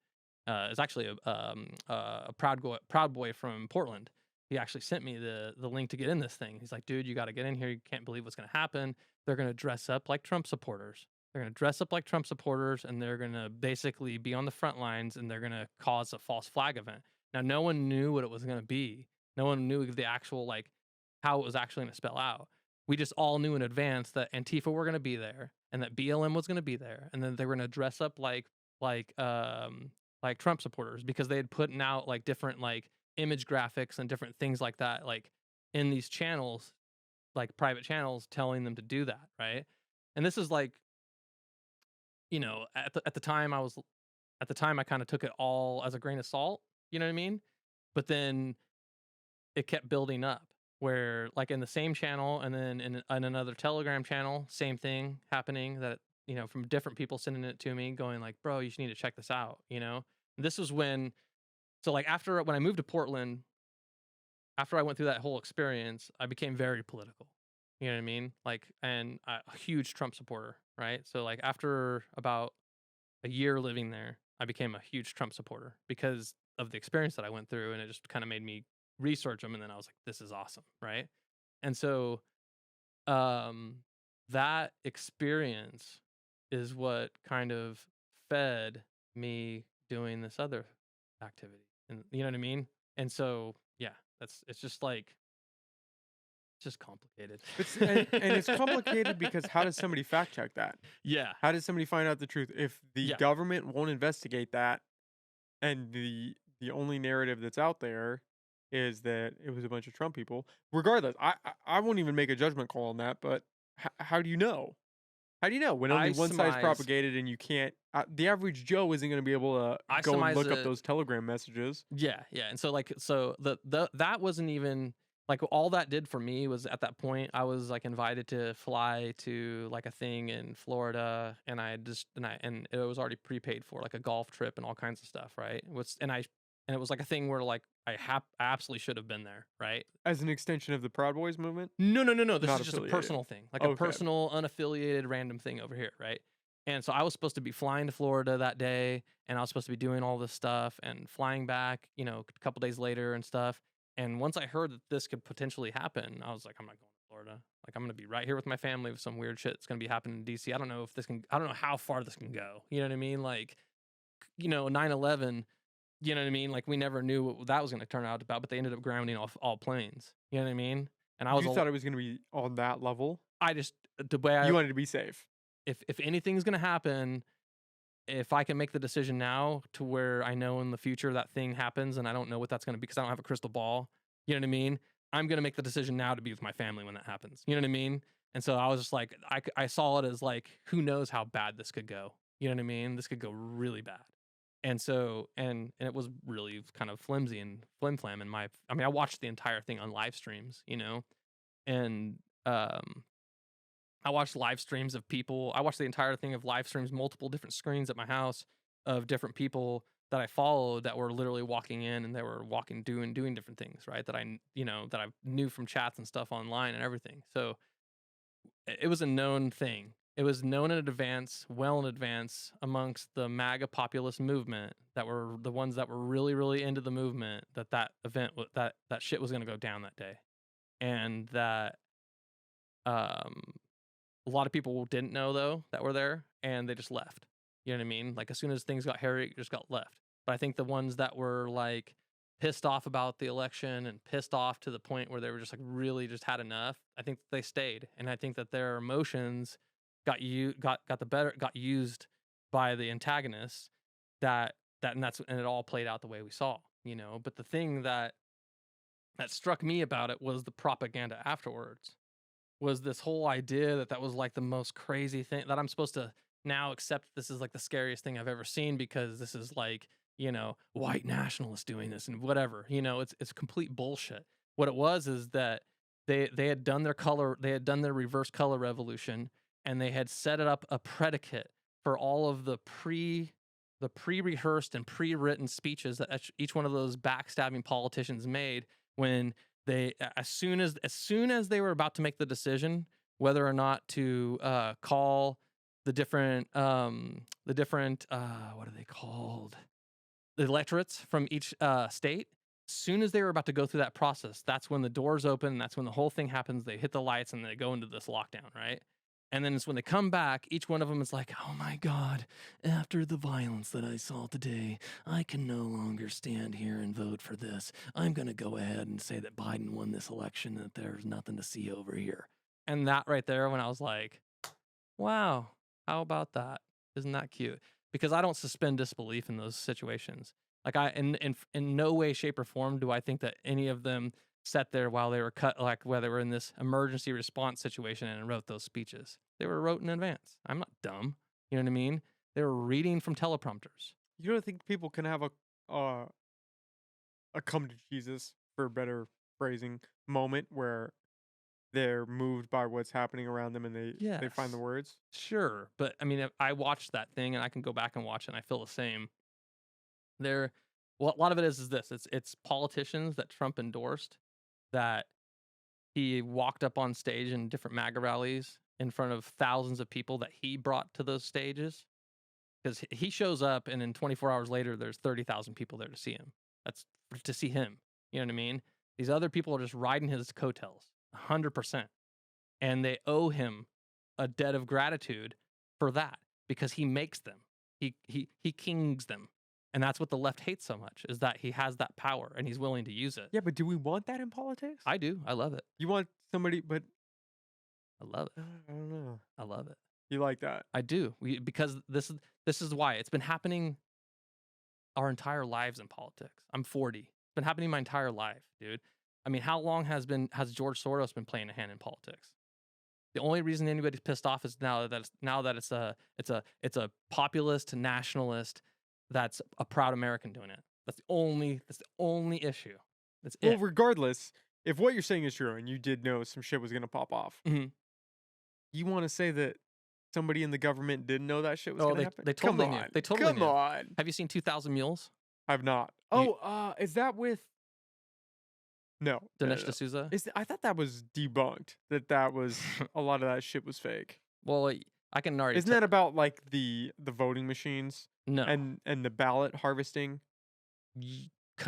It's actually a proud boy from Portland. He actually sent me the link to get in this thing. He's like, dude, you got to get in here. You can't believe what's going to happen. They're going to dress up like Trump supporters. They're going to dress up like Trump supporters, and they're going to basically be on the front lines, and they're going to cause a false flag event. Now, no one knew what it was going to be. No one knew the actual, like, how it was actually going to spell out. We just all knew in advance that Antifa were going to be there, and that BLM was going to be there, and then they were going to dress up like Trump supporters, because they had put out like different like image graphics and different things like that, like in these channels, like private channels, telling them to do that, right? And this is like, at the time I kind of took it all as a grain of salt, you know what I mean? But then it kept building up, where like in the same channel and then in another Telegram channel, same thing happening, that from different people sending it to me, going like, bro, you should need to check this out. And this was when I moved to Portland, after I went through that whole experience, I became very political. You know what I mean? Like, and a huge Trump supporter, right? So like after about a year living there, I became a huge Trump supporter, because of the experience that I went through, and it just kind of made me research them, and then I was like, this is awesome, right? And so that experience is what kind of fed me doing this other activity, and you know what I mean? And so yeah, it's just like it's just complicated. And it's complicated because how does somebody fact check that? Yeah. How does somebody find out the truth if the Yeah. government won't investigate that, and the only narrative that's out there is that it was a bunch of Trump people? Regardless, I won't even make a judgment call on that. But how do you know? How do you know when only I one side's surmise- propagated and you can't? The average Joe isn't going to be able to I go and surmise look up that- those Telegram messages. Yeah, yeah. And so like that wasn't even like all that did for me was at that point I was like invited to fly to like a thing in Florida, and and it was already prepaid for, like a golf trip and all kinds of stuff, right? And it was like a thing where like I absolutely should have been there, right? As an extension of the Proud Boys movement. No. This Not is just a affiliated. personal thing, like Okay. a personal, unaffiliated, random thing over here, right? And so I was supposed to be flying to Florida that day, and I was supposed to be doing all this stuff and flying back, you know, a couple days later and stuff. And once I heard that this could potentially happen, I was like, I'm not going to Florida. Like, I'm going to be right here with my family with some weird shit that's going to be happening in DC. I don't know how far this can go. You know what I mean? Like, you know, 9/11. You know what I mean? Like, we never knew what that was going to turn out about, but they ended up grounding all planes. You know what I mean? And I was You thought it was going to be on that level. I just the way You wanted to be safe. if anything's going to happen, if I can make the decision now to where I know in the future that thing happens and I don't know what that's going to be because I don't have a crystal ball, you know what I mean? I'm going to make the decision now to be with my family when that happens. You know what I mean? And so I was just like, I saw it as like, who knows how bad this could go? You know what I mean? This could go really bad. And so, and it was really kind of flimsy and flim-flam I watched the entire thing on live streams, you know, and, I watched live streams of people. I watched the entire thing of live streams, multiple different screens at my house of different people that I followed that were literally walking in, and they were doing different things, right? That I knew from chats and stuff online and everything. So it was a known thing. It was known in advance, well in advance, amongst the MAGA populist movement, that were the ones that were really, really into the movement, that event, that shit was going to go down that day. And that a lot of people didn't know, though, that were there, and they just left. You know what I mean? Like, as soon as things got hairy, it just got left. But I think the ones that were like pissed off about the election and pissed off to the point where they were just like really just had enough, I think they stayed. And I think that their emotions got used by the antagonists, and it all played out the way we saw, you know. But the thing that struck me about it was the propaganda afterwards. Was this whole idea that was like the most crazy thing, that I'm supposed to now accept this is like the scariest thing I've ever seen because this is like, you know, white nationalists doing this and whatever, you know, it's complete bullshit. What it was is that they had done their reverse color revolution, and they had set it up a predicate for all of the pre-rehearsed and pre-written speeches that each one of those backstabbing politicians made when they, as soon as they were about to make the decision whether or not to call the different what are they called, the electorates from each state, as soon as they were about to go through that process, that's when the doors open, and that's when the whole thing happens. They hit the lights and they go into this lockdown, right? And then it's when they come back, each one of them is like, oh my God, after the violence that I saw today, I can no longer stand here and vote for this. I'm going to go ahead and say that Biden won this election, that there's nothing to see over here. And that right there, when I was like, wow, how about that? Isn't that cute? Because I don't suspend disbelief in those situations. Like, in no way, shape, or form do I think that any of them sat there while they were while they were in this emergency response situation and wrote those speeches. They were wrote in advance. I'm not dumb. You know what I mean? They were reading from teleprompters. You don't think people can have a come to Jesus, for a better phrasing, moment where they're moved by what's happening around them and they find the Yes. words? Sure, but I mean, if I watched that thing, and I can go back and watch it, and I feel the same. A lot of it is this. It's politicians that Trump endorsed, that he walked up on stage in different MAGA rallies in front of thousands of people that he brought to those stages. Because he shows up, and in 24 hours later, there's 30,000 people there to see him. That's to see him. You know what I mean? These other people are just riding his coattails 100%. And they owe him a debt of gratitude for that because he makes them. He kings them. And that's what the left hates so much, is that he has that power and he's willing to use it. Yeah, but do we want that in politics? I do. I love it. You want somebody, but I love it. I don't know. I love it. You like that? I do. Because this is why it's been happening our entire lives in politics. I'm 40. It's been happening my entire life, dude. I mean, how long has George Soros been playing a hand in politics? The only reason anybody's pissed off is now that it's a populist nationalist that's a proud American doing it. That's the only issue. That's Well, it. regardless, if what you're saying is true and you did know some shit was gonna pop off, Mhm. you want to say that somebody in the government didn't know that shit was Oh, gonna happen? they totally Come knew. on. They totally Come knew. on. Have you seen 2,000 Mules? I've not. You- Is that with? No. Dinesh D'Souza? I thought that was debunked. That was a lot of that shit was fake. Well, I can already. Isn't that about like the voting machines no? and the ballot harvesting?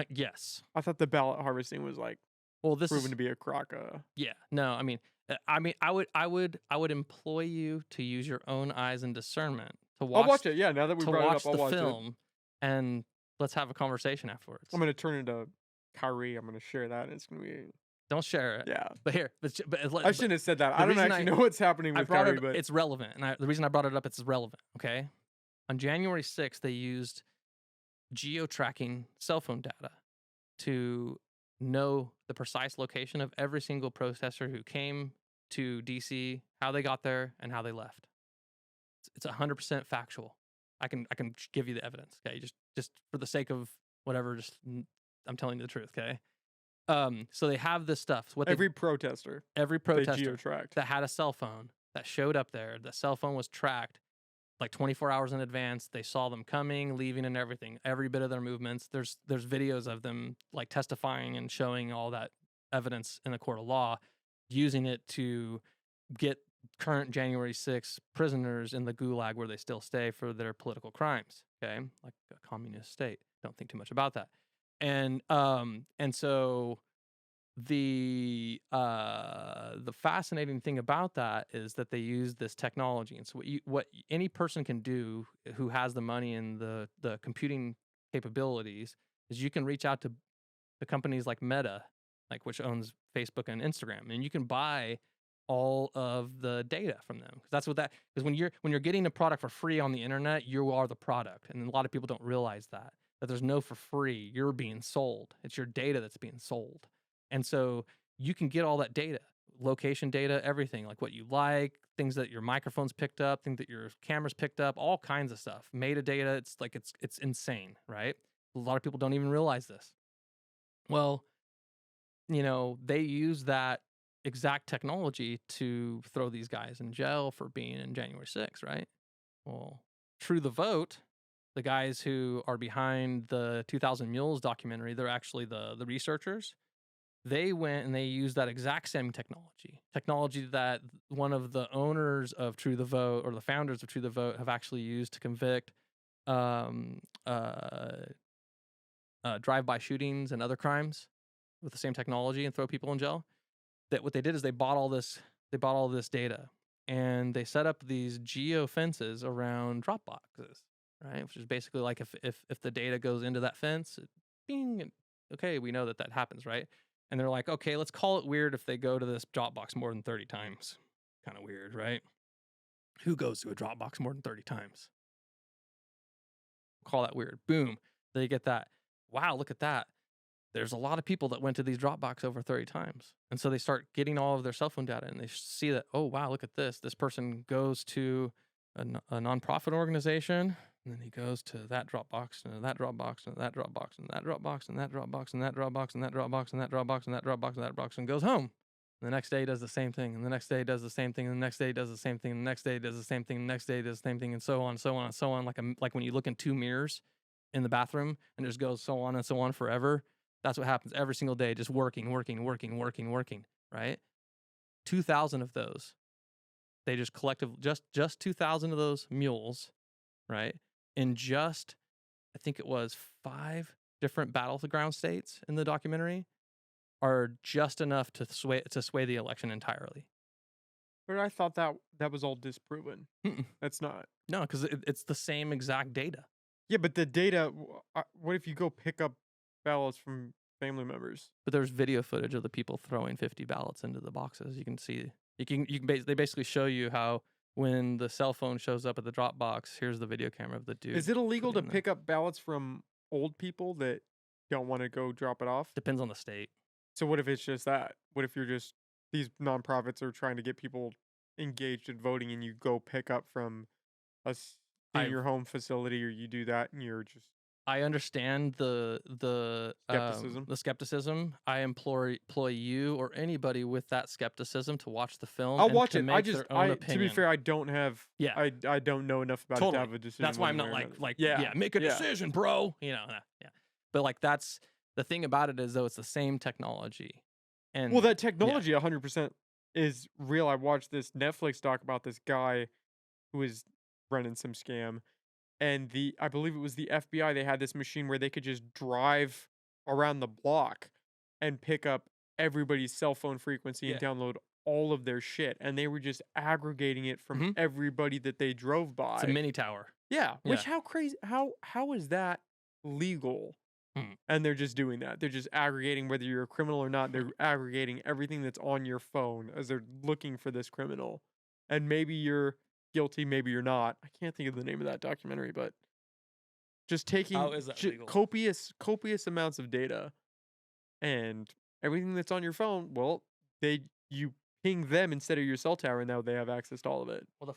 Yes. I thought the ballot harvesting was like Well, this proven is to be a crock. yeah. No, I mean, I would employ you to use your own eyes and discernment to watch. I'll watch it. Yeah, now that we To brought it watch up, I'll the watch it. film, and let's have a conversation afterwards. I'm gonna turn into Kyrie. I'm gonna share that, and it's gonna be Don't share it. yeah. But here, I shouldn't have said that. I don't reason actually know what's happening I with brought Kyrie, it. but It's relevant, and the reason I brought it up, it's relevant. Okay, on January 6th, they used geo-tracking cell phone data to know the precise location of every single protester who came to DC, how they got there, and how they left. It's 100% factual. I can give you the evidence. Okay, just for the sake of whatever, I'm telling you the truth. Okay. So they have this stuff. So every protester every they protester geo-tracked. that had a cell phone that showed up there, the cell phone was tracked like 24 hours in advance. They saw them coming, leaving, and everything. Every bit of their movements. There's videos of them like testifying and showing all that evidence in the court of law, using it to get current January 6 prisoners in the gulag where they still stay for their political crimes. Okay, like a communist state. Don't think too much about that. And so the fascinating thing about that is that they use this technology. And so what any person can do who has the money and the computing capabilities is you can reach out to the companies like Meta, like which owns Facebook and Instagram, and you can buy all of the data from them. Because when you're getting a product for free on the internet, you are the product. And a lot of people don't realize that there's no for free. You're being sold. It's your data that's being sold. And so you can get all that data, location data, everything, like what you like, things that your microphones picked up, things that your cameras picked up, all kinds of stuff. Metadata, it's insane, right? A lot of people don't even realize this. Well, they use that exact technology to throw these guys in jail for being in January 6th, right? Well, True the Vote, the guys who are behind the 2000 Mules documentary, they're actually the researchers. They went and they used that exact same technology that one of the owners of True the Vote or the founders of True the Vote have actually used to convict drive-by shootings and other crimes with the same technology and throw people in jail. That what they did is they bought all this data and they set up these geo fences around drop boxes, right? Which is basically like if the data goes into that fence, ding, okay, we know that happens, right? And they're like, okay, let's call it weird if they go to this drop box more than 30 times. Kind of weird, right? Who goes to a drop box more than 30 times? Call that weird. Boom. They get that. Wow, look at that. There's a lot of people that went to these Dropbox over 30 times. And so they start getting all of their cell phone data and they see that, oh, wow, look at this. This person goes to a nonprofit organization, and then he goes to that Dropbox, and that Dropbox, and that Dropbox, and that Dropbox, and that Dropbox, and that Dropbox, and that Dropbox, and that Dropbox, and that Dropbox, and that Dropbox, and goes home. And the next day he does the same thing, and the next day he does the same thing, and the next day he does the same thing, and the next day he does the same thing, and the next day he does the same thing, and so on, so on, and so on. Like when you look in two mirrors in the bathroom, and it just goes so on and so on forever. That's what happens every single day, just working, right? 2,000 of those. They just just 2,000 of those mules, right? In just, I think it was 5 different battleground states in the documentary are just enough to sway the election entirely. But I thought that was all disproven. Mm-mm. That's not. No, because it's the same exact data. Yeah, but the data. What if you go pick up ballots from family members? But there's video footage of the people throwing 50 ballots into the boxes. You can see. They basically show you how when the cell phone shows up at the drop box, here's the video camera of the dude. Is it illegal to putting the- pick up ballots from old people that don't want to go drop it off? Depends on the state. So what if it's just that? What if you're just these nonprofits are trying to get people engaged in voting, and you go pick up from in your home facility, or you do that, and you're just I understand the Skepticism? The skepticism. I employ you or anybody with that skepticism to watch the film. I'll and watch to it. Make their own to opinion. be fair, I don't have. Yeah. I don't know enough about it Totally. to have a decision. That's why I'm one not way or like another. make a yeah. decision, bro. You know, yeah. But like that's the thing about it is though it's the same technology. And Well, that technology 100% is real. I watched this Netflix doc about this guy who was running some scam, and I believe it was the FBI. They had this machine where they could just drive around the block and pick up everybody's cell phone frequency and download all of their shit, and they were just aggregating it from everybody that they drove by. it's a mini tower. Yeah, which how crazy? How is that legal? And they're just doing that. They're just aggregating whether you're a criminal or not. They're aggregating everything that's on your phone as they're looking for this criminal. And maybe you're guilty, maybe you're not. I can't think of the name of that documentary, but just taking How is that legal? copious amounts of data and everything that's on your phone. Well, you ping them instead of your cell tower, and now they have access to all of it. Well, the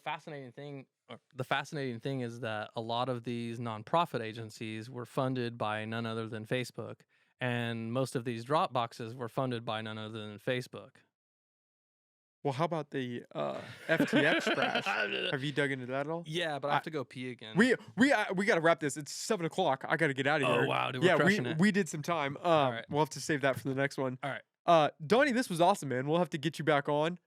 fascinating thing is that a lot of these nonprofit agencies were funded by none other than Facebook, and most of these drop boxes were funded by none other than Facebook. Well, how about the FTX crash? Have you dug into that at all? Yeah, but I have to go pee again. We got to wrap this. It's 7:00. I got to get out of here. Oh wow, dude, we're crushing it. we did some time. right. We'll have to save that for the next one. All right. Donnie, this was awesome, man. We'll have to get you back on.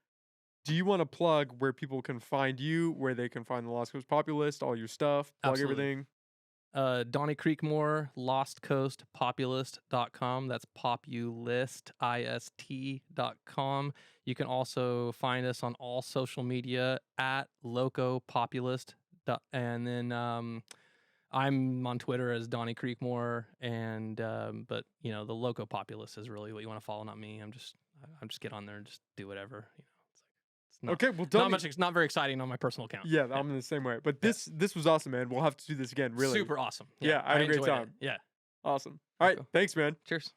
Do you want to plug where people can find you, where they can find the Lost Coast Populist, all your stuff, plug Absolutely. everything? Donnie Creekmore, lostcoastpopulist.com. That's populist.com. You can also find us on all social media at locopopulist. And then I'm on Twitter as Donnie Creekmore, and but you know the Loco Populist is really what you want to follow, not me. I'm just get on there and just do whatever. You know, it's not, Okay, well, Donnie, not much. It's not very exciting on my personal account. Yeah, I'm in the same way. But this was awesome, man. We'll have to do this again. Really, super awesome. Yeah, I had a great enjoyed it. time. Yeah, Awesome. All right, Cool. thanks, man. Cheers.